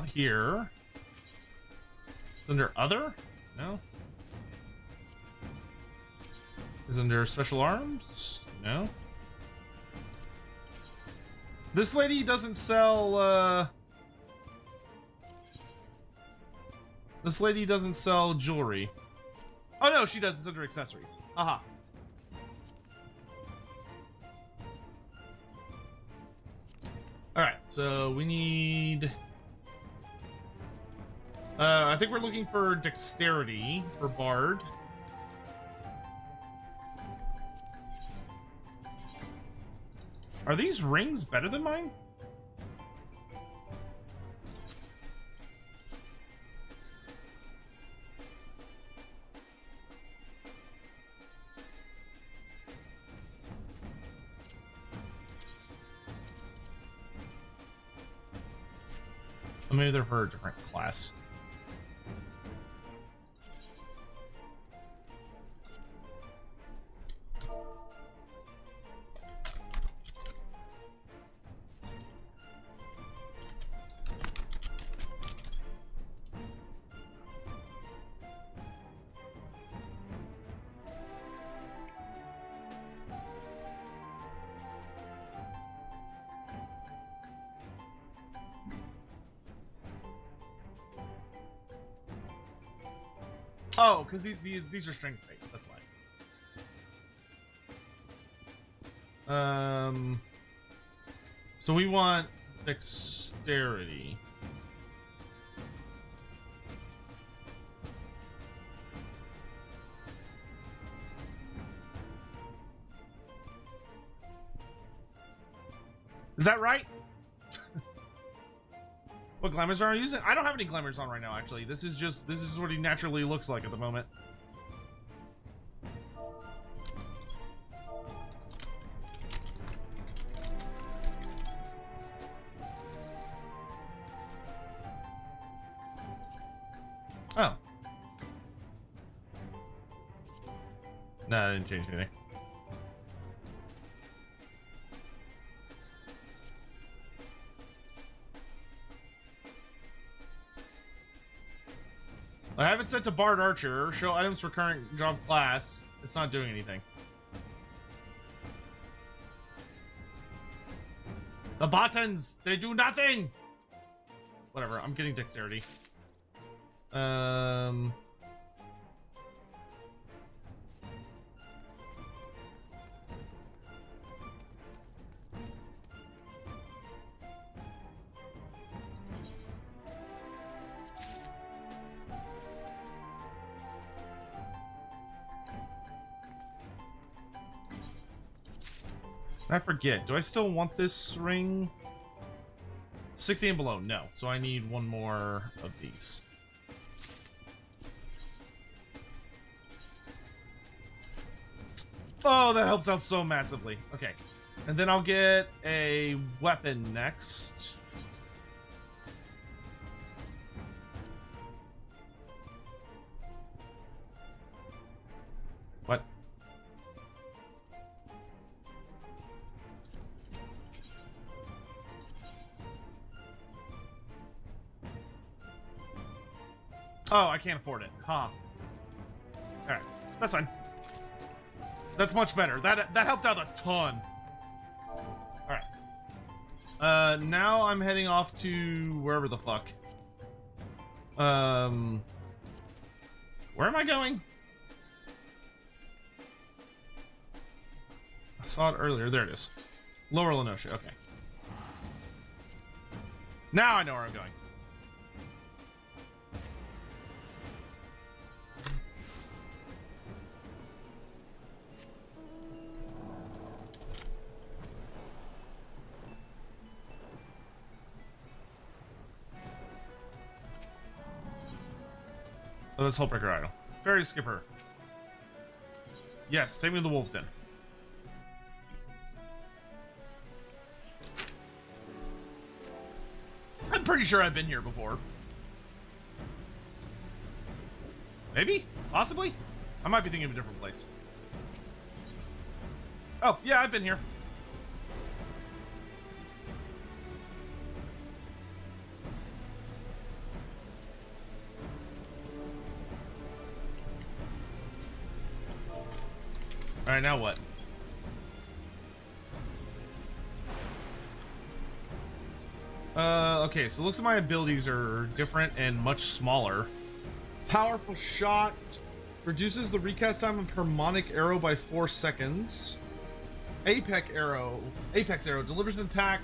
here. It's under other? No. Is under special arms? No. This lady doesn't sell, This lady doesn't sell jewelry. Oh no, she does. It's under accessories. Aha. Alright, so we need... I think we're looking for dexterity for Bard. Are these rings better than mine? Well, maybe they're for a different class. Oh, because these are strength based. That's why. So we want dexterity. Is that right? What glamours are you using? I don't have any glamours on right now, actually. This is just what he naturally looks like at the moment. Oh. No, I didn't change anything. I have it set to Bard Archer. Show items for current job class. It's not doing anything. The buttons! They do nothing! Whatever, I'm getting dexterity. I forget. Do I still want this ring? 60 and below, no. So I need one more of these. Oh, that helps out so massively. Okay. And then I'll get a weapon next. What? Oh, I can't afford it. Huh. Alright. That's fine. That's much better. That helped out a ton. Alright. Now I'm heading off to wherever the fuck. Where am I going? I saw it earlier. There it is. Lower Lenosha. Okay. Now I know where I'm going. Oh, that's Hullbreaker Idol. Fairy Skipper. Yes, take me to the Wolf's Den. I'm pretty sure I've been here before. Maybe? Possibly? I might be thinking of a different place. Oh, yeah, I've been here. Alright, now what? Okay, so it looks like my abilities are different and much smaller. Powerful Shot reduces the recast time of Harmonic Arrow by 4 seconds. Apex Arrow delivers an attack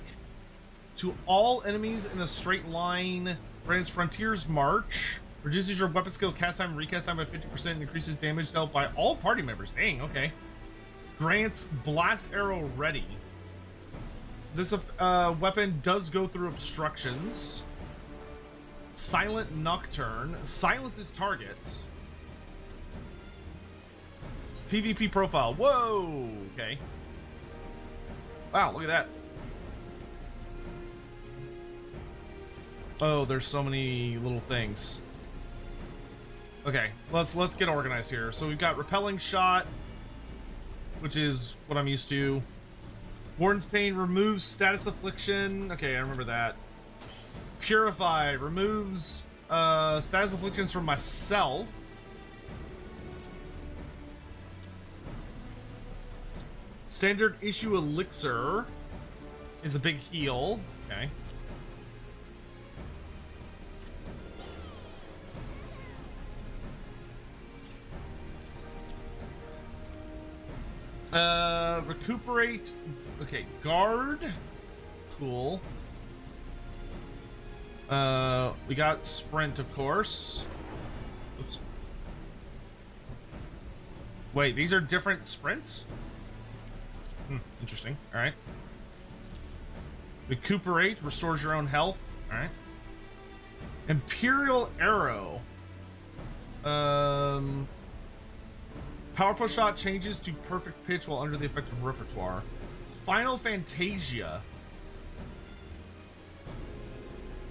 to all enemies in a straight line. Grants Frontier's March. Reduces your weapon skill cast time and recast time by 50% and increases damage dealt by all party members. Dang, okay. Grants Blast Arrow Ready. This weapon does go through obstructions. Silent Nocturne. Silences targets. PvP profile. Whoa! Okay. Wow, look at that. Oh, there's so many little things. Okay, let's get organized here. So we've got Repelling Shot, which is what I'm used to. Warden's Pain removes status affliction. Okay, I remember that. Purify removes status afflictions from myself. Standard issue elixir is a big heal. Okay. Recuperate. Okay, guard. Cool. We got sprint, of course. Oops. Wait, these are different sprints? Interesting. All right. Recuperate restores your own health. All right. Imperial Arrow. Powerful shot changes to perfect pitch while under the effect of repertoire. Final Fantasia.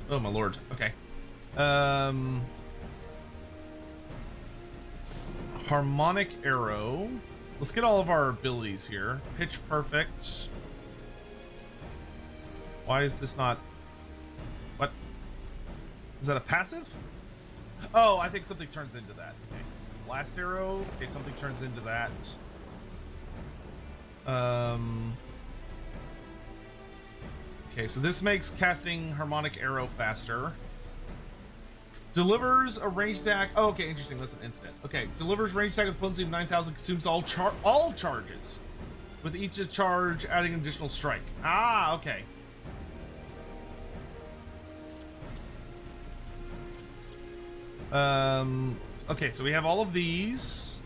Oh my lord. Okay. Harmonic Arrow. Let's get all of our abilities here. Pitch perfect. Why is this not... What? Is that a passive? Oh, I think something turns into that. Okay. Blast Arrow. Okay, something turns into that. Okay, so this makes casting Harmonic Arrow faster. Delivers a ranged attack. Oh, okay, interesting. That's an instant. Okay, delivers ranged attack with potency of 9,000. Consumes all charges. With each charge, adding an additional strike. Ah, okay. Okay, so we have all of these.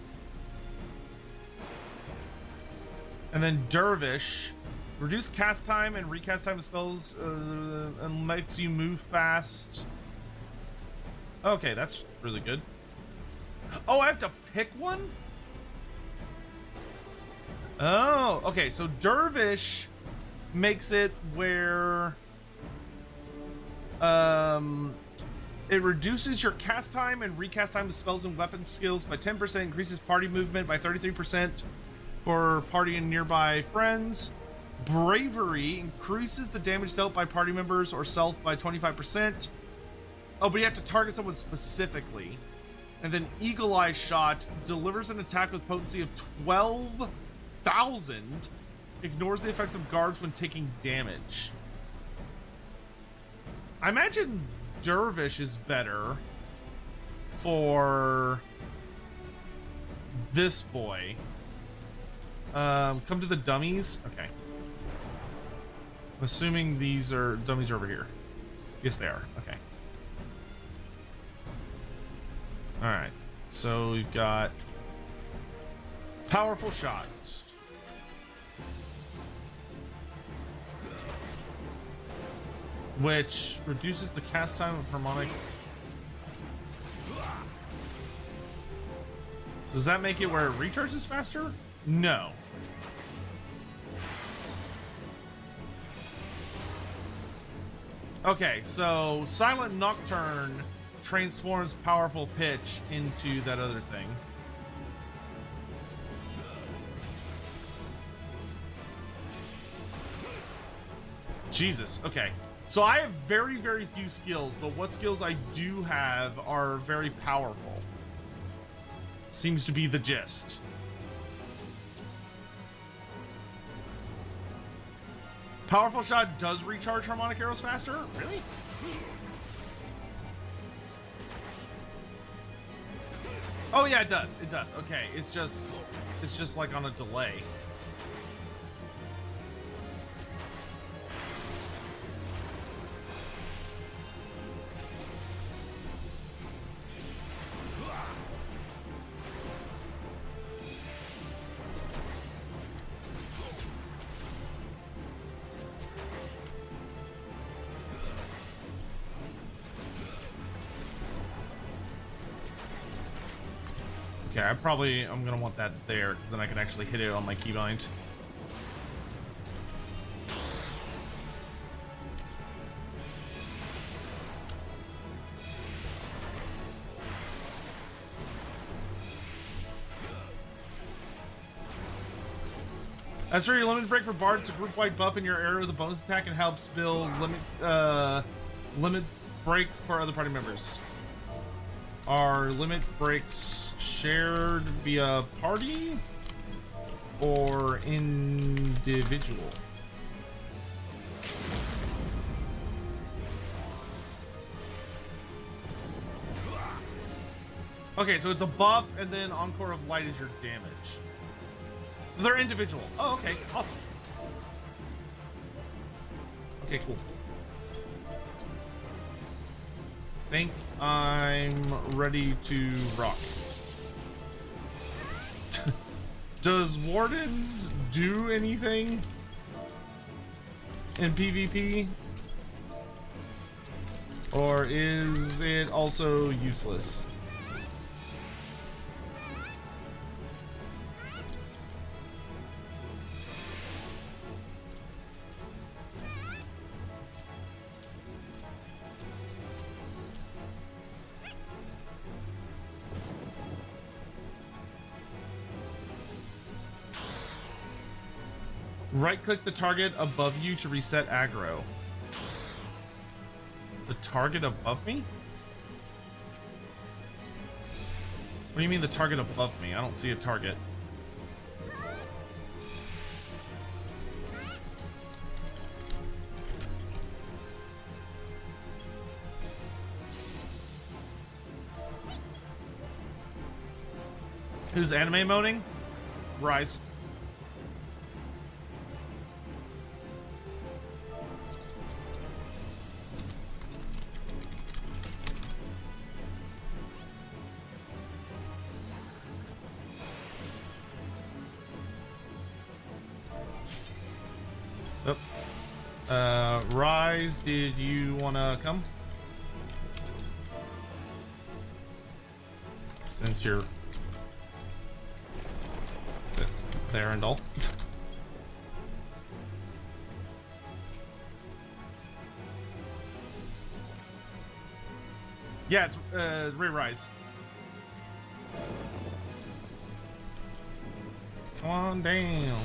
And then Dervish. Reduce cast time and recast time of spells and lets you move fast. Okay, that's really good. Oh, I have to pick one? Oh, okay, so Dervish makes it where it reduces your cast time and recast time of spells and weapon skills by 10%, increases party movement by 33% for party and nearby friends. Bravery increases the damage dealt by party members or self by 25%. Oh, but you have to target someone specifically. And then Eagle Eye Shot delivers an attack with potency of 12,000. Ignores the effects of guards when taking damage. I imagine Dervish is better for this boy. Come to the dummies. Okay. I'm assuming these are dummies over here. Yes, they are. Okay. All right. So we've got powerful shots, which reduces the cast time of harmonic. Does that make it where it recharges faster? No. Okay, so Silent Nocturne transforms powerful pitch into that other thing. Jesus, okay. So I have very, very few skills, but what skills I do have are very powerful. Seems to be the gist. Powerful Shot does recharge harmonic arrows faster? Really? Oh yeah, it does. It does. Okay, it's just like on a delay. Okay, I'm gonna want that there because then I can actually hit it on my keybind. As for your limit break for Bard, it's a group-wide buff in your area with a bonus attack and helps build limit break for other party members. Are limit breaks shared via party or individual? Okay, so it's a buff and then Encore of Light is your damage. They're individual. Oh, okay. Awesome. Okay, cool. Think I'm ready to rock. Does Wardens do anything in PvP? Or is it also useless? Right-click the target above you to reset aggro. The target above me? What do you mean the target above me? I don't see a target. Who's anime moaning? Rise. Rise, did you want to come? Since you're there and all. Yeah, it's re-rise. Come on down.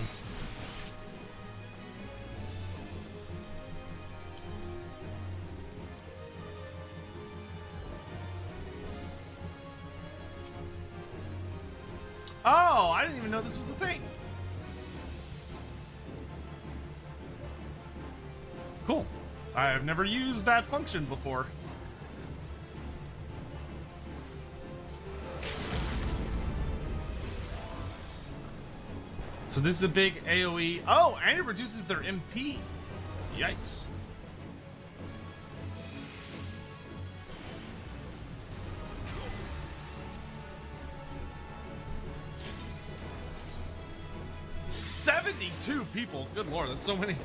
Oh, I didn't even know this was a thing. Cool. I've never used that function before. So this is a big AoE. Oh, and it reduces their MP. Yikes. People, good lord, that's so many.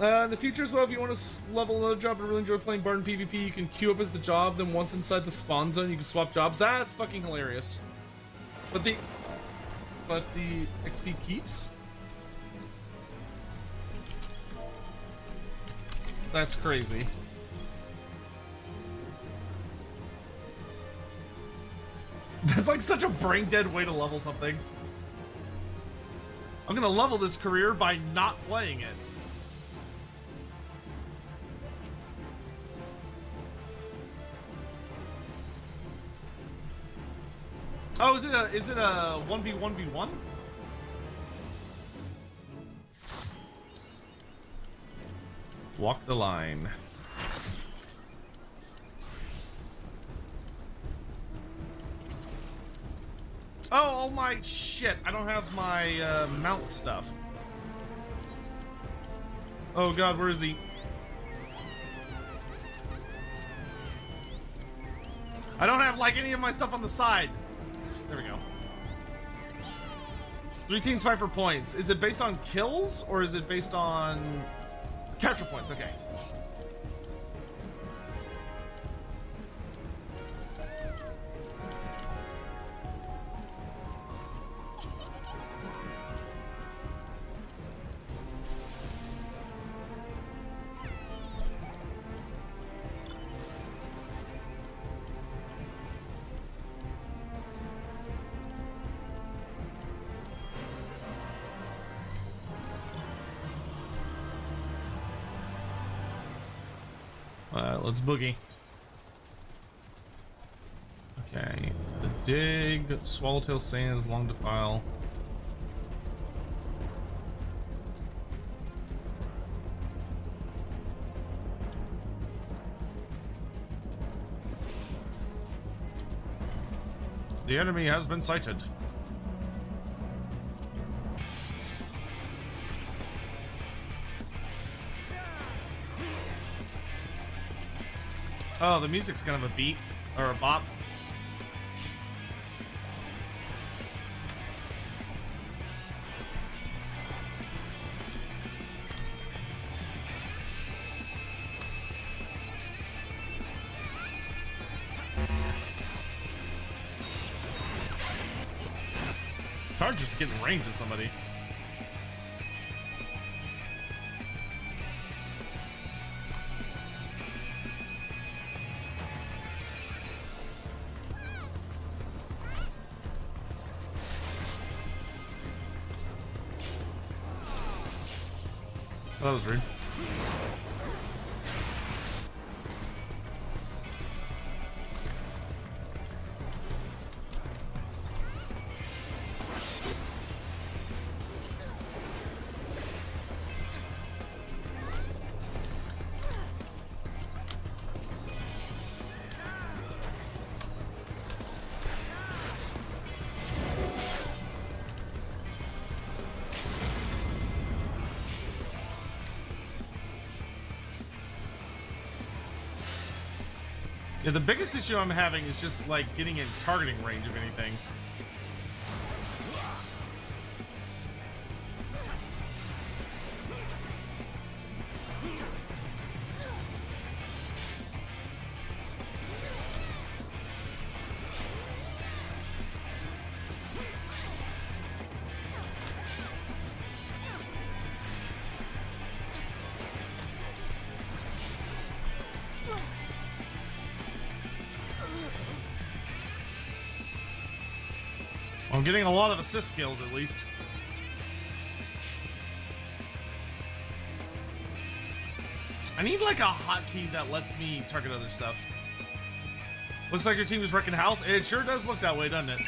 In the future as well, if you want to level another job and really enjoy playing Bard in PvP, you can queue up as the job, then once inside the spawn zone, you can swap jobs. That's fucking hilarious. But the XP keeps? That's crazy. That's like such a brain dead way to level something. I'm gonna level this career by not playing it. Oh, is it a 1v1v1? Walk the line. Oh my shit, I don't have my mount stuff. Oh god, where is he? I don't have like any of my stuff on the side. There we go. 3 teams fight for points. Is it based on kills or is it based on capture points? Okay. Let's boogie. Okay. The dig, Swallowtail Sands, Long Defile. The enemy has been sighted. Oh, the music's kind of a beat or a bop. It's hard just to get in range of somebody. Oh, that was rude. Yeah, the biggest issue I'm having is just like getting in targeting range of anything. I'm getting a lot of assist kills, at least. I need like a hotkey that lets me target other stuff. Looks like your team is wrecking house. It sure does look that way, doesn't it?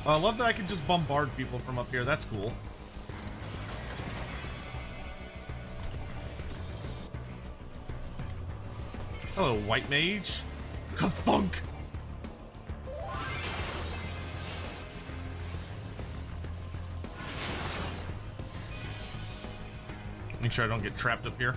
I love that I can just bombard people from up here. That's cool. Hello, white mage. Ka-thunk! Make sure I don't get trapped up here.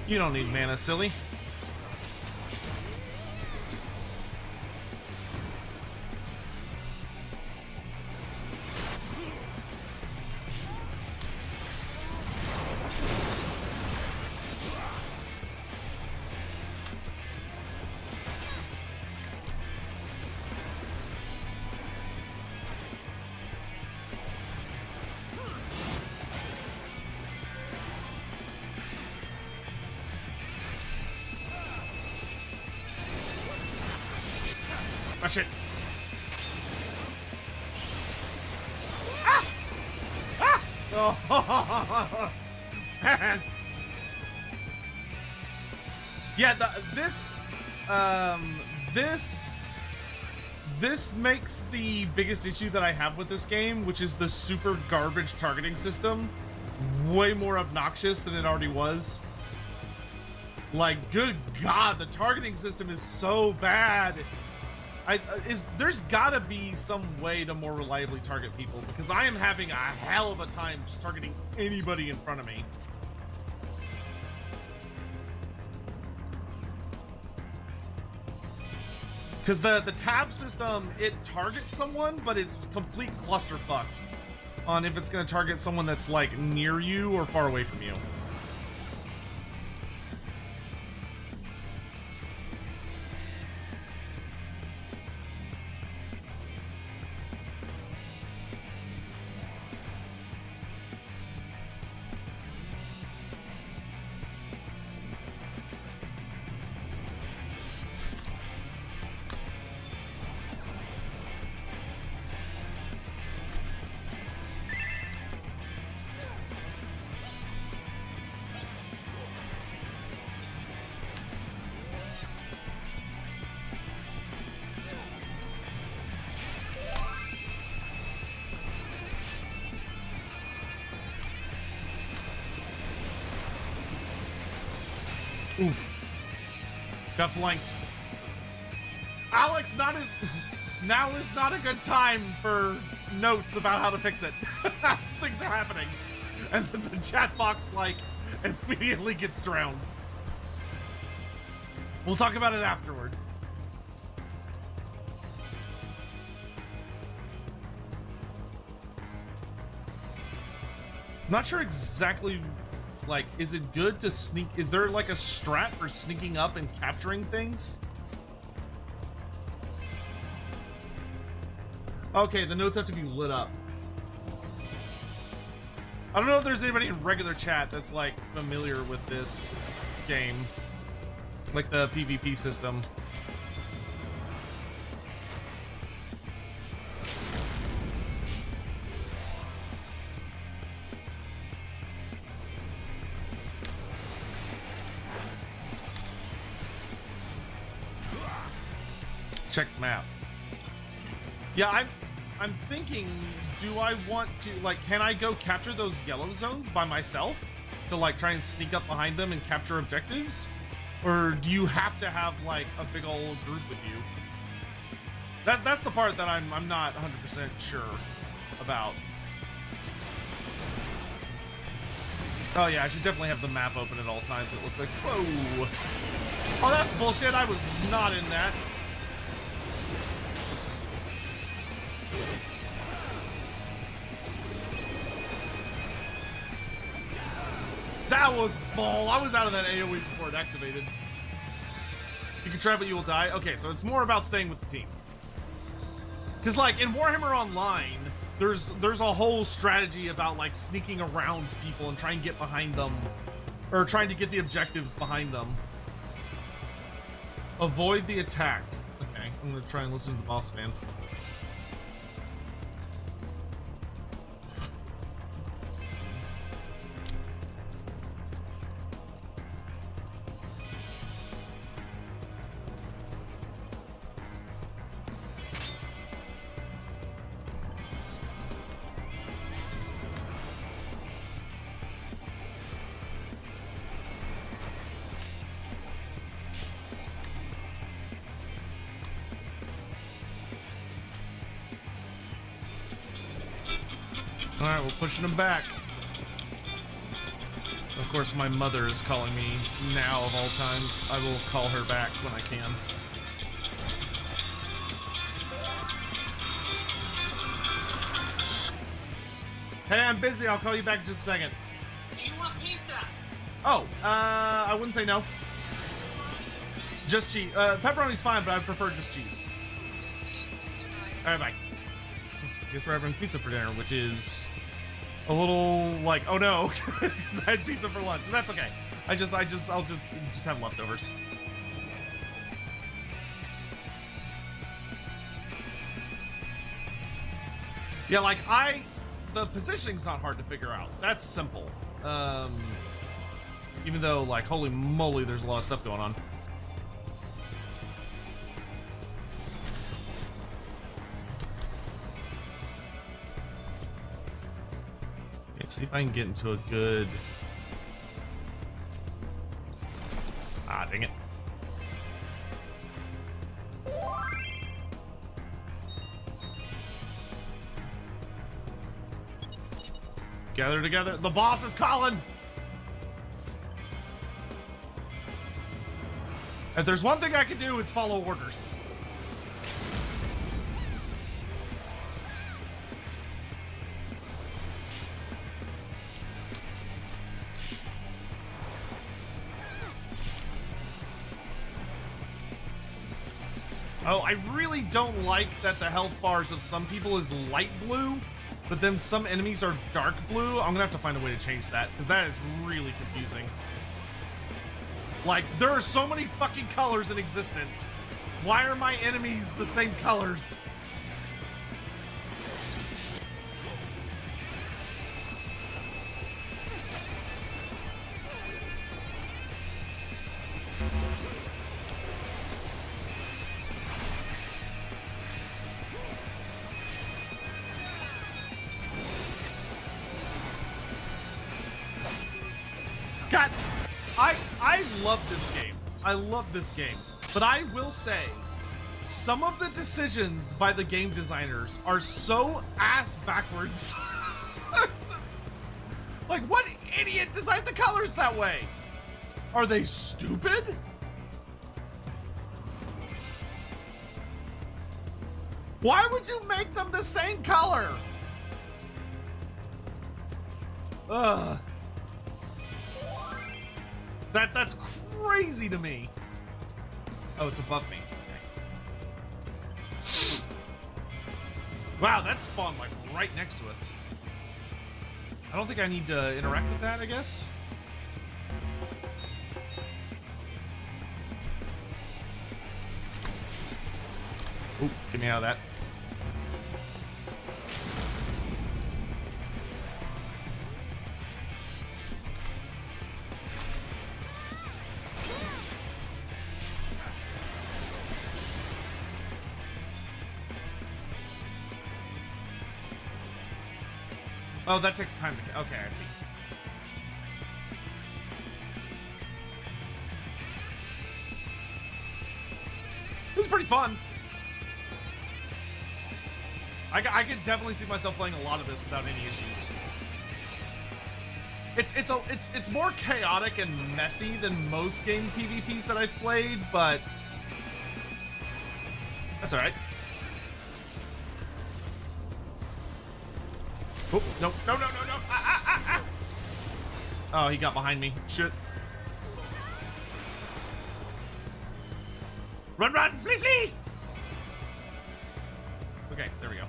You don't need mana, silly. Oh, shit. Ah! Ah! Oh, man. Yeah, this makes the biggest issue that I have with this game, which is the super garbage targeting system, way more obnoxious than it already was. Like, good God, the targeting system is so bad. There's gotta be some way to more reliably target people, because I am having a hell of a time just targeting anybody in front of me. Because the tab system, it targets someone, but it's complete clusterfuck on if it's going to target someone that's like near you or far away from you. Oof. Got flanked. Alex, now is not a good time for notes about how to fix it. Things are happening. And then the chat box, like, immediately gets drowned. We'll talk about it afterwards. Not sure exactly, like, is it good to sneak? Is there like a strat for sneaking up and capturing things? Okay, the notes have to be lit up. I don't know if there's anybody in regular chat that's like familiar with this game, like the PvP system. Check the map. Yeah, I'm thinking, do I want to, like, can I go capture those yellow zones by myself to like try and sneak up behind them and capture objectives? Or do you have to have like a big old group with you? That's the part that I'm not 100% sure about. Oh yeah, I should definitely have the map open at all times. It looks like, whoa. Oh, that's bullshit. I was not in that. That was bull. I was out of that AoE before it activated. You can try, but you will die. Okay, so it's more about staying with the team. Because, like, in Warhammer Online, there's a whole strategy about, like, sneaking around people and trying to get behind them. Or trying to get the objectives behind them. Avoid the attack. Okay, I'm going to try and listen to the boss man. Alright, we're pushing him back. Of course, my mother is calling me now of all times. I will call her back when I can. Hey, I'm busy. I'll call you back in just a second. Do you want pizza? Oh, I wouldn't say no. Just cheese. Pepperoni's fine, but I prefer just cheese. Alright, bye. Guess we're having pizza for dinner, which is a little like, oh no, because I had pizza for lunch. But that's okay. I'll just have leftovers. Yeah, like the positioning's not hard to figure out. That's simple. Even though, like, holy moly, there's a lot of stuff going on. See if I can get into a good... Ah, dang it. Gather together. The boss is calling! If there's one thing I can do, it's follow orders. Oh, I really don't like that the health bars of some people is light blue, but then some enemies are dark blue. I'm gonna have to find a way to change that, because that is really confusing. Like, there are so many fucking colors in existence. Why are my enemies the same colors? God, I love this game. I love this game. But I will say, some of the decisions by the game designers are so ass backwards. Like, what idiot designed the colors that way? Are they stupid? Why would you make them the same color? Ugh. That's crazy to me. Oh, it's above me. Okay. Wow, that spawned like right next to us. I don't think I need to interact with that, I guess. Oop, get me out of that. Oh, that takes time to... Okay, I see. It was pretty fun. I could definitely see myself playing a lot of this without any issues. It's more chaotic and messy than most game PvPs that I've played, but that's all right. Oh, no. Ah. Oh, he got behind me. Shit. Run, flee! Okay, there we go.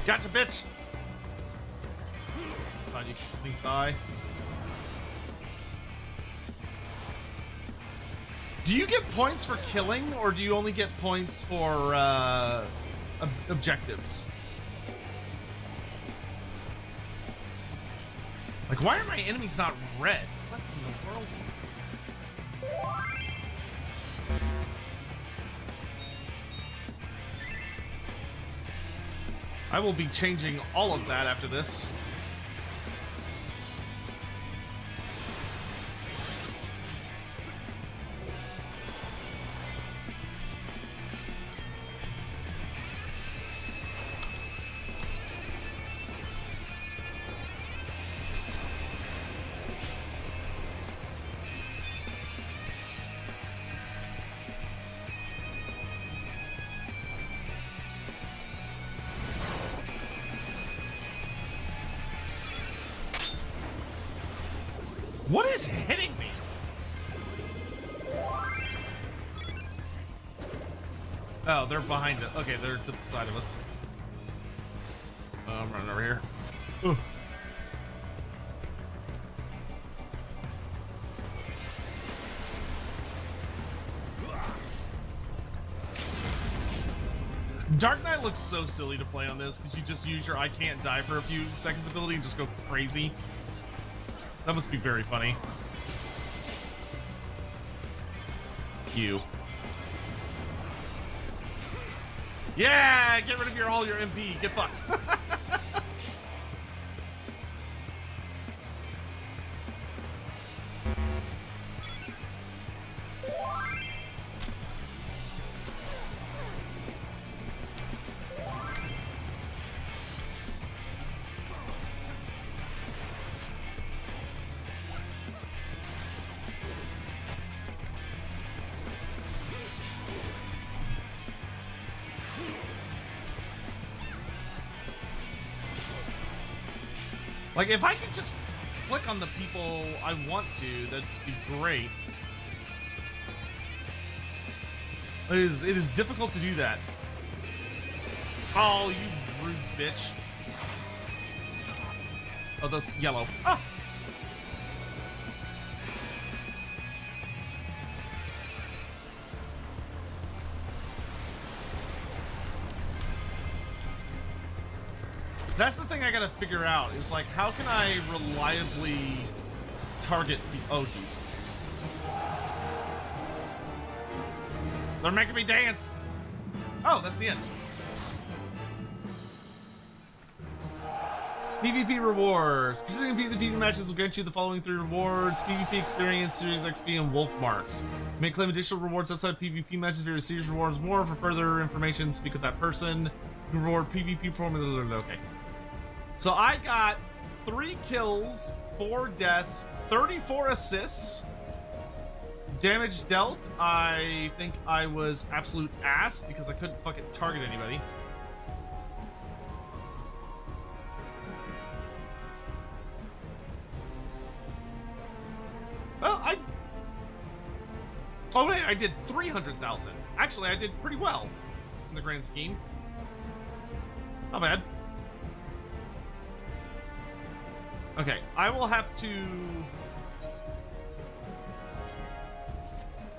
Gotcha, bitch! Thought you could sneak by. Do you get points for killing, or do you only get points for objectives? Like, why are my enemies not red? What in the world? I will be changing all of that after this. What is hitting me? Oh, they're behind it. Okay, they're to the side of us. I'm running over here. Ugh. Dark Knight looks so silly to play on this because you just use your I can't die for a few seconds ability and just go crazy. That must be very funny. You. Yeah, get rid of all your MP. Get fucked. Like, if I could just click on the people I want to, that'd be great. It is difficult to do that. Oh, you rude bitch. Oh, that's yellow. Ah! That's the thing I gotta figure out, is like, how can I reliably target the... Oh, jeez. They're making me dance. Oh, that's the end. PvP rewards. Participating in PvP matches will grant you the following 3 rewards: PvP experience, Series XP, and Wolf Marks. You may claim additional rewards outside PvP matches via Series rewards. More for further information, speak with that person. Reward PvP performance. Okay. So I got 3 kills, 4 deaths, 34 assists. Damage dealt, I think I was absolute ass because I couldn't fucking target anybody. Well, oh wait, I did 300,000. Actually, I did pretty well in the grand scheme. Not bad. Okay, I will have to...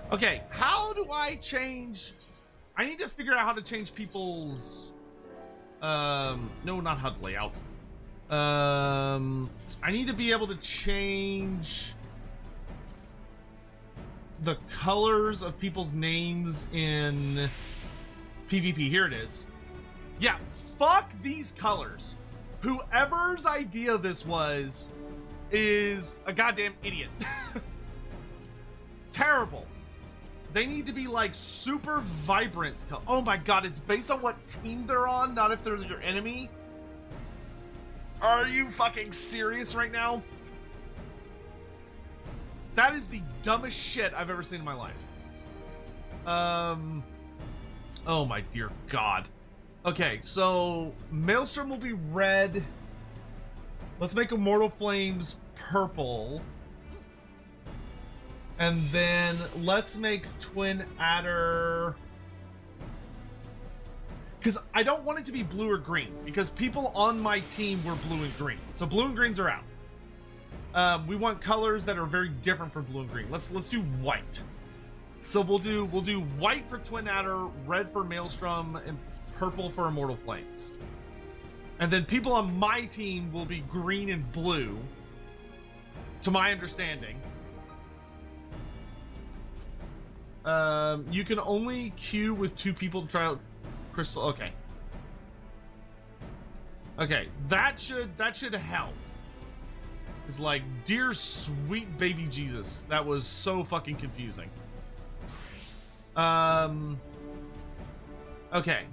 Okay, how do I change... I need to figure out how to change people's... No, not HUD layout. I need to be able to change the colors of people's names in PvP. Here it is. Yeah, fuck these colors. Whoever's idea this was is a goddamn idiot. Terrible. They need to be like super vibrant. Oh my god, it's based on what team they're on, not if they're your enemy. Are you fucking serious right now? That is the dumbest shit I've ever seen in my life. Oh my dear god. Okay, so Maelstrom will be red. Let's make Immortal Flames purple. And then let's make Twin Adder... Because I don't want it to be blue or green, because people on my team were blue and green. So blue and greens are out. We want colors that are very different from blue and green. Let's do white. So we'll do white for Twin Adder, red for Maelstrom, and purple for Immortal Flames. And then people on my team will be green and blue, to my understanding. You can only queue with 2 people to try out Crystal. Okay. Okay, that should help. It's like, dear sweet baby Jesus, that was so fucking confusing. Okay.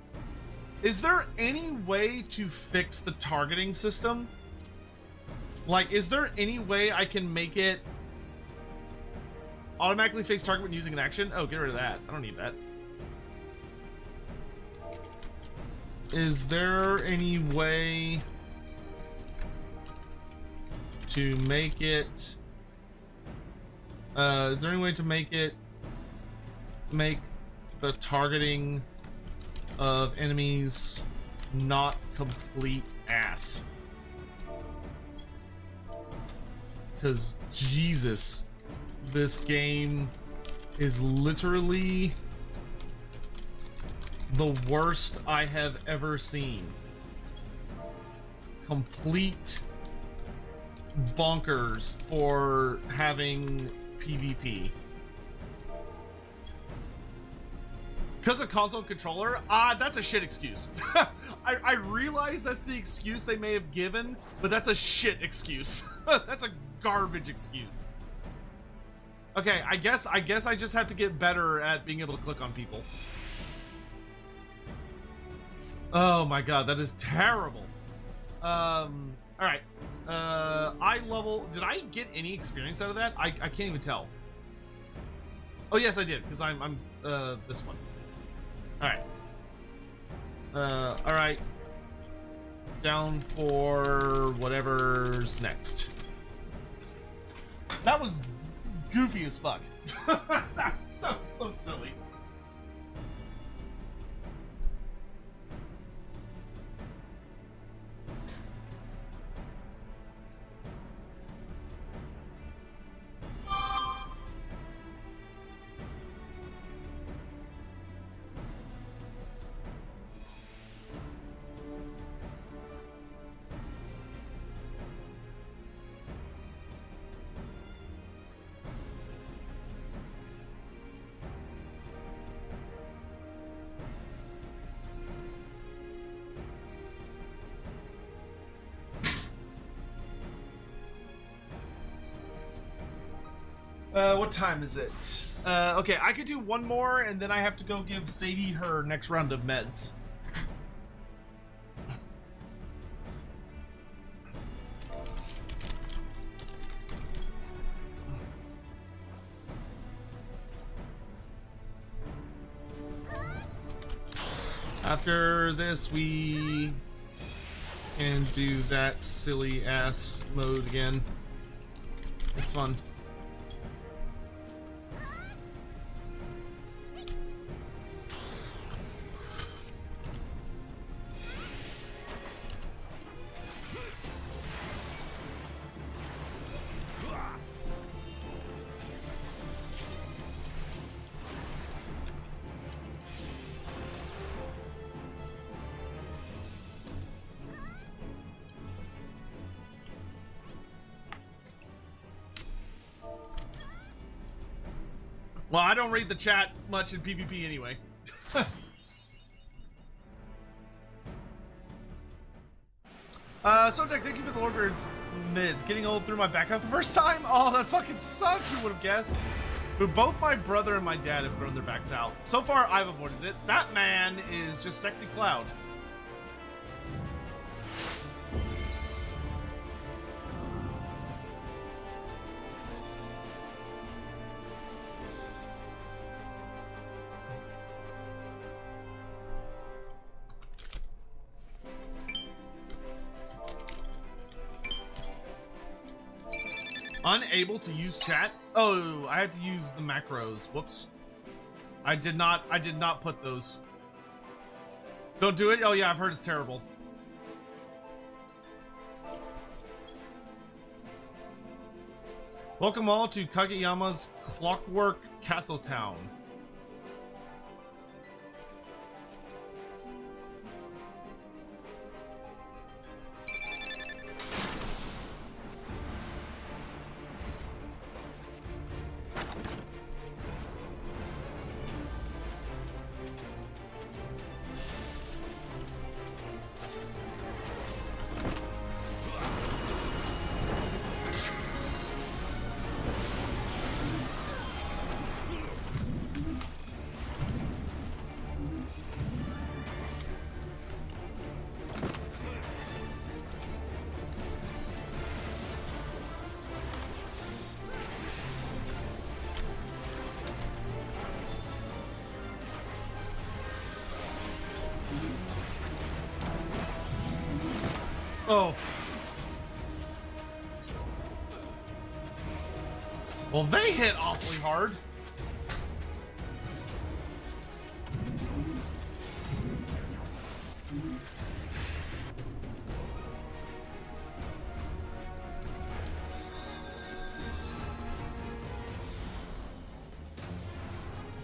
Is there any way to fix the targeting system? Like, is there any way I can make it automatically fix target when using an action? Oh, get rid of that. I don't need that. Is there any way to make it... is there any way to make the targeting of enemies not complete ass? Because Jesus, this game is literally the worst I have ever seen. Complete bonkers for having PvP. Because of console controller? That's a shit excuse. I realize that's the excuse they may have given, but that's a shit excuse. That's a garbage excuse. Okay, I guess I just have to get better at being able to click on people. Oh my god, that is terrible. Alright. Eye level. Did I get any experience out of that? I can't even tell. Oh yes, I did, because I'm this one. Alright. Alright. Down for whatever's next. That was goofy as fuck. That was so silly. What time is it? Okay, I could do one more, and then I have to go give Sadie her next round of meds. After this, we can do that silly ass mode again. It's fun. Well, I don't read the chat much in PvP anyway. Sotek, thank you for the Lordbird's mids. Getting old through my background the first time? Oh, that fucking sucks. Who would have guessed? But both my brother and my dad have grown their backs out. So far, I've avoided it. That man is just Sexy Cloud. Unable to use chat? Oh, I had to use the macros. Whoops. I did not put those. Don't do it? Oh yeah, I've heard it's terrible. Welcome all to Kageyama's Clockwork Castle Town. Oh. Well, they hit awfully hard.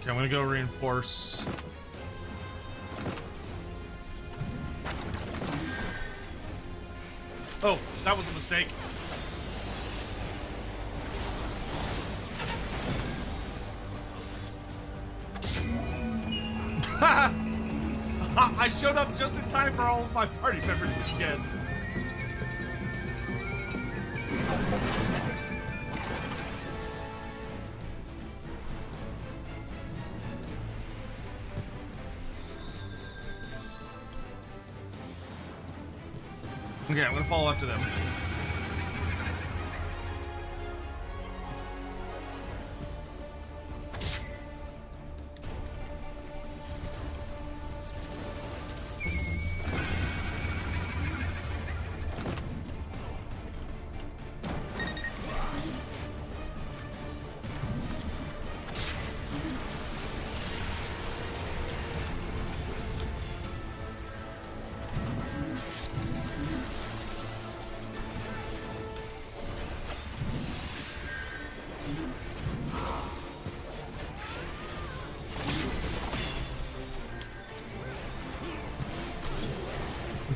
Okay, I'm gonna go reinforce. Oh, that was a mistake. I showed up just in time for all of my party members to be dead. Okay, I'm gonna follow up to them.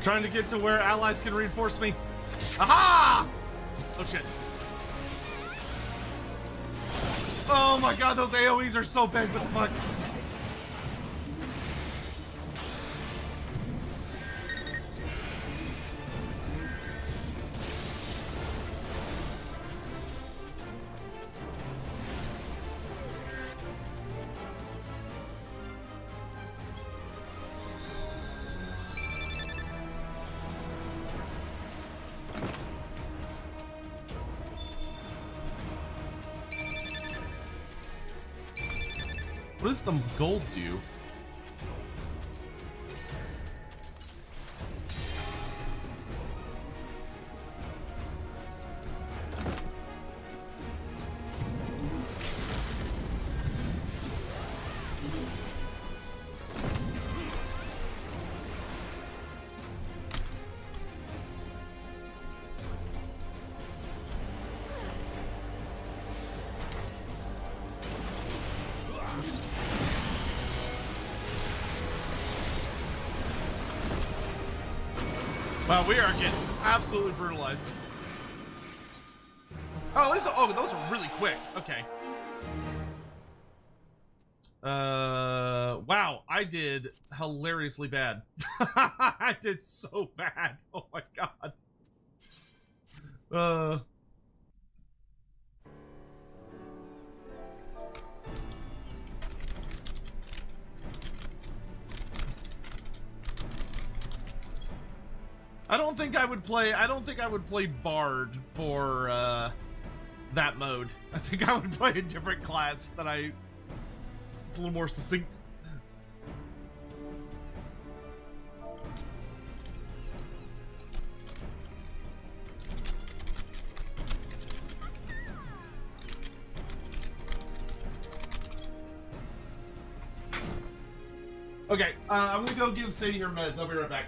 Trying to get to where allies can reinforce me. Aha! Oh shit. Oh my god, those AoEs are so big. What the fuck? What does the gold do? Wow, we are getting absolutely brutalized. Oh, at least those are really quick. Okay. Wow, I did hilariously bad. I did so bad. Oh my god. I don't think I would play Bard for that mode. I think I would play a different class that it's a little more succinct. Okay, I'm gonna go give Sadie her meds. I'll be right back.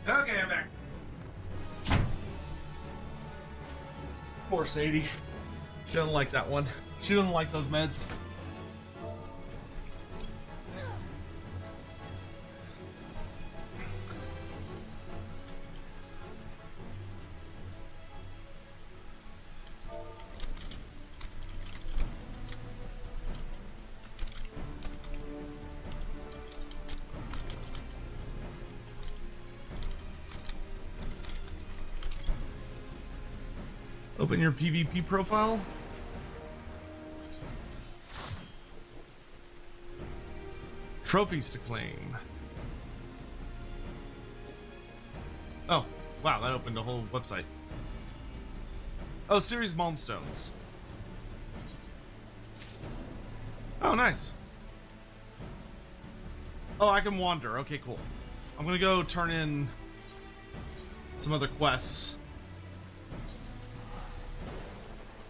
Okay, I'm back. Poor Sadie. She doesn't like that one. She doesn't like those meds. Open your PvP profile. Trophies to claim. Oh, wow, that opened a whole website. Oh, series milestones. Oh, nice. Oh, I can wander. Okay, cool. I'm gonna go turn in some other quests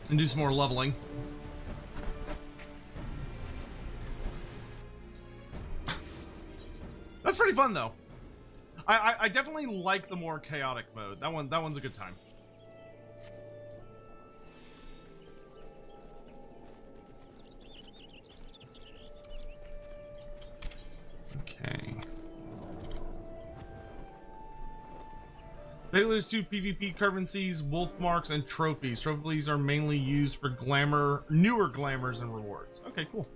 and do some more leveling. That's pretty fun, though. I definitely like the more chaotic mode. That one's a good time. Okay. They lose 2 PvP currencies, wolf marks, and trophies. Trophies are mainly used for glamour, newer glamours and rewards. Okay, cool.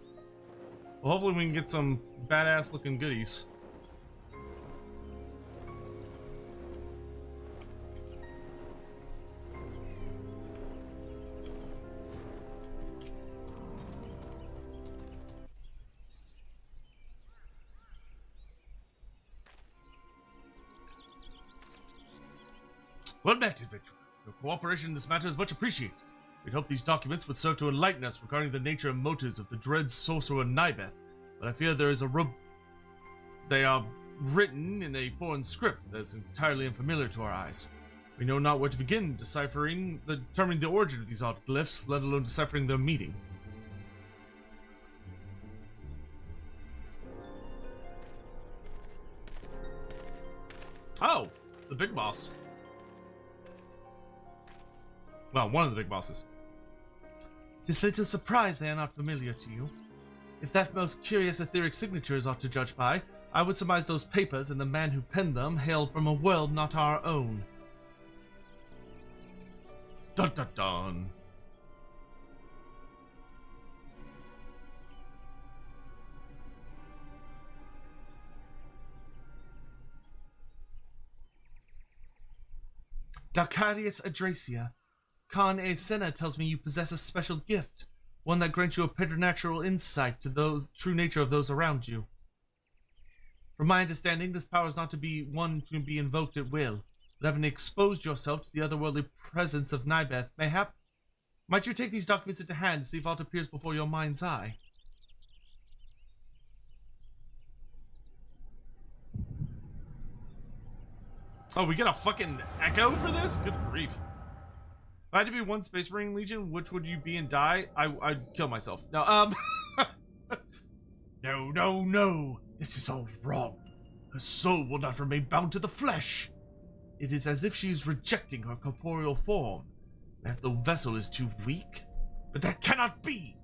Well, hopefully we can get some badass looking goodies. Well met, adventurer. Your cooperation in this matter is much appreciated. We'd hoped these documents would serve to enlighten us regarding the nature and motives of the dread sorcerer Nibeth, but I fear there is they are written in a foreign script that is entirely unfamiliar to our eyes. We know not where to begin determining the origin of these odd glyphs, let alone deciphering their meaning. Oh, the big boss. Well, one of the big bosses. 'Tis little surprise they are not familiar to you. If that most curious etheric signature is aught to judge by, I would surmise those papers and the man who penned them hailed from a world not our own. Dun dun dun. Darkadius Adracia. Khan A. Senna tells me you possess a special gift, one that grants you a preternatural insight to the true nature of those around you. From my understanding, this power is not to be one to be invoked at will, but having exposed yourself to the otherworldly presence of Nibeth, mayhap might you take these documents into hand and see if aught appears before your mind's eye. Oh, we get a fucking echo for this? Good grief. If I had to be one Space Marine Legion, which would you be and die? I'd kill myself. No, No. This is all wrong. Her soul will not remain bound to the flesh. It is as if she is rejecting her corporeal form. That the vessel is too weak? But that cannot be!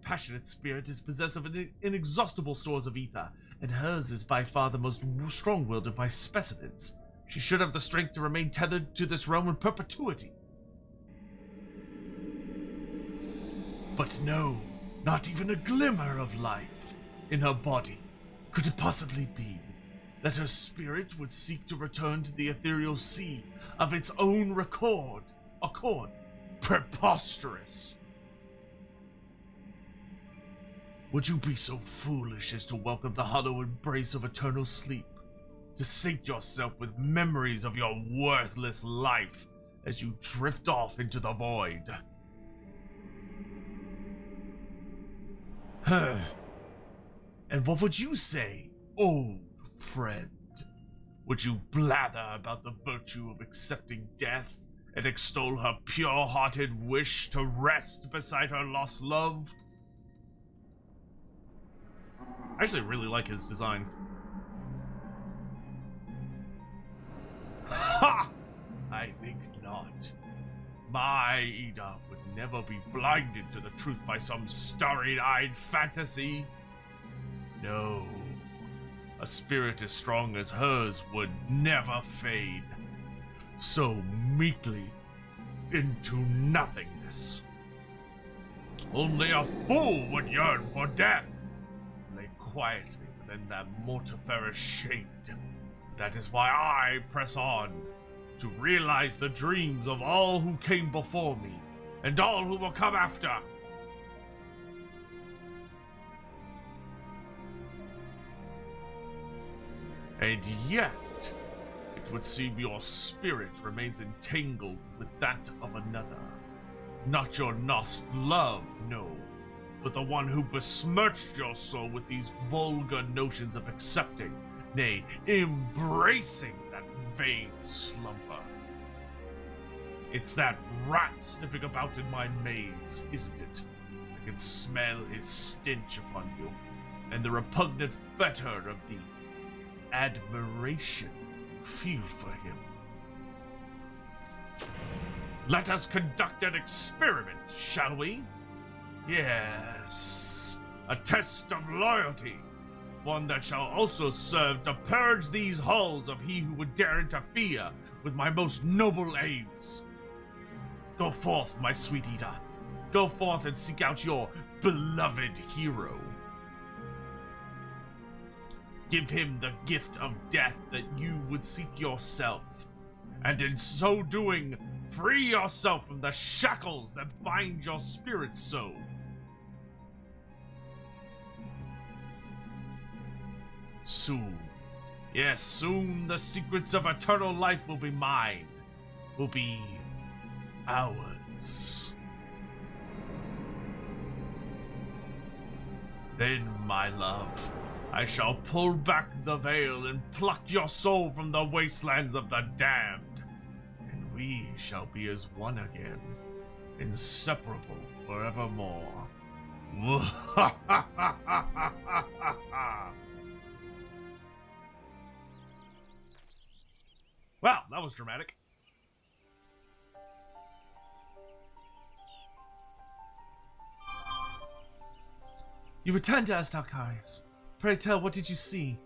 Passionate spirit is possessed of inexhaustible stores of ether, and hers is by far the most strong-willed of my specimens. She should have the strength to remain tethered to this realm in perpetuity. But no, not even a glimmer of life in her body. Could it possibly be that her spirit would seek to return to the ethereal sea of its own accord? Preposterous! Would you be so foolish as to welcome the hollow embrace of eternal sleep? To sate yourself with memories of your worthless life as you drift off into the void? And what would you say, old friend? Would you blather about the virtue of accepting death and extol her pure-hearted wish to rest beside her lost love? I actually really like his design. Ha! I think not. My Ida would never be blinded to the truth by some starry-eyed fantasy. No. A spirit as strong as hers would never fade so meekly into nothingness. Only a fool would yearn for death, lay quietly within that multifarious shade. That is why I press on, to realize the dreams of all who came before me, and all who will come after. And yet, it would seem your spirit remains entangled with that of another. Not your lost love, no, but the one who besmirched your soul with these vulgar notions of accepting, nay, embracing that vain slumber. It's that rat sniffing about in my maze, isn't it? I can smell his stench upon you, and the repugnant fetor of the admiration you feel for him. Let us conduct an experiment, shall we? Yes, a test of loyalty. One that shall also serve to purge these halls of he who would dare interfere with my most noble aims. Go forth, my sweet Ida. Go forth and seek out your beloved hero. Give him the gift of death that you would seek yourself, and in so doing, free yourself from the shackles that bind your spirit so. Soon, yes, soon the secrets of eternal life will be mine, will be ours. Then, my love, I shall pull back the veil and pluck your soul from the wastelands of the damned, and we shall be as one again, inseparable forevermore. Wow, that was dramatic. You returned to us, Dalkarius. Pray tell, what did you see?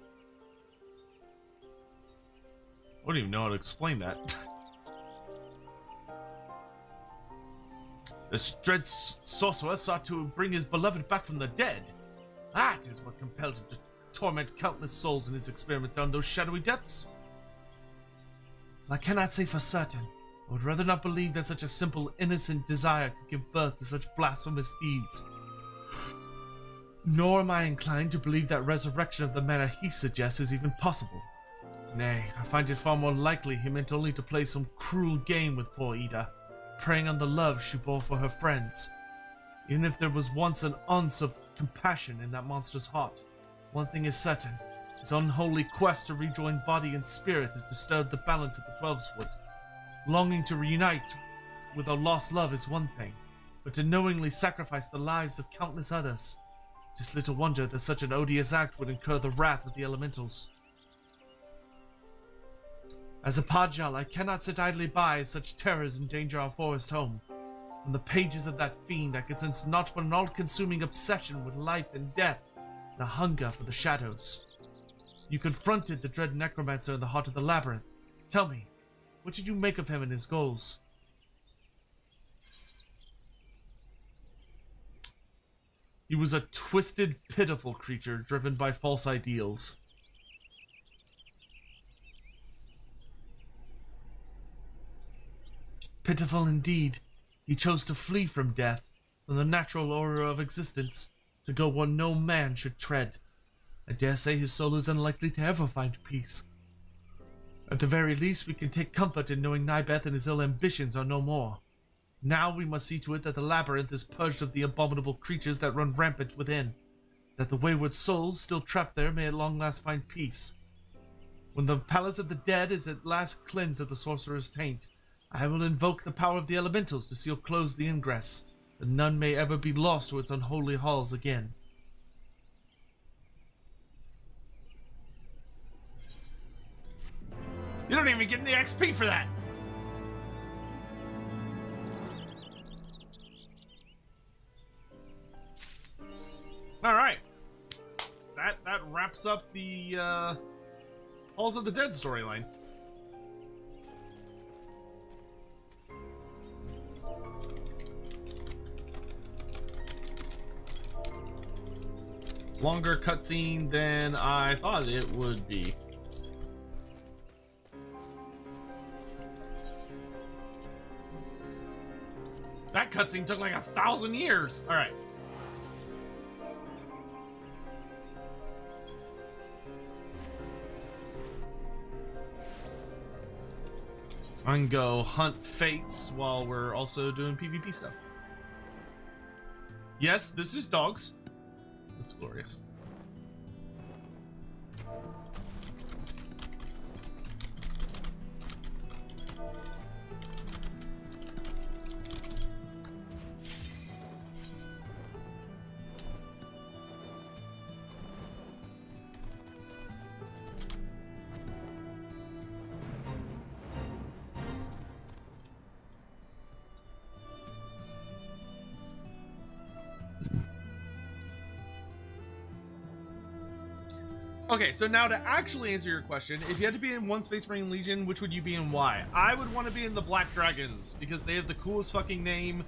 I don't even know how to explain that. The dread sorcerer sought to bring his beloved back from the dead. That is what compelled him to torment countless souls in his experiments down those shadowy depths. I cannot say for certain. I would rather not believe that such a simple, innocent desire could give birth to such blasphemous deeds. Nor am I inclined to believe that resurrection of the manner he suggests is even possible. Nay, I find it far more likely he meant only to play some cruel game with poor Ida, preying on the love she bore for her friends. Even if there was once an ounce of compassion in that monster's heart, one thing is certain. His unholy quest to rejoin body and spirit has disturbed the balance of the Twelveswood. Longing to reunite with a lost love is one thing, but to knowingly sacrifice the lives of countless others, it is little wonder that such an odious act would incur the wrath of the elementals. As a Pajal, I cannot sit idly by as such terrors endanger our forest home. From the pages of that fiend, I can sense naught but an all-consuming obsession with life and death, and a hunger for the shadows. You confronted the dread necromancer in the heart of the labyrinth. Tell me, what did you make of him and his goals? He was a twisted, pitiful creature driven by false ideals. Pitiful indeed. He chose to flee from death, from the natural order of existence, to go where no man should tread. I dare say his soul is unlikely to ever find peace. At the very least, we can take comfort in knowing Nibeth and his ill ambitions are no more. Now we must see to it that the labyrinth is purged of the abominable creatures that run rampant within, that the wayward souls still trapped there may at long last find peace. When the palace of the dead is at last cleansed of the sorcerer's taint, I will invoke the power of the elementals to seal close the ingress, that none may ever be lost to its unholy halls again. You don't even get any XP for that. All right, that wraps up the Halls of the Dead storyline. Longer cutscene than I thought it would be. That cutscene took like 1,000 years. All right. I can go hunt fates while we're also doing PvP stuff. Yes, this is dogs. That's glorious. Okay, so now to actually answer your question, if you had to be in one Space Marine Legion, which would you be and why? I would want to be in the Black Dragons, because they have the coolest fucking name,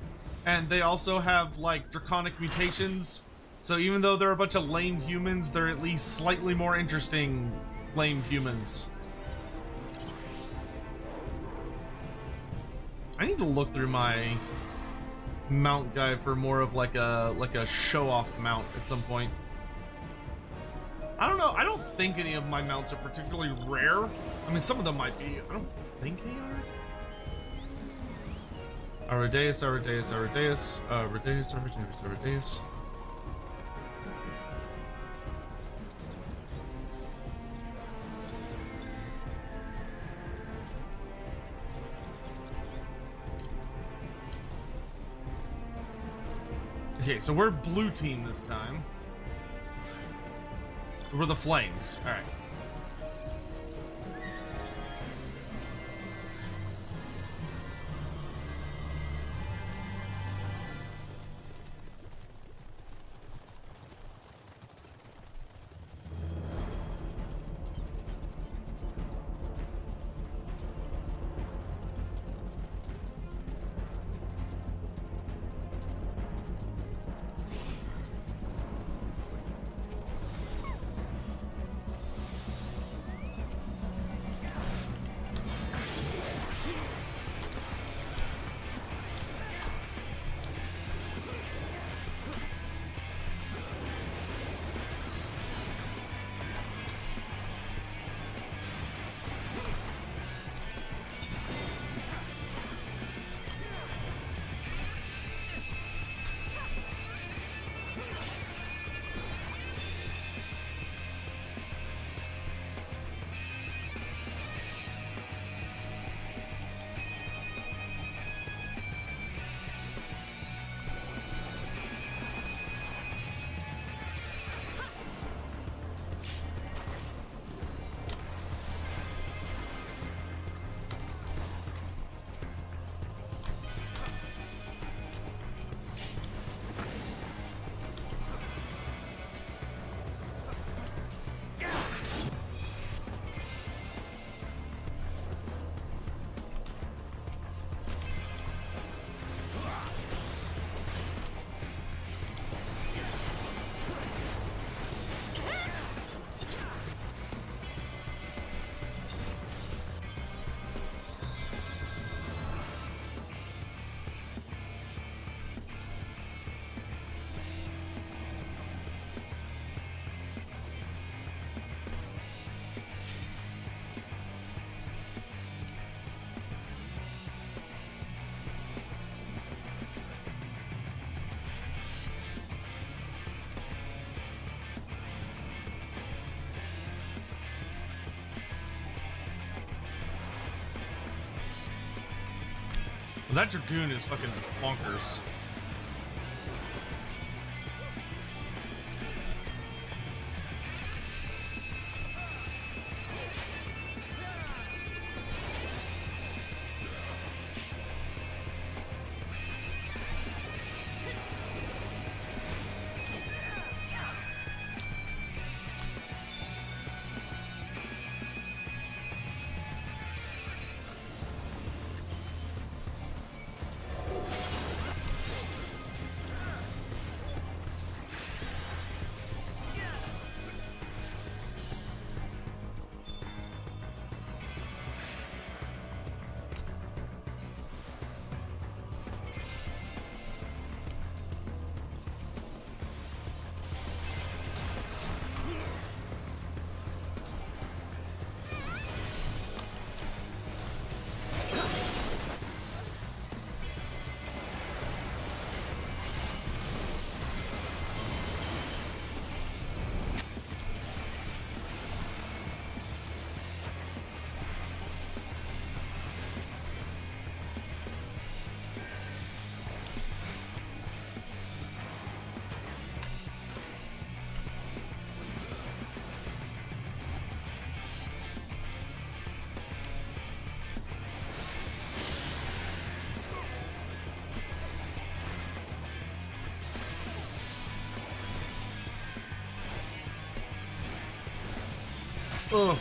and they also have, like, draconic mutations, so even though they're a bunch of lame humans, they're at least slightly more interesting lame humans. I need to look through my mount guide for more of like a show-off mount at some point. I don't know. I don't think any of my mounts are particularly rare. I mean, some of them might be. I don't think any are. Aradeus, Aradeus, Aradeus, Aradeus, Aradeus, Aradeus. Okay, so we're blue team this time. We're the Flames. All right. That Dragoon is fucking bonkers. Ugh.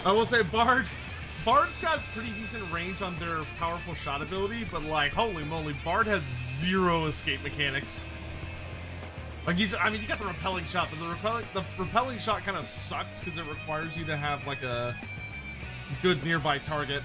I will say Bard's got pretty decent range on their powerful shot ability, but like, holy moly, Bard has zero escape mechanics. Like, you got the repelling shot, but the repelling shot kind of sucks because it requires you to have like a good nearby target.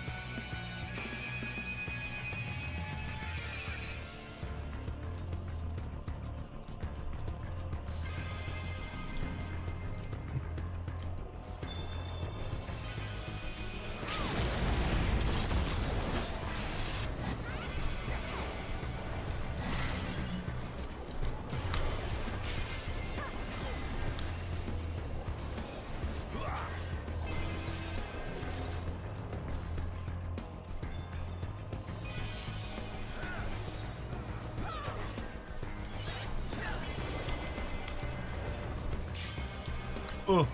Ugh.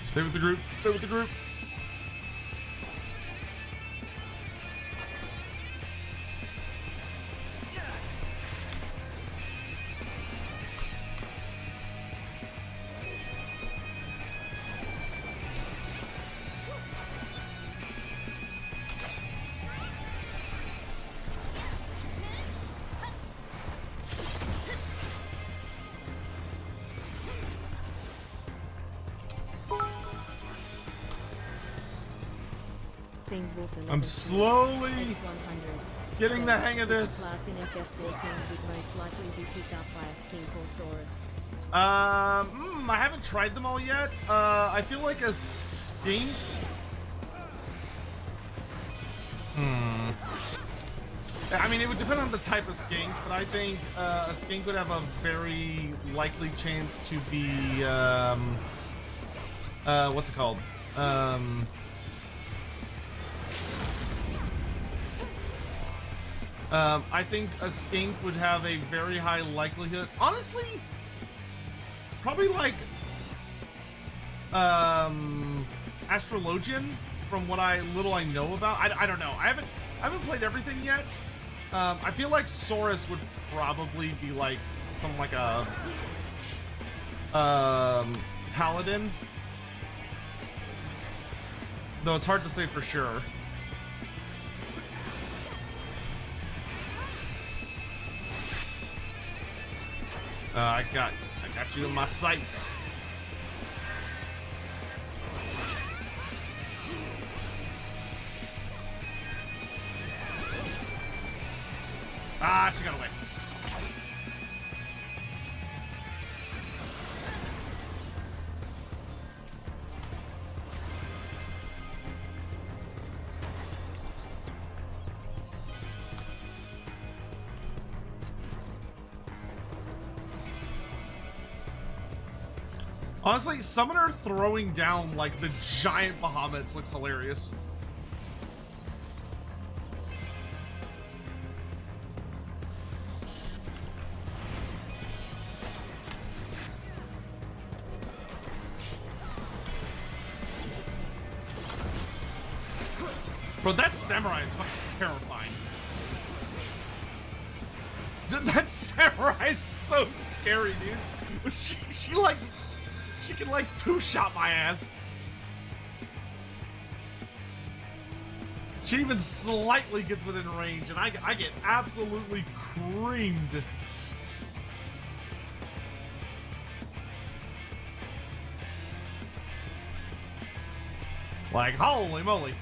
Stay with the group. Stay with the group. I'm slowly getting the hang of this. Class in FF14 would most likely be picked up by a skink or saurus. I haven't tried them all yet. I feel like a skink. I mean, it would depend on the type of skink, but I think a skink would have a very likely chance to be what's it called? I think a skink would have a very high likelihood. Honestly, probably like Astrologian, from what little I know about. I don't know. I haven't played everything yet. I feel like Saurus would probably be like something like a Paladin, though it's hard to say for sure. I got you in my sights. Ah, she got away. Honestly, Summoner throwing down like the giant Bahamut's looks hilarious. Bro, that samurai is fucking terrifying. That samurai is so scary, dude. She can like two-shot my ass. She even slightly gets within range, and I get absolutely creamed. Like, holy moly.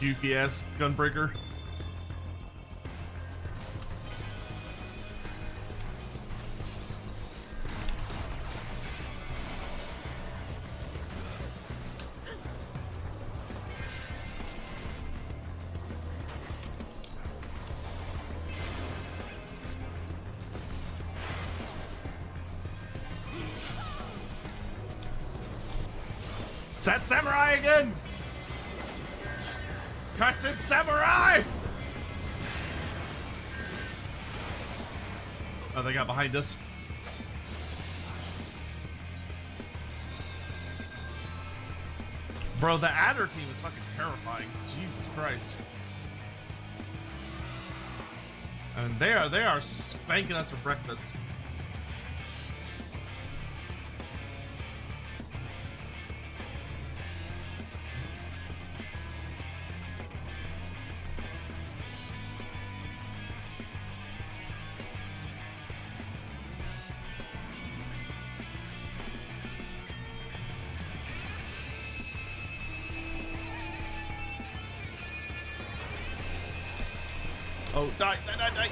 goofy ass gunbreaker. Is that samurai again? Cursed samurai! Oh, they got behind us. Bro, the adder team is fucking terrifying. Jesus Christ. And they are spanking us for breakfast. Oh, die, die, die, die.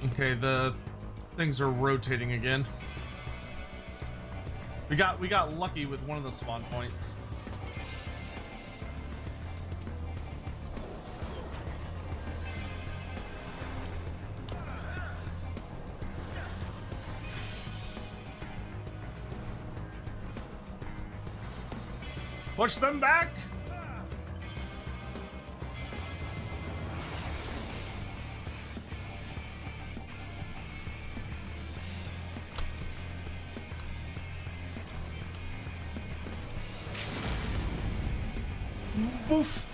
Okay, the things are rotating again. We got lucky with one of the spawn points. Push them back! Boof!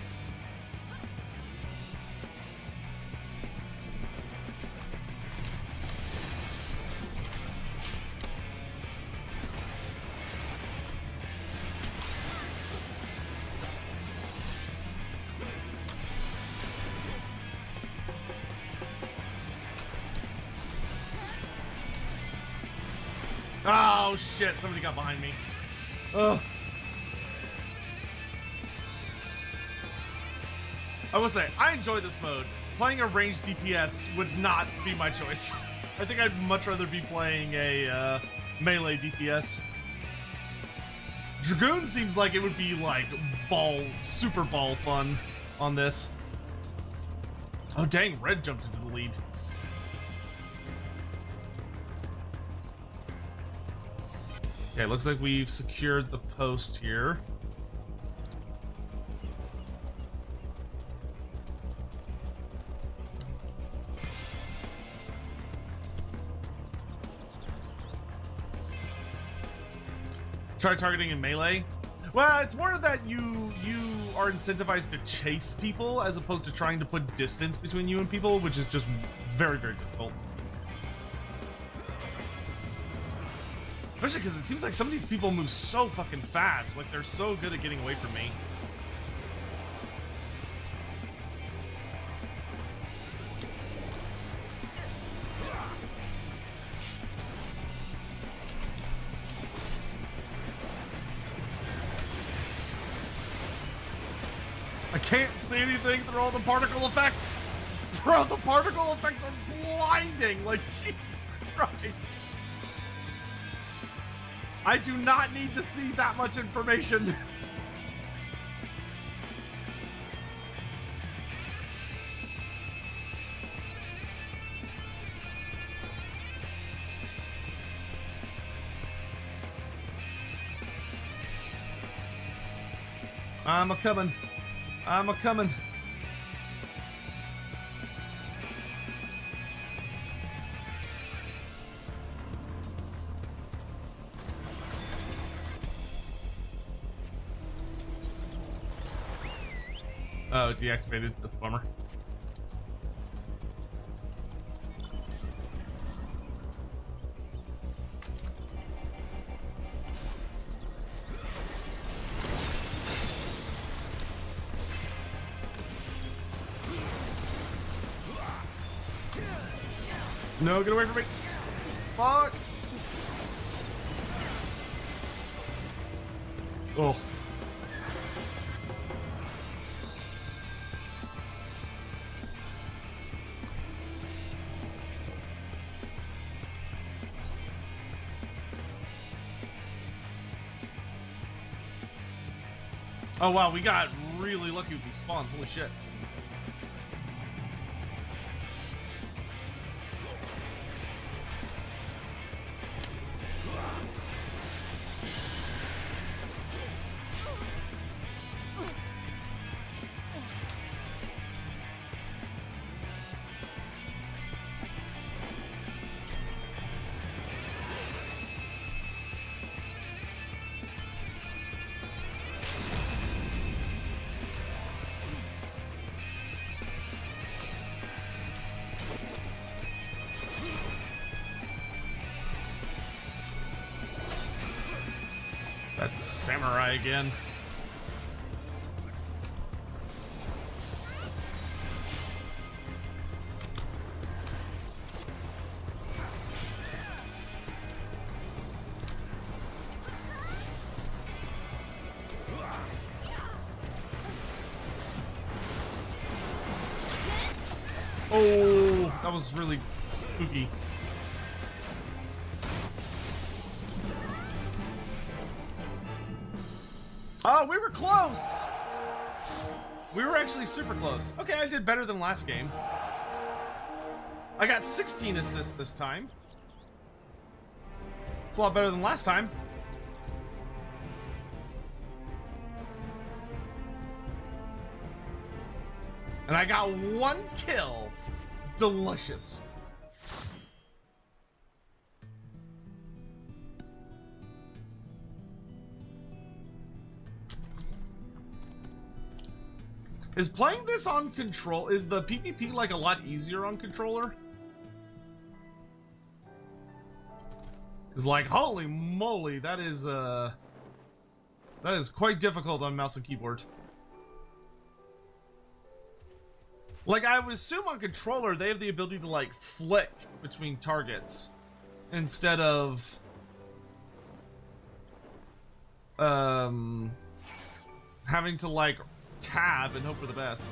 Oh shit, somebody got behind me. Ugh. I will say, I enjoy this mode. Playing a ranged DPS would not be my choice. I think I'd much rather be playing a melee DPS. Dragoon seems like it would be like super ball fun on this. Oh dang, Red jumped into the lead. Okay, looks like we've secured the post here. Try targeting in melee. Well, it's more that you are incentivized to chase people as opposed to trying to put distance between you and people, which is just very, very difficult. Especially because it seems like some of these people move so fucking fast. Like, they're so good at getting away from me. I can't see anything through all the particle effects. Bro, the particle effects are blinding. Like, Jesus Christ. I do not need to see that much information. I'm a-coming. I'm a-coming. Oh, deactivated. That's a bummer. No, get away from me. Fuck. Oh. Oh wow, we got really lucky with these spawns. Holy shit. That samurai again. Oh, that was really spooky. Oh, we were close! We were actually super close. Okay, I did better than last game. I got 16 assists this time. It's a lot better than last time. And I got 1 kill. Delicious. Is playing this on control, is the PvP like a lot easier on controller? It's like, holy moly, that is quite difficult on mouse and keyboard. Like, I would assume on controller they have the ability to like flick between targets instead of having to like tab and hope for the best.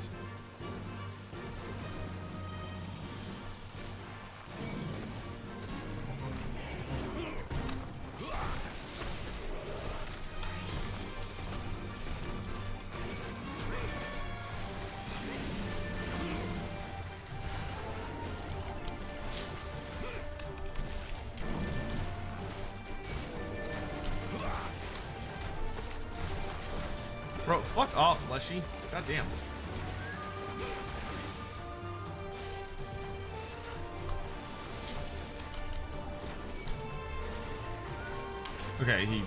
Bro, fuck off, Fleshy. God damn. Okay, he...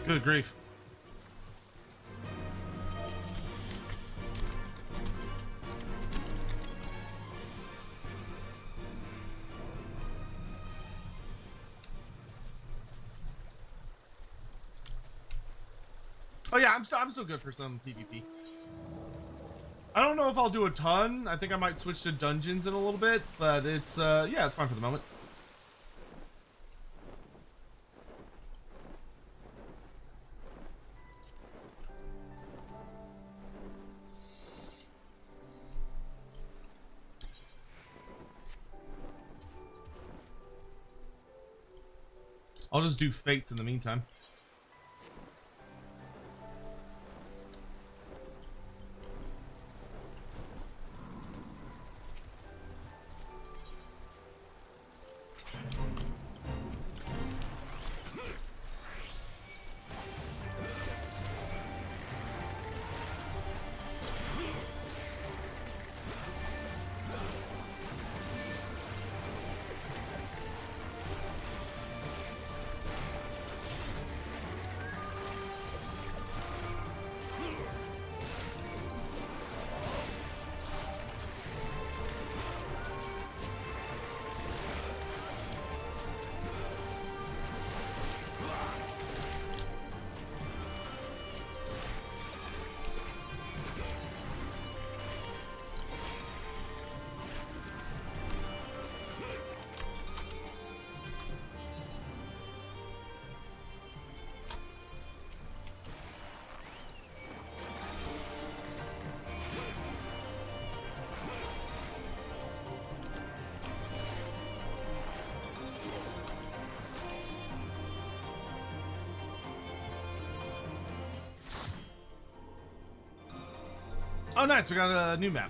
Good grief. Oh yeah, I'm still good for some PvP. I don't know if I'll do a ton. I think I might switch to dungeons in a little bit, but it's yeah, it's fine for the moment. I'll just do fates in the meantime. Oh, nice. We got a new map.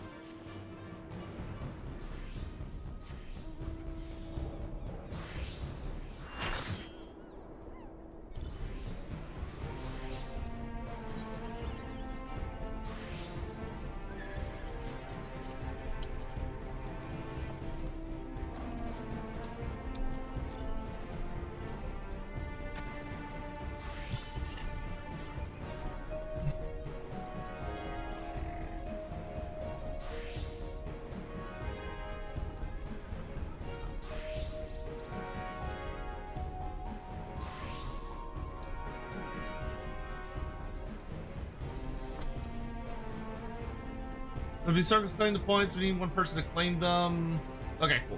If we start claiming the points, we need one person to claim them. Okay, cool.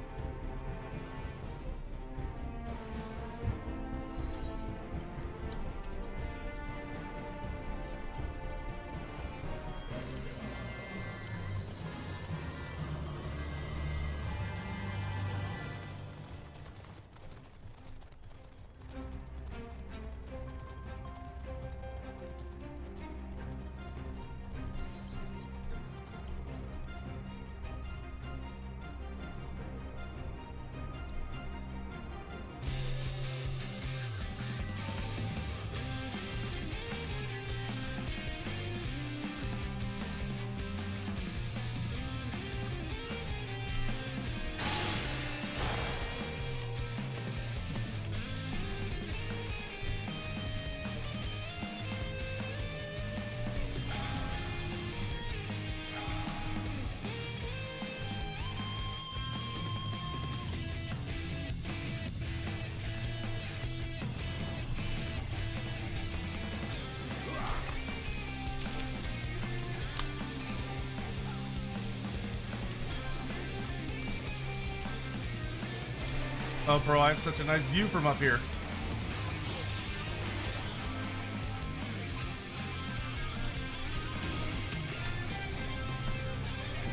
Oh, bro, I have such a nice view from up here.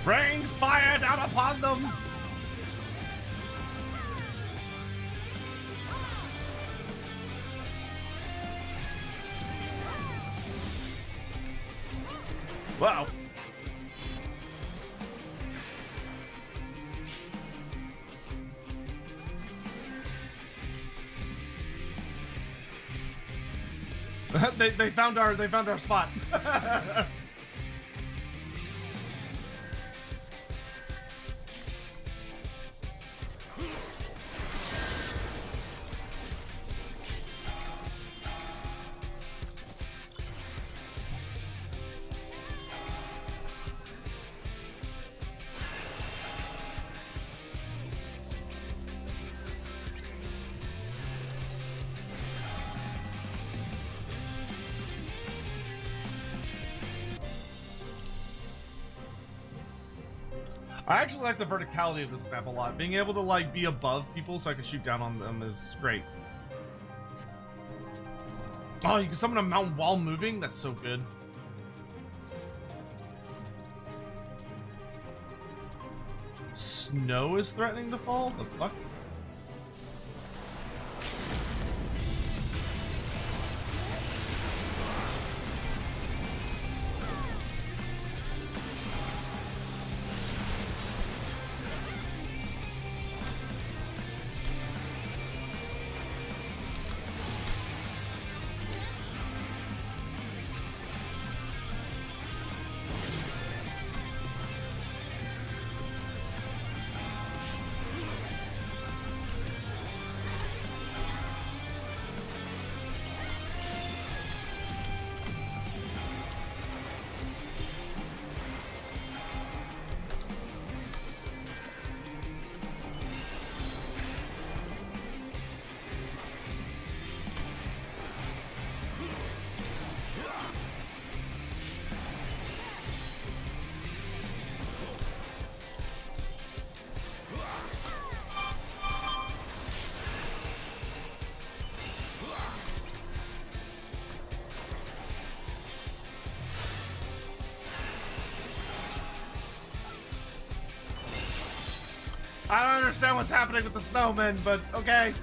Rain fire down upon them! Wow. they found our spot. I actually like the verticality of this map a lot. Being able to like be above people so I can shoot down on them is great. Oh, you can summon a mountain while moving? That's so good. Snow is threatening to fall? The fuck? I don't understand what's happening with the snowmen, but okay.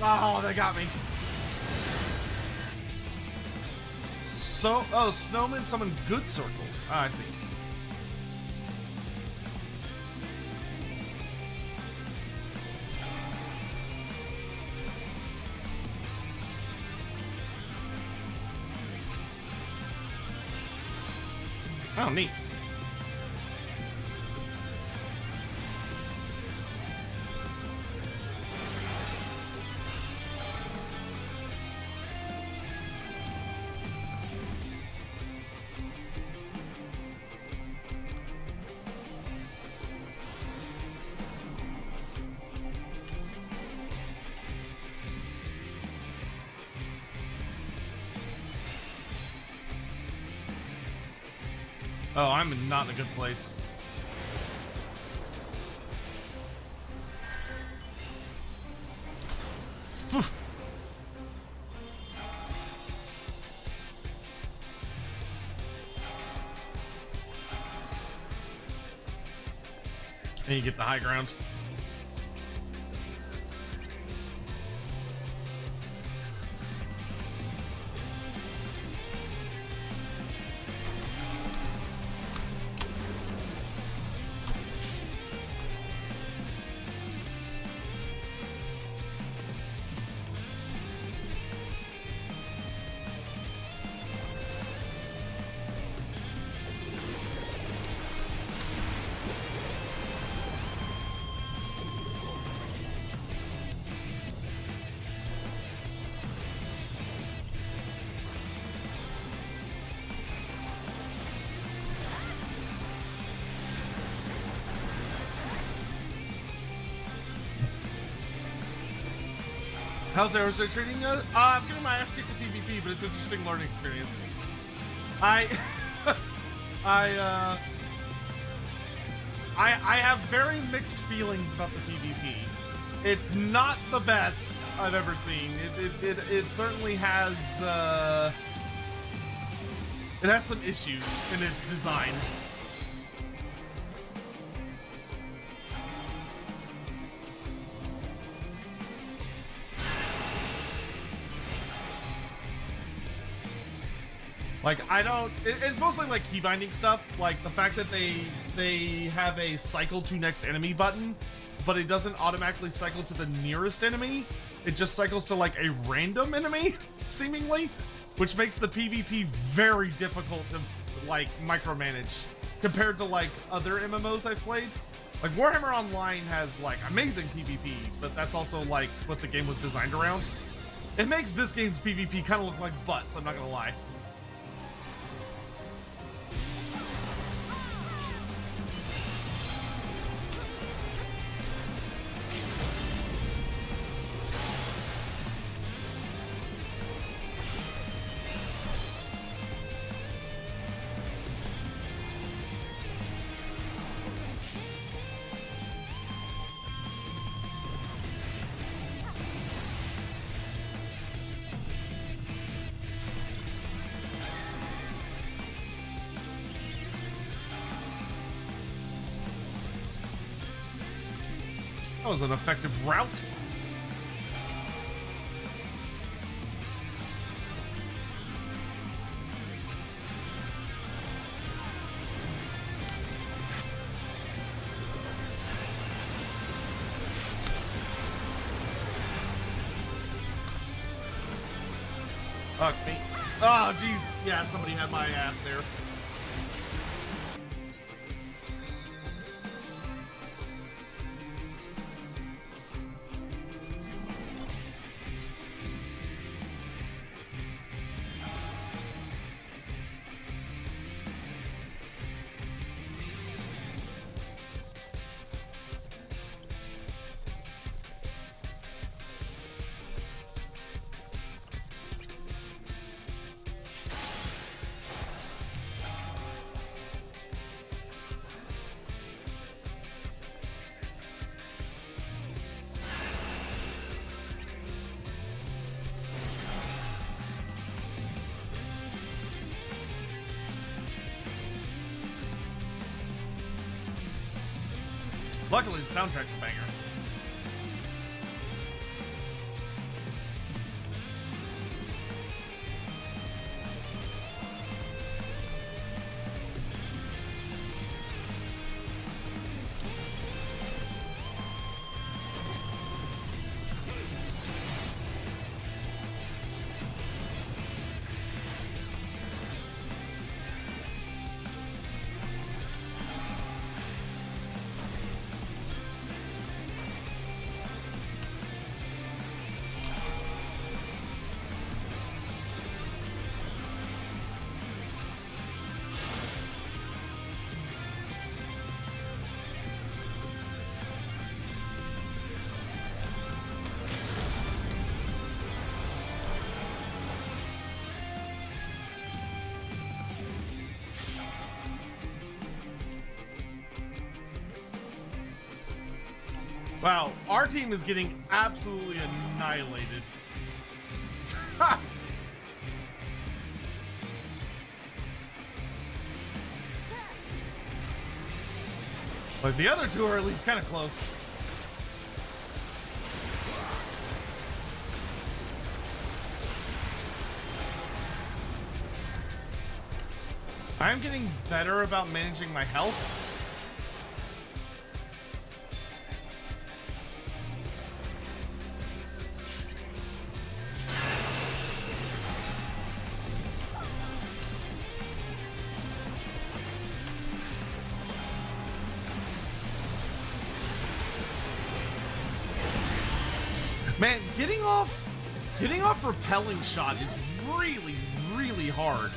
Oh, they got me. So, oh, snowmen summon good circles. Ah, I see. Oh, neat. Oh, I'm not in a good place. Phew. And you get the high ground. How's Aerostar treating you? I'm getting my ass kicked to PvP, but it's an interesting learning experience. I have very mixed feelings about the PvP. It's not the best I've ever seen. It certainly has it has some issues in its design. Like, it's mostly like keybinding stuff, like the fact that they have a cycle to next enemy button, but it doesn't automatically cycle to the nearest enemy. It just cycles to like a random enemy, seemingly, which makes the PvP very difficult to like micromanage compared to like other MMOs I've played. Like Warhammer Online has like amazing PvP, but that's also like what the game was designed around. It makes this game's PvP kind of look like butts, I'm not gonna lie. That was an effective route. Fuck me. Oh, jeez. Yeah, somebody had my ass there. Luckily, the soundtrack's a banger. Wow, our team is getting absolutely annihilated. But the other two are at least kind of close. I'm getting better about managing my health. Man, getting off repelling shot is really, really hard.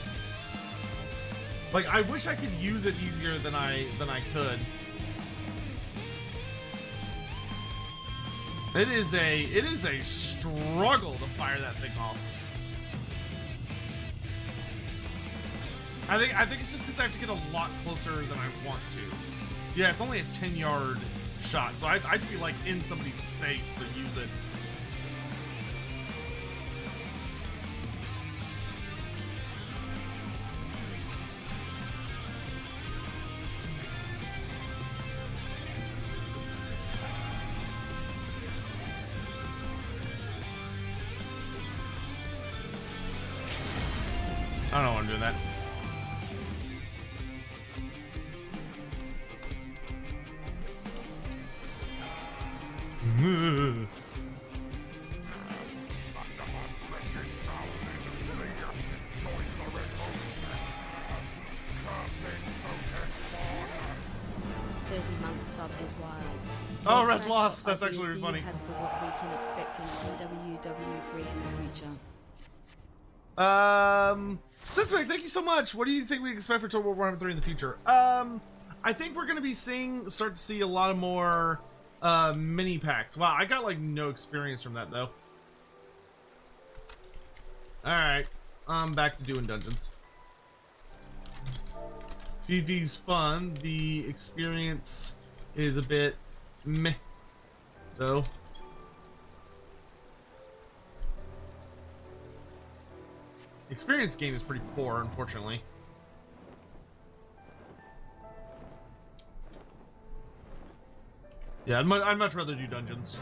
Like, I wish I could use it easier than I could. It is a struggle to fire that thing off. I think it's just because I have to get a lot closer than I want to. Yeah, it's only a 10-yard shot, so I have to be like in somebody's face to use it. I don't know why I'm doing that. Oh, Red Lost. That's actually really funny. Have for what we can expect in TWW3 in the future. Sensei, thank you so much. What do you think we expect for Total War Warhammer 3 in the future? I think we're gonna be start to see a lot of more mini packs. Wow, I got like no experience from that though. Alright, I'm back to doing dungeons. PvP's fun. The experience is a bit meh though. Experience game is pretty poor, unfortunately. Yeah, I'd much rather do dungeons.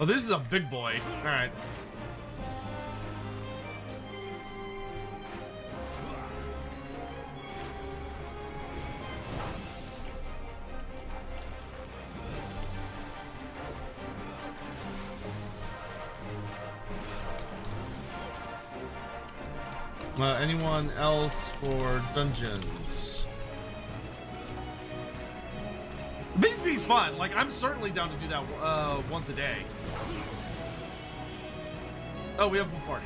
Oh, this is a big boy. All right. Anyone else for dungeons? PvP's fun. Like, I'm certainly down to do that once a day. Oh, we have a party.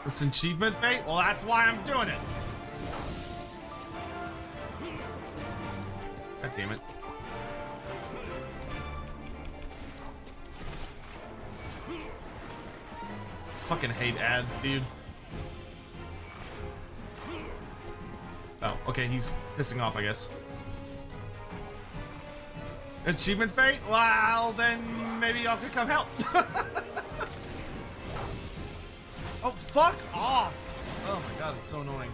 It's an achievement fate? Well, that's why I'm doing it. God damn it. Fucking hate ads, dude. Oh, okay, he's pissing off, I guess. Achievement fate? Well, then maybe y'all could come help. Oh, fuck off! Oh my god, it's so annoying.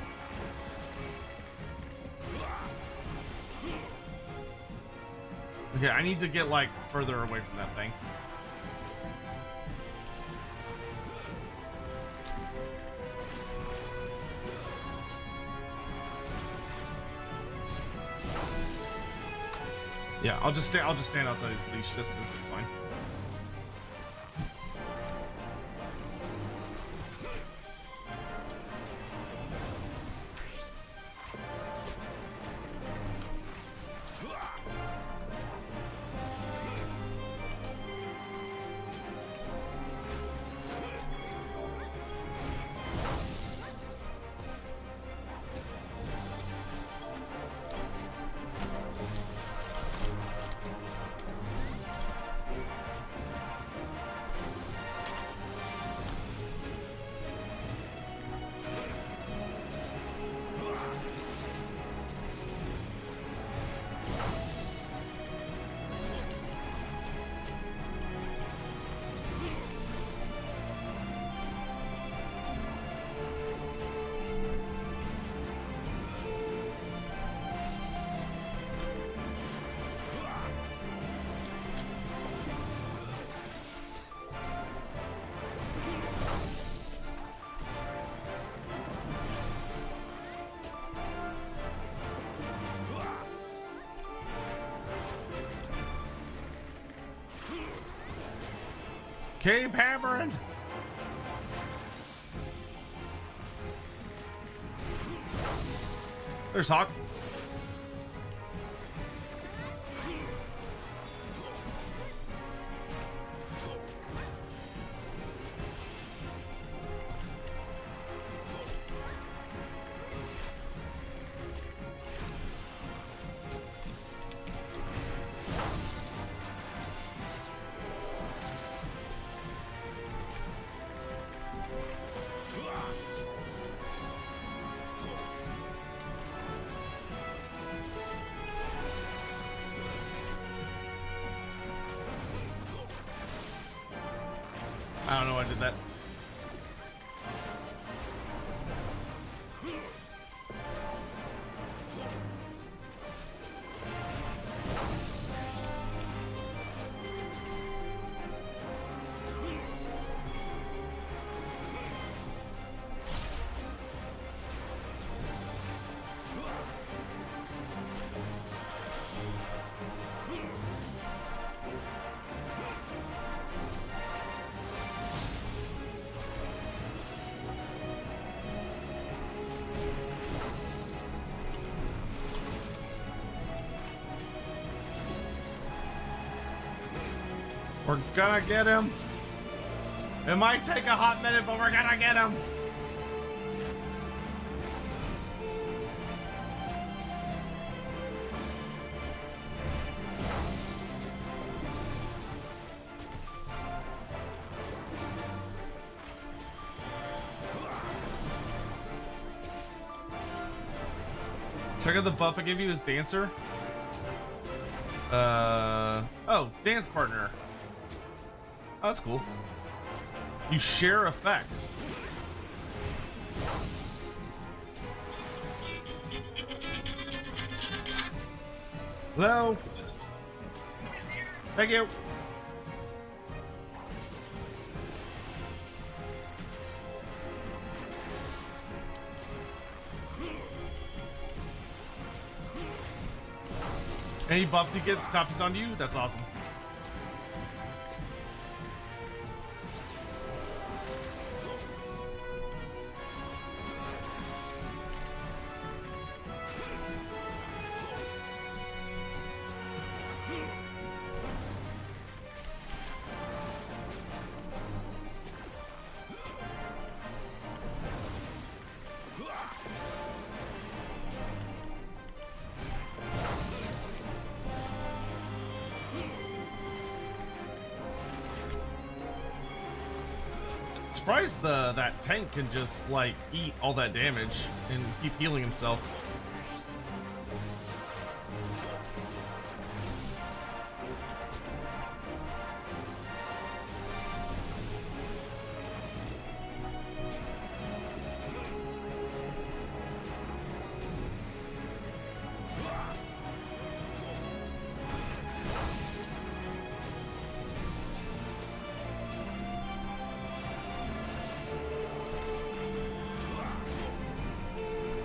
Okay, I need to get, like, further away from that thing. Yeah, I'll just stand outside his leash distance, it's fine. Keep hammering. There's Hawk. I don't know why I did that. We're gonna get him. It might take a hot minute, but we're gonna get him. Check out the buff I gave you as dancer. Oh, dance partner. Oh, that's cool. You share effects. Hello. Thank you. Any buffs he gets copies onto you? That's awesome. Surprised that tank can just like eat all that damage and keep healing himself.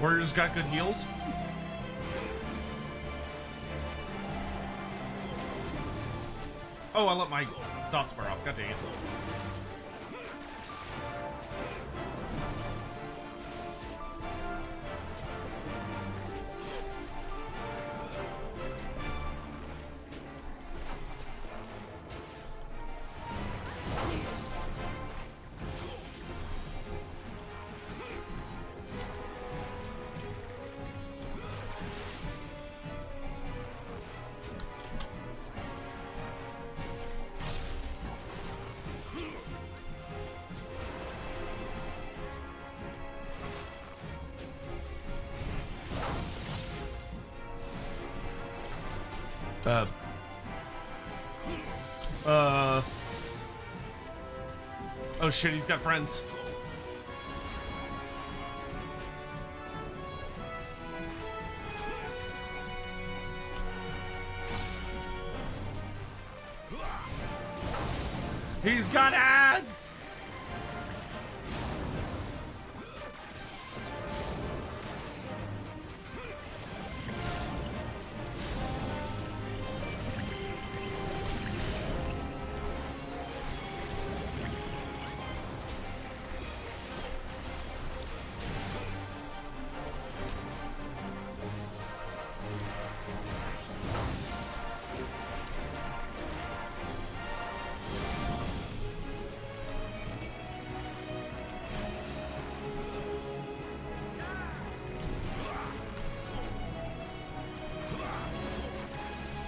Warrior's got good heals. Oh, I let my dot spare off. God dang it. Oh shit, he's got friends. He's got ads!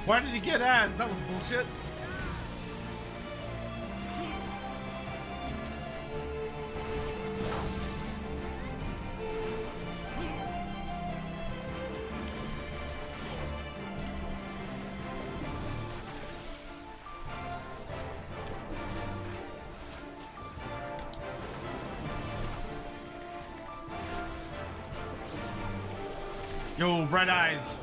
Why did he get ads? That was bullshit. Yo, bright eyes.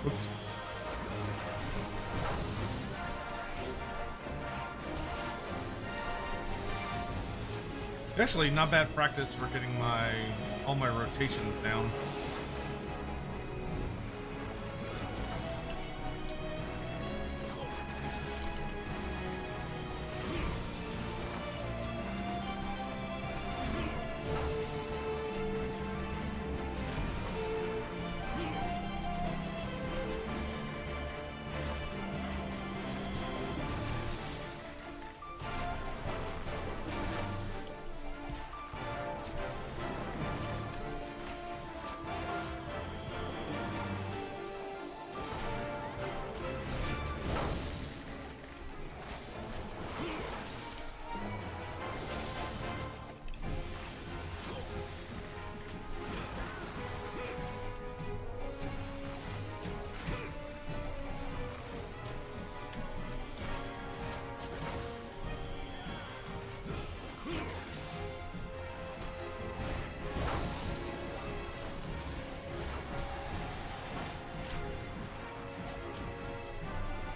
Oops. Actually, not bad practice for getting all my rotations down.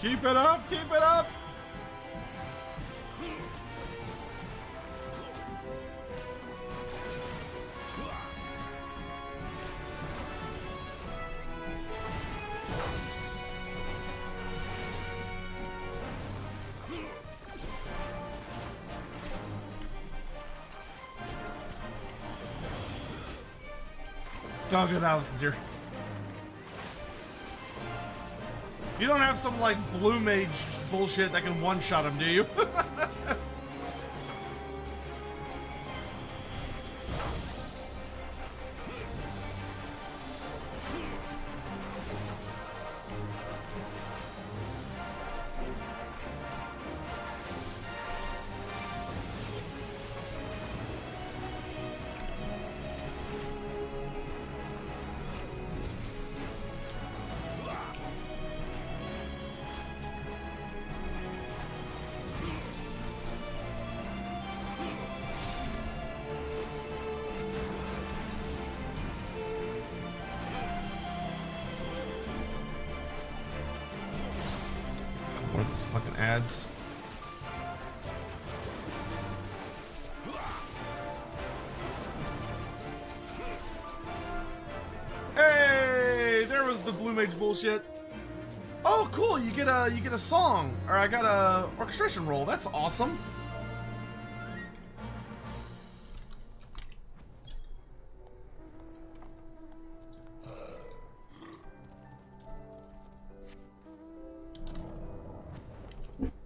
Keep it up! Keep it up! Oh, good, Alex is here. You don't have some, like, blue mage bullshit that can one-shot him, do you? One of those fucking ads. Hey, there was the blue mage bullshit. Oh, cool! You get a song, or I got a orchestration roll. That's awesome.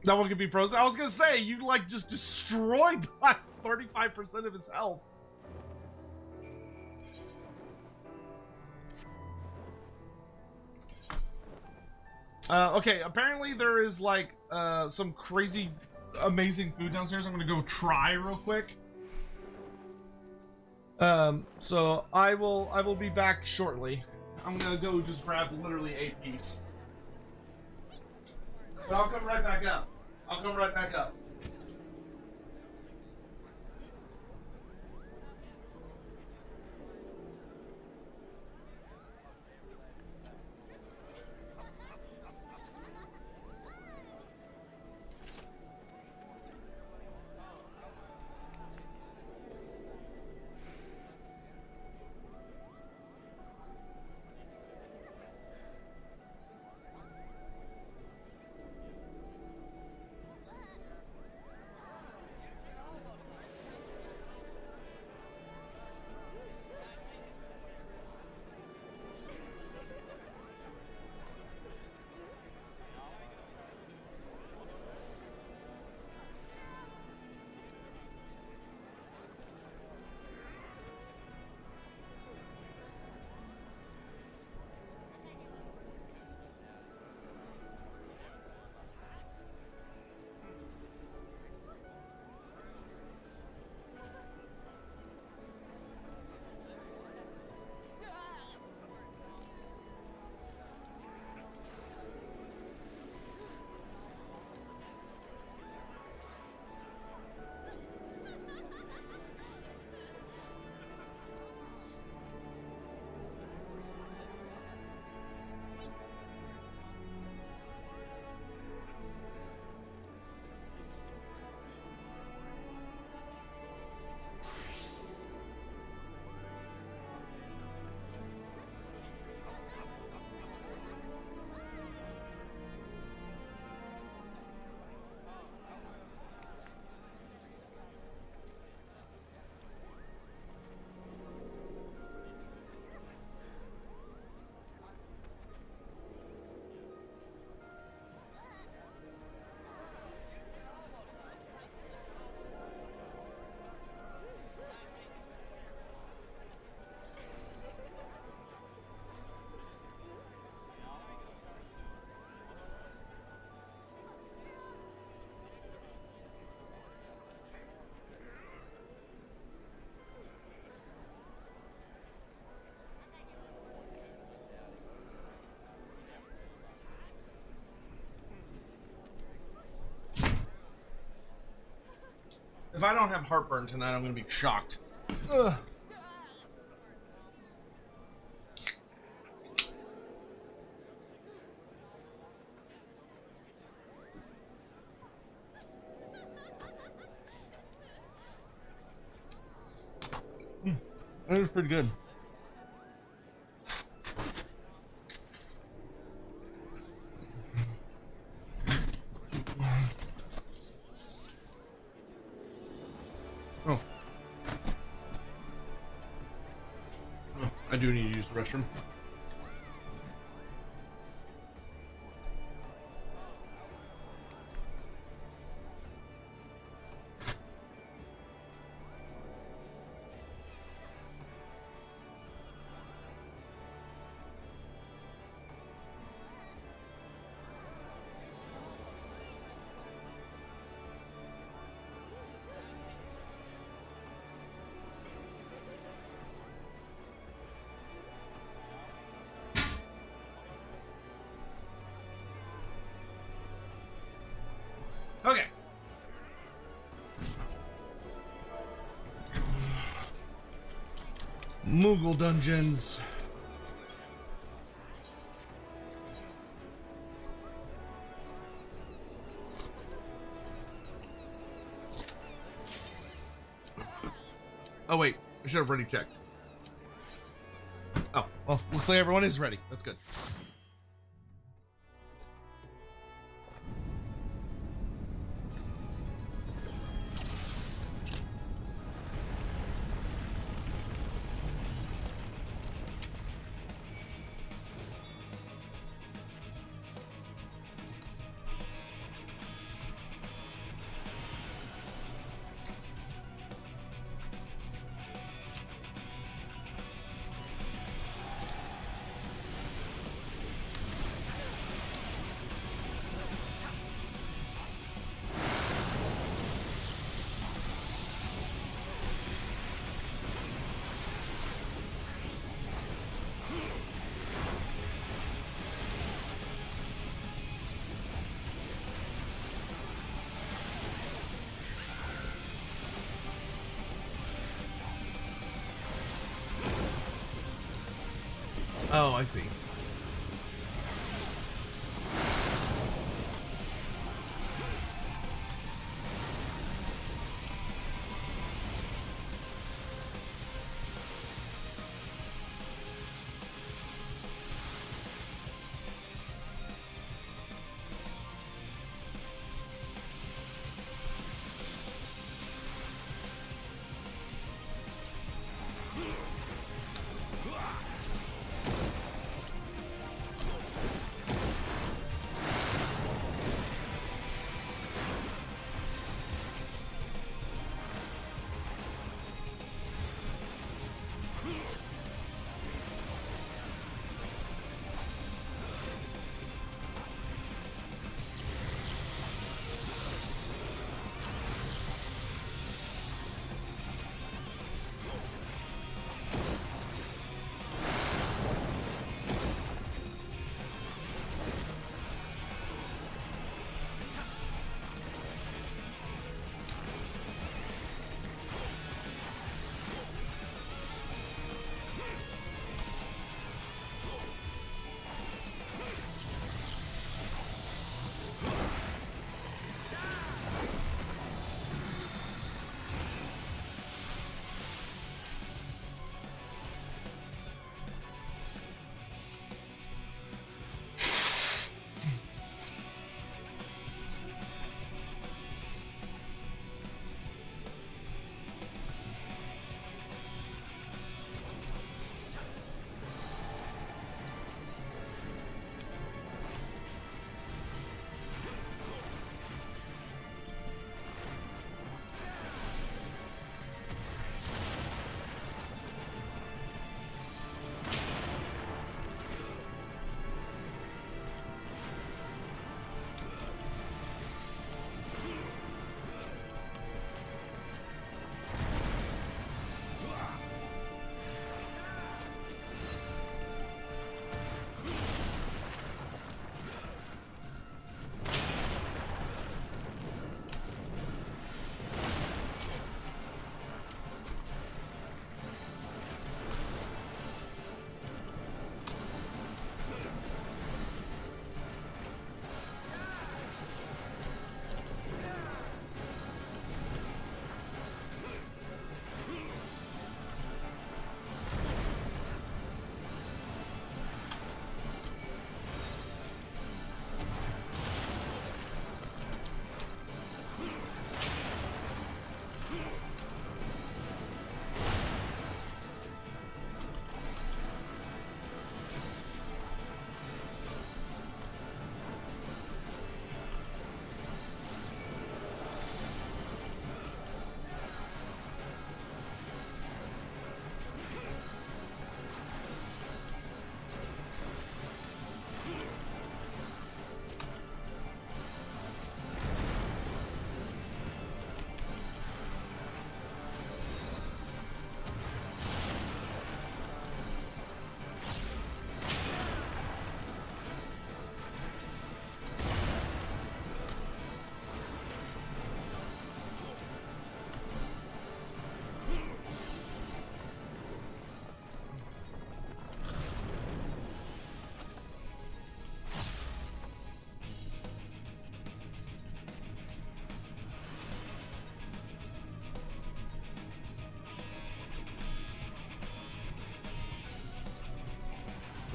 That one could be frozen. I was gonna say, you like just destroyed the last 35% of its health. Okay, apparently there is like some crazy amazing food downstairs. I'm gonna go try real quick. So I will be back shortly. I'm gonna go just grab literally a piece. But I'll come right back up. I'll come right back up. If I don't have heartburn tonight, I'm gonna be shocked. Ugh. That was pretty good. Oh. I do need to use the restroom. Okay. Moogle dungeons. Oh wait, I should have already checked. Oh, well, looks like everyone is ready. That's good. Oh, I see.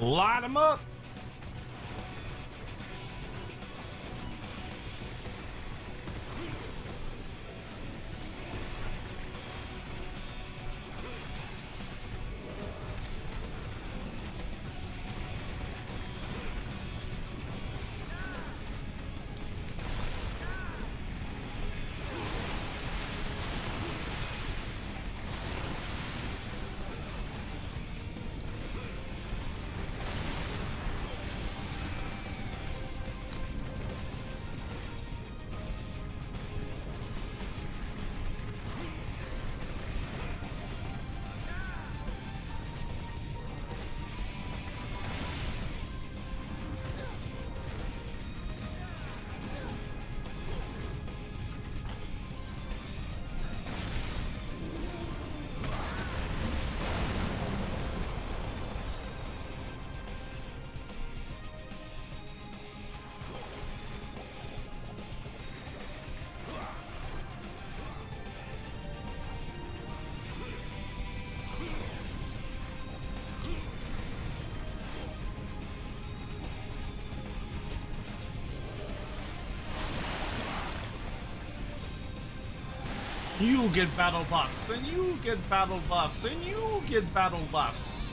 Light them up. You get battle buffs, and you get battle buffs, and you get battle buffs.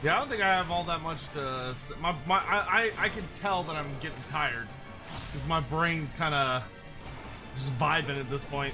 Yeah, I don't think I have all that much to. I can tell that I'm getting tired because my brain's kind of just vibing at this point.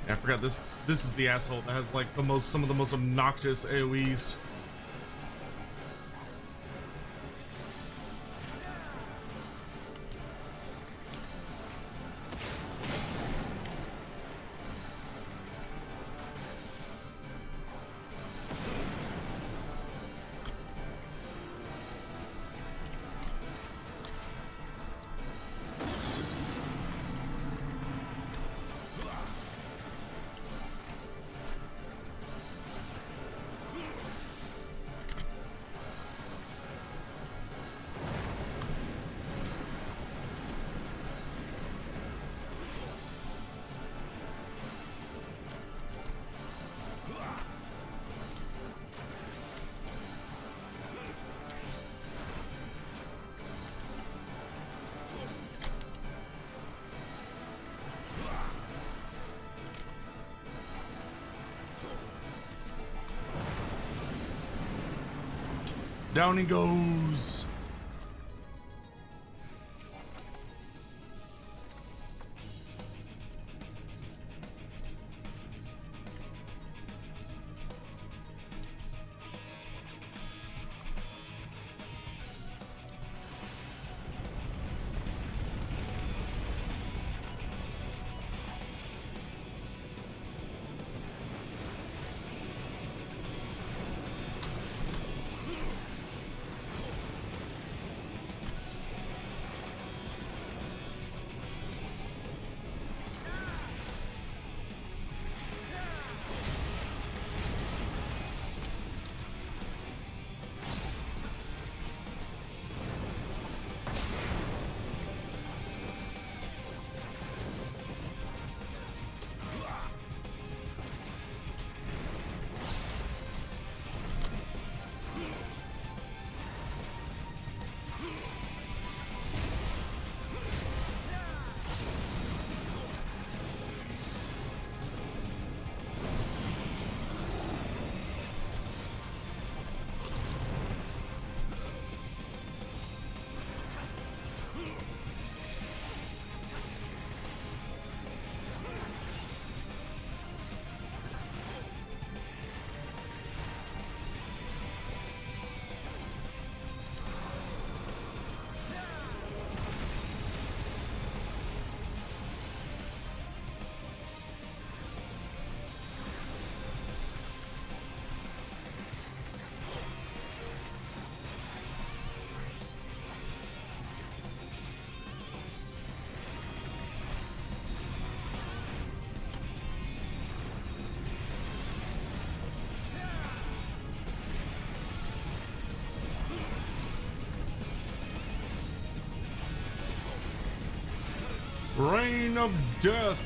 I forgot this is the asshole that has like some of the most obnoxious AoEs. Down he goes. Train of death.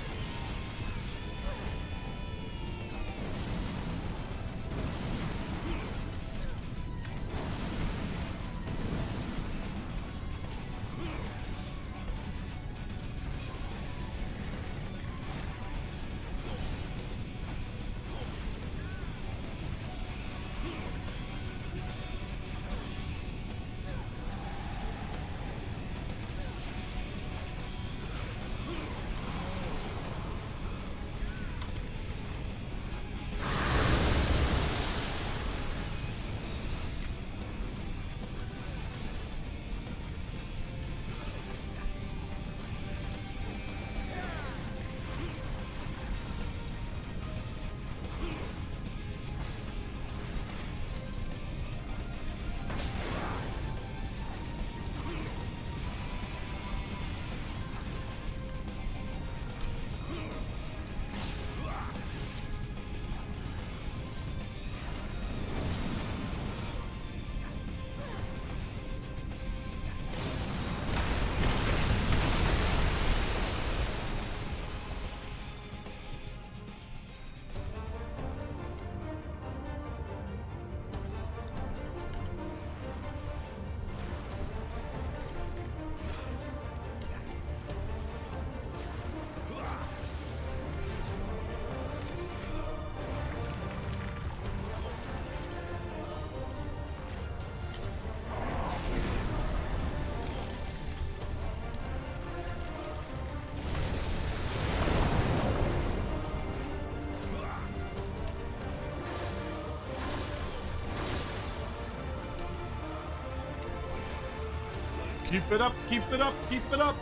Keep it up, keep it up, keep it up.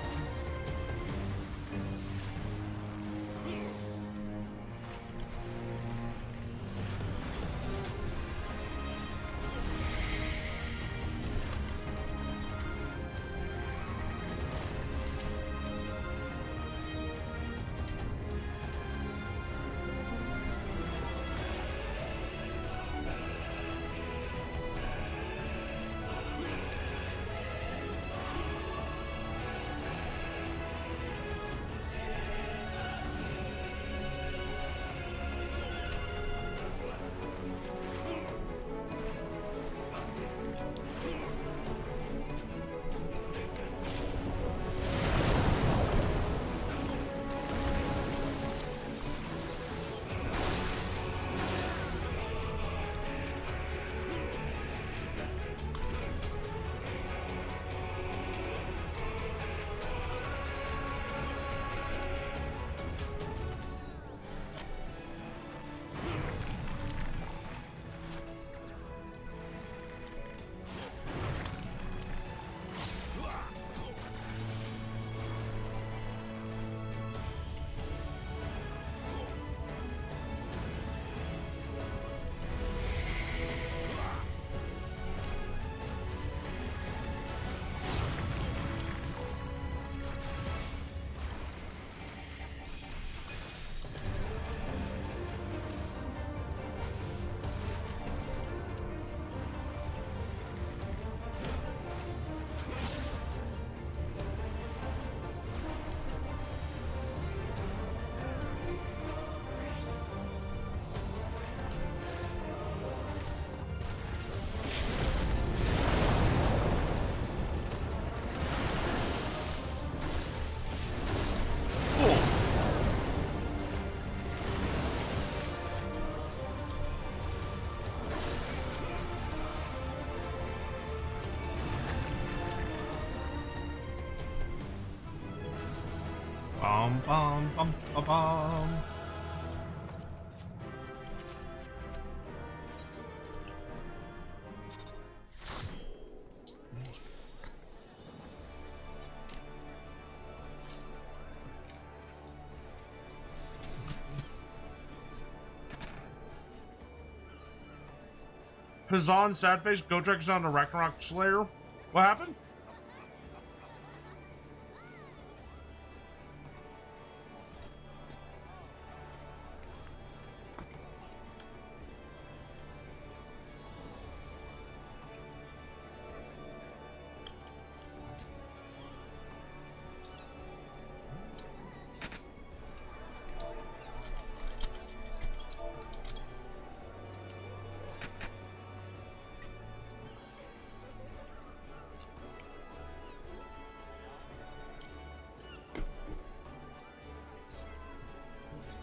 Bum, bum, bum, bum, bum. Hazan, Sadface, Gotrek is on the Ragnarok Slayer. What happened?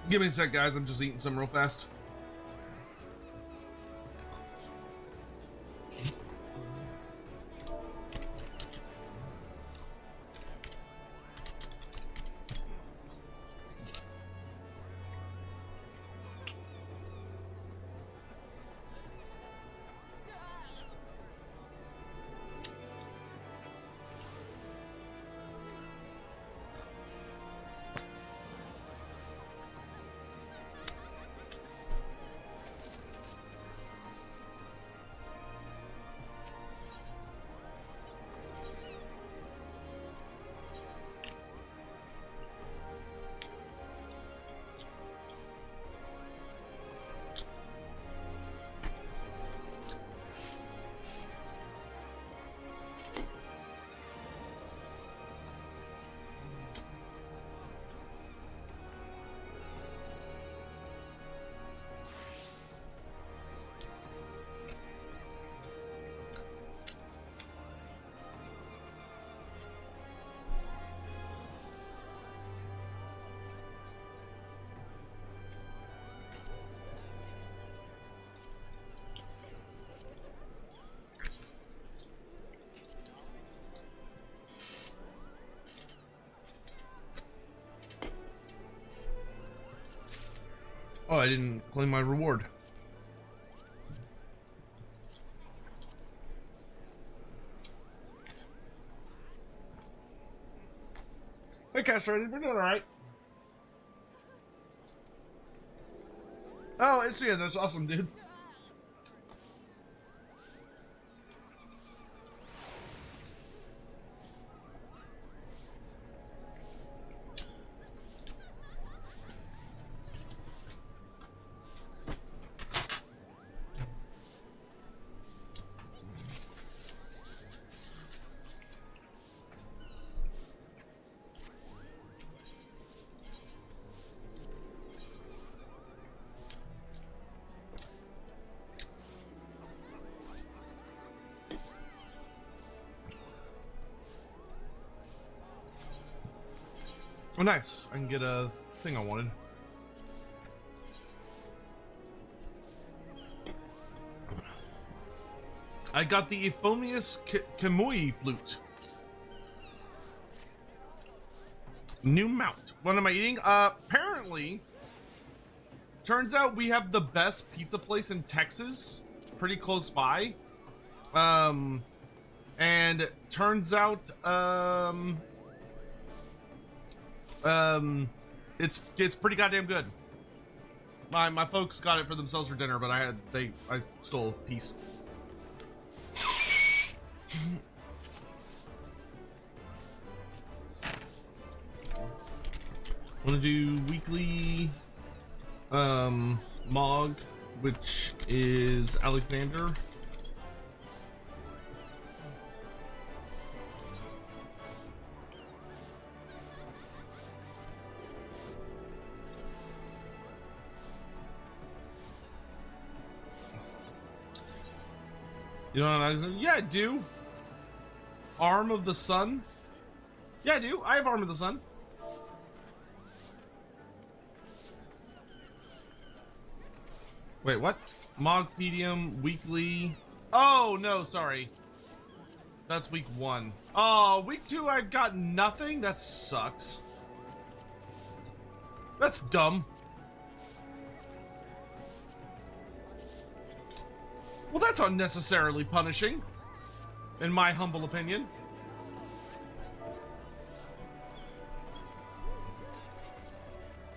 Give me a sec, guys. I'm just eating some real fast. Oh, I didn't claim my reward. Hey, Castrated, we're doing alright. Oh, it's yeah, that's awesome, dude. Oh, nice. I can get a thing I wanted. I got the Euphonious Kamui flute. New mount. What am I eating? Apparently, turns out we have the best pizza place in Texas, pretty close by. And turns out, it's pretty goddamn good. My folks got it for themselves for dinner, but I stole a piece. Want to do weekly Mog, which is Alexander. You know what Alexander? Yeah, I do. Arm of the Sun? Yeah, I do. I have Arm of the Sun. Wait, what? Mogpedium, weekly. Oh, no, sorry. That's week 1. Oh, week 2, I've got nothing? That sucks. That's dumb. Well, that's unnecessarily punishing, in my humble opinion.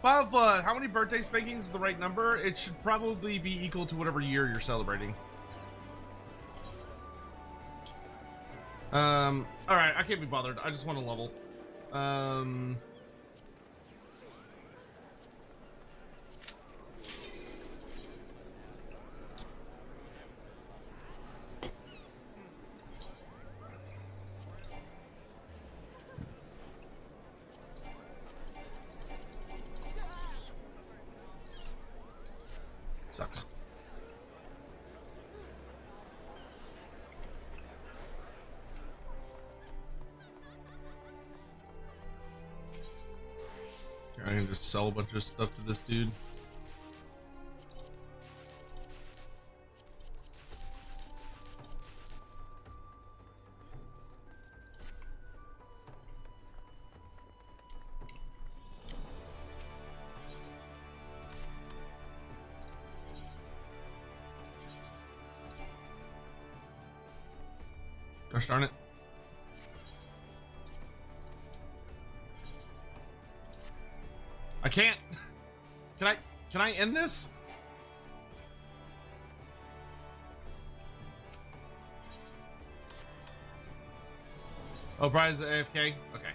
Wildfoot, how many birthday spankings is the right number? It should probably be equal to whatever year you're celebrating. Alright, I can't be bothered. I just want to level. Sucks. can just sell a bunch of stuff to this dude. Gosh darn it. I can't. Can I end this? Oh, Brian's AFK? Okay.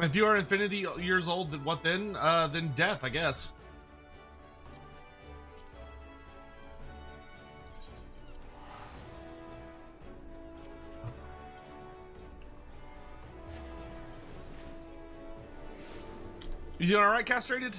If you are infinity years old, then what then? Then death, I guess. You doing all right, castrated?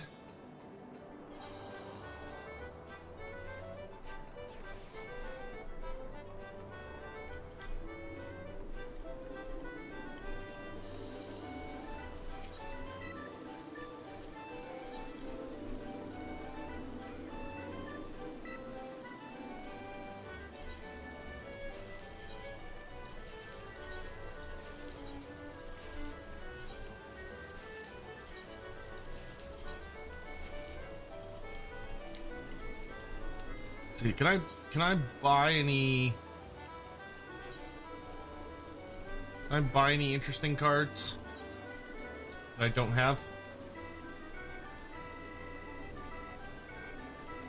See, can I buy any? Can I buy any interesting cards that I don't have?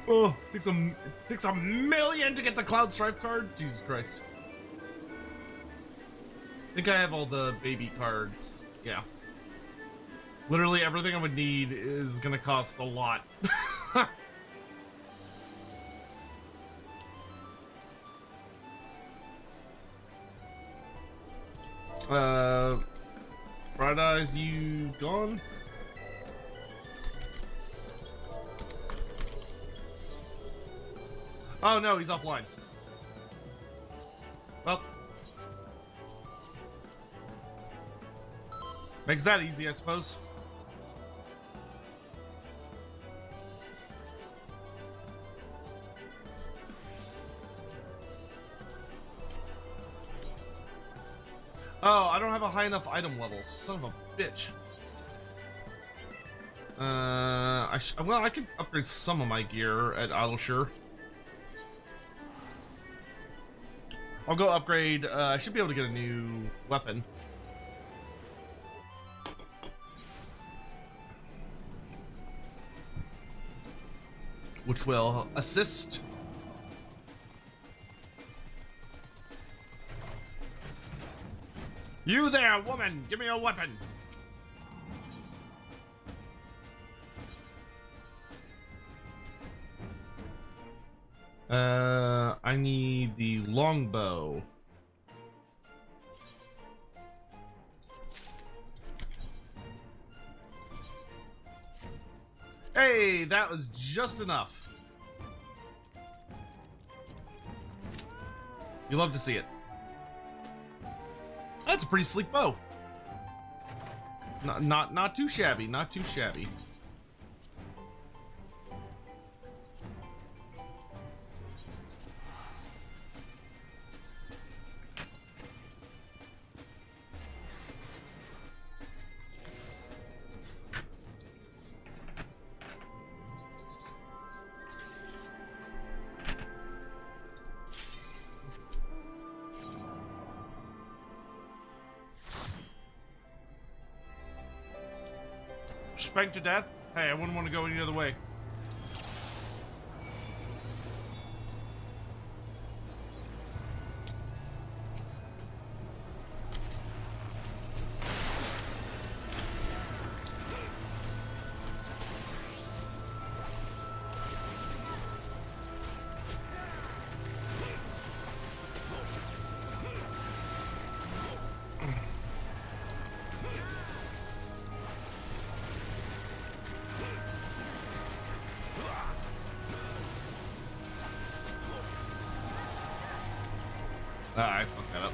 Oh, takes a million to get the Cloud Strife card. Jesus Christ! I think I have all the baby cards. Yeah, literally everything I would need is gonna cost a lot. Bright Eyes, you gone? Oh no, he's offline. Well, makes that easy, I suppose. Oh, I don't have a high enough item level. Son of a bitch. Well, I could upgrade some of my gear at Idleshire. I'll go upgrade. I should be able to get a new weapon. Which will assist. You there, woman! Give me a weapon! I need the longbow. Hey, that was just enough. You love to see it. That's a pretty sleek bow. Not too shabby, not too shabby. Spanked to death? Hey, I wouldn't want to go any other way. Ah, I fucked that up.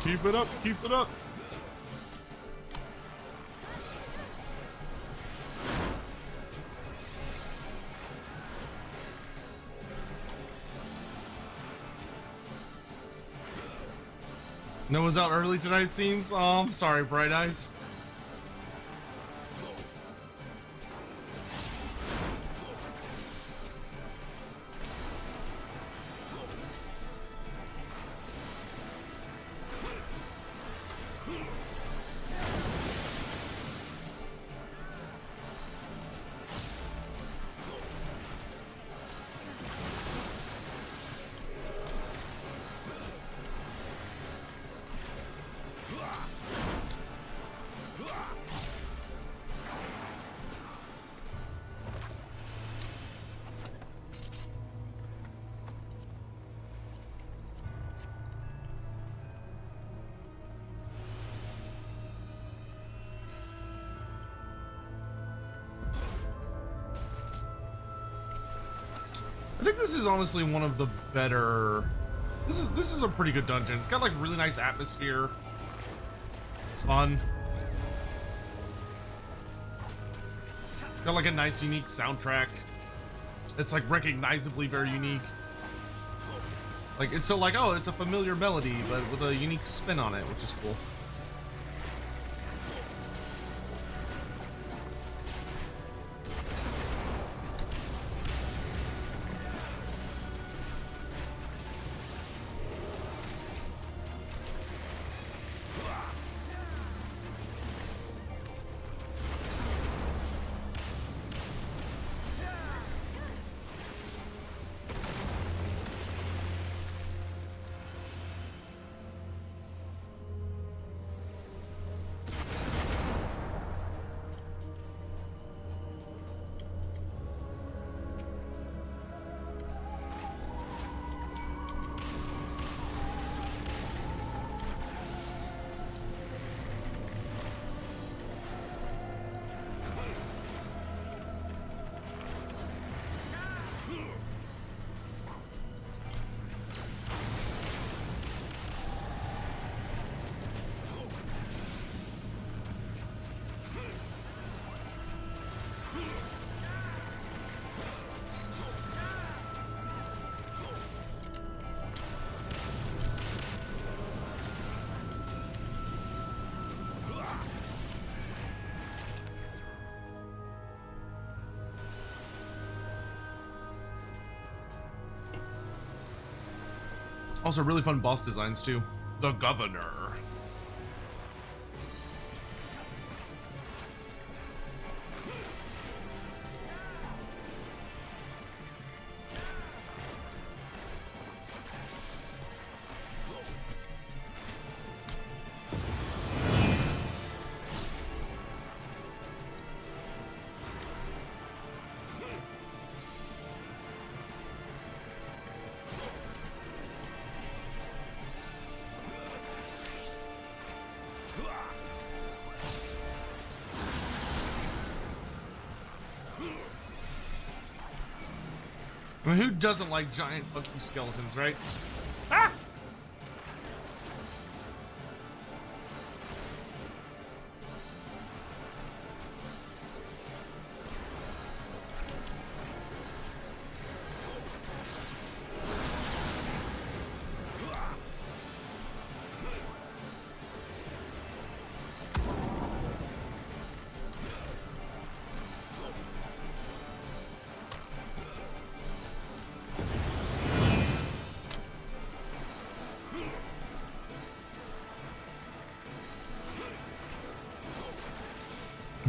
Keep it up, keep it up. Noah's out early tonight, it seems. Oh, I'm sorry, Bright Eyes. I think this is honestly one of the better. This is a pretty good dungeon. It's got like really nice atmosphere. It's fun. Got like a nice unique soundtrack. It's like recognizably very unique. Like it's so like, oh, it's a familiar melody, but with a unique spin on it, which is cool. Also, really fun boss designs too. The Governor. I mean, who doesn't like giant funky skeletons, right? Ah!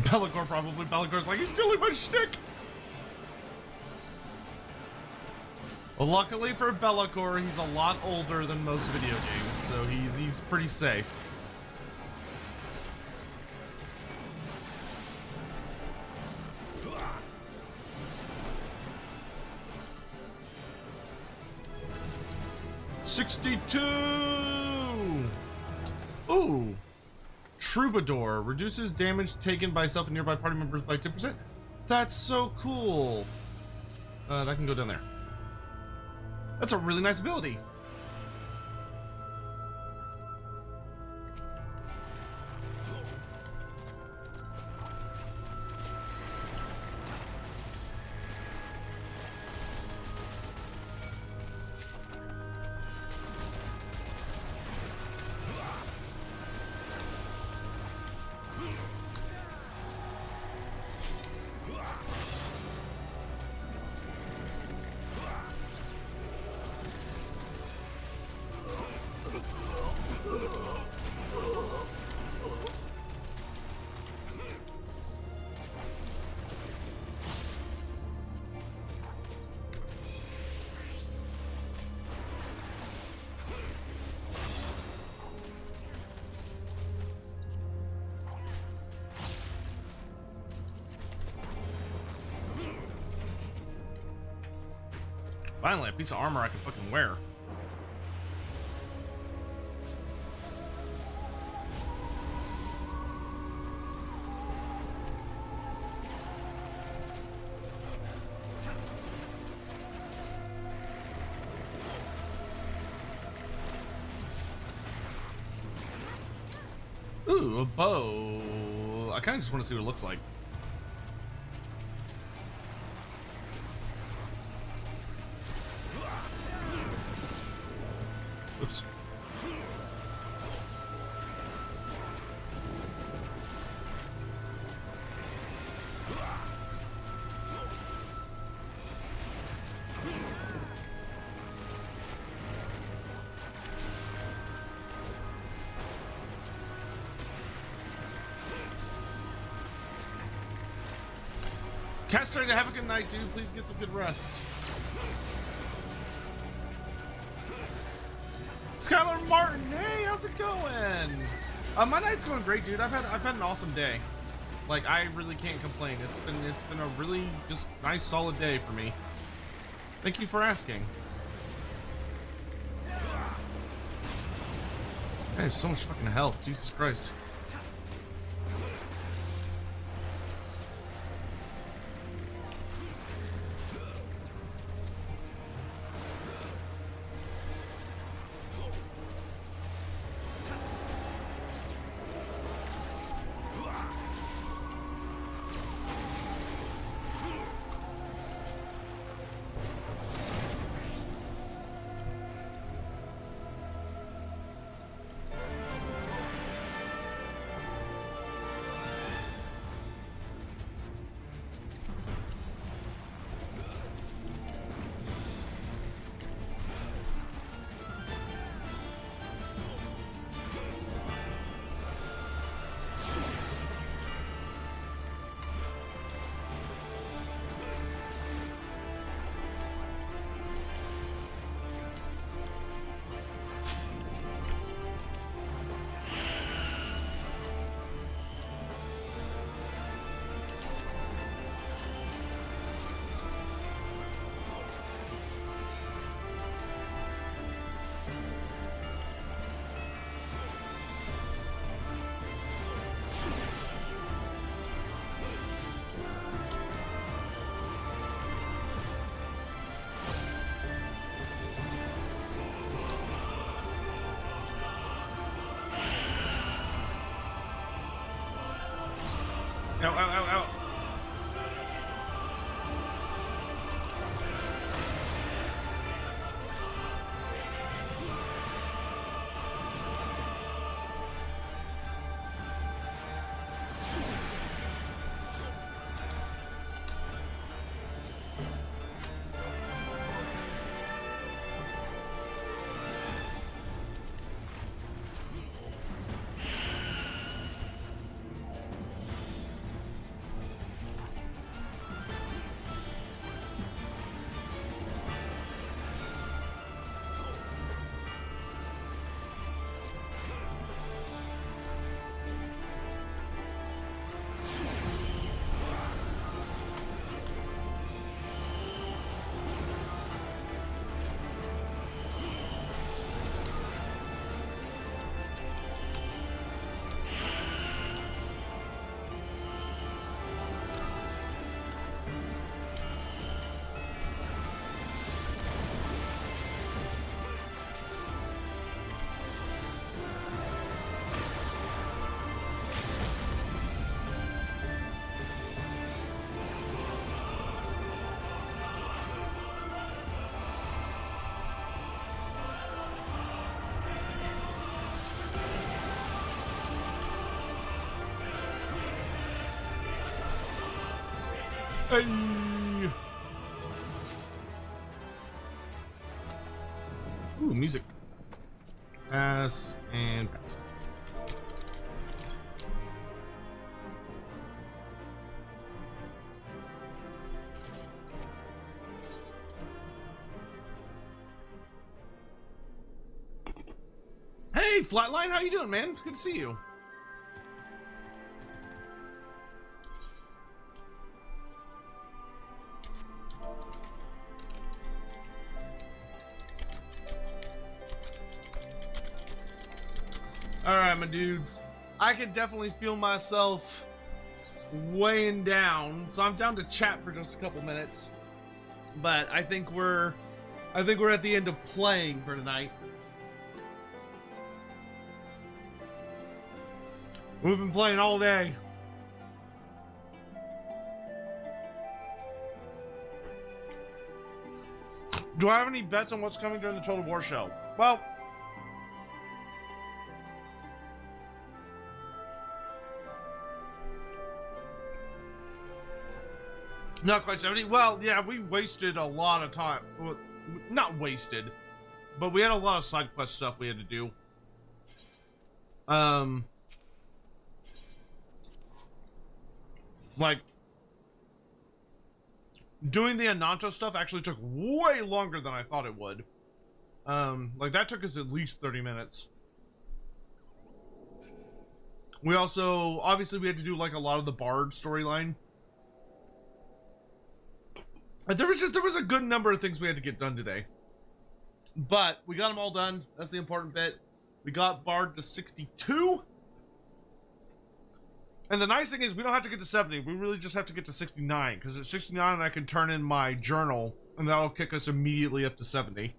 Bellicor probably. Bellicor's like, he's stealing my shtick! Well, luckily for Bellicor, he's a lot older than most video games, so he's pretty safe. $62! Ooh! Troubadour reduces damage taken by self and nearby party members by 10%. That's so cool. That can go down there. That's a really nice ability. Finally, a piece of armor I can fucking wear. Ooh, a bow. I kind of just want to see what it looks like. Oops. Castrator, have a good night, dude. Please get some good rest. Skylar Martin, hey, how's it going? My night's going great, dude. I've had an awesome day. Like, I really can't complain. It's been a really just nice, solid day for me. Thank you for asking. That is so much fucking health, Jesus Christ. Ow, ow, ow, ow. Hey. Ooh, music. Pass and pass. Hey, Flatline, how you doing, man? Good to see you. Alright, my dudes. I can definitely feel myself weighing down, so I'm down to chat for just a couple minutes. But I think we're at the end of playing for tonight. We've been playing all day. Do I have any bets on what's coming during the Total War show? Well, not quite 70. Well, yeah, we wasted a lot of time. Well, not wasted, but we had a lot of side quest stuff we had to do. Like, doing the Ananto stuff actually took way longer than I thought it would. Like, that took us at least 30 minutes. We also, obviously, we had to do, like, a lot of the Bard storyline. There was a good number of things we had to get done today. But we got them all done. That's the important bit. We got Bard to 62. And the nice thing is we don't have to get to 70. We really just have to get to 69. Because at 69 I can turn in my journal. And that'll kick us immediately up to 70.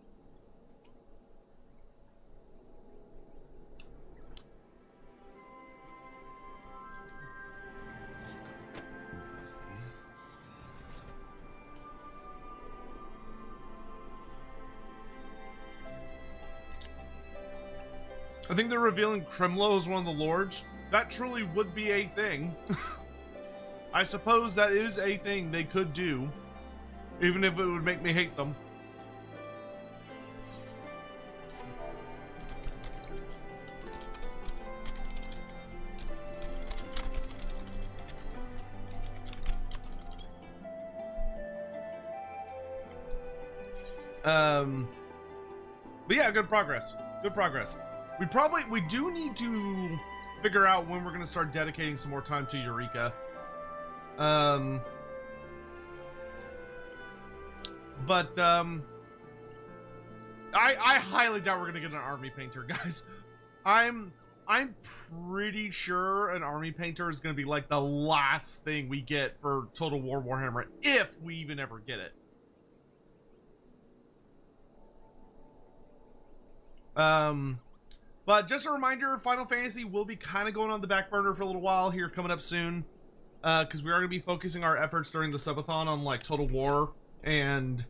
I think they're revealing Kremlo as one of the lords. That truly would be a thing. I suppose that is a thing they could do, even if it would make me hate them. But yeah, good progress. Good progress. We do need to figure out when we're going to start dedicating some more time to Eureka. I highly doubt we're going to get an army painter, guys. I'm pretty sure an army painter is going to be like the last thing we get for Total War Warhammer, if we even ever get it. But just a reminder, Final Fantasy will be kind of going on the back burner for a little while here, coming up soon. because we are going to be focusing our efforts during the subathon on like Total War and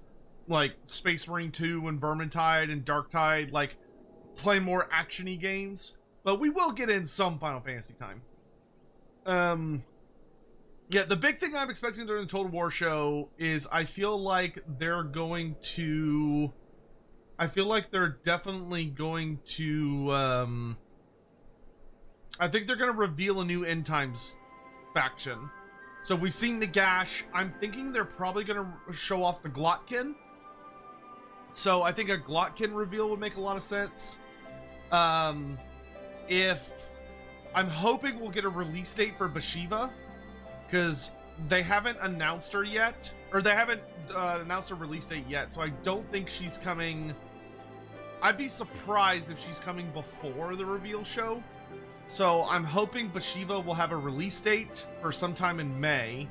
like Space Marine 2 and Vermintide and Darktide, like playing more actiony games. But we will get in some Final Fantasy time. Yeah, the big thing I'm expecting during the Total War show is I feel like they're definitely going to, I think they're going to reveal a new End Times faction. So we've seen Nagash. I'm thinking they're probably going to show off the Glotkin. So I think a Glotkin reveal would make a lot of sense. If I'm hoping we'll get a release date for Bashiva, because they haven't announced her yet, or they haven't announced a release date yet, so I don't think she's coming. I'd be surprised if she's coming before the reveal show. So I'm hoping Bashiva will have a release date for sometime in May.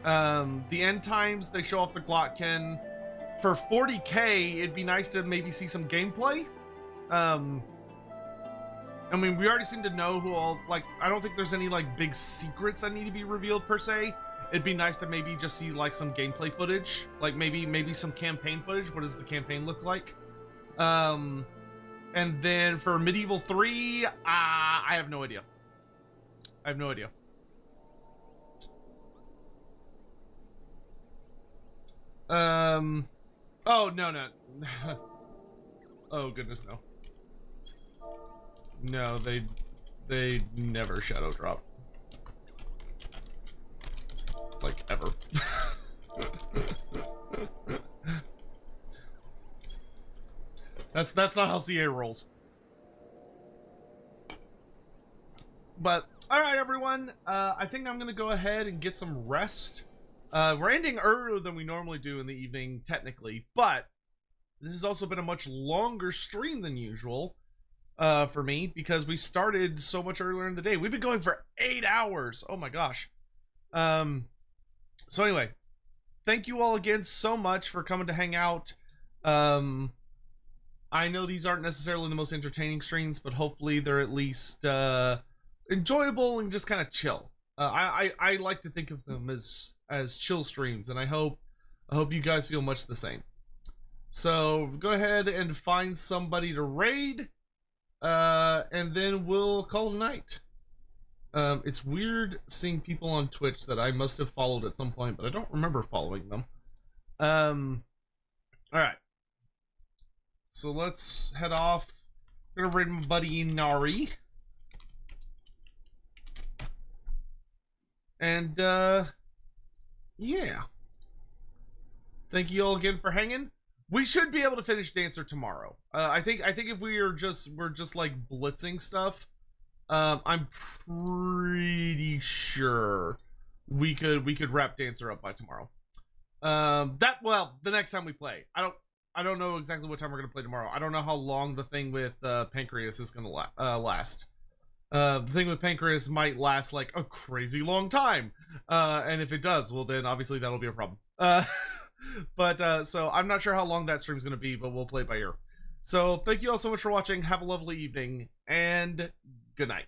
The End Times, they show off the Glotkin. For 40k, it'd be nice to maybe see some gameplay. I mean, we already seem to know who all, like, I don't think there's any, like, big secrets that need to be revealed, per se. It'd be nice to maybe just see, like, some gameplay footage. Like, maybe some campaign footage. What does the campaign look like? And then for Medieval 3, I have no idea. I have no idea. Oh, no. Oh, goodness, no. No, they never shadow drop. Like, ever. That's not how CA rolls. But, alright everyone, I think I'm gonna go ahead and get some rest. We're ending earlier than we normally do in the evening, technically, but this has also been a much longer stream than usual. For me, because we started so much earlier in the day. We've been going for 8 hours. Oh my gosh. So anyway, thank you all again so much for coming to hang out. I know these aren't necessarily the most entertaining streams, but hopefully they're at least enjoyable and just kind of chill. I like to think of them as chill streams, and I hope you guys feel much the same. So go ahead and find somebody to raid. And then we'll call it a night. It's weird seeing people on Twitch that I must have followed at some point, but I don't remember following them. Alright. So let's head off. I'm gonna raid my buddy Nari. And, yeah. Thank you all again for hanging. We should be able to finish Dancer tomorrow. I think if we're just like blitzing stuff, I'm pretty sure we could wrap Dancer up by tomorrow. The next time we play. I don't know exactly what time we're gonna play tomorrow. I don't know how long the thing with Pancreas is gonna last. The thing with Pancreas might last like a crazy long time, and if it does, well then obviously that'll be a problem. But so I'm not sure how long that stream's gonna be, but we'll play it by ear. So thank you all so much for watching. Have a lovely evening and good night.